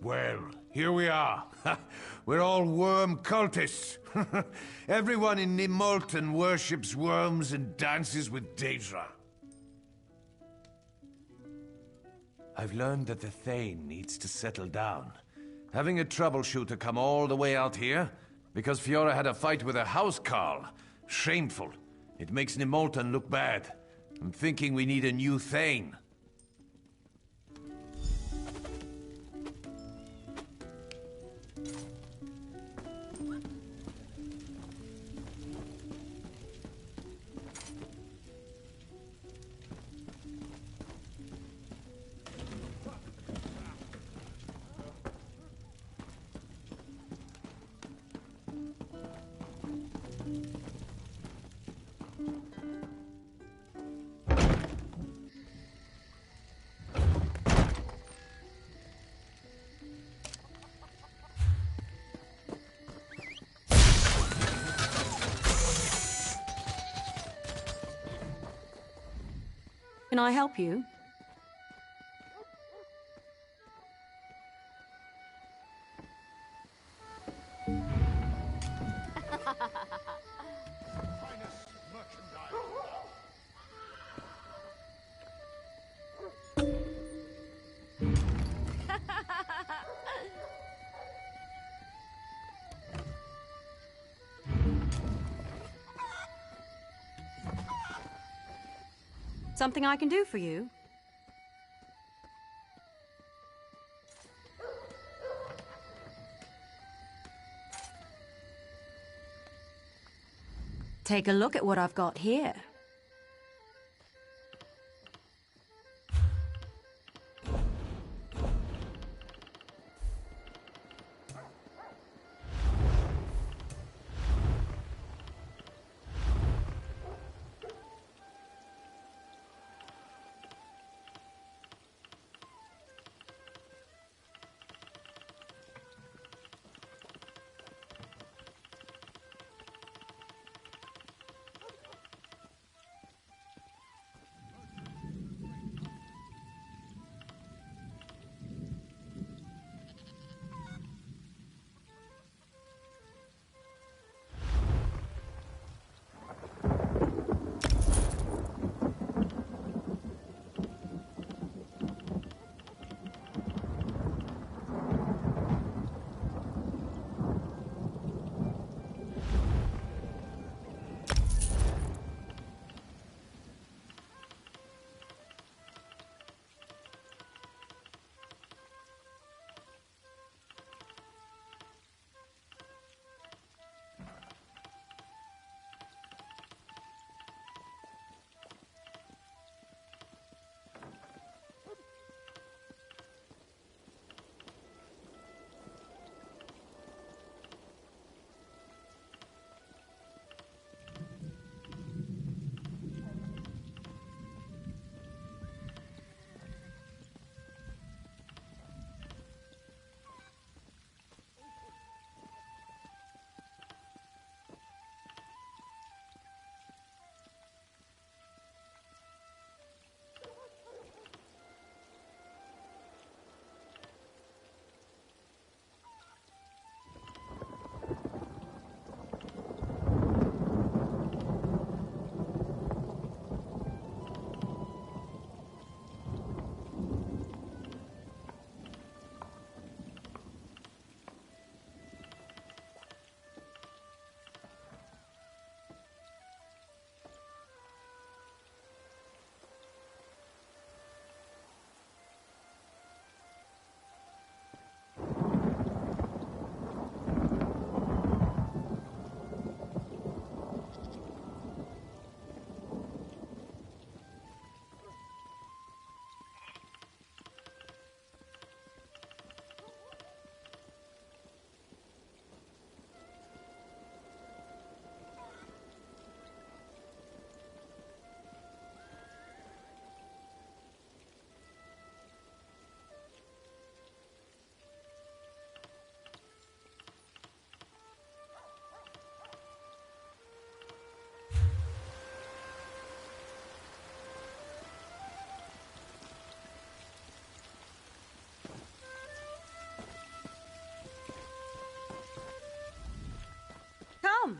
Well, here we are. We're all worm cultists. Everyone in Nimultan worships worms and dances with Daedra. I've learned that the Thane needs to settle down. Having a troubleshooter come all the way out here because Fiora had a fight with a housecarl. Shameful. It makes Nimultan look bad. I'm thinking we need a new Thane. Can I help you? Something I can do for you? Take a look at what I've got here. Come!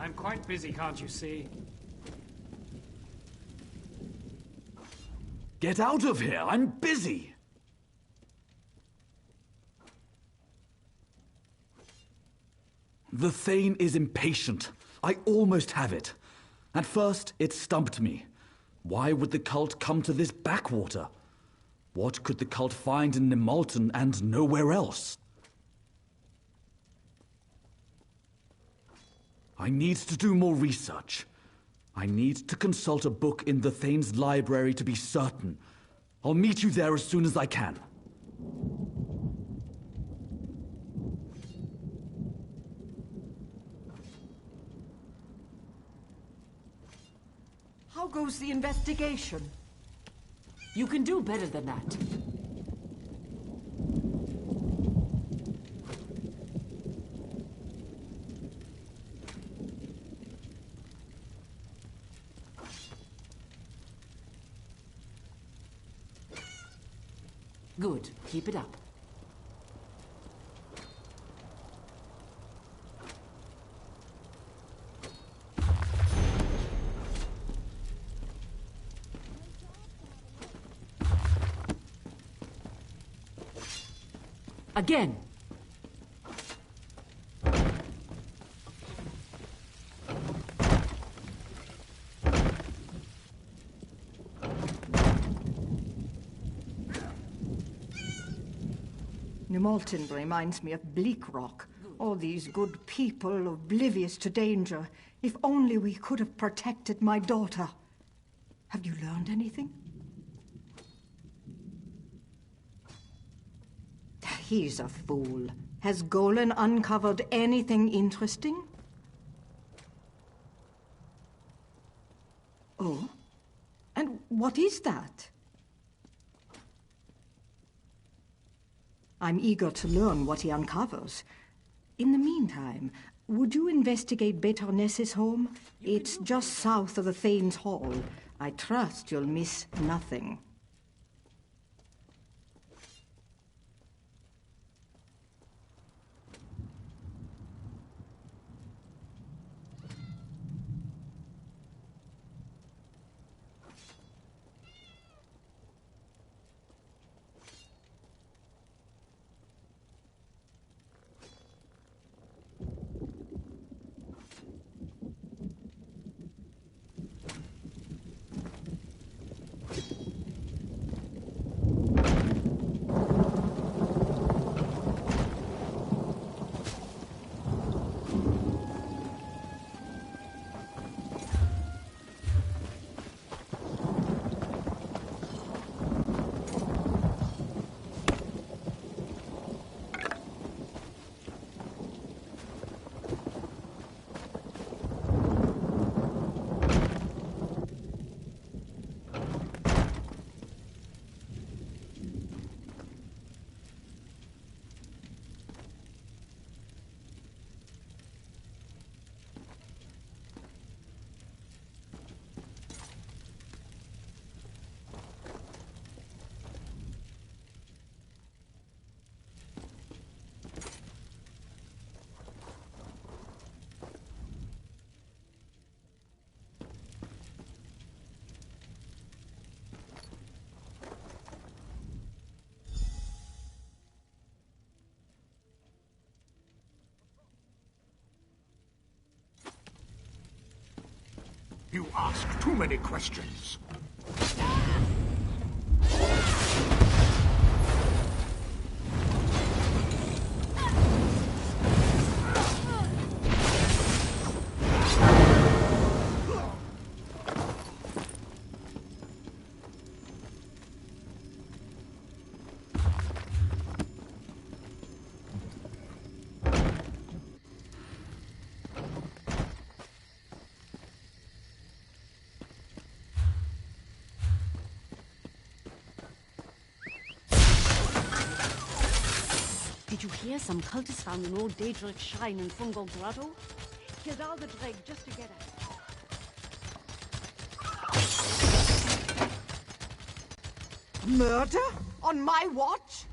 I'm quite busy, can't you see? Get out of here! I'm busy! The Thane is impatient. I almost have it. At first, it stumped me. Why would the cult come to this backwater? What could the cult find in Nemalton and nowhere else? I need to do more research. I need to consult a book in the Thane's library to be certain. I'll meet you there as soon as I can. How goes the investigation? You can do better than that. Good. Keep it up. Again. Nemalton reminds me of Bleak Rock. All these good people oblivious to danger. If only we could have protected my daughter. Have you learned anything? He's a fool. Has Golan uncovered anything interesting? Oh? And what is that? I'm eager to learn what he uncovers. In the meantime, would you investigate Betarnes's home? It's just south of the Thane's Hall. I trust you'll miss nothing. You ask too many questions. Did you hear some cultists found an old Daedric shrine in Fungal Grotto? Killed all the dreg just to get at it. Murder? On my watch?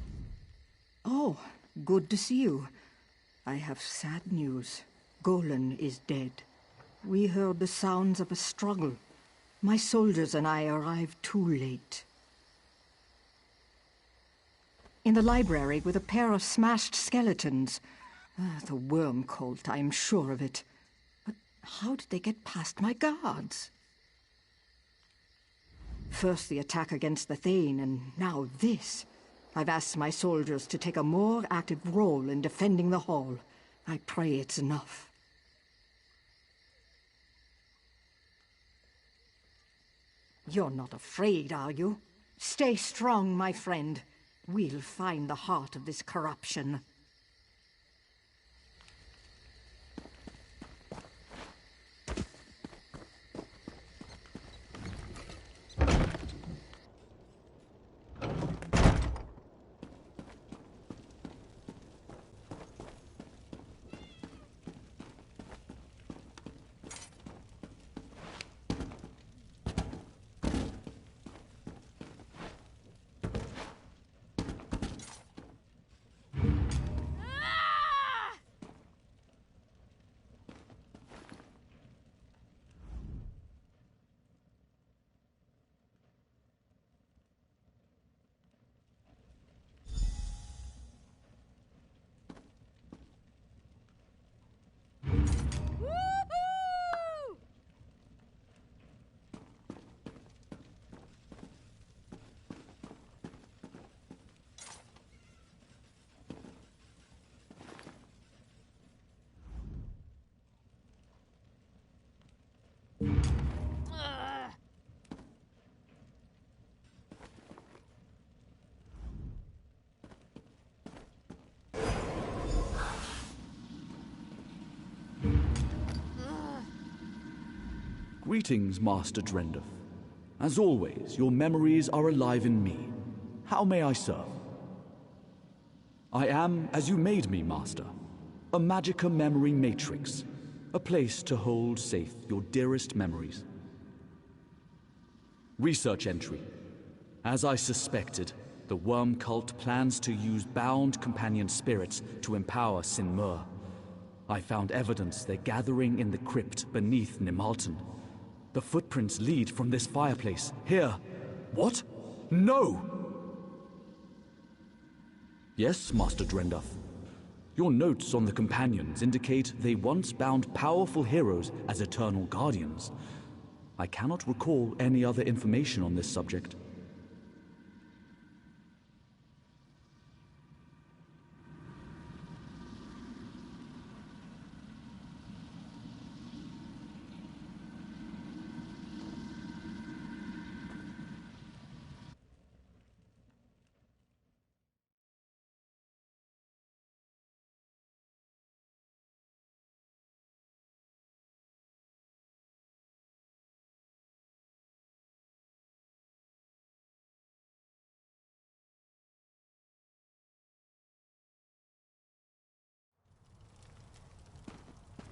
Oh, good to see you. I have sad news. Golan is dead. We heard the sounds of a struggle. My soldiers and I arrived too late. In the library with a pair of smashed skeletons. The worm cult, I am sure of it. But how did they get past my guards? First the attack against the Thane, and now this. I've asked my soldiers to take a more active role in defending the hall. I pray it's enough. You're not afraid, are you? Stay strong, my friend. We'll find the heart of this corruption. Greetings, Master Drendorf. As always, your memories are alive in me. How may I serve? I am, as you made me, Master, a Magicka memory matrix, a place to hold safe your dearest memories. Research entry. As I suspected, the worm cult plans to use bound companion spirits to empower Sinmur. I found evidence they're gathering in the crypt beneath Nimalton. The footprints lead from this fireplace. Here. What? No! Yes, Master Drendorf. Your notes on the companions indicate they once bound powerful heroes as eternal guardians. I cannot recall any other information on this subject.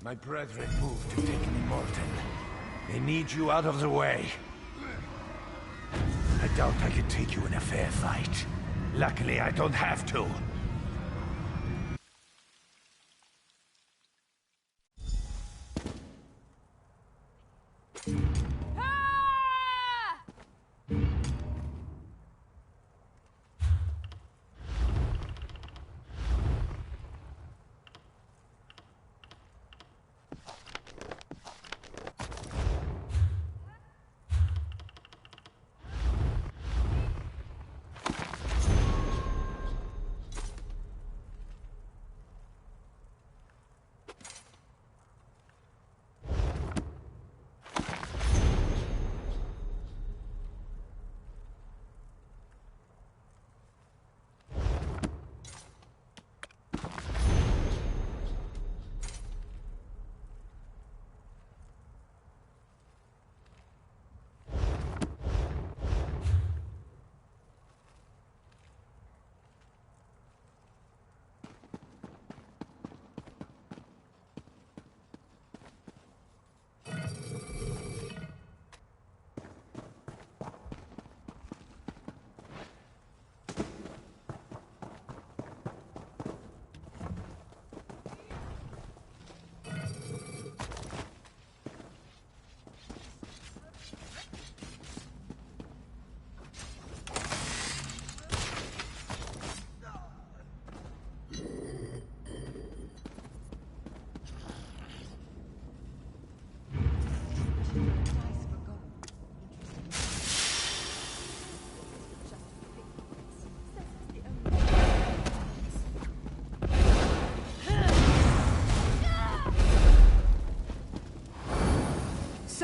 My brethren moved to take Nimalton. They need you out of the way. I doubt I could take you in a fair fight. Luckily, I don't have to.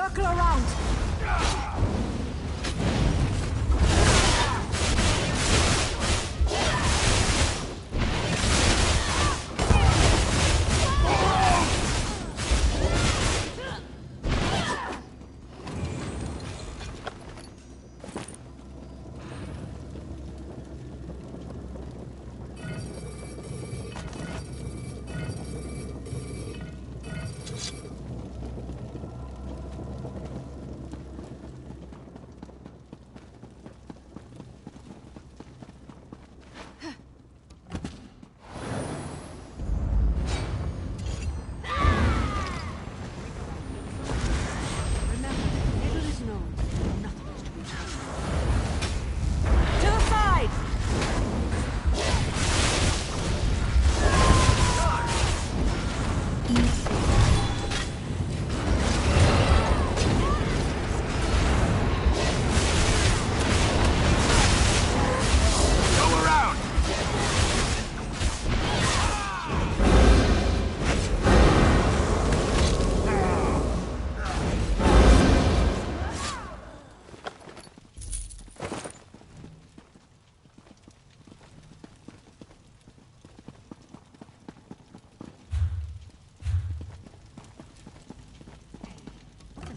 Circle around!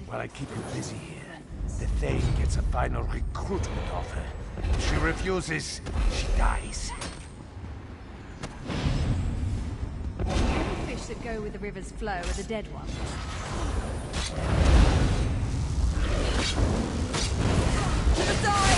While I keep you busy here, the Thane gets a final recruitment offer. If she refuses, she dies. The fish that go with the river's flow are the dead ones. To the side!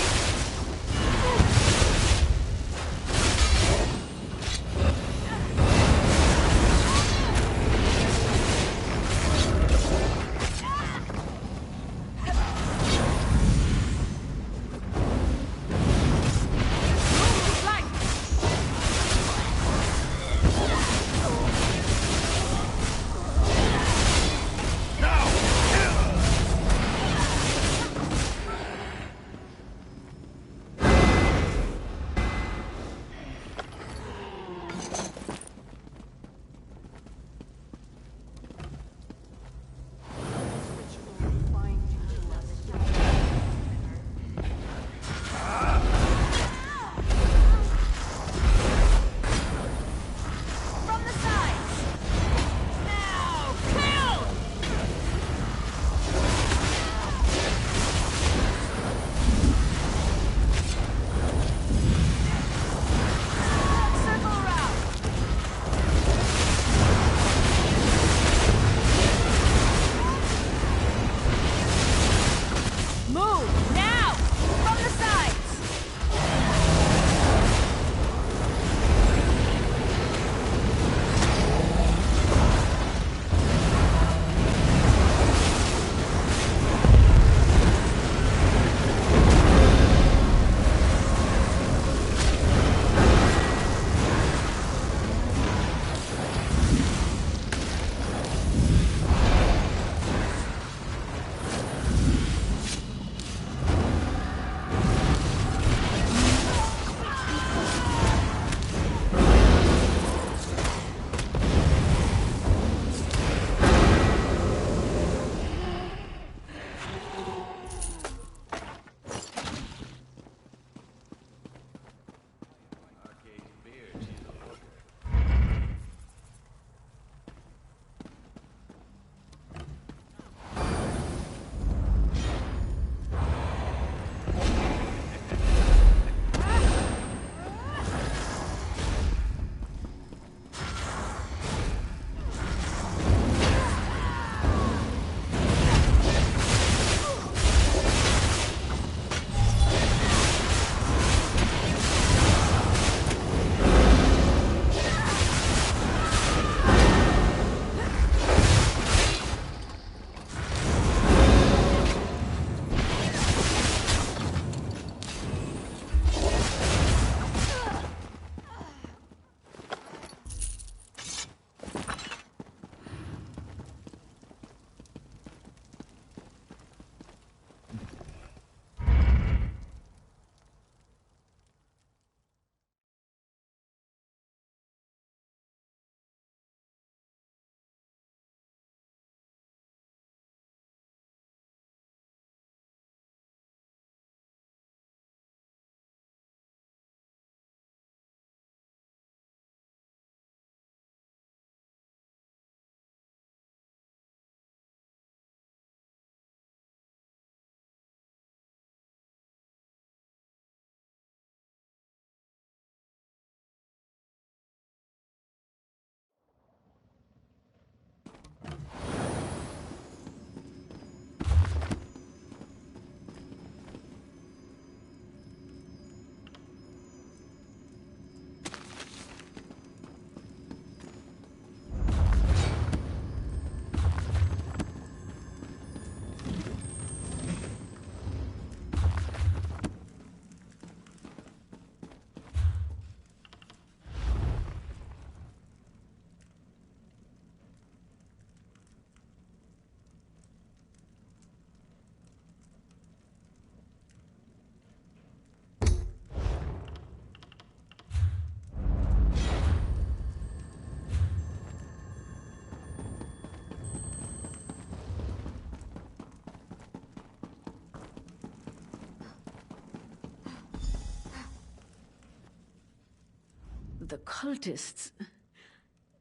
The cultists...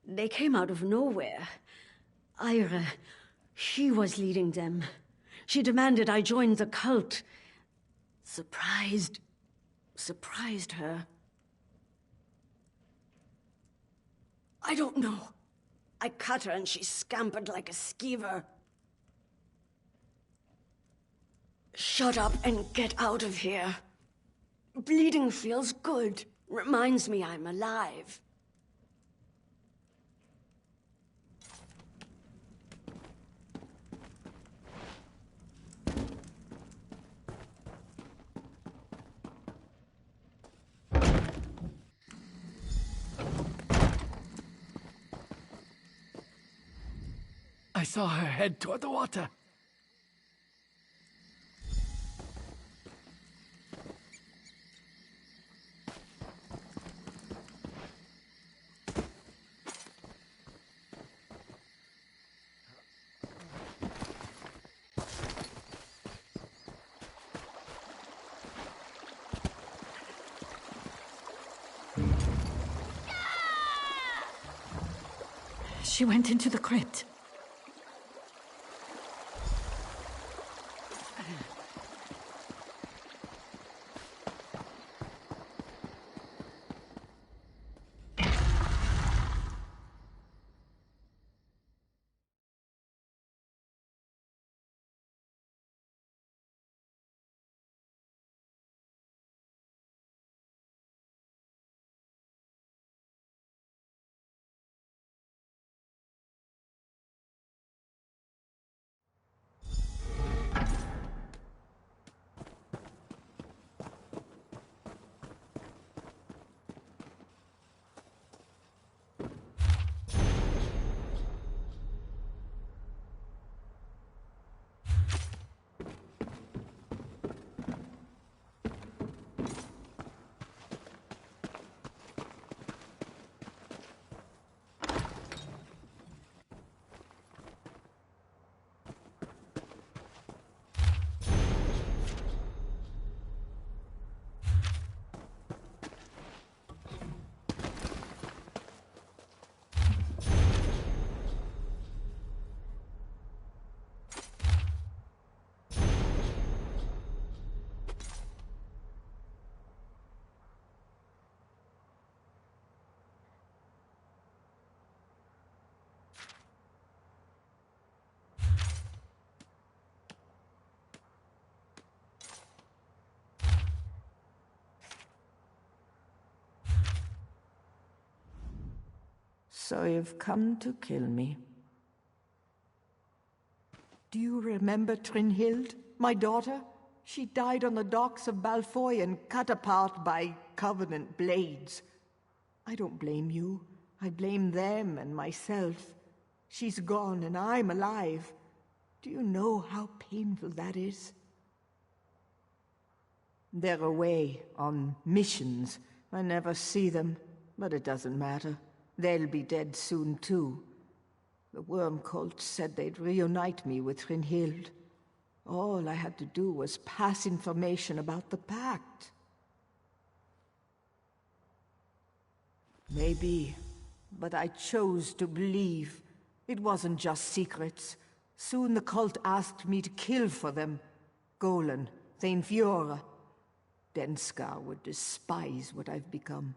They came out of nowhere. Ira, she was leading them. She demanded I join the cult. Surprised her. I don't know. I cut her and she scampered like a skeever. Shut up and get out of here. Bleeding feels good. Reminds me I'm alive. I saw her head toward the water. She went into the crypt. So you've come to kill me. Do you remember Trinhild, my daughter? She died on the docks of Balfoyen, cut apart by Covenant blades. I don't blame you. I blame them and myself. She's gone and I'm alive. Do you know how painful that is? They're away on missions. I never see them, but it doesn't matter. They'll be dead soon, too. The worm cult said they'd reunite me with Trinhild. All I had to do was pass information about the pact. Maybe, but I chose to believe. It wasn't just secrets. Soon the cult asked me to kill for them. Golan, Thane Fiora. Denskar would despise what I've become.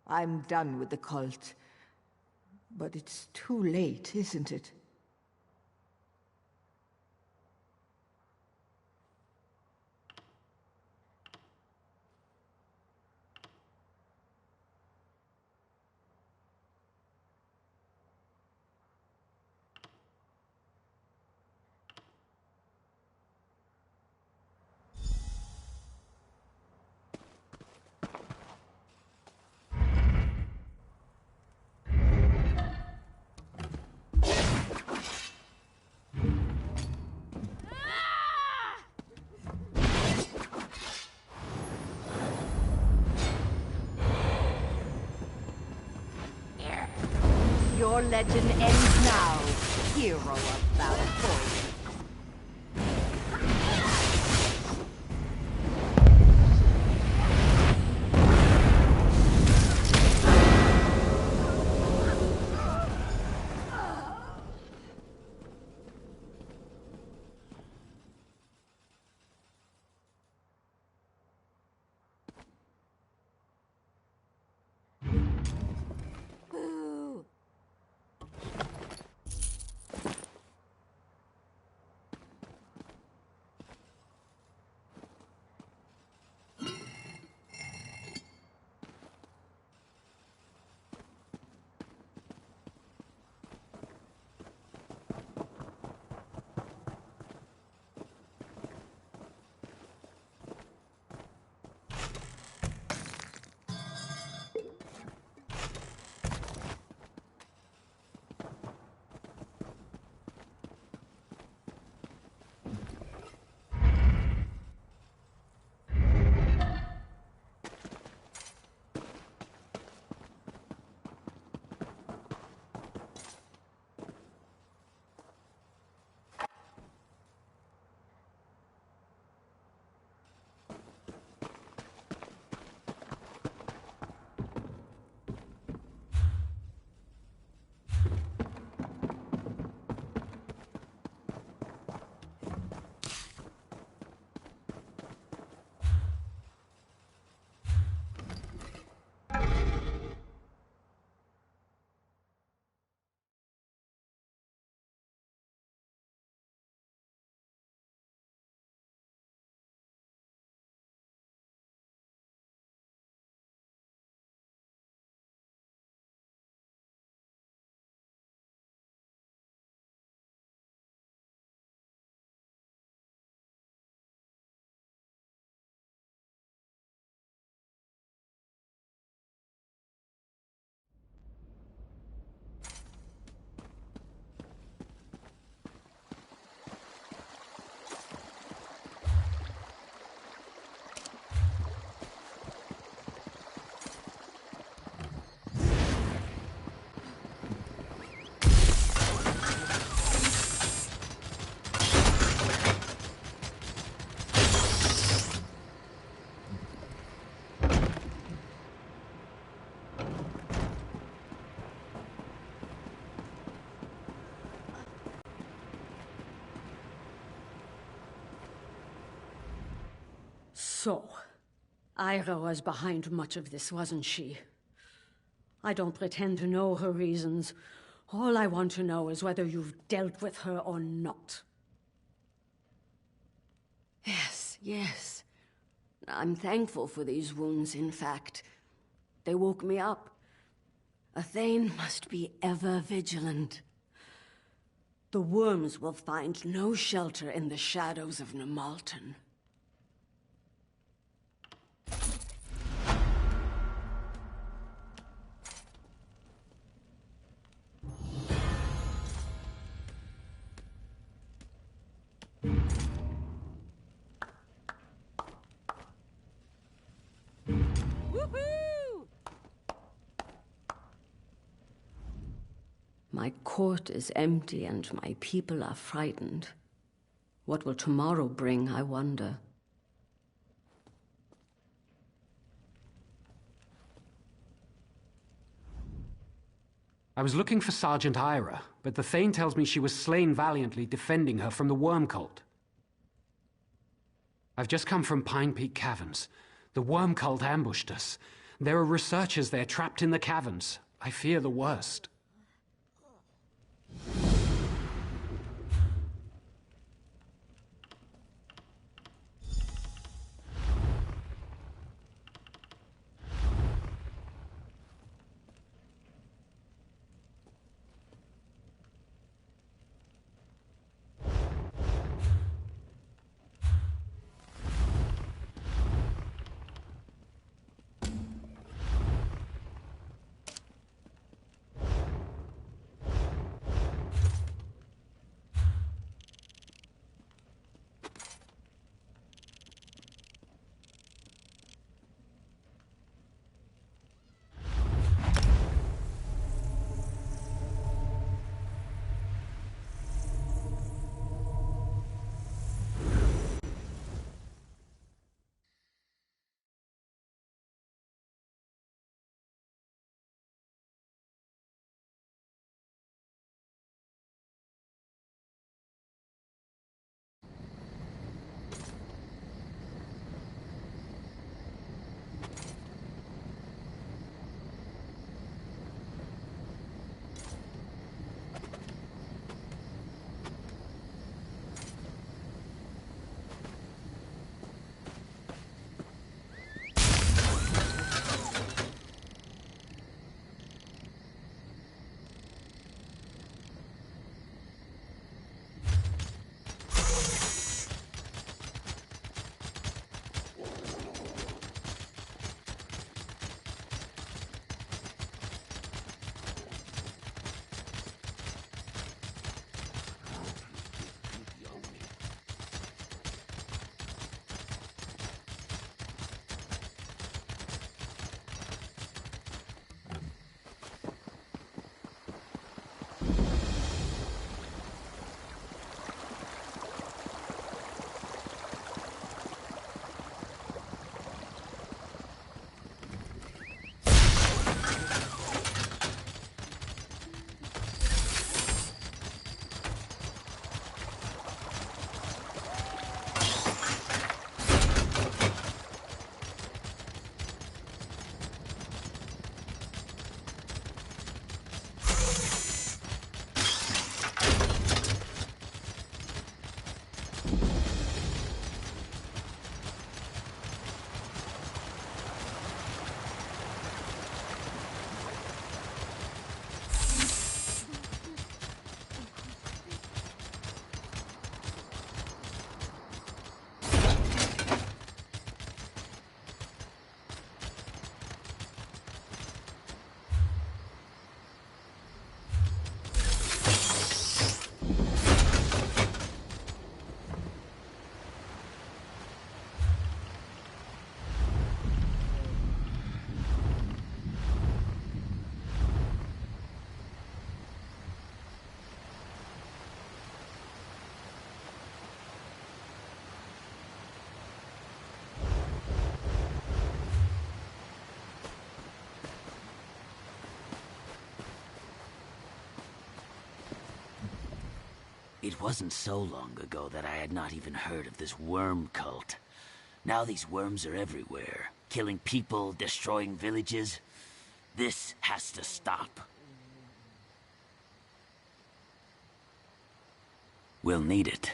I'm done with the cult. But it's too late, isn't it? Your legend ends now, hero of Balfour. So, Ira was behind much of this, wasn't she? I don't pretend to know her reasons. All I want to know is whether you've dealt with her or not. Yes. I'm thankful for these wounds, in fact. They woke me up. A Thane must be ever vigilant. The worms will find no shelter in the shadows of Namalton. My court is empty and my people are frightened. What will tomorrow bring, I wonder? I was looking for Sergeant Ira, but the Thane tells me she was slain valiantly defending her from the worm cult. I've just come from Pine Peak Caverns. The worm cult ambushed us. There are researchers there trapped in the caverns. I fear the worst. It wasn't so long ago that I had not even heard of this worm cult. Now these worms are everywhere, killing people, destroying villages. This has to stop. We'll need it.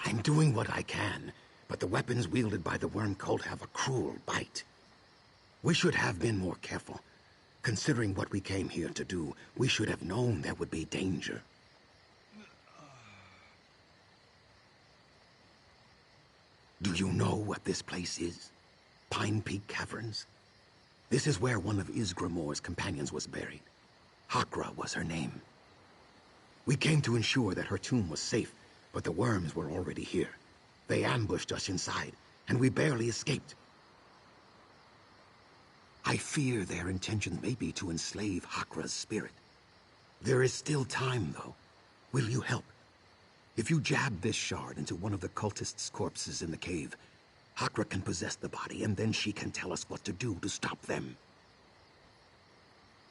I'm doing what I can, but the weapons wielded by the worm cult have a cruel bite. We should have been more careful. Considering what we came here to do, we should have known there would be danger. Do you know what this place is? Pine Peak Caverns? This is where one of Ysgramor's companions was buried. Hakra was her name. We came to ensure that her tomb was safe, but the worms were already here. They ambushed us inside, and we barely escaped. I fear their intention may be to enslave Hakra's spirit. There is still time, though. Will you help? If you jab this shard into one of the cultists' corpses in the cave, Hakra can possess the body, and then she can tell us what to do to stop them.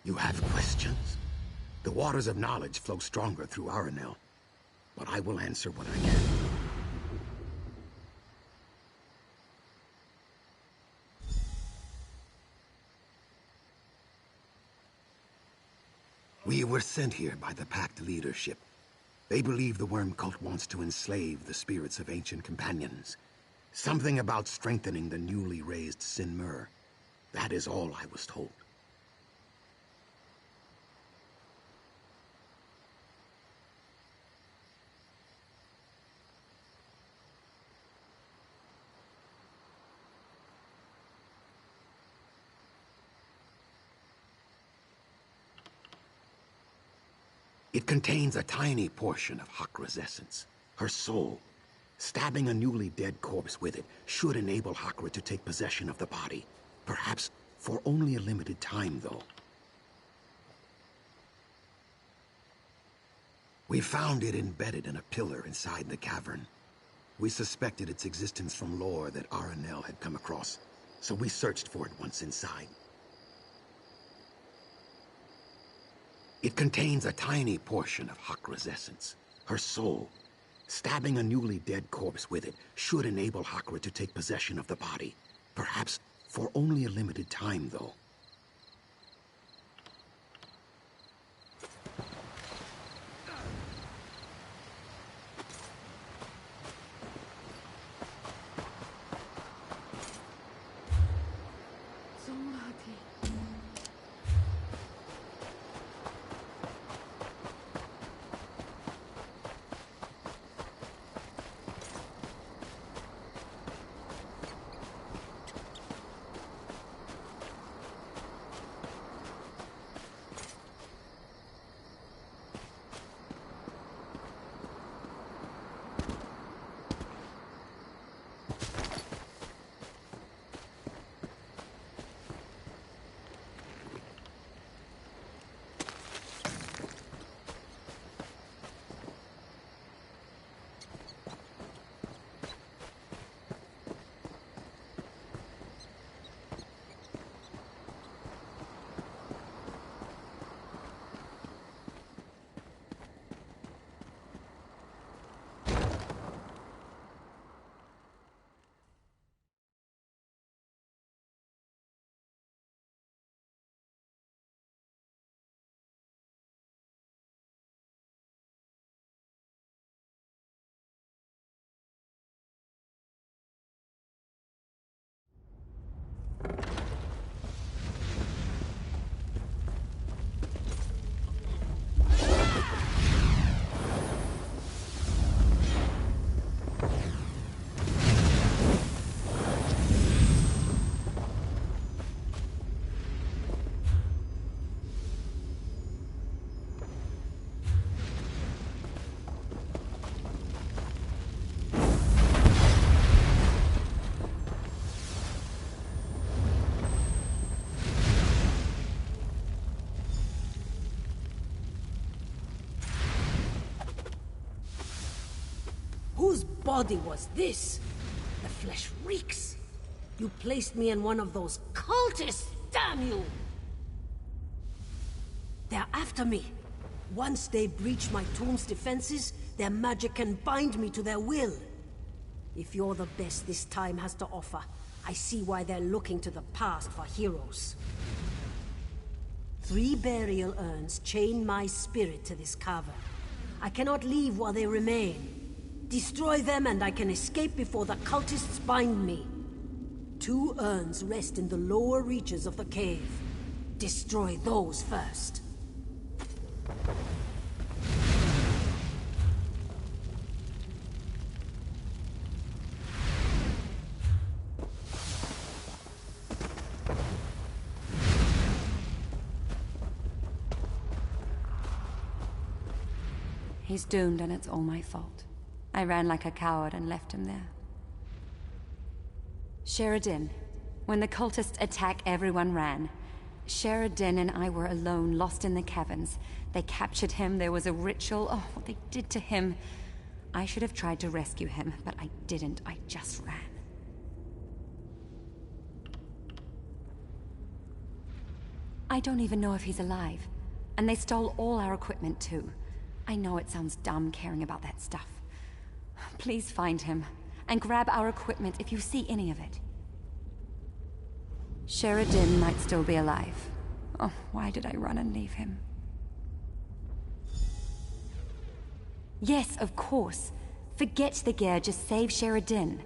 You have questions? The waters of knowledge flow stronger through Aranel, but I will answer what I can. We were sent here by the Pact leadership. They believe the worm cult wants to enslave the spirits of ancient companions. Something about strengthening the newly raised Sinmur. That is all I was told. It contains a tiny portion of Hakra's essence, her soul. Stabbing a newly dead corpse with it should enable Hakra to take possession of the body. Perhaps for only a limited time, though. We found it embedded in a pillar inside the cavern. We suspected its existence from lore that Aranel had come across, so we searched for it once inside. It contains a tiny portion of Hakra's essence, her soul. Stabbing a newly dead corpse with it should enable Hakra to take possession of the body. Perhaps for only a limited time, though. body was this? The flesh reeks. You placed me in one of those cultists, damn you! They're after me. Once they breach my tomb's defenses, their magic can bind me to their will. If you're the best this time has to offer, I see why they're looking to the past for heroes. 3 burial urns chain my spirit to this cavern. I cannot leave while they remain. Destroy them and I can escape before the cultists bind me. 2 urns rest in the lower reaches of the cave. Destroy those first. He's doomed and it's all my fault. I ran like a coward and left him there. Sheridan. When the cultists attacked, everyone ran. Sheridan and I were alone, lost in the caverns. They captured him, there was a ritual. Oh, what they did to him. I should have tried to rescue him, but I didn't. I just ran. I don't even know if he's alive. And they stole all our equipment too. I know it sounds dumb caring about that stuff. Please find him, and grab our equipment if you see any of it. Sheridan might still be alive. Oh, why did I run and leave him? Yes, of course. Forget the gear, just save Sheridan.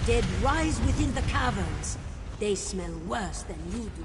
Dead rise within the caverns. They smell worse than you do.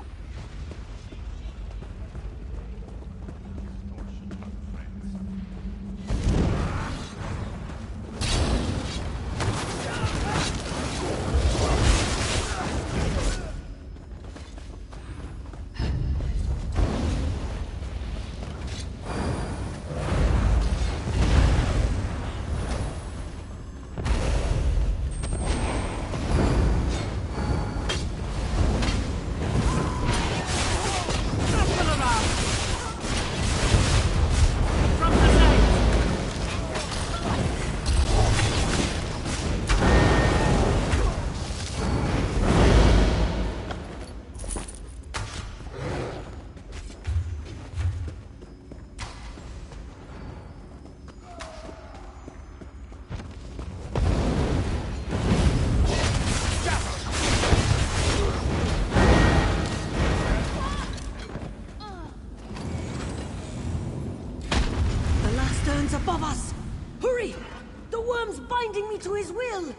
Above us! Hurry! The worm's binding me to his will!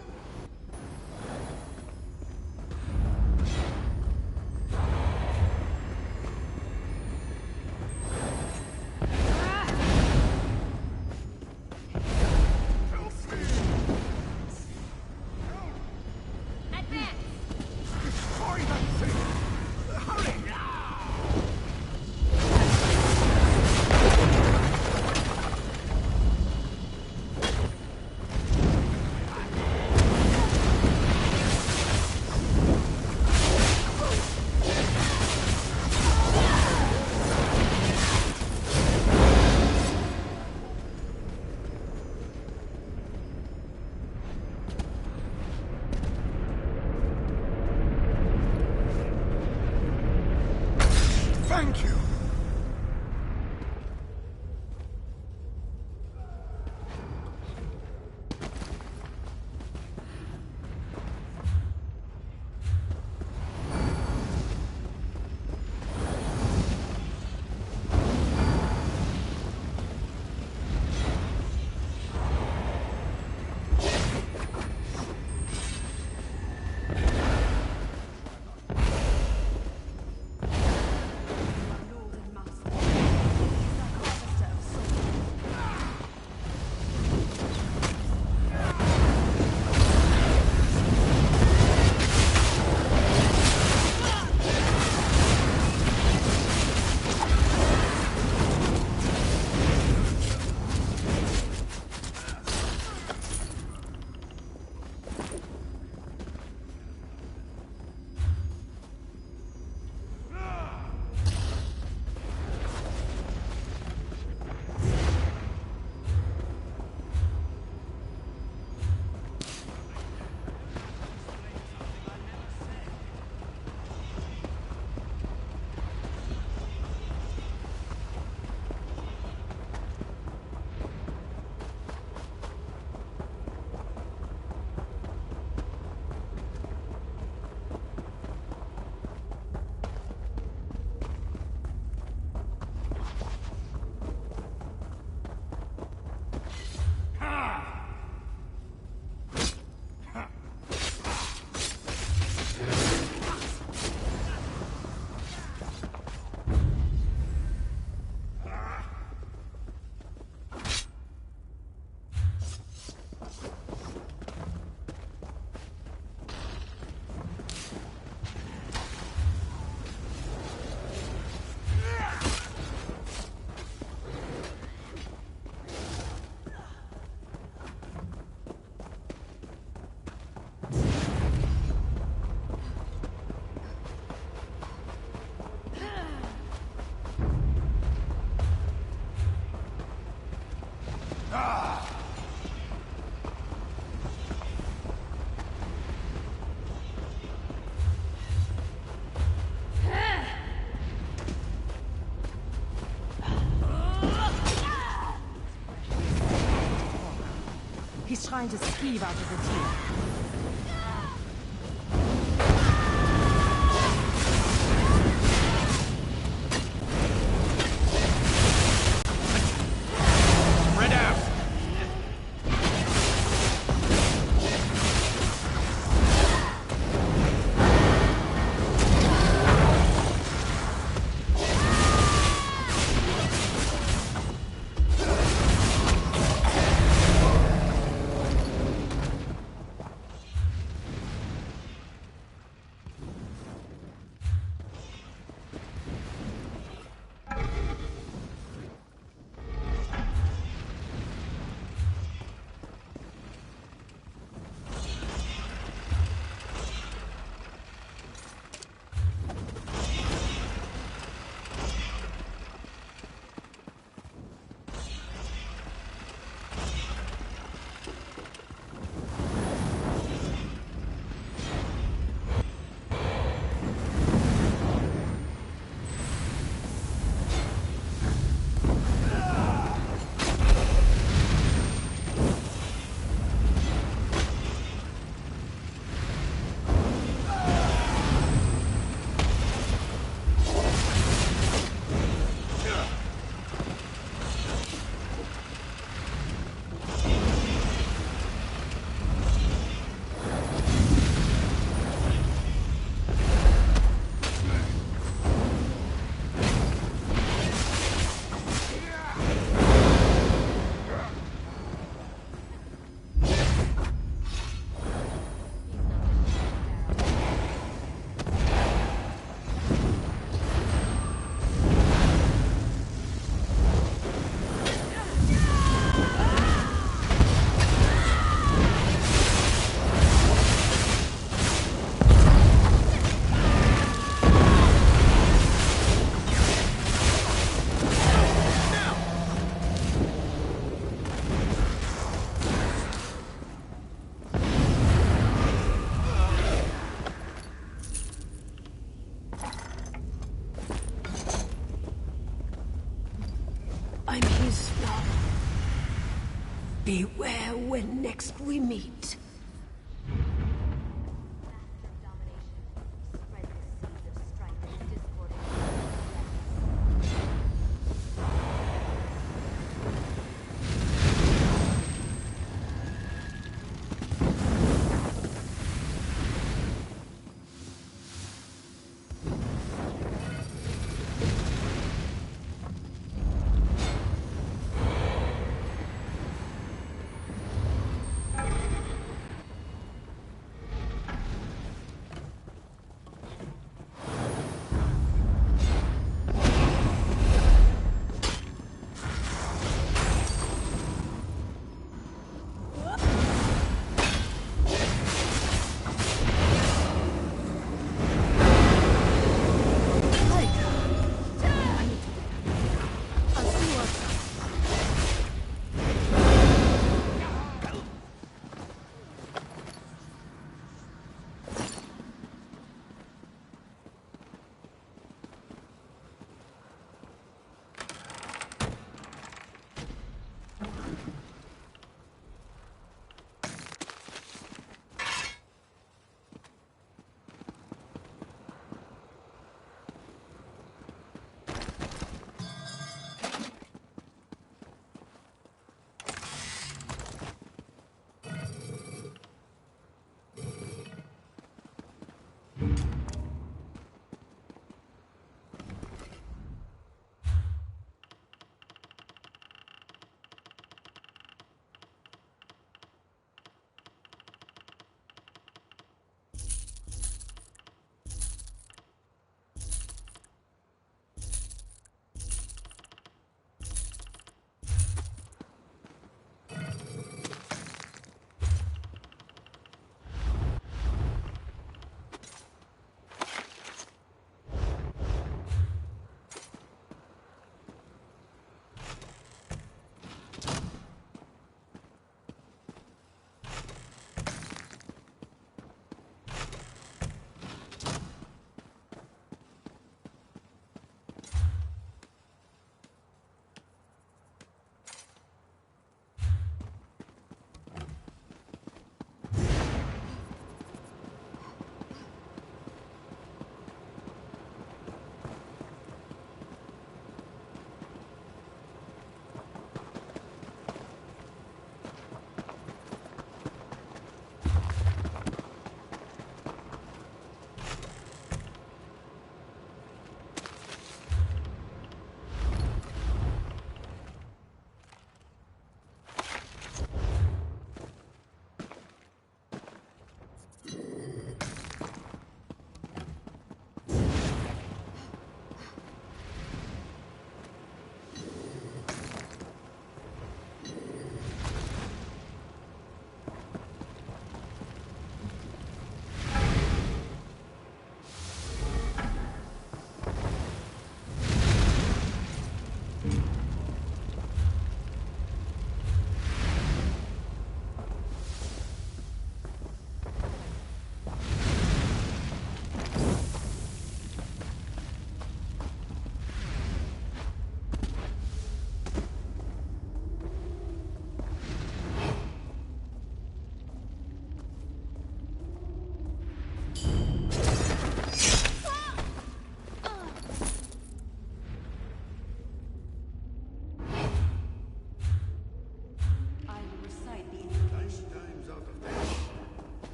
He's trying to skeeve out of the team. I'm his now. Beware when next we meet.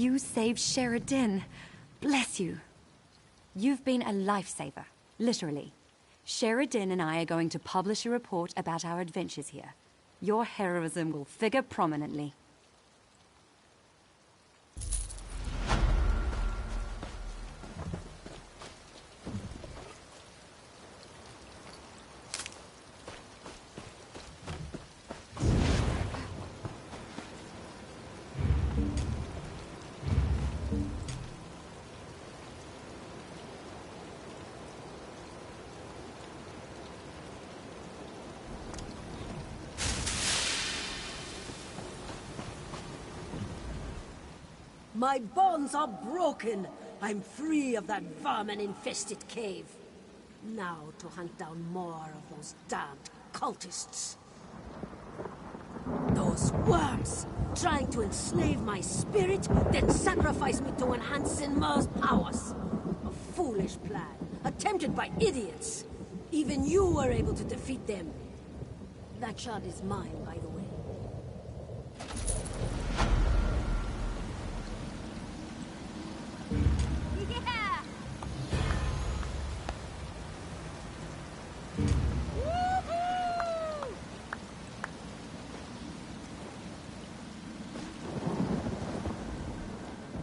You saved Sheridan. Bless you. You've been a lifesaver, literally. Sheridan and I are going to publish a report about our adventures here. Your heroism will figure prominently. My bonds are broken. I'm free of that vermin-infested cave. Now to hunt down more of those damned cultists. Those worms! Trying to enslave my spirit, then sacrifice me to enhance Sinmar's powers. A foolish plan, attempted by idiots. Even you were able to defeat them. That shard is mine, by the way.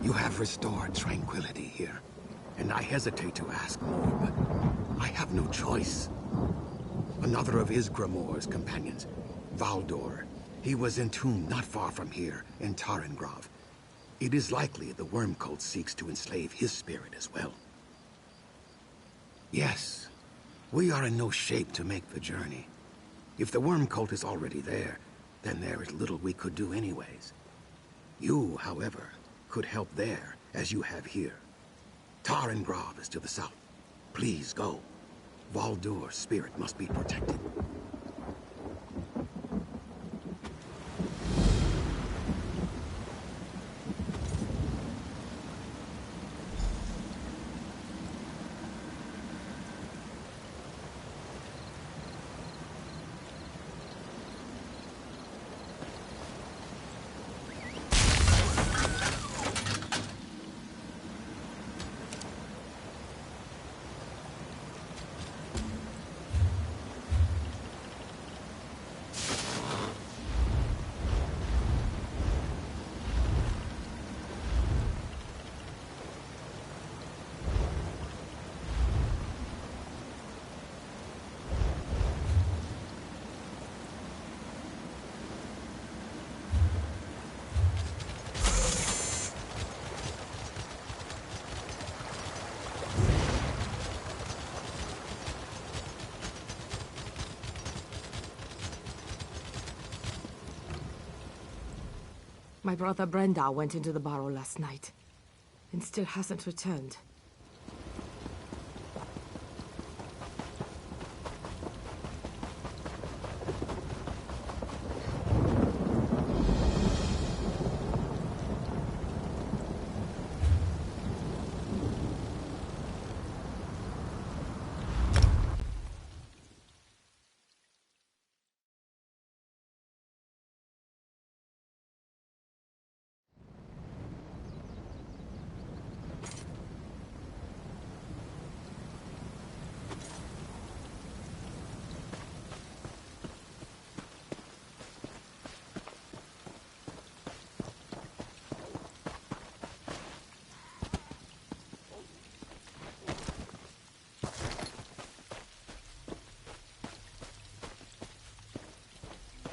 You have restored tranquility here, and I hesitate to ask more, but I have no choice. Another of Ysgramor's companions, Valdor, he was entombed not far from here, in Tarengrov. It is likely the worm cult seeks to enslave his spirit as well. Yes, we are in no shape to make the journey. If the worm cult is already there, then there is little we could do anyways. You, however, could help there, as you have here. Tarengrov is to the south. Please go. Valdor's spirit must be protected. My brother Brenda went into the barrow last night, and still hasn't returned.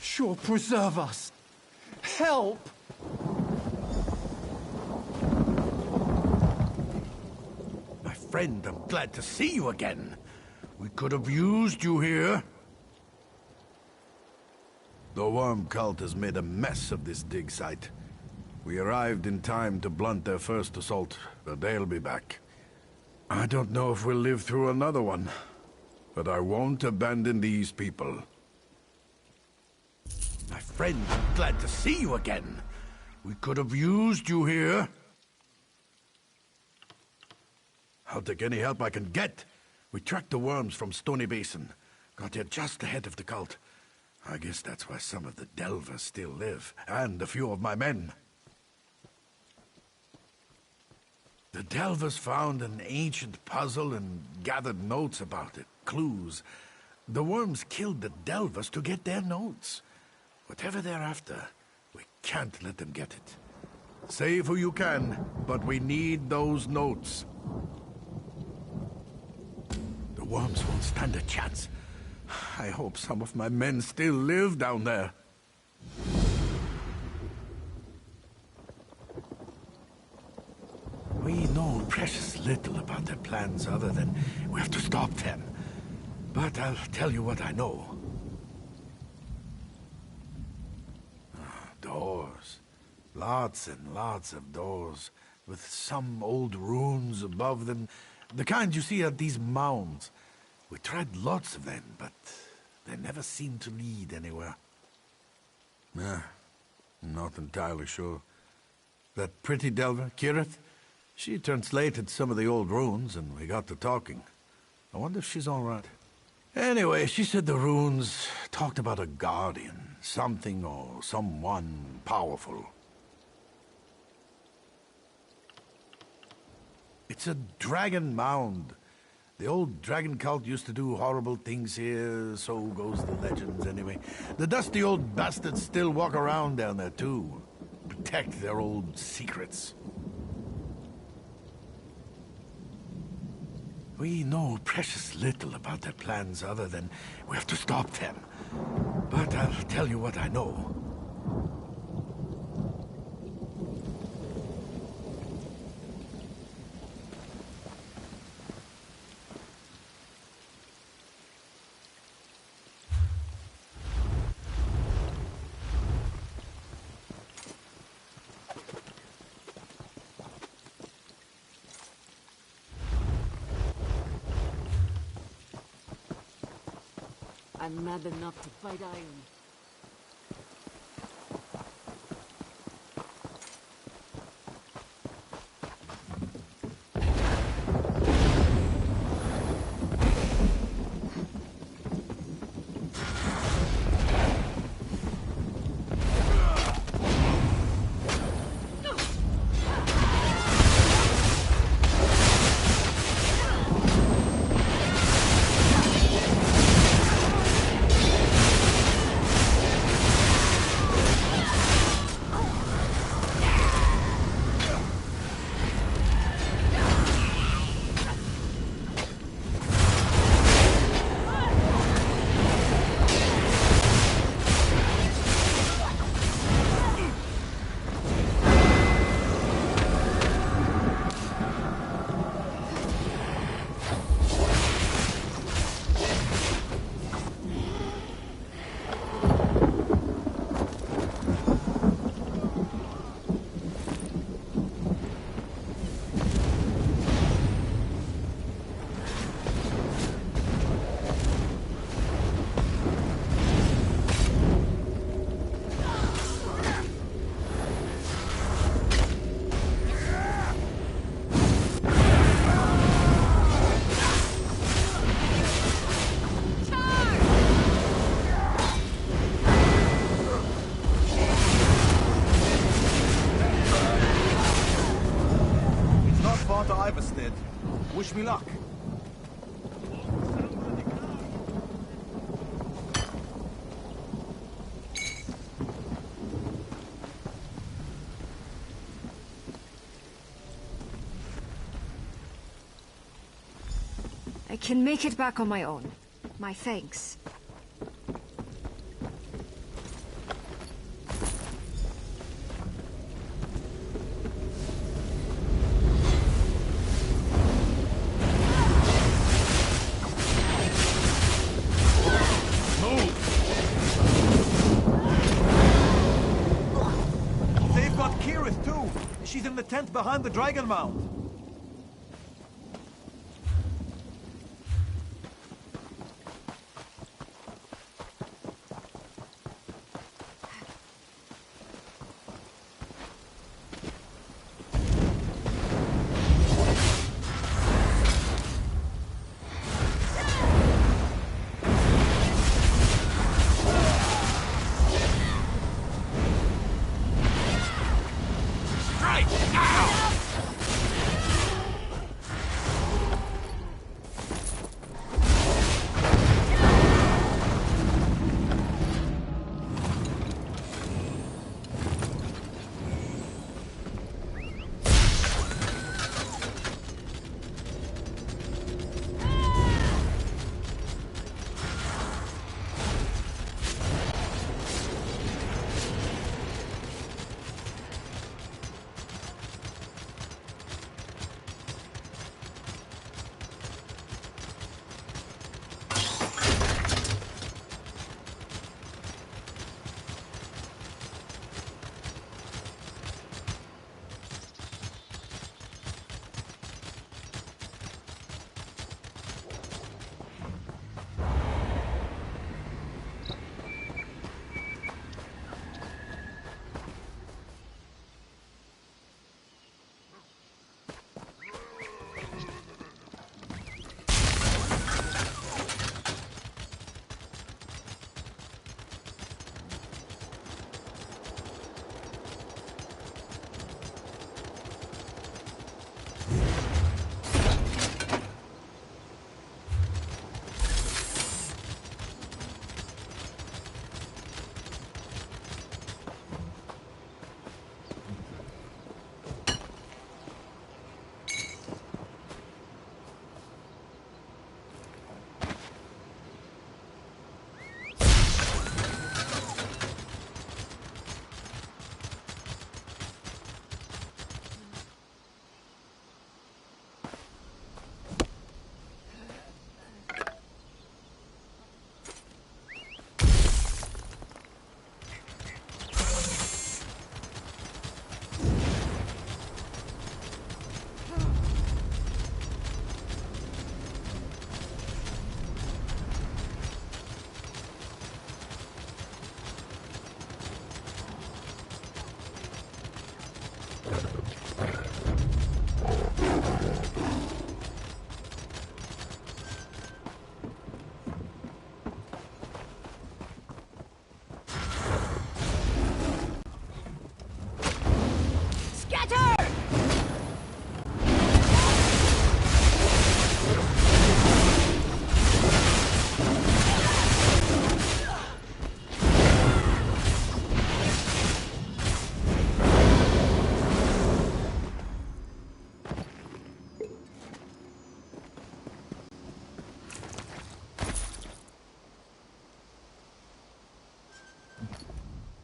Sure, preserve us. Help! My friend, I'm glad to see you again. We could have used you here. The worm cult has made a mess of this dig site. We arrived in time to blunt their first assault, but they'll be back. I don't know if we'll live through another one, but I won't abandon these people. My friend, I'm glad to see you again. We could have used you here. I'll take any help I can get. We tracked the worms from Stony Basin. Got here just ahead of the cult. I guess that's why some of the Delvers still live, and a few of my men. The Delvers found an ancient puzzle and gathered notes about it, clues. The worms killed the Delvers to get their notes. Whatever they're after, we can't let them get it. Save who you can, but we need those notes. The worms won't stand a chance. I hope some of my men still live down there. We know precious little about their plans other than we have to stop them. But I'll tell you what I know. Doors. Lots and lots of doors, with some old runes above them. The kind you see at these mounds. We tried lots of them, but they never seemed to lead anywhere. Not entirely sure. That pretty Delver, Kirith, she translated some of the old runes, and we got to talking. I wonder if she's all right. Anyway, she said the runes talked about a guardian, something or someone powerful. It's a dragon mound. The old dragon cult used to do horrible things here, so goes the legends anyway. The dusty old bastards still walk around down there too. Protect their old secrets. We know precious little about their plans other than we have to stop them. But I'll tell you what I know. I'm mad enough to fight iron. Wish me luck. I can make it back on my own. My thanks. She's in the tent behind the dragon mound.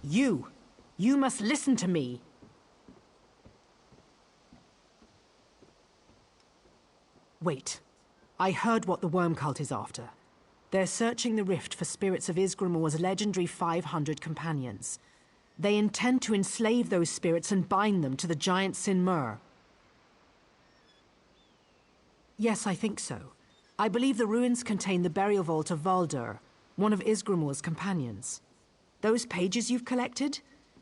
You must listen to me. Wait. I heard what the worm cult is after. They're searching the rift for spirits of Ysgramor's legendary 500 companions. They intend to enslave those spirits and bind them to the giant Sinmur. Yes, I think so. I believe the ruins contain the burial vault of Valdur, one of Ysgramor's companions. Those pages you've collected?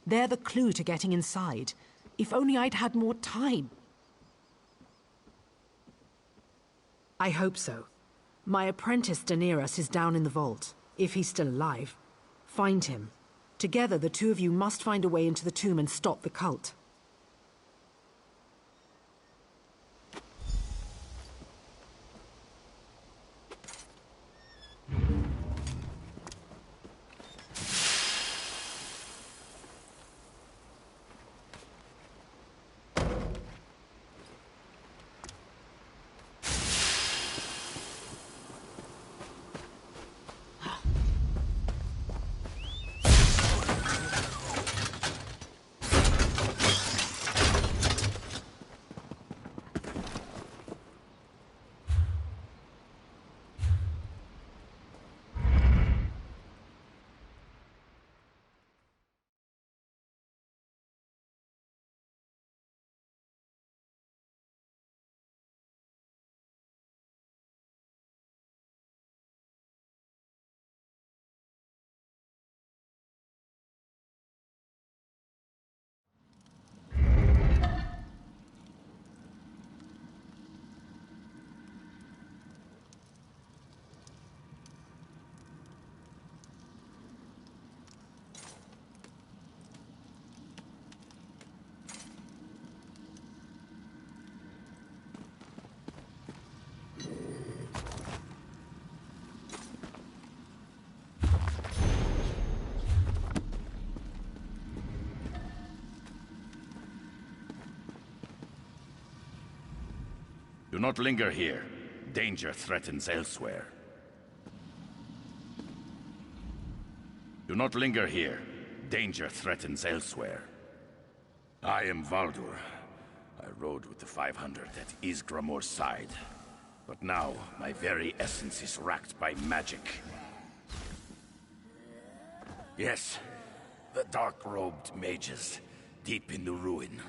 They're the clue to getting inside. If only I'd had more time. I hope so. My apprentice Daenerys is down in the vault, if he's still alive. Find him. Together, the two of you must find a way into the tomb and stop the cult. Do not linger here. Danger threatens elsewhere. Do not linger here. Danger threatens elsewhere. I am Valdur. I rode with the 500 at Ysgramor's side. But now, my very essence is racked by magic. Yes, the dark-robed mages, deep in the ruin.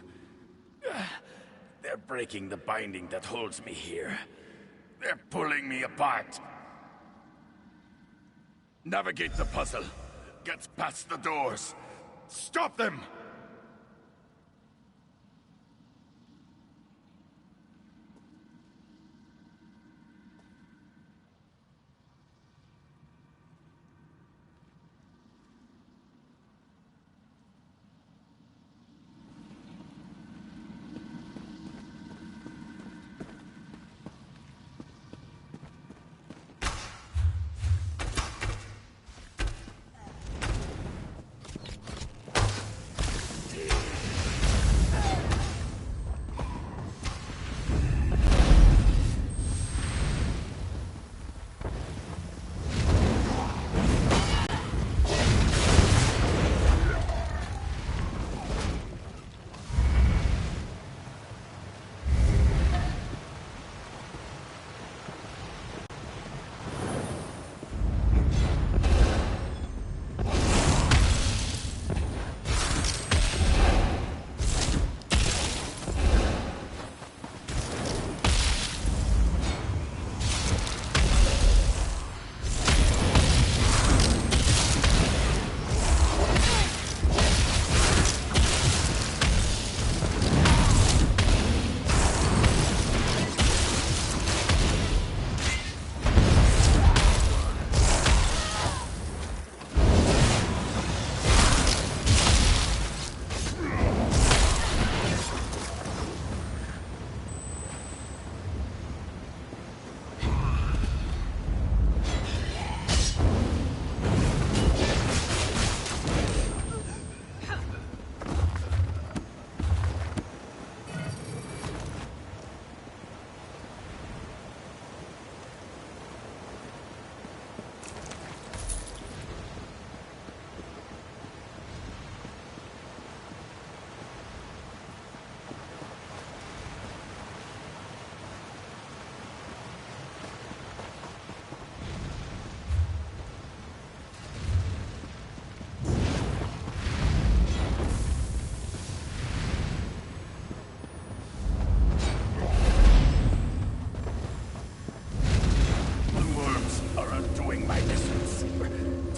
They're breaking the binding that holds me here. They're pulling me apart. Navigate the puzzle. Get past the doors. Stop them!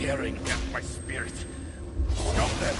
tearing at my spirit. Stop them!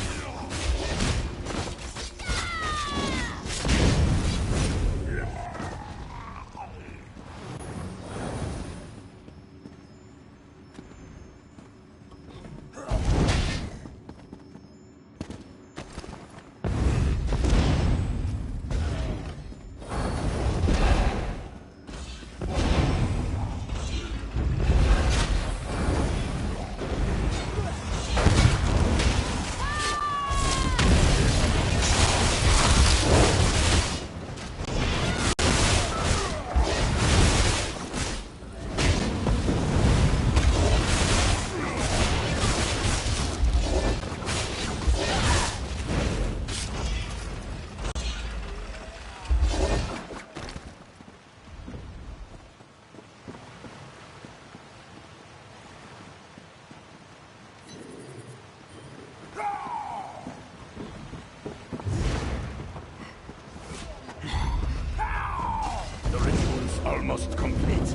Almost complete.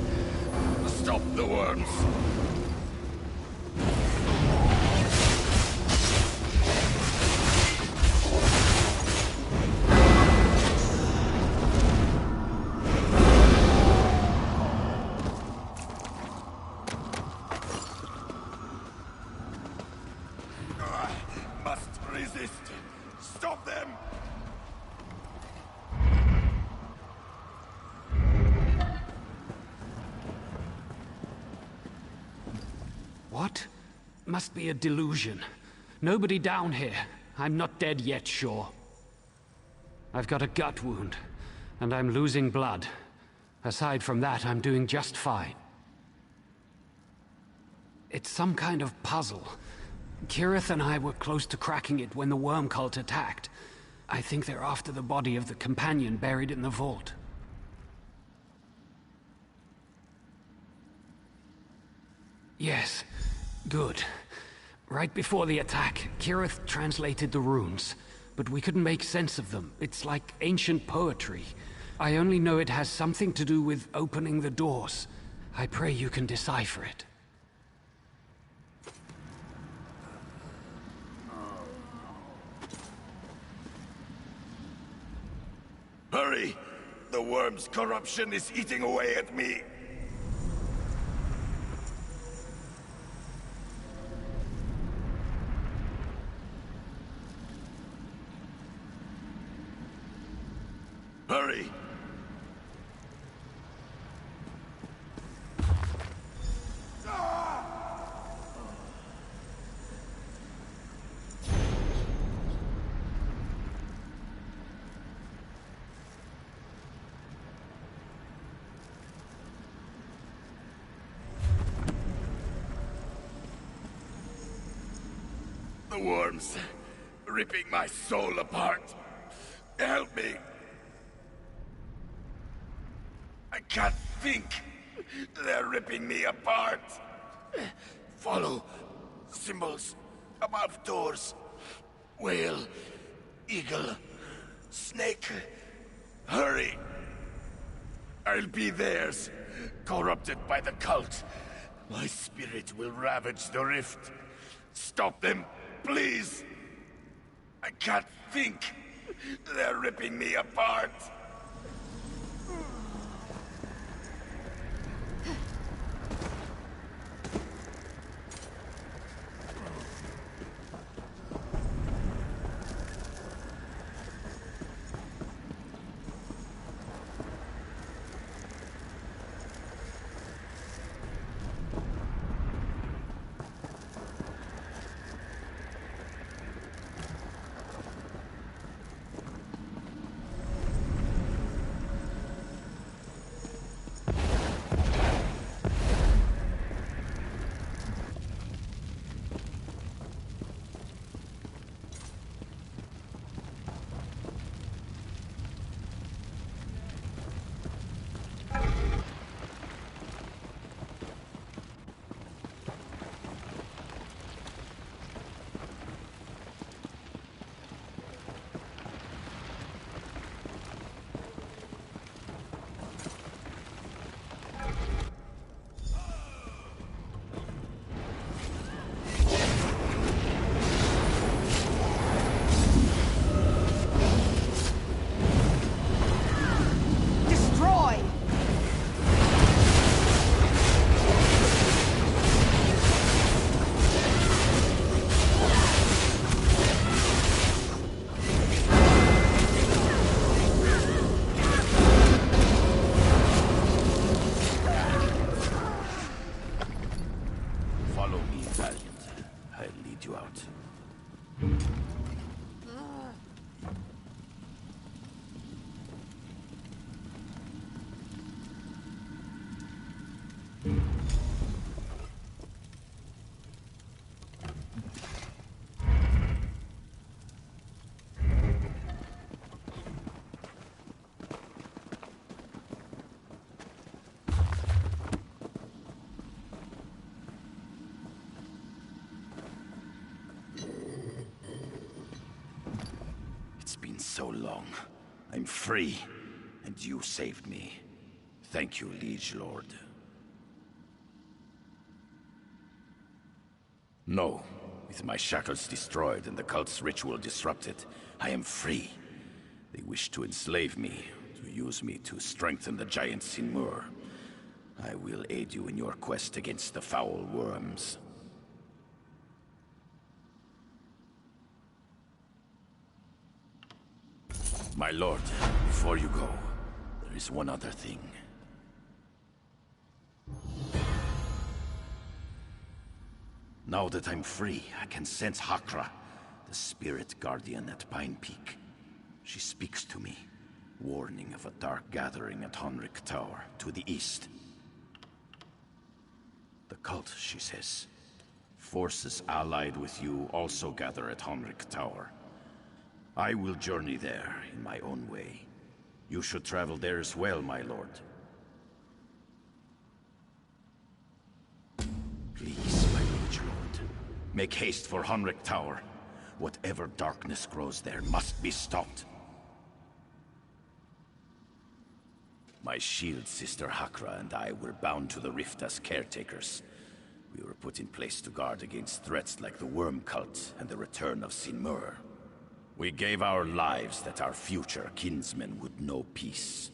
Stop the worms. Must resist. Stop them. What? Must be a delusion. Nobody down here. I'm not dead yet, sure. I've got a gut wound, and I'm losing blood. Aside from that, I'm doing just fine. It's some kind of puzzle. Kirith and I were close to cracking it when the worm cult attacked. I think they're after the body of the companion buried in the vault. Yes. Good. Right before the attack, Kirith translated the runes, but we couldn't make sense of them. It's like ancient poetry. I only know it has something to do with opening the doors. I pray you can decipher it. Hurry! The worm's corruption is eating away at me! Hurry! The worms, ripping my soul apart. Help me! I can't think. They're ripping me apart. Follow. Symbols. Above doors. Whale. Eagle. Snake. Hurry. I'll be theirs. Corrupted by the cult. My spirit will ravage the rift. Stop them, please. I can't think. They're ripping me apart. out. It's been so long. I'm free, and you saved me. Thank you, Liege Lord. No. With my shackles destroyed and the cult's ritual disrupted, I am free. They wish to enslave me, to use me to strengthen the giant Sinmur. I will aid you in your quest against the foul worms. My lord, before you go, there is one other thing. Now that I'm free, I can sense Hakra, the spirit guardian at Pine Peak. She speaks to me, warning of a dark gathering at Honric Tower, to the east. The cult, she says. Forces allied with you also gather at Honric Tower. I will journey there in my own way. You should travel there as well, my lord. Please, my liege lord, make haste for Honric Tower. Whatever darkness grows there must be stopped. My shield sister Hakra and I were bound to the rift as caretakers. We were put in place to guard against threats like the Worm Cult and the return of Sinmur. We gave our lives that our future kinsmen would know peace.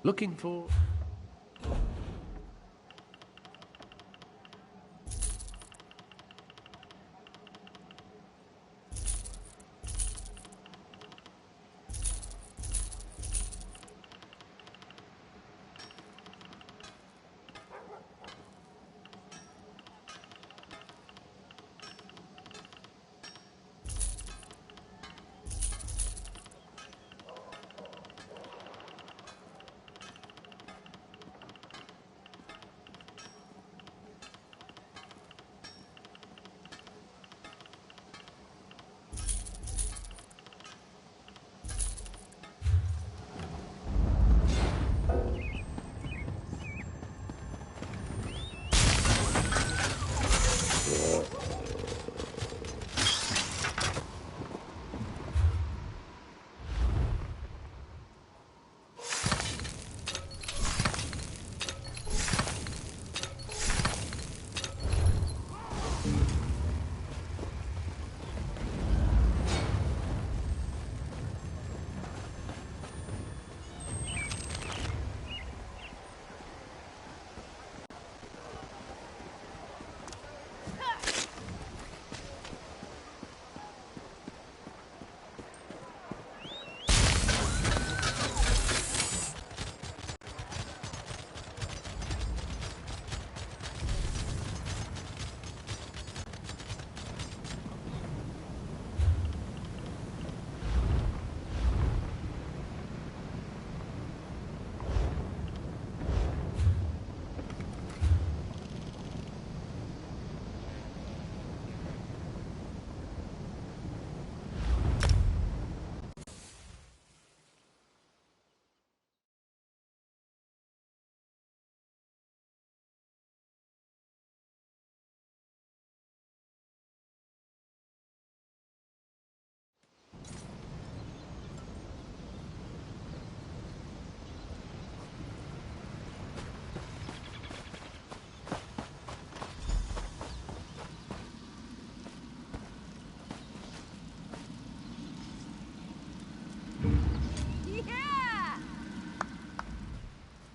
Looking for...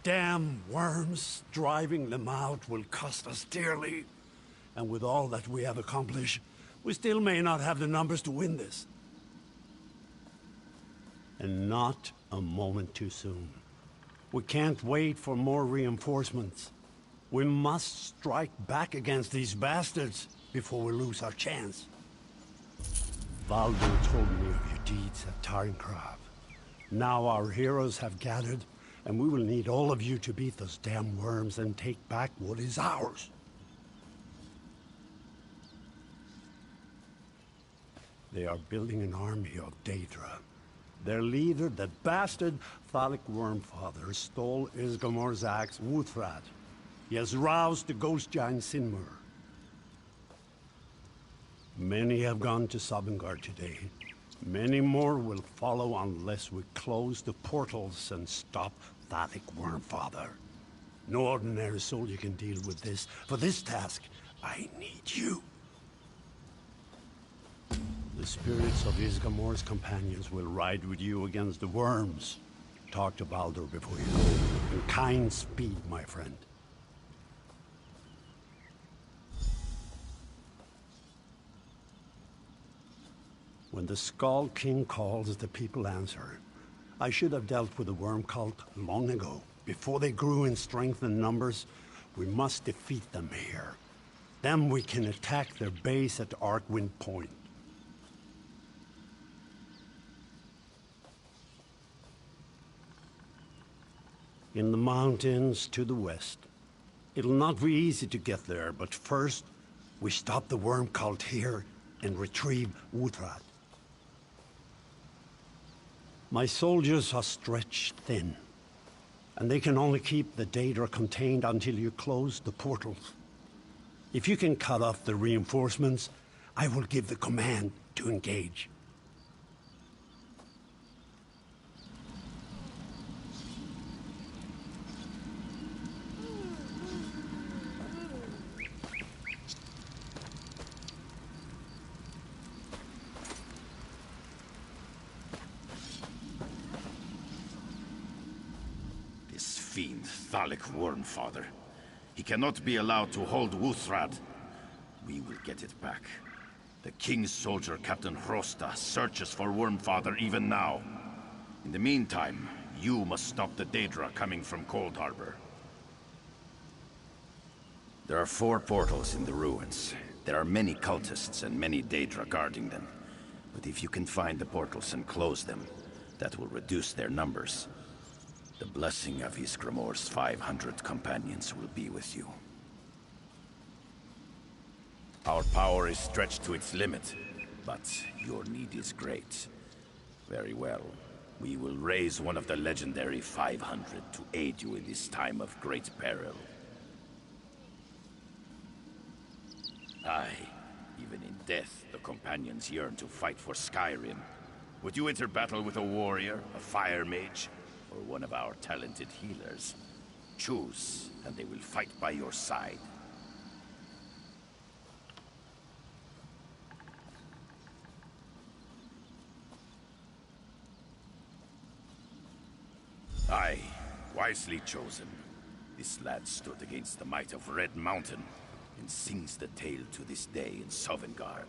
Damn worms, driving them out will cost us dearly. And with all that we have accomplished, we still may not have the numbers to win this. And not a moment too soon. We can't wait for more reinforcements. We must strike back against these bastards before we lose our chance. Valdo told me of your deeds at Tarnkrav. Now our heroes have gathered, and we will need all of you to beat those damn worms and take back what is ours. They are building an army of Daedra. Their leader, that bastard Thalic Wormfather, stole Isgramor's axe, Wuthrat. He has roused the ghost giant Sinmur. Many have gone to Sovngarde today. Many more will follow unless we close the portals and stop Thalic Wormfather. No ordinary soldier can deal with this. For this task, I need you. The spirits of Isgramor's companions will ride with you against the worms. Talk to Baldur before you go. In kind speed, my friend. When the Skull King calls, the people answer. I should have dealt with the worm cult long ago. Before they grew in strength and numbers, we must defeat them here. Then we can attack their base at Arkwind Point. In the mountains to the west. It'll not be easy to get there, but first, we stop the worm cult here and retrieve Wuthrat. My soldiers are stretched thin, and they can only keep the Daedra contained until you close the portals. If you can cut off the reinforcements, I will give the command to engage. fiend, Thalik Wormfather. He cannot be allowed to hold Wuthrad. We will get it back. The King's soldier, Captain Hrosta, searches for Wormfather even now. In the meantime, you must stop the Daedra coming from Cold Harbor. There are 4 portals in the ruins. There are many cultists and many Daedra guarding them. But if you can find the portals and close them, that will reduce their numbers. The blessing of Ysgramor's 500 companions will be with you. Our power is stretched to its limit, but your need is great. Very well. We will raise one of the legendary 500 to aid you in this time of great peril. Aye, even in death, the companions yearn to fight for Skyrim. Would you enter battle with a warrior, a fire mage, or one of our talented healers? Choose, and they will fight by your side. Aye, wisely chosen. This lad stood against the might of Red Mountain, and sings the tale to this day in Sovngarde.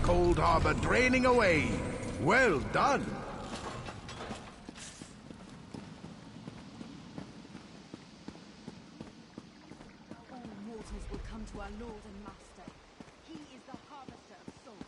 Cold Harbor draining away. Well done. All mortals will come to our lord and master. He is the harvester of souls.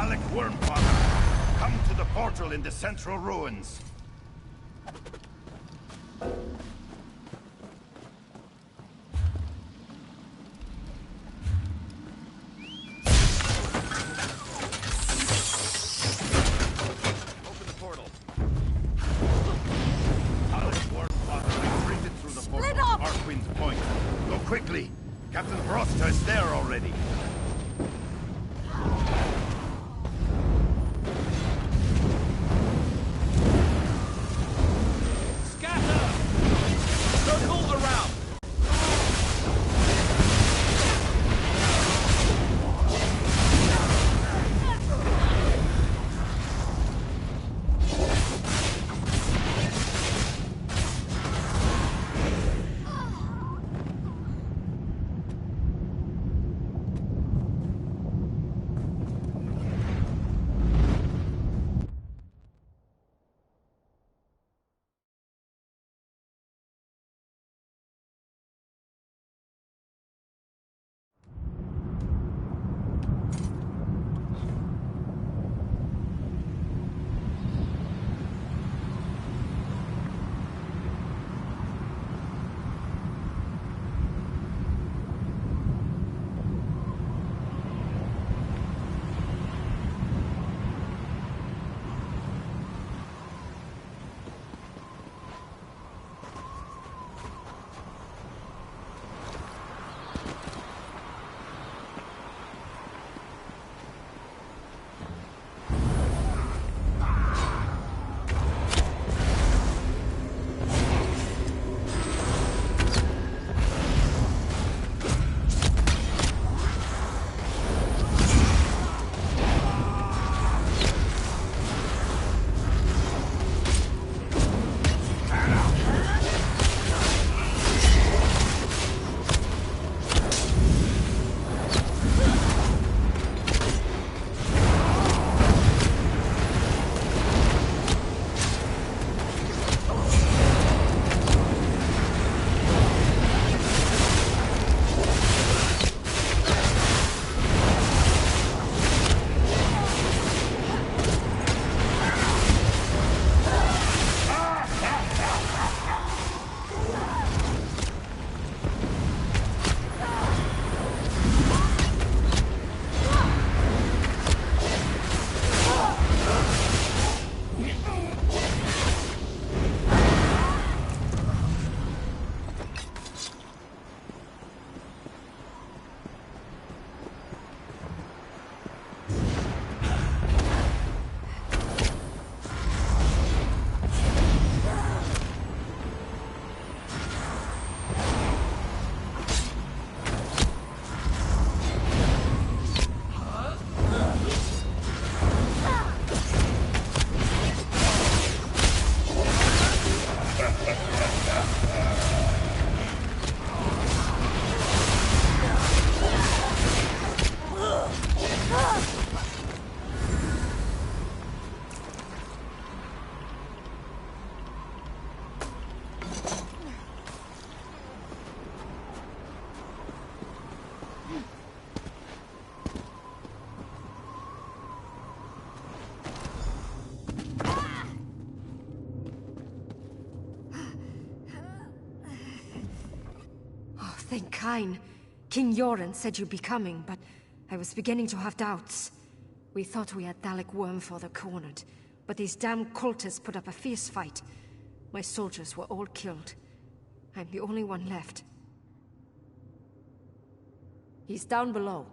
Dalek Wormfather! Come to the portal in the central ruins. Open the portal. Dalek Wormfather retreated through the portal to Arkwind's Point. Go quickly! Captain Frosta is there already. Thank Kine. King Yoren said you'd be coming, but I was beginning to have doubts. We thought we had Dalek Wormfather cornered, but these damn cultists put up a fierce fight. My soldiers were all killed. I'm the only one left. He's down below.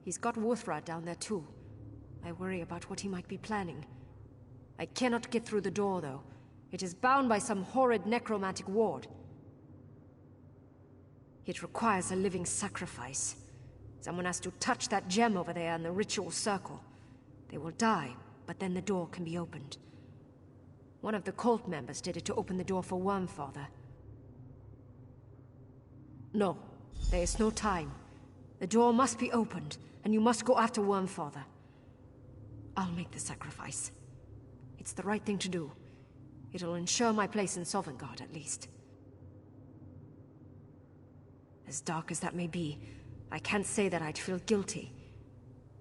He's got Wuthrad down there too. I worry about what he might be planning. I cannot get through the door, though. It is bound by some horrid necromantic ward. It requires a living sacrifice. Someone has to touch that gem over there in the ritual circle. They will die, but then the door can be opened. One of the cult members did it to open the door for Wormfather. No, there is no time. The door must be opened, and you must go after Wormfather. I'll make the sacrifice. It's the right thing to do. It'll ensure my place in Sovngarde, at least. As dark as that may be, I can't say that I'd feel guilty.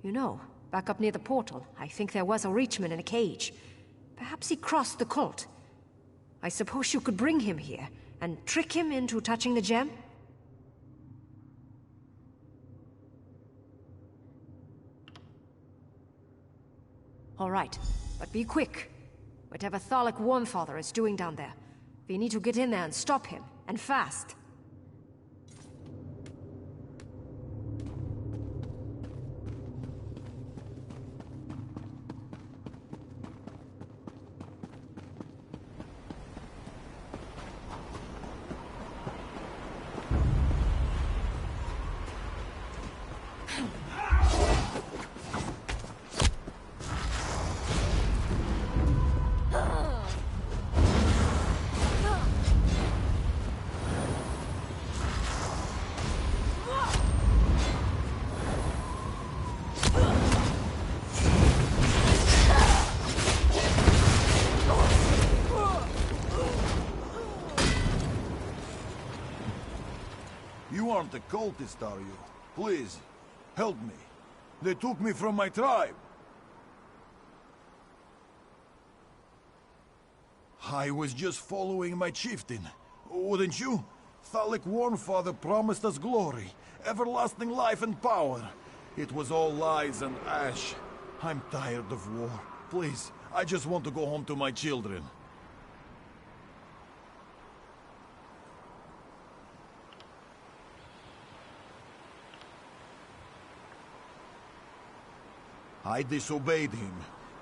You know, Back up near the portal, I think there was a Reachman in a cage. Perhaps he crossed the cult. I suppose you could bring him here and trick him into touching the gem? All right, but be quick. Whatever Thalik Wormfather is doing down there, we need to get in there and stop him, and fast. You aren't a cultist, are you? Please, help me. They took me from my tribe. I was just following my chieftain. Wouldn't you? Thalik Wormfather promised us glory, everlasting life and power. It was all lies and ash. I'm tired of war. Please, I just want to go home to my children. I disobeyed him.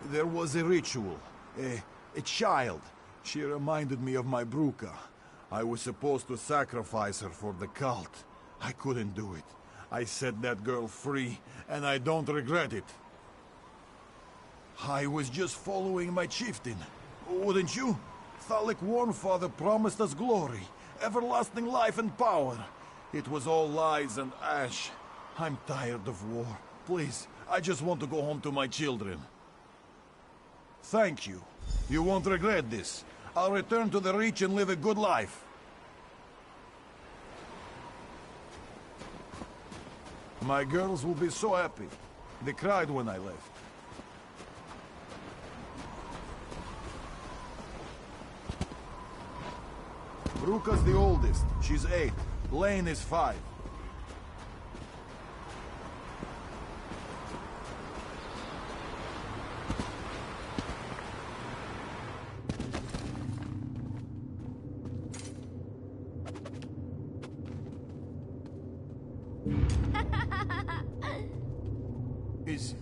There was a ritual. A child. She reminded me of my Bruka. I was supposed to sacrifice her for the cult. I couldn't do it. I set that girl free, and I don't regret it. I was just following my chieftain. Wouldn't you? Thalik Wormfather promised us glory, everlasting life and power. It was all lies and ash. I'm tired of war. Please, I just want to go home to my children. Thank you. You won't regret this. I'll return to the Reach and live a good life. My girls will be so happy. They cried when I left. Bruka's the oldest. She's 8. Lane is 5.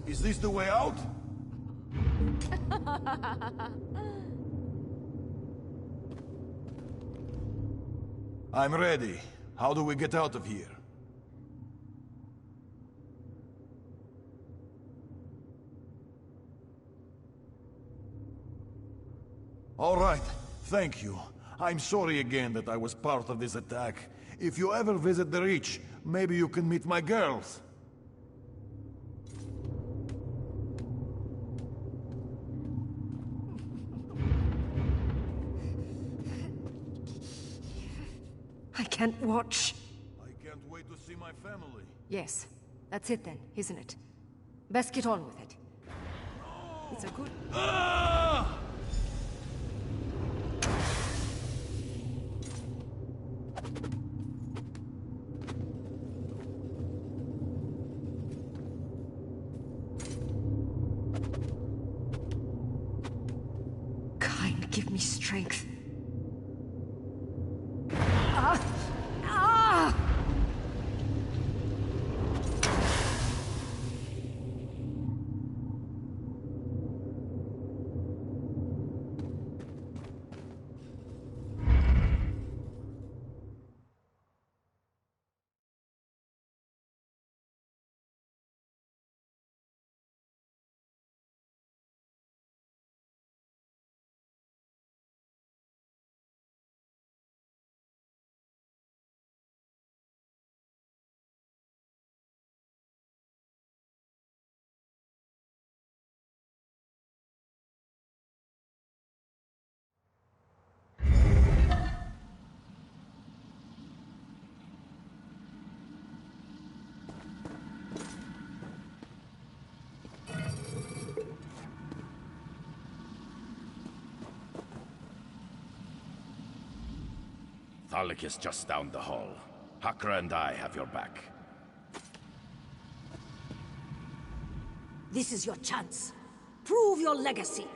Is this the way out? I'm ready. How do we get out of here? All right. Thank you. I'm sorry again that I was part of this attack. If you ever visit the Reach, maybe you can meet my girls. I can't watch. I can't wait to see my family. Yes, that's it then, isn't it? Best get on with it. It's a good... Ah! Kind, give me strength. Thalik is just down the hall. Hakra and I have your back. This is your chance. Prove your legacy.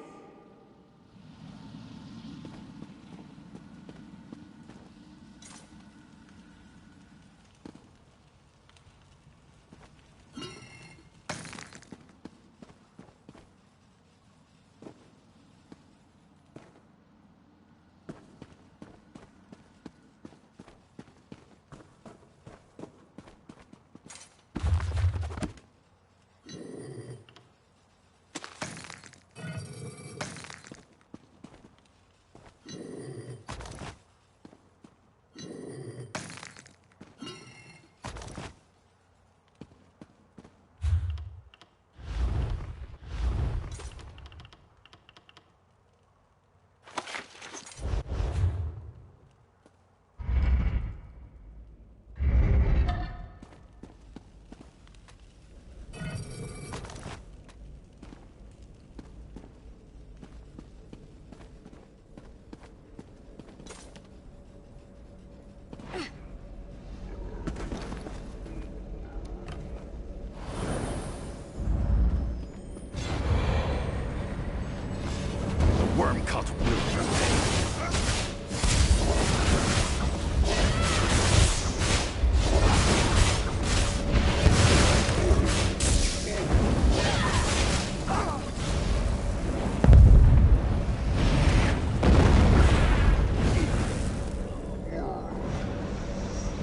Worm cult will prevail.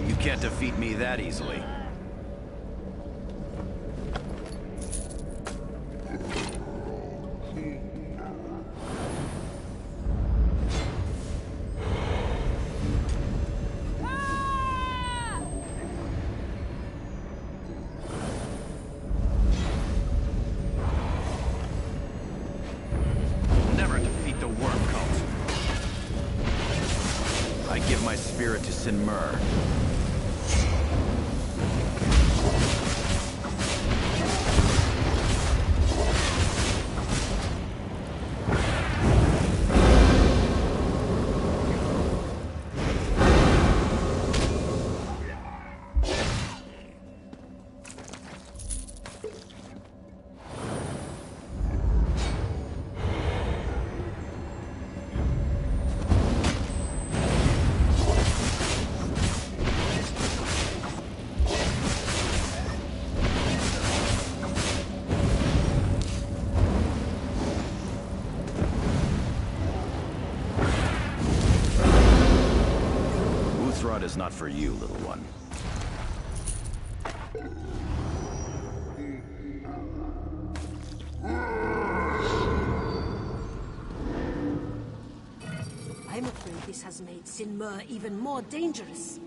You can't defeat me that easily. I give my spirit to Sinmur. Is not for you, little one. I'm afraid this has made Sinmur even more dangerous.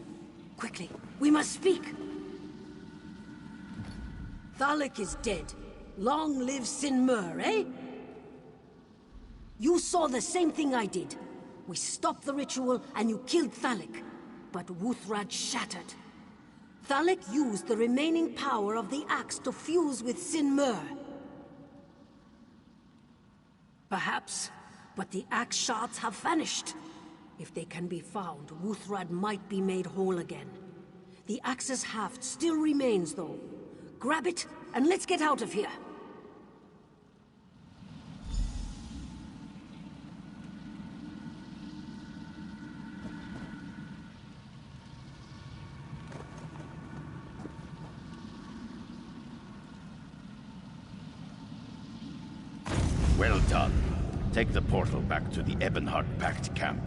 Quickly, we must speak. Thalik is dead. Long live Sinmur, eh? You saw the same thing I did. We stopped the ritual and you killed Thalik. But Wuthrad shattered. Thalik used the remaining power of the axe to fuse with Sinmur. Perhaps, but the axe shards have vanished. If they can be found, Wuthrad might be made whole again. The axe's haft still remains, though. Grab it, and let's get out of here. Well done. Take the portal back to the Ebonheart Pact camp.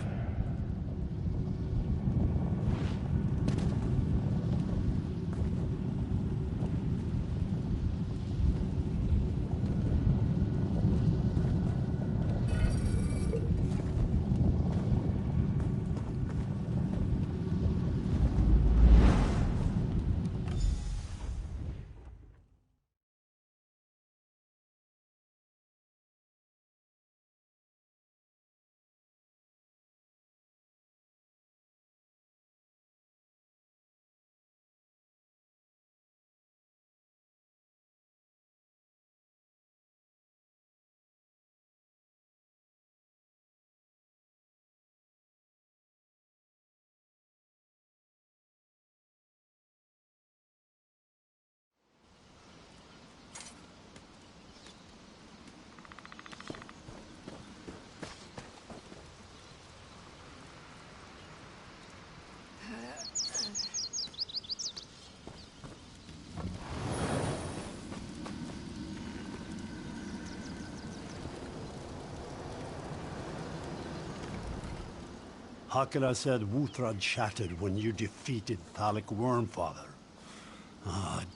Hakra said Wuthrad shattered when you defeated Thalik Wormfather.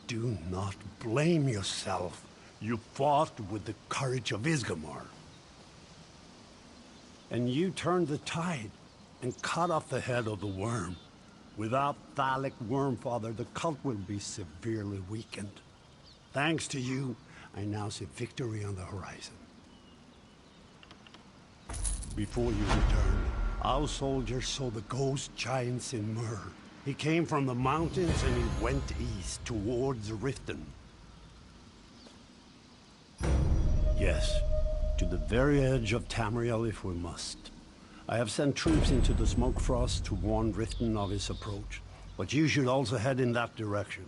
Do not blame yourself. You fought with the courage of Isgramor. And you turned the tide and cut off the head of the worm. Without Thalik Wormfather, the cult will be severely weakened. Thanks to you, I now see victory on the horizon. Before you returned, our soldiers saw the ghost giants in Mur. He came from the mountains and he went east towards Riften. Yes, to the very edge of Tamriel if we must. I have sent troops into the Smoke Frost to warn Riften of his approach, but you should also head in that direction.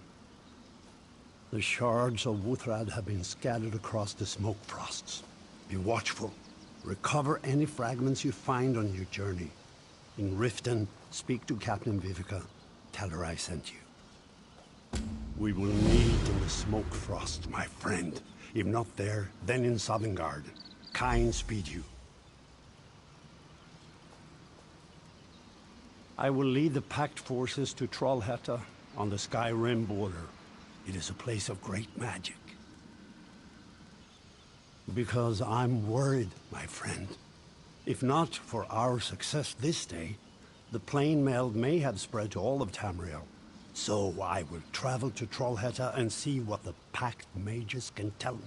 The shards of Wuthrad have been scattered across the Smoke Frosts. Be watchful. Recover any fragments you find on your journey. In Riften, speak to Captain Vivica. Tell her I sent you. We will meet in the Smoke Frost, my friend. If not there, then in Sovngarde. Kind speed you. I will lead the Pact forces to Trollhätta on the Skyrim border. It is a place of great magic. Because I'm worried, my friend. If not for our success this day, the plain meld may have spread to all of Tamriel. So I will travel to Trollhätta and see what the Pact mages can tell me.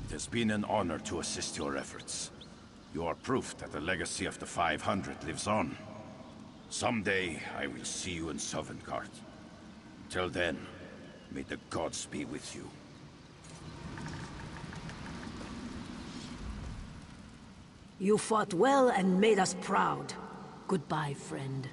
It has been an honor to assist your efforts. You are proof that the legacy of the 500 lives on. Someday, I will see you in Sovngarde. Till then, may the gods be with you. You fought well and made us proud. Goodbye, friend.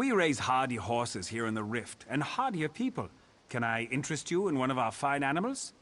We raise hardy horses here in the Rift, and hardier people. Can I interest you in one of our fine animals?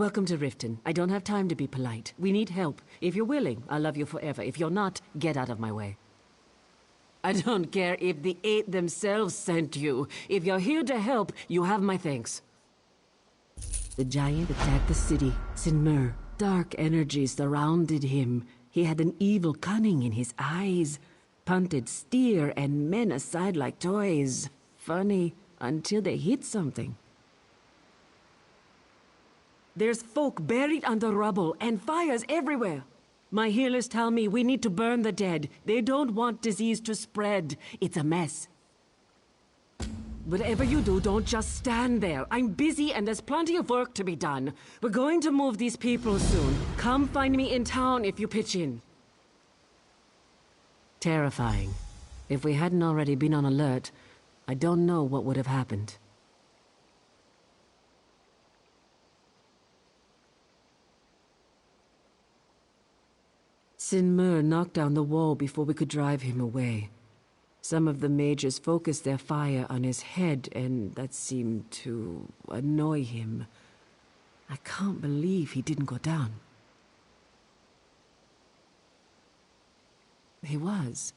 Welcome to Riften. I don't have time to be polite. We need help. If you're willing, I'll love you forever. If you're not, get out of my way. I don't care if the Eight themselves sent you. If you're here to help, you have my thanks. The giant attacked the city. Sinmur. Dark energies surrounded him. He had an evil cunning in his eyes. Punted steer and men aside like toys. Funny, until they hit something. There's folk buried under rubble and fires everywhere. My healers tell me we need to burn the dead. They don't want disease to spread. It's a mess. Whatever you do, don't just stand there. I'm busy and there's plenty of work to be done. We're going to move these people soon. Come find me in town if you pitch in. Terrifying. If we hadn't already been on alert, I don't know what would have happened. Sinmur knocked down the wall before we could drive him away. Some of the mages focused their fire on his head, and that seemed to annoy him. I can't believe he didn't go down. He was.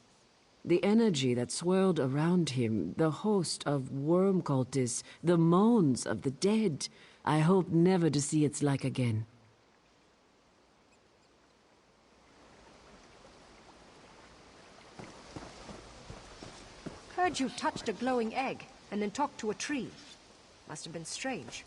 The energy that swirled around him, the host of worm cultists, the moans of the dead. I hope never to see its like again. Heard you touched a glowing egg, and then talked to a tree. Must have been strange.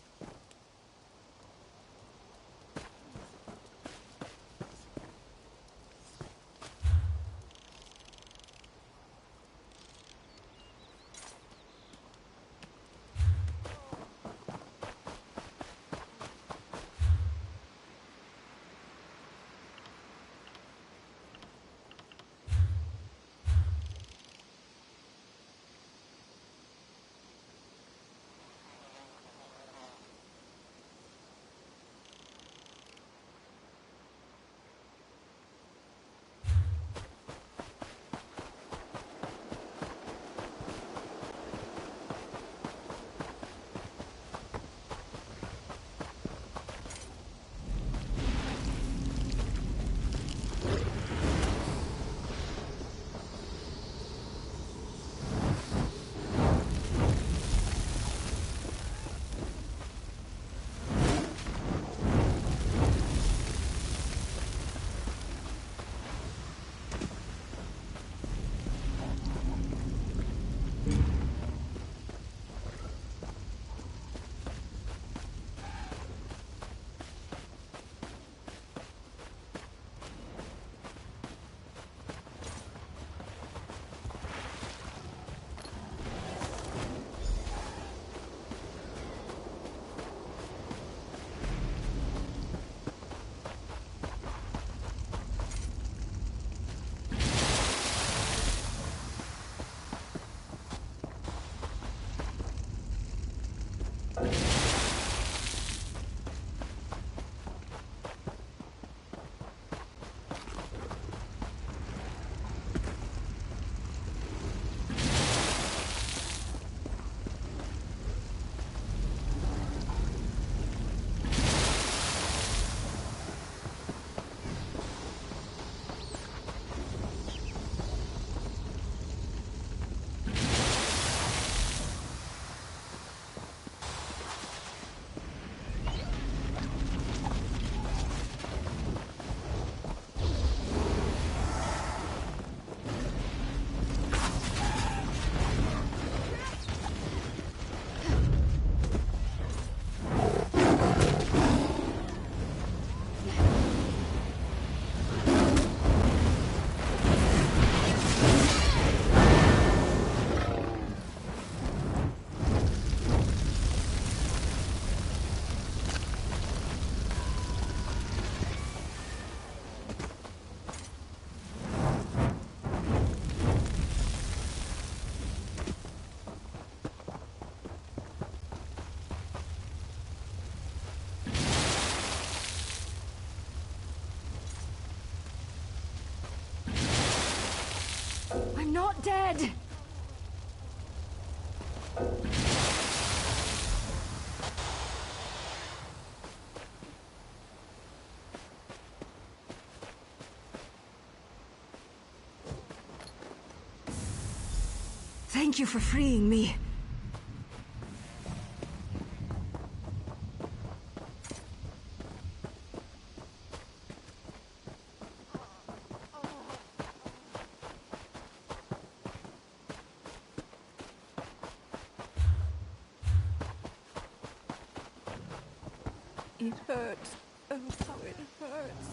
dead! Thank you for freeing me. It hurts. Oh, how it hurts.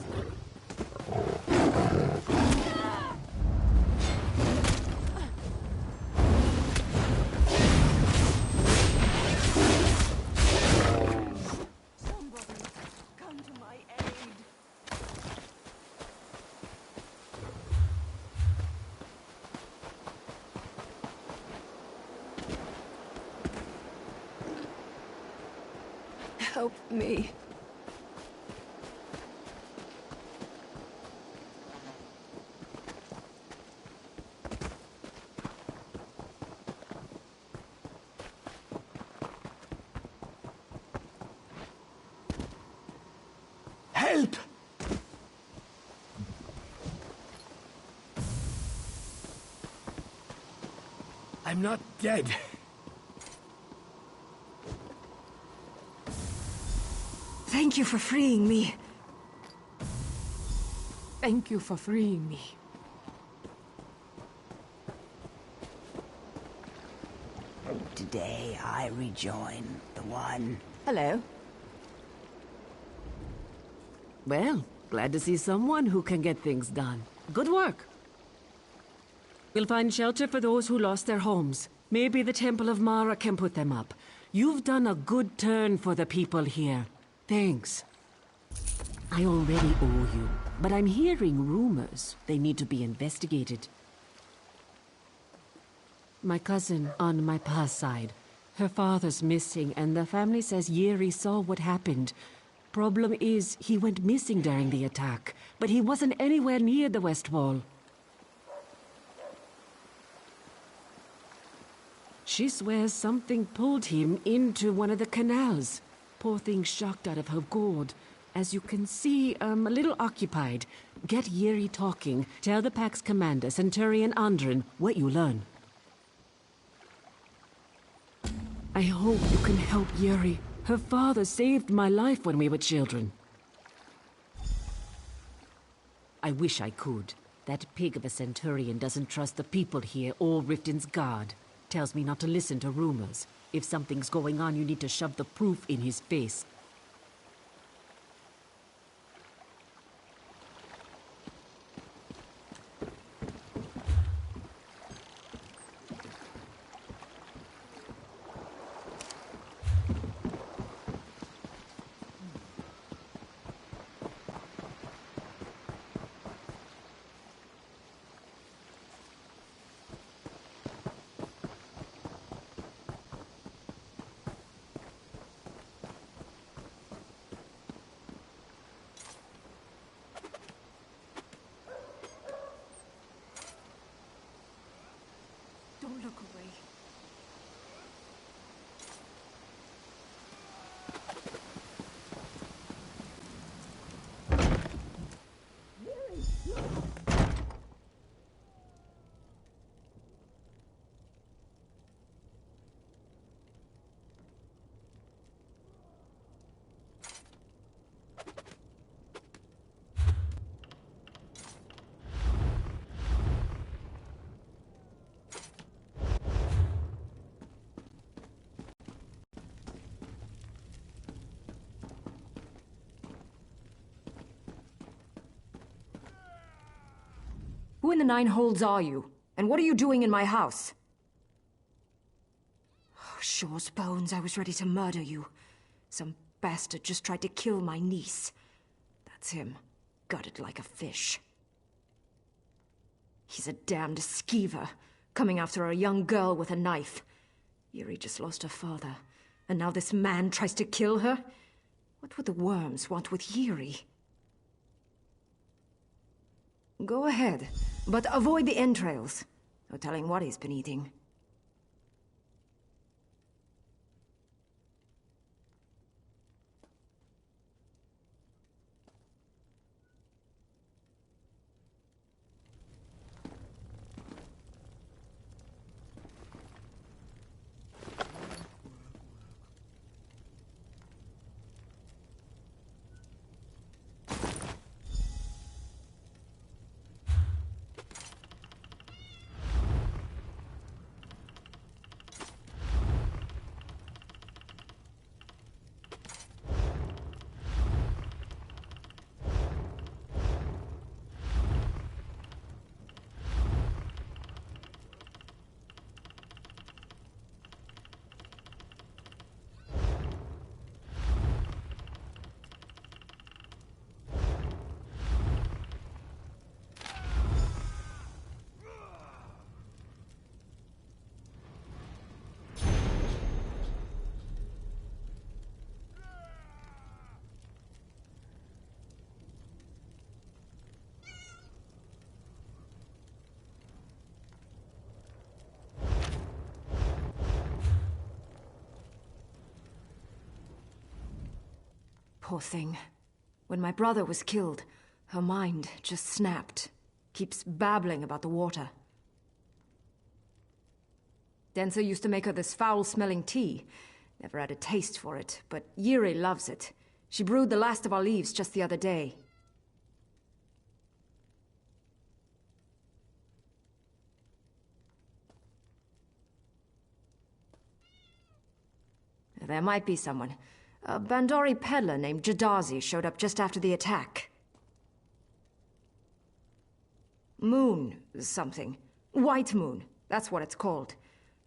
Somebody, come to my aid. Help me. Help! I'm not dead. Thank you for freeing me. Thank you for freeing me. Today I rejoin the One. Hello. Well, glad to see someone who can get things done. Good work. We'll find shelter for those who lost their homes. Maybe the Temple of Mara can put them up. You've done a good turn for the people here. Thanks. I already owe you, but I'm hearing rumors. They need to be investigated. My cousin on my past side. Her father's missing, and the family says Yeri saw what happened. Problem is, he went missing during the attack, but he wasn't anywhere near the West Wall. She swears something pulled him into one of the canals. Poor thing shocked out of her gourd. As you can see, I'm a little occupied. Get Yeri talking. Tell the Pack's commander, Centurion Andrin, what you learn. I hope you can help Yeri. Her father saved my life when we were children. I wish I could. That pig of a Centurion doesn't trust the people here or Riften's guard. Tells me not to listen to rumors. If something's going on, you need to shove the proof in his face. Don't look away. Who in the Nine Holds are you? And what are you doing in my house? Oh, Shaw's bones, I was ready to murder you. Some bastard just tried to kill my niece. That's him, gutted like a fish. He's a damned skeever, coming after a young girl with a knife. Yuri just lost her father, and now this man tries to kill her? What would the worms want with Yuri? Go ahead, but avoid the entrails. No telling what he's been eating. Poor thing. When my brother was killed, her mind just snapped. Keeps babbling about the water. Denser used to make her this foul-smelling tea. Never had a taste for it, but Yiri loves it. She brewed the last of our leaves just the other day. There might be someone. A Bandori peddler named Jadazi showed up just after the attack. Moon something. White Moon, that's what it's called.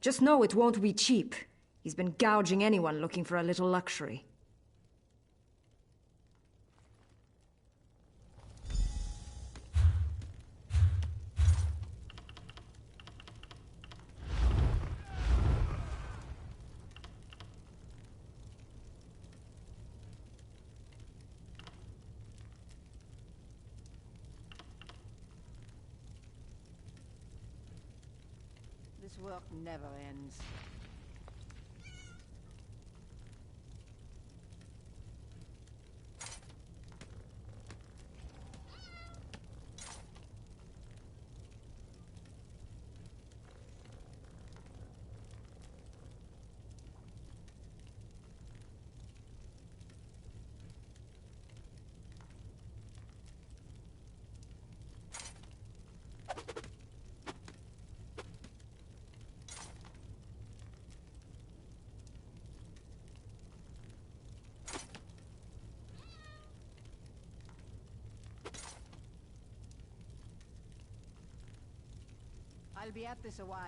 Just know it won't be cheap. He's been gouging anyone looking for a little luxury. This work never ends. I'll be at this a while.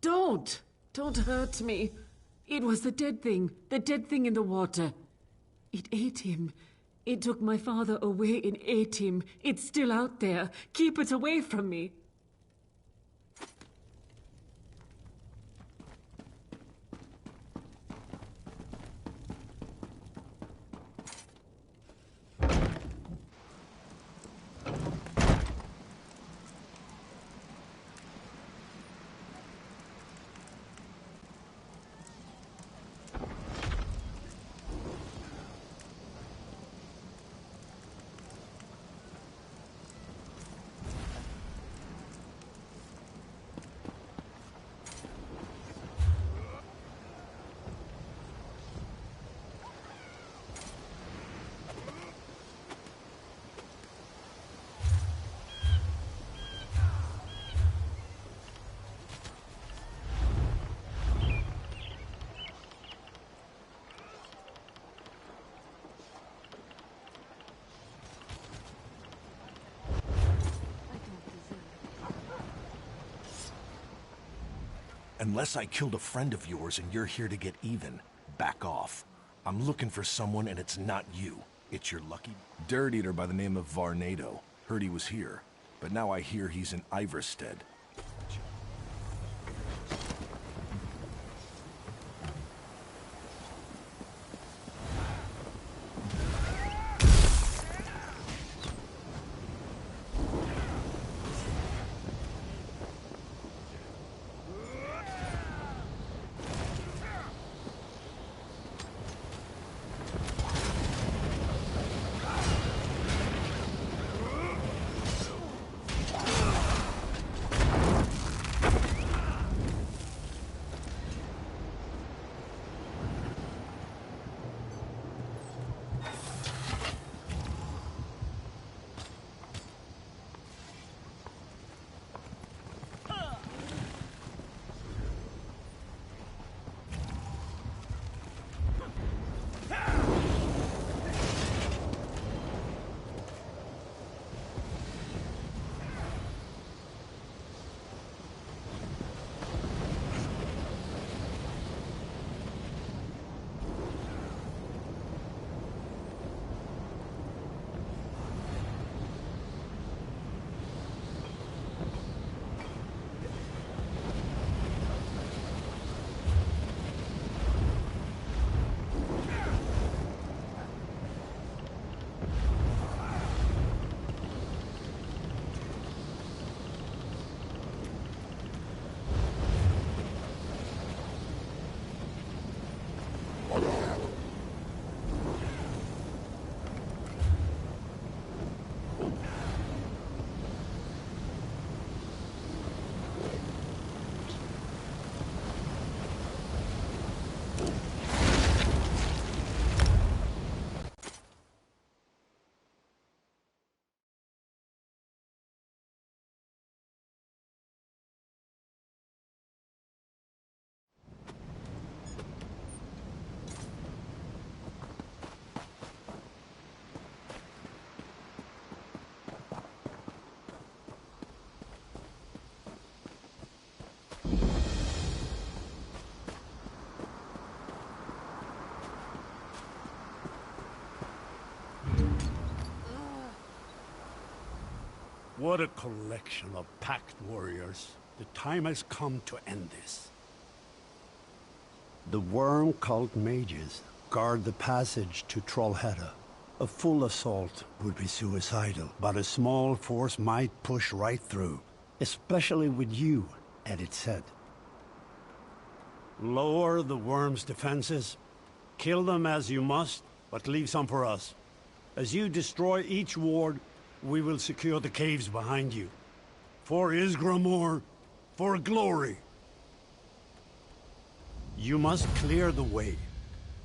Don't! Don't hurt me. It was the dead thing in the water. It ate him. It took my father away and ate him. It's still out there. Keep it away from me. Unless I killed a friend of yours and you're here to get even, back off. I'm looking for someone and it's not you. It's your lucky dirt eater by the name of Varnado. Heard he was here, but now I hear he's in Iverstead. What a collection of packed warriors. The time has come to end this. The worm cult mages guard the passage to Trollhättan. A full assault would be suicidal, but a small force might push right through, especially with you at its head. Lower the worm's defenses. Kill them as you must, but leave some for us. As you destroy each ward, we will secure the caves behind you. For Ysgramor, for glory. You must clear the way.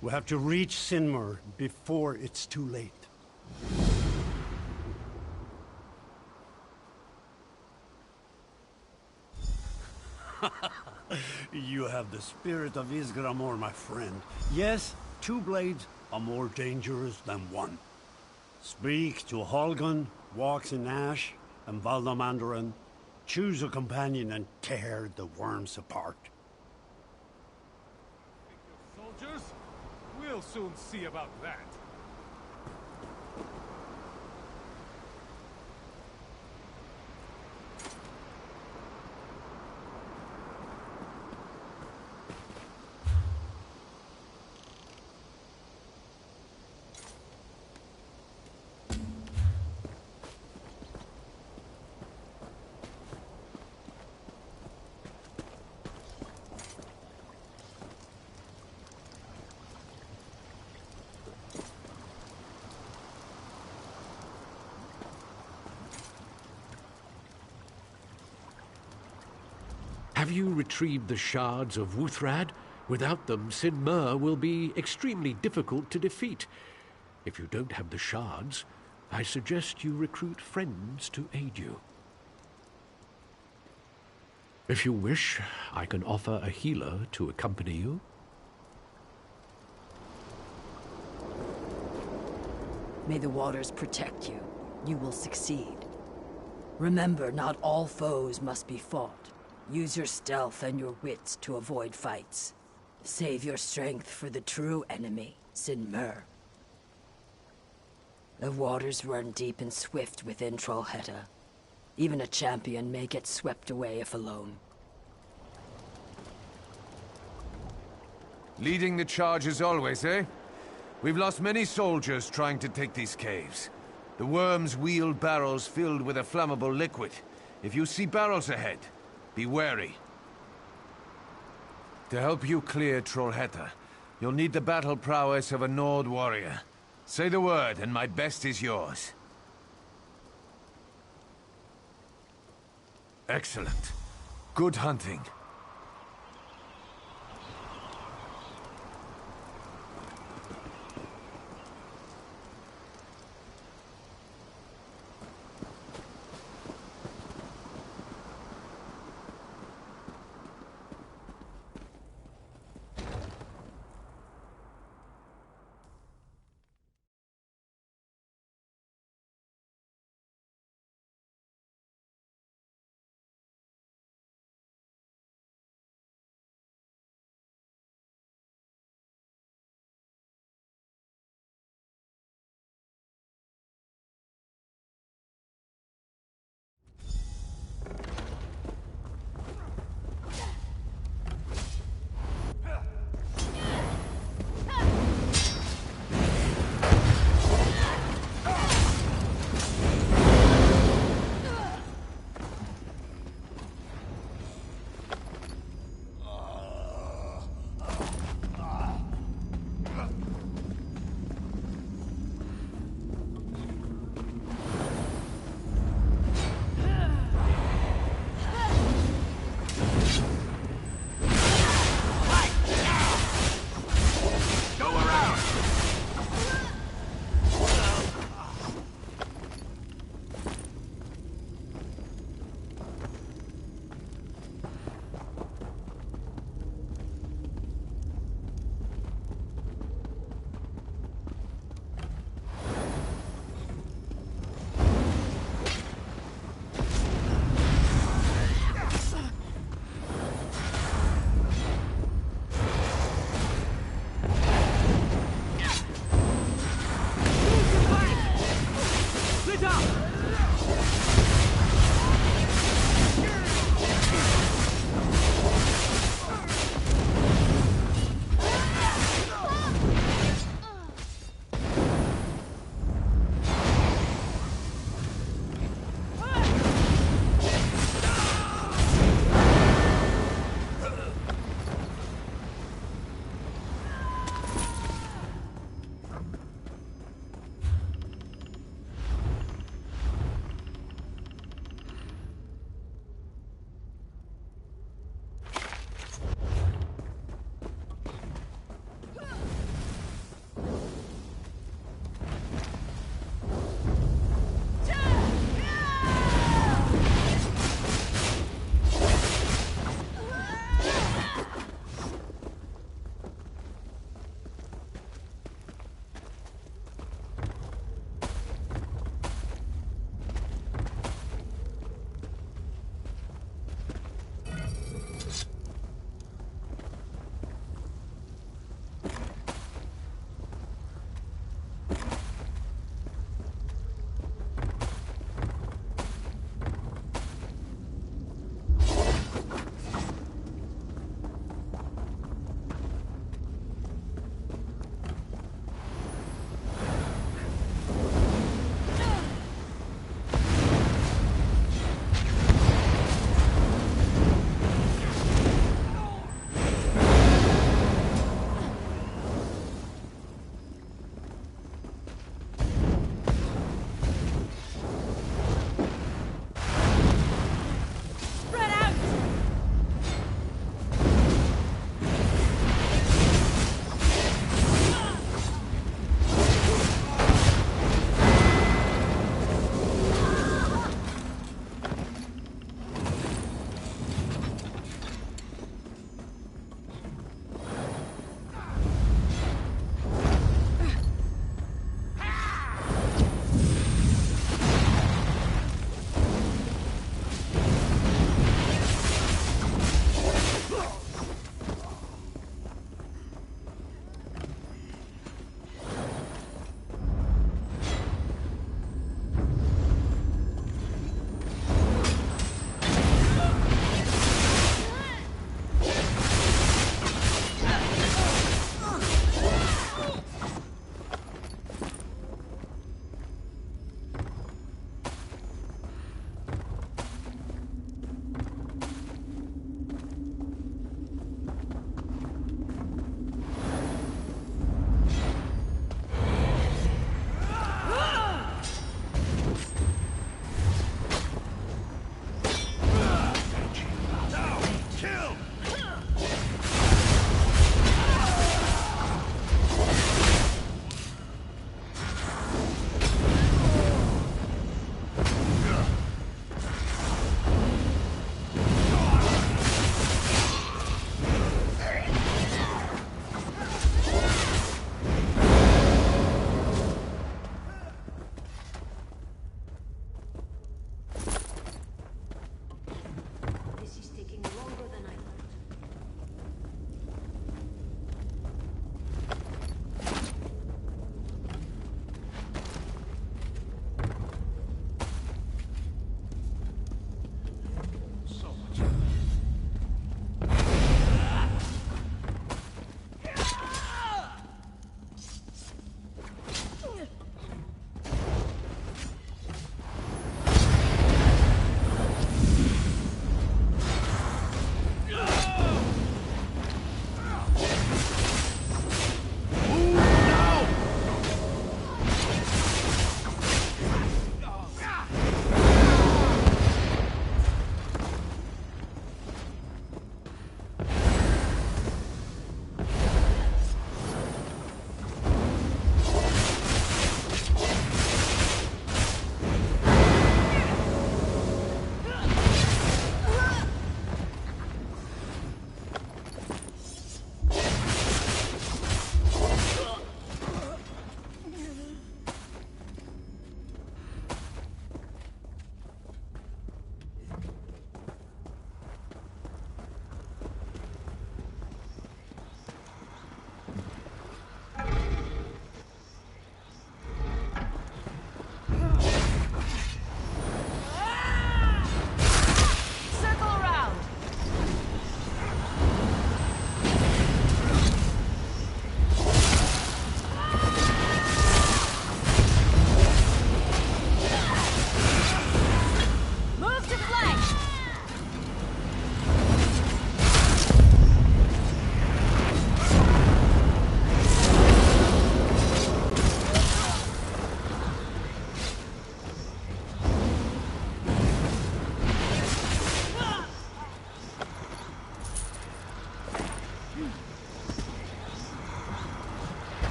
We have to reach Sinmur before it's too late. You have the spirit of Ysgramor, my friend. Yes, two blades are more dangerous than one. Speak to Holgun, walks in ash, and Valdamandarin. Choose a companion and tear the worms apart. Soldiers? We'll soon see about that. Have you retrieved the shards of Wuthrad? Without them, Sinmur will be extremely difficult to defeat. If you don't have the shards, I suggest you recruit friends to aid you. If you wish, I can offer a healer to accompany you. May the waters protect you. You will succeed. Remember, not all foes must be fought. Use your stealth and your wits to avoid fights. Save your strength for the true enemy, Sinmur. The waters run deep and swift within Trollhättan. Even a champion may get swept away if alone. Leading the charge as always, eh? We've lost many soldiers trying to take these caves. The worms wheel barrels filled with a flammable liquid. If you see barrels ahead, be wary. To help you clear Trollhättan, you'll need the battle prowess of a Nord warrior. Say the word, and my best is yours. Excellent. Good hunting.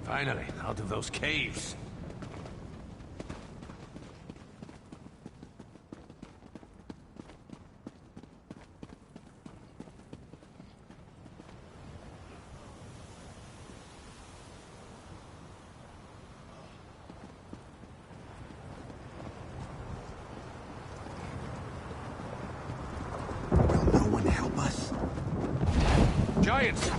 Finally, out of those caves. Will no one help us? Giants!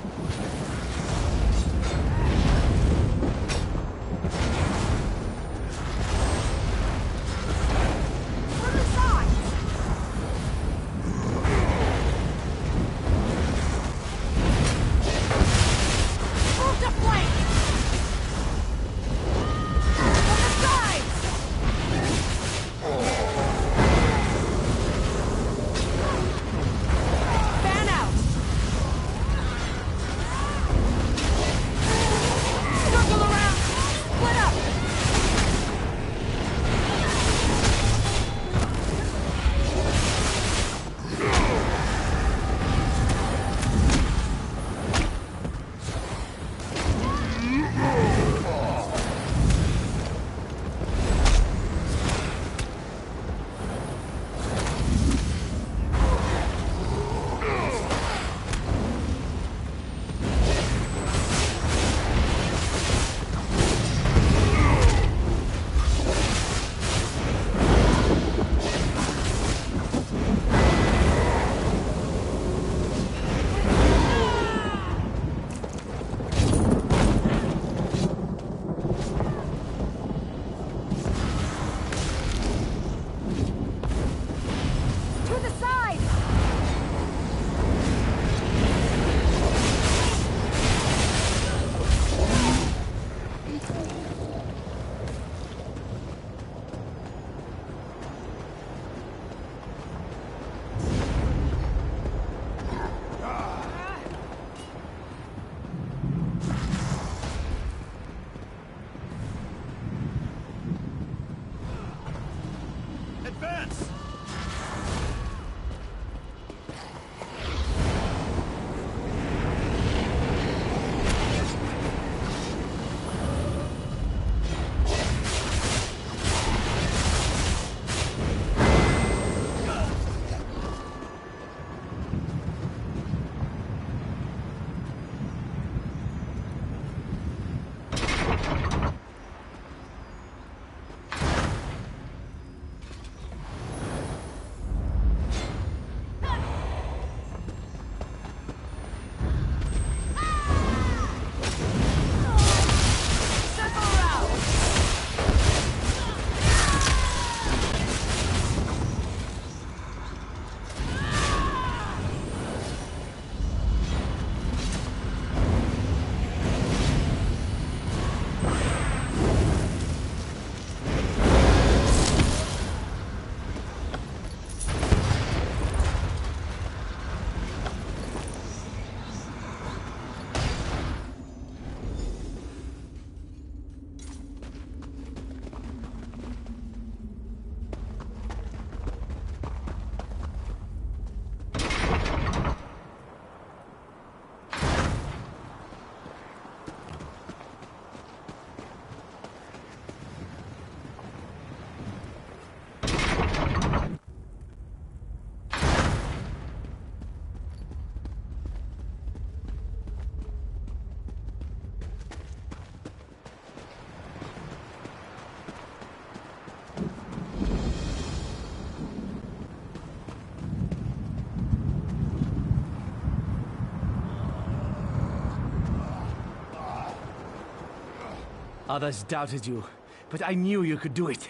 Others doubted you, but I knew you could do it.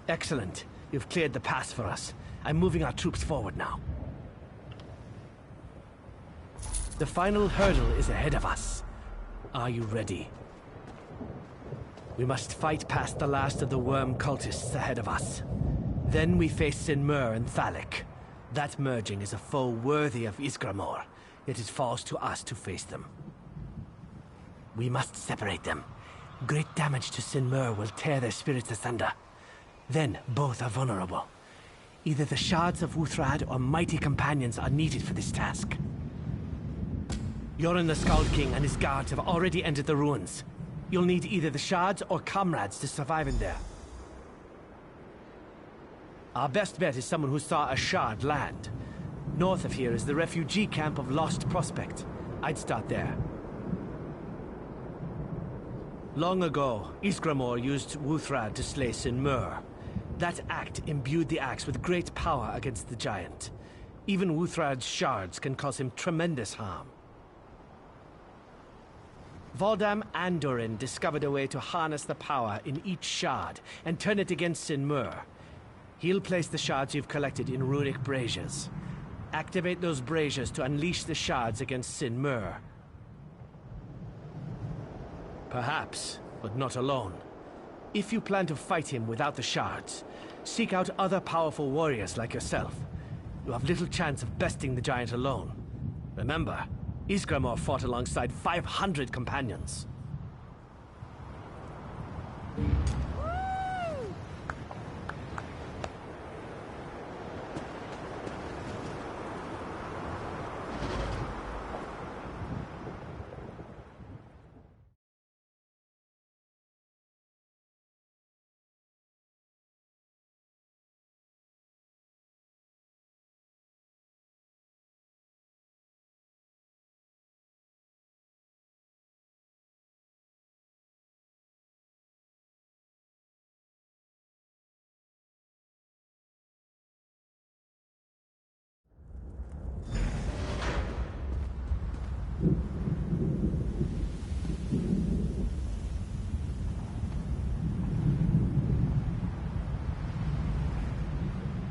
Excellent. You've cleared the pass for us. I'm moving our troops forward now. The final hurdle is ahead of us. Are you ready? We must fight past the last of the worm cultists ahead of us. Then we face Sinmur and Thalik. That merging is a foe worthy of Ysgramor, yet it falls to us to face them. We must separate them. Great damage to Sinmur will tear their spirits asunder. Then both are vulnerable. Either the shards of Wuthrad or mighty companions are needed for this task. Yoren the Skald King and his guards have already entered the ruins. You'll need either the shards or comrades to survive in there. Our best bet is someone who saw a shard land. North of here is the refugee camp of Lost Prospect. I'd start there. Long ago, Ysgramor used Wuthrad to slay Sinmur. That act imbued the axe with great power against the giant. Even Wuthrad's shards can cause him tremendous harm. Voldam and Durin discovered a way to harness the power in each shard and turn it against Sinmur. He'll place the shards you've collected in runic braziers. Activate those braziers to unleash the shards against Sinmur. Perhaps, but not alone. If you plan to fight him without the shards, seek out other powerful warriors like yourself. You have little chance of besting the giant alone. Remember, Ysgramor fought alongside 500 companions.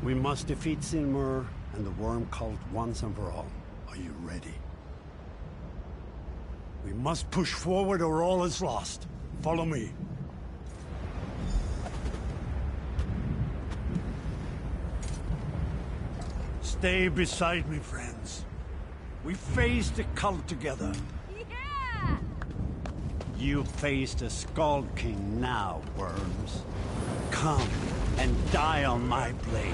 We must defeat Sinmur and the Worm Cult once and for all. Are you ready? We must push forward or all is lost. Follow me. Stay beside me, friends. We faced the cult together. Yeah! You face the Skald King now, worms. Come and die on my blade.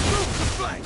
Move the flank!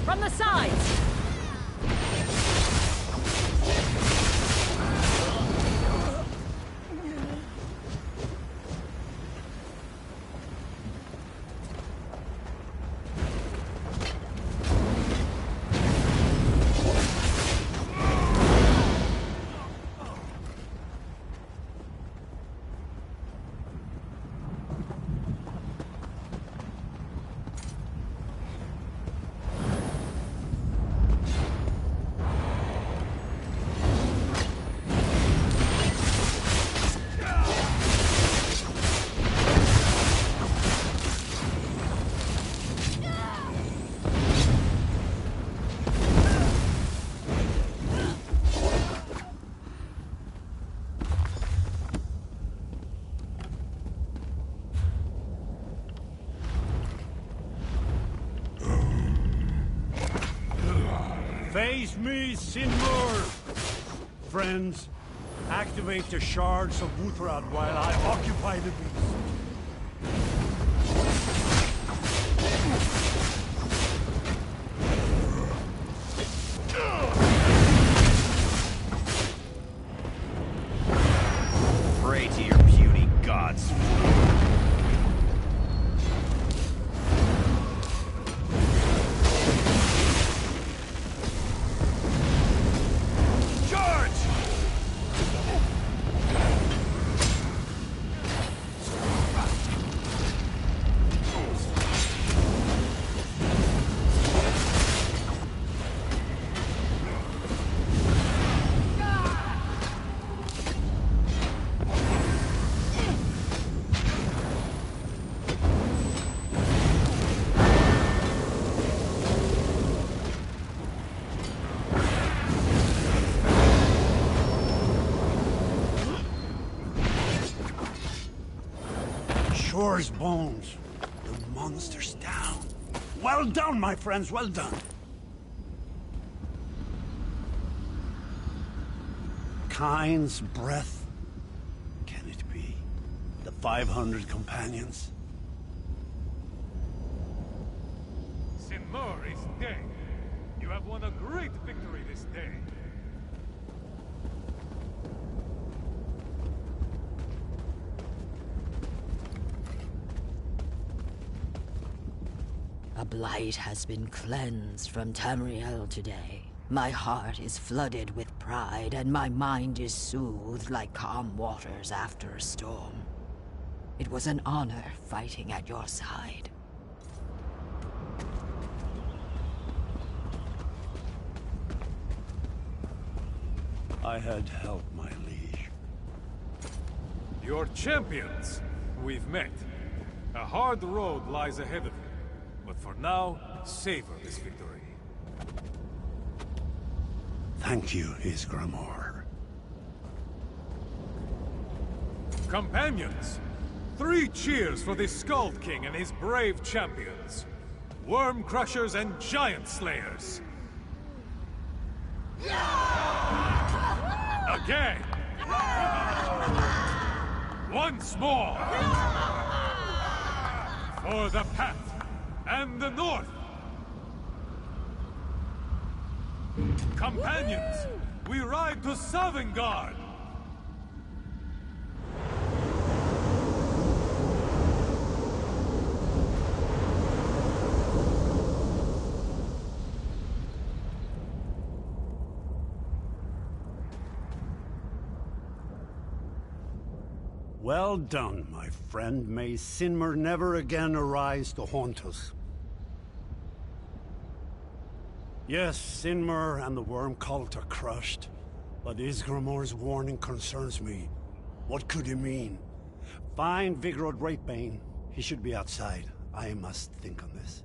From the sides! Face me, Sinmur! Friends, activate the shards of Wuthrad while I occupy the beast. Isgramor's bones. The monster's down. Well done, my friends, well done. Kind's breath. Can it be? The 500 companions? Sinmur is dead. You have won a great victory this day. A blight has been cleansed from Tamriel today. My heart is flooded with pride, and my mind is soothed like calm waters after a storm. It was an honor fighting at your side. I had help, my liege. Your champions, we've met. A hard road lies ahead of you. But for now, savor this victory. Thank you, Isgramor. Companions, 3 cheers for the Skald King and his brave champions. Worm Crushers and Giant Slayers. Again! Once more! For the Path and the North! Companions, we ride to Sovngarde! Well done, my friend. May Sinmur never again arise to haunt us. Yes, Sinmur and the Worm Cult are crushed, but Isgramor's warning concerns me. What could he mean? Find Vigorod Wraithbane. He should be outside. I must think on this.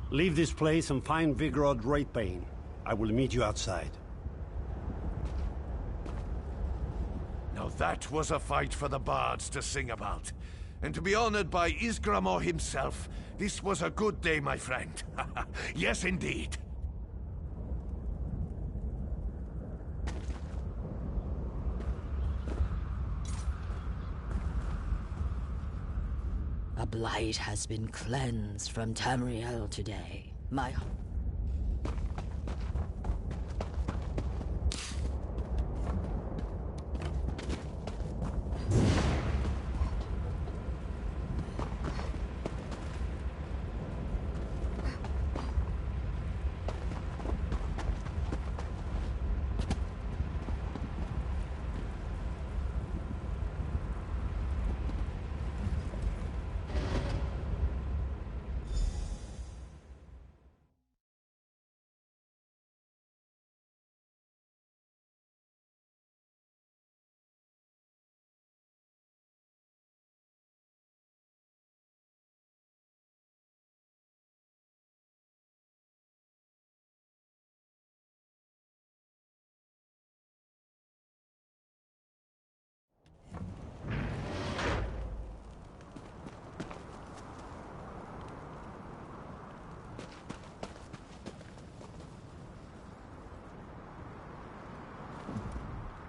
Leave this place and find Vigorod Wraithbane. I will meet you outside. Now that was a fight for the bards to sing about. And to be honored by Isgramor himself, this was a good day, my friend. Yes, indeed. A blight has been cleansed from Tamriel today. My...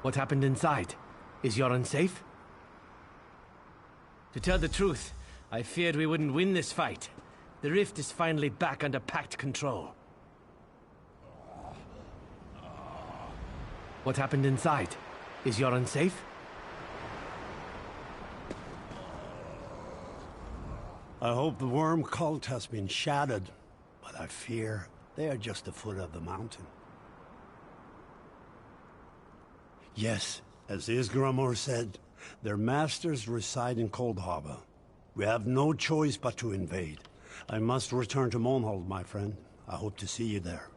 What happened inside? Is Yoren safe? To tell the truth, I feared we wouldn't win this fight. The rift is finally back under Pact control. What happened inside? Is Yoren safe? I hope the Worm Cult has been shattered, but I fear they are just the foot of the mountain. Yes, as Isgramor said, their masters reside in Cold Harbor. We have no choice but to invade. I must return to Monhold, my friend. I hope to see you there.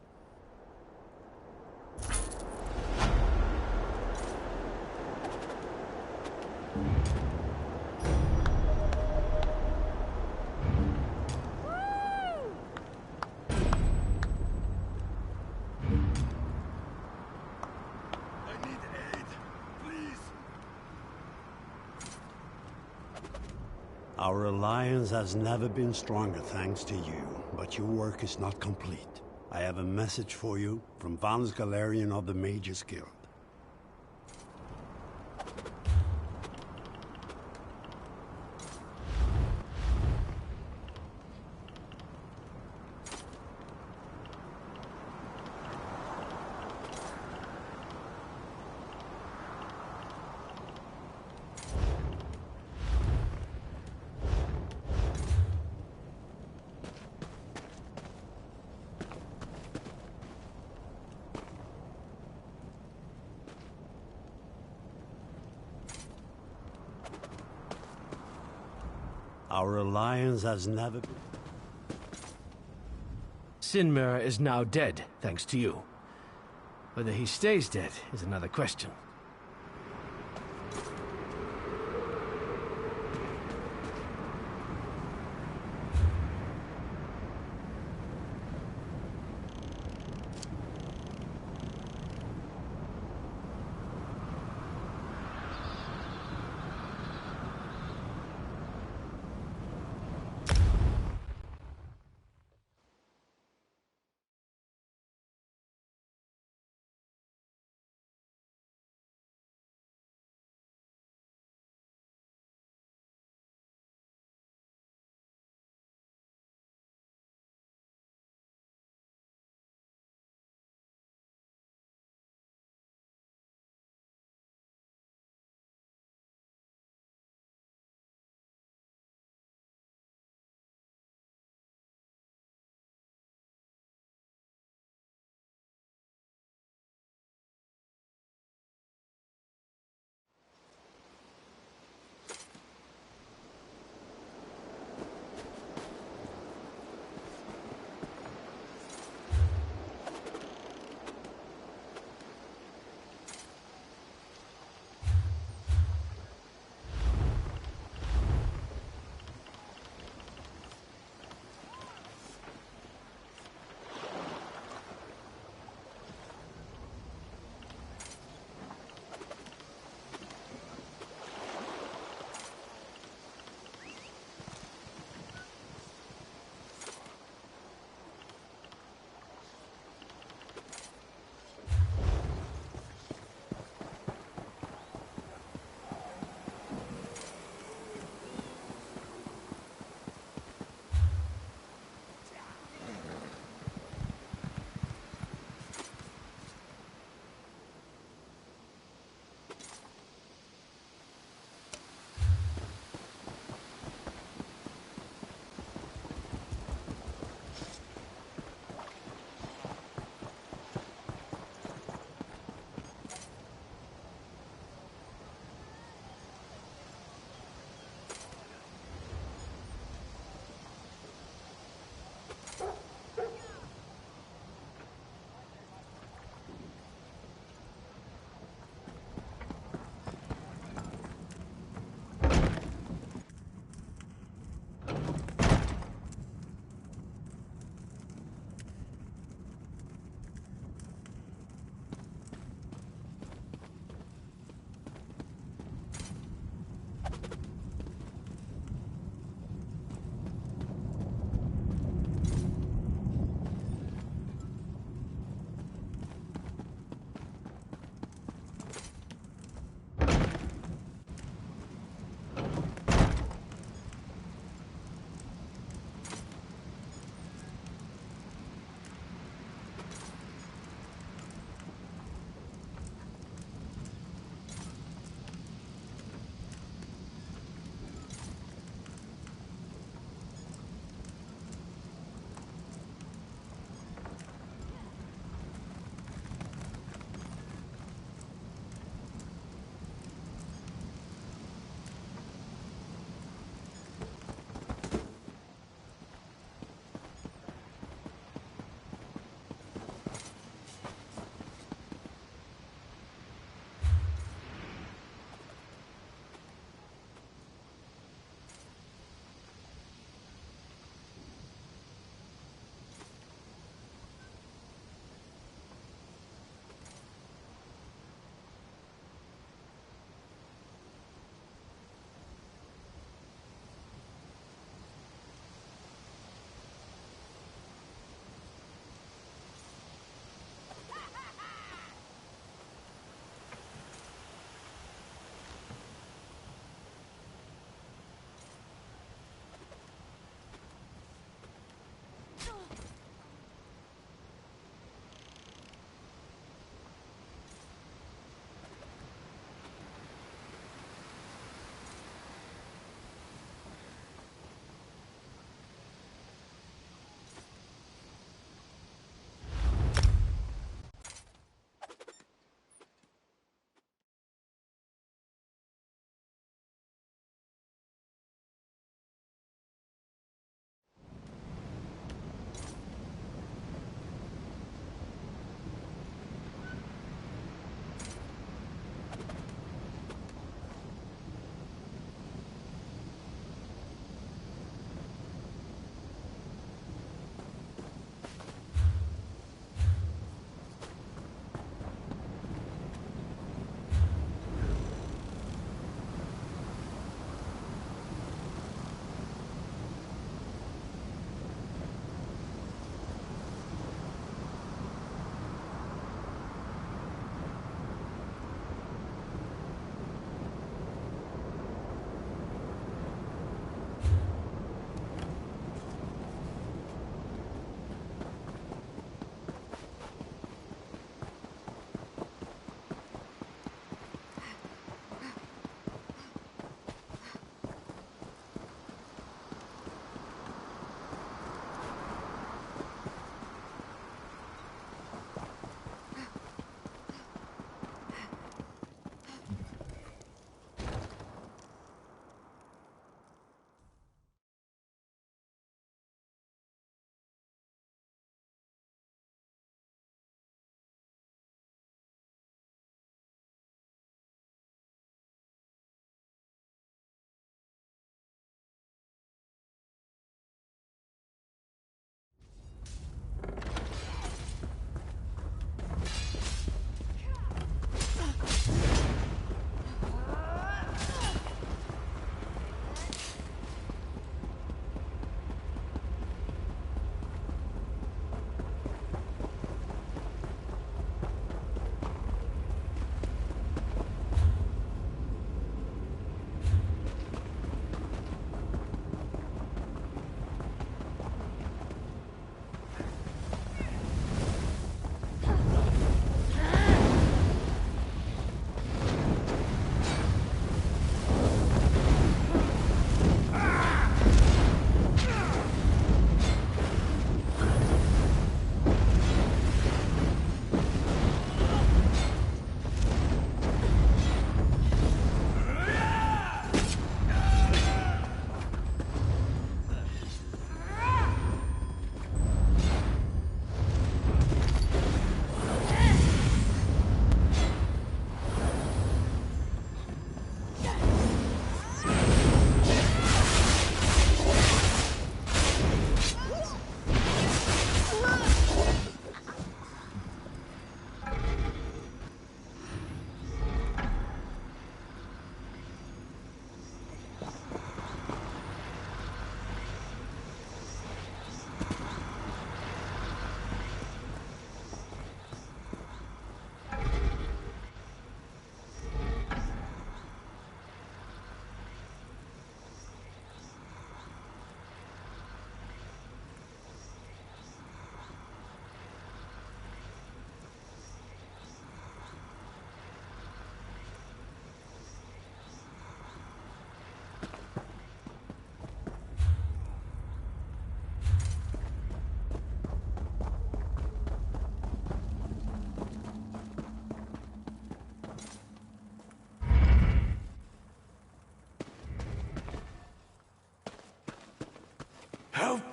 Our alliance has never been stronger thanks to you, but your work is not complete. I have a message for you from Vans Galerian of the Mages Guild. Our alliance has never been... Sinmer is now dead, thanks to you. Whether he stays dead is another question.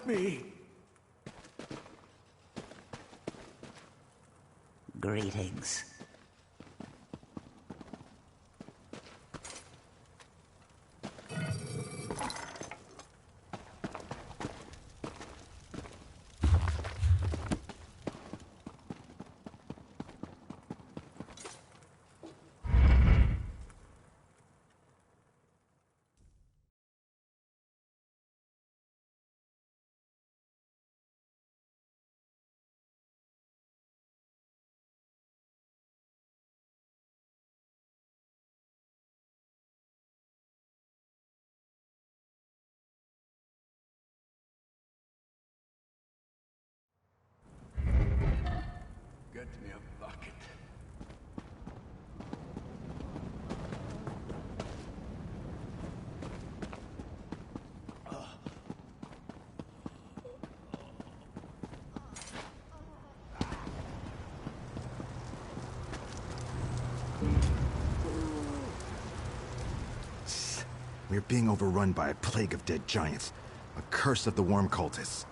me! Greetings. Get me a bucket. We're being overrun by a plague of dead giants. A curse of the worm cultists.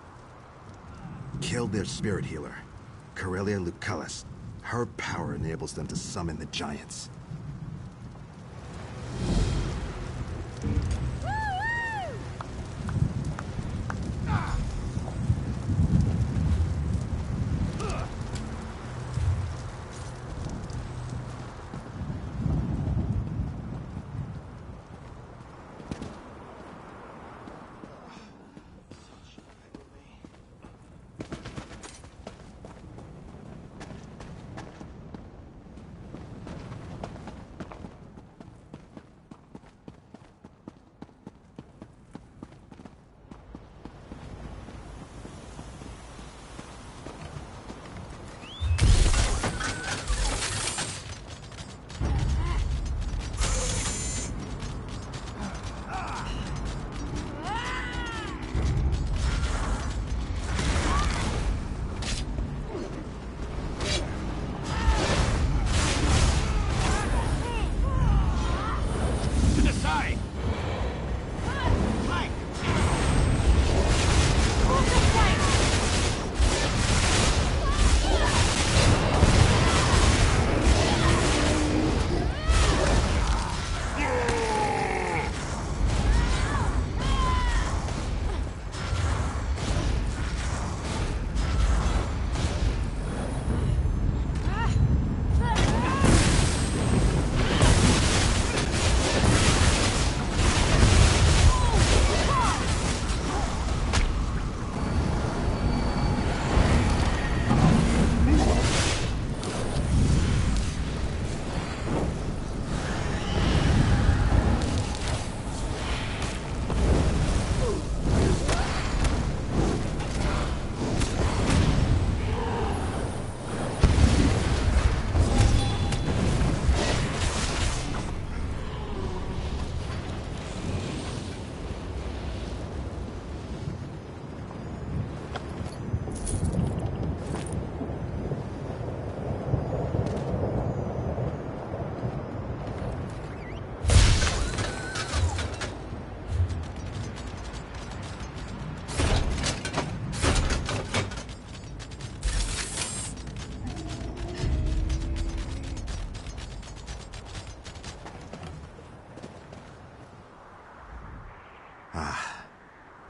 Killed their spirit healer, Corellia Lucullus. Her power enables them to summon the giants.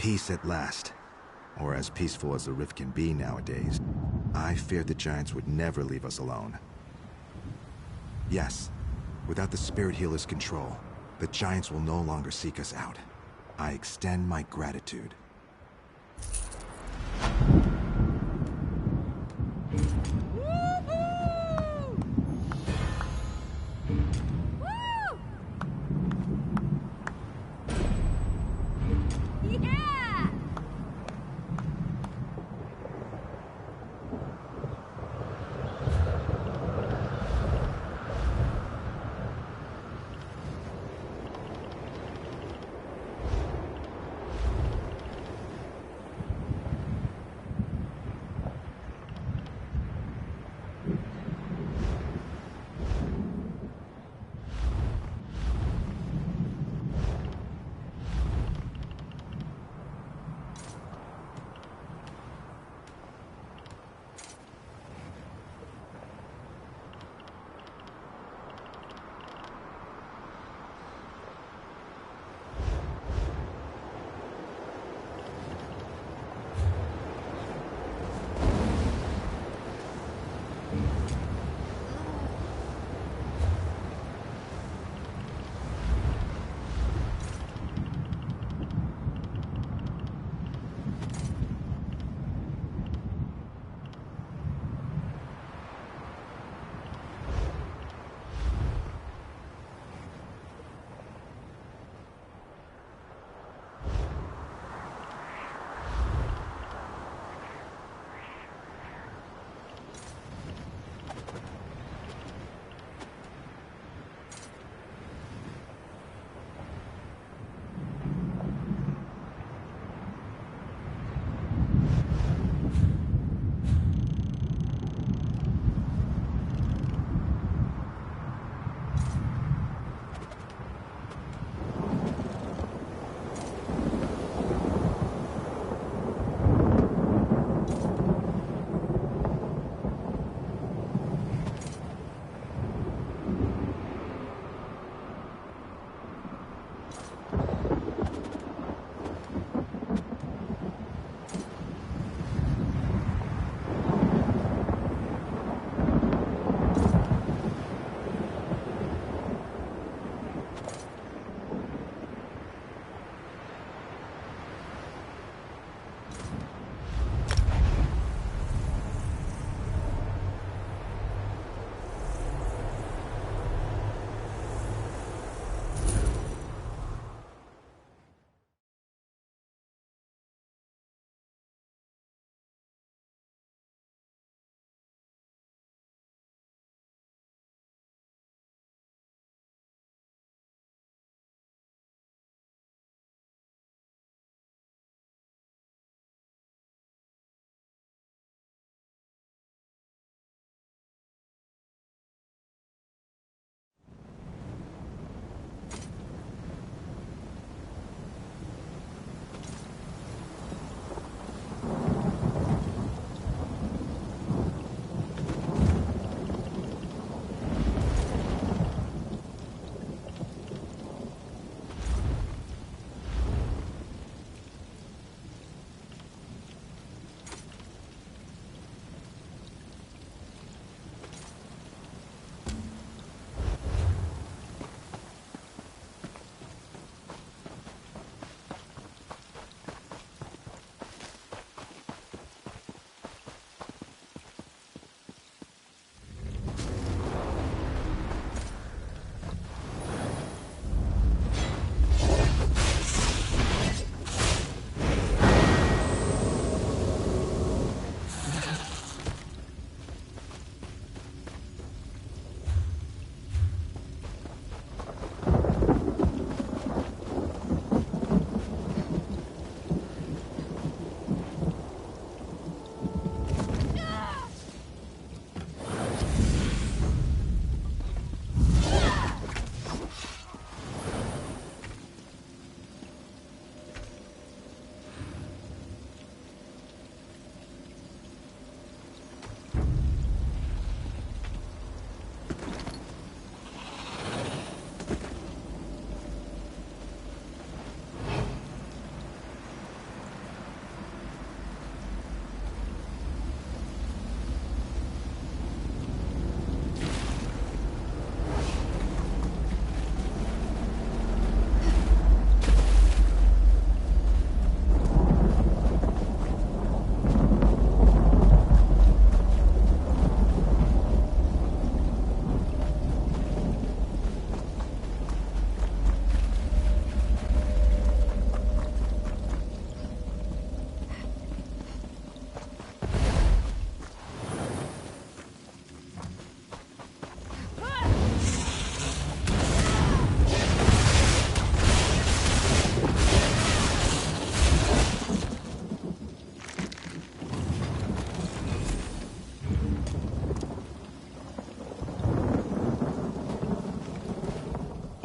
Peace at last. Or as peaceful as the rift can be nowadays. I feared the giants would never leave us alone. Yes, without the spirit healer's control, the giants will no longer seek us out. I extend my gratitude.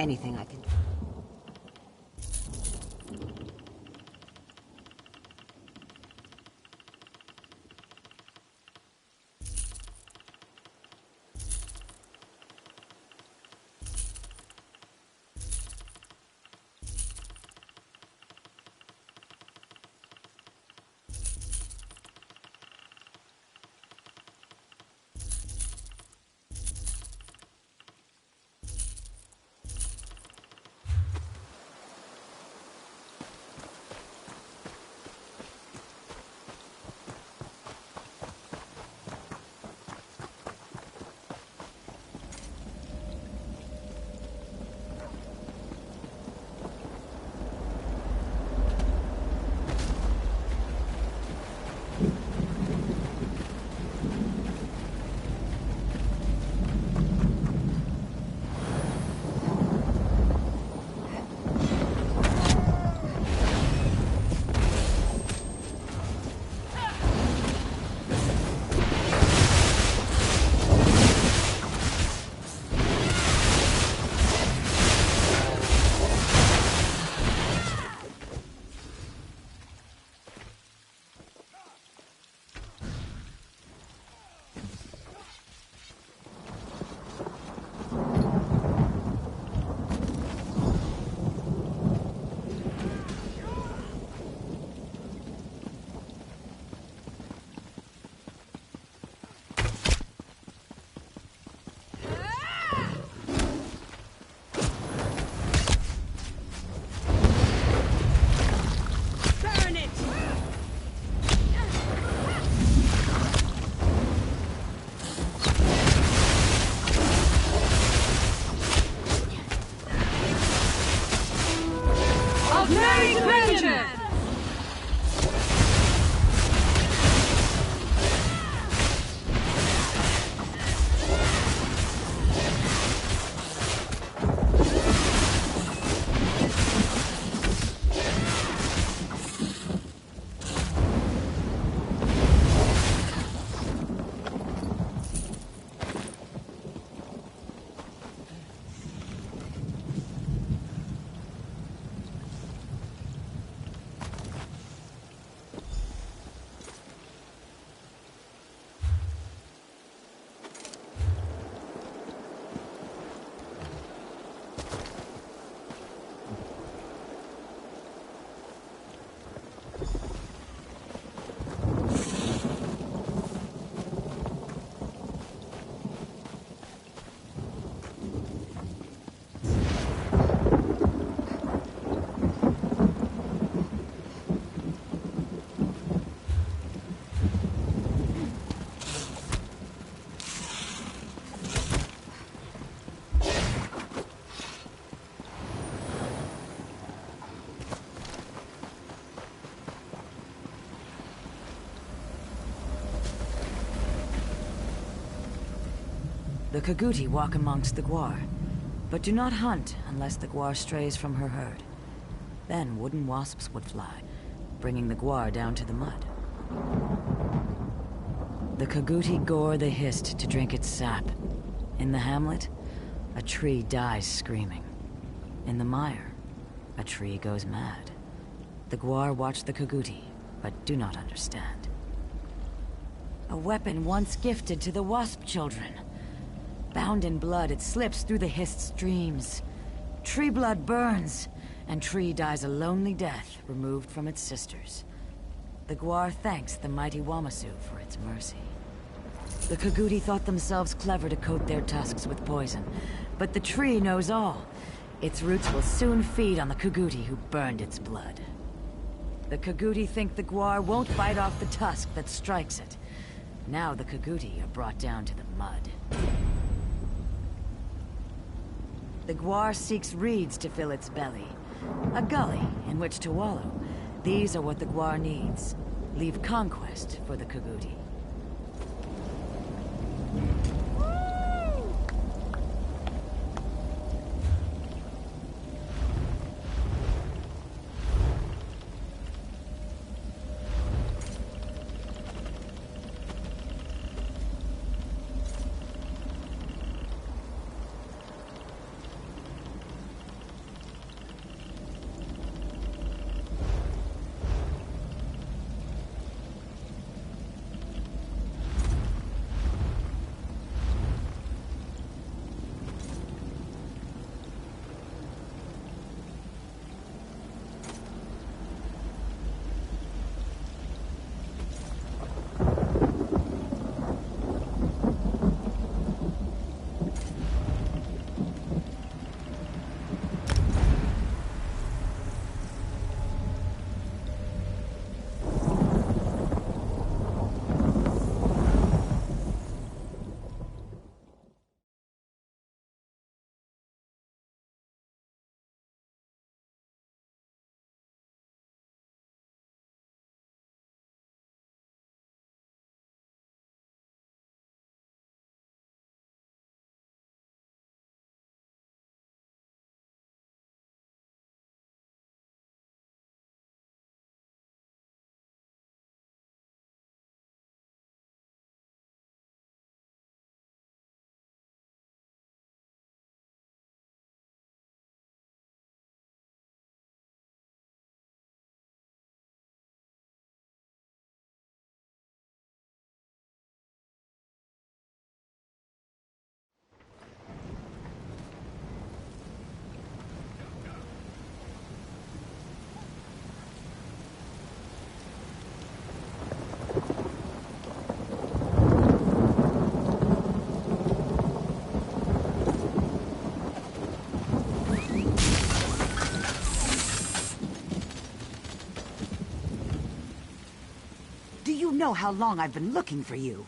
anything I can do. The Kaguti walk amongst the Gwar, but do not hunt unless the Gwar strays from her herd. Then wooden wasps would fly, bringing the Gwar down to the mud. The Kaguti gore the hist to drink its sap. In the hamlet, a tree dies screaming. In the mire, a tree goes mad. The Gwar watch the Kaguti, but do not understand. A weapon once gifted to the wasp children. Bound in blood, it slips through the hist's dreams. Tree blood burns, and Tree dies a lonely death removed from its sisters. The Gwar thanks the mighty Wamasu for its mercy. The Kaguti thought themselves clever to coat their tusks with poison, but the tree knows all. Its roots will soon feed on the Kaguti who burned its blood. The Kaguti think the Gwar won't bite off the tusk that strikes it. Now the Kaguti are brought down to the mud. The Gwar seeks reeds to fill its belly. A gully in which to wallow. These are what the Gwar needs. Leave conquest for the Kaguti. know how long I've been looking for you.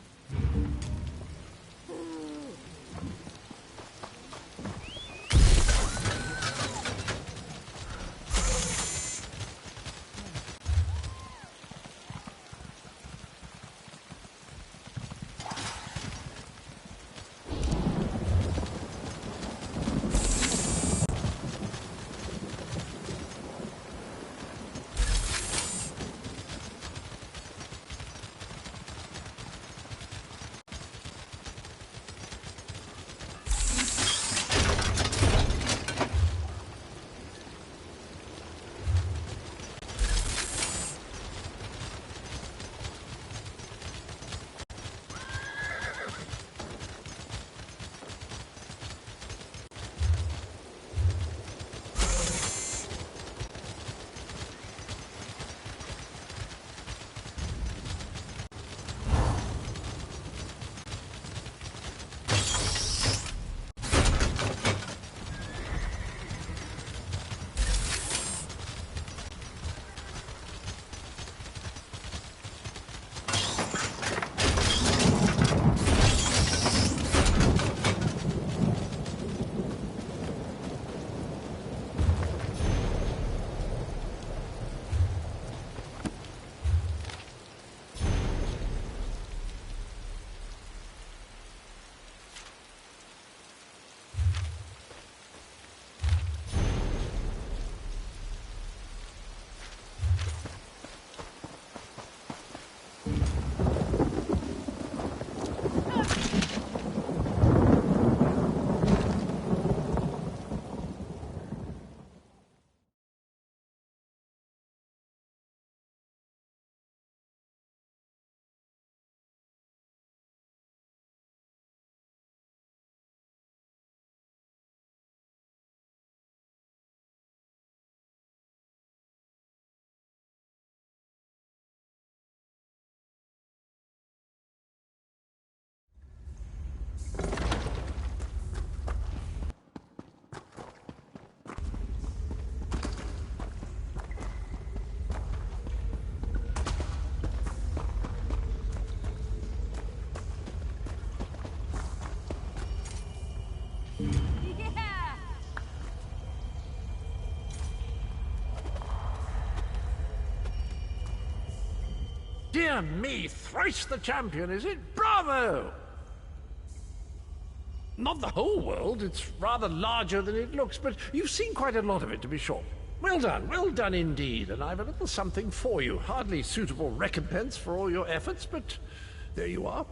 Dear me, thrice the champion, is it? Bravo! Not the whole world, it's rather larger than it looks, but you've seen quite a lot of it, to be sure. Well done indeed, and I've a little something for you. Hardly suitable recompense for all your efforts, but there you are.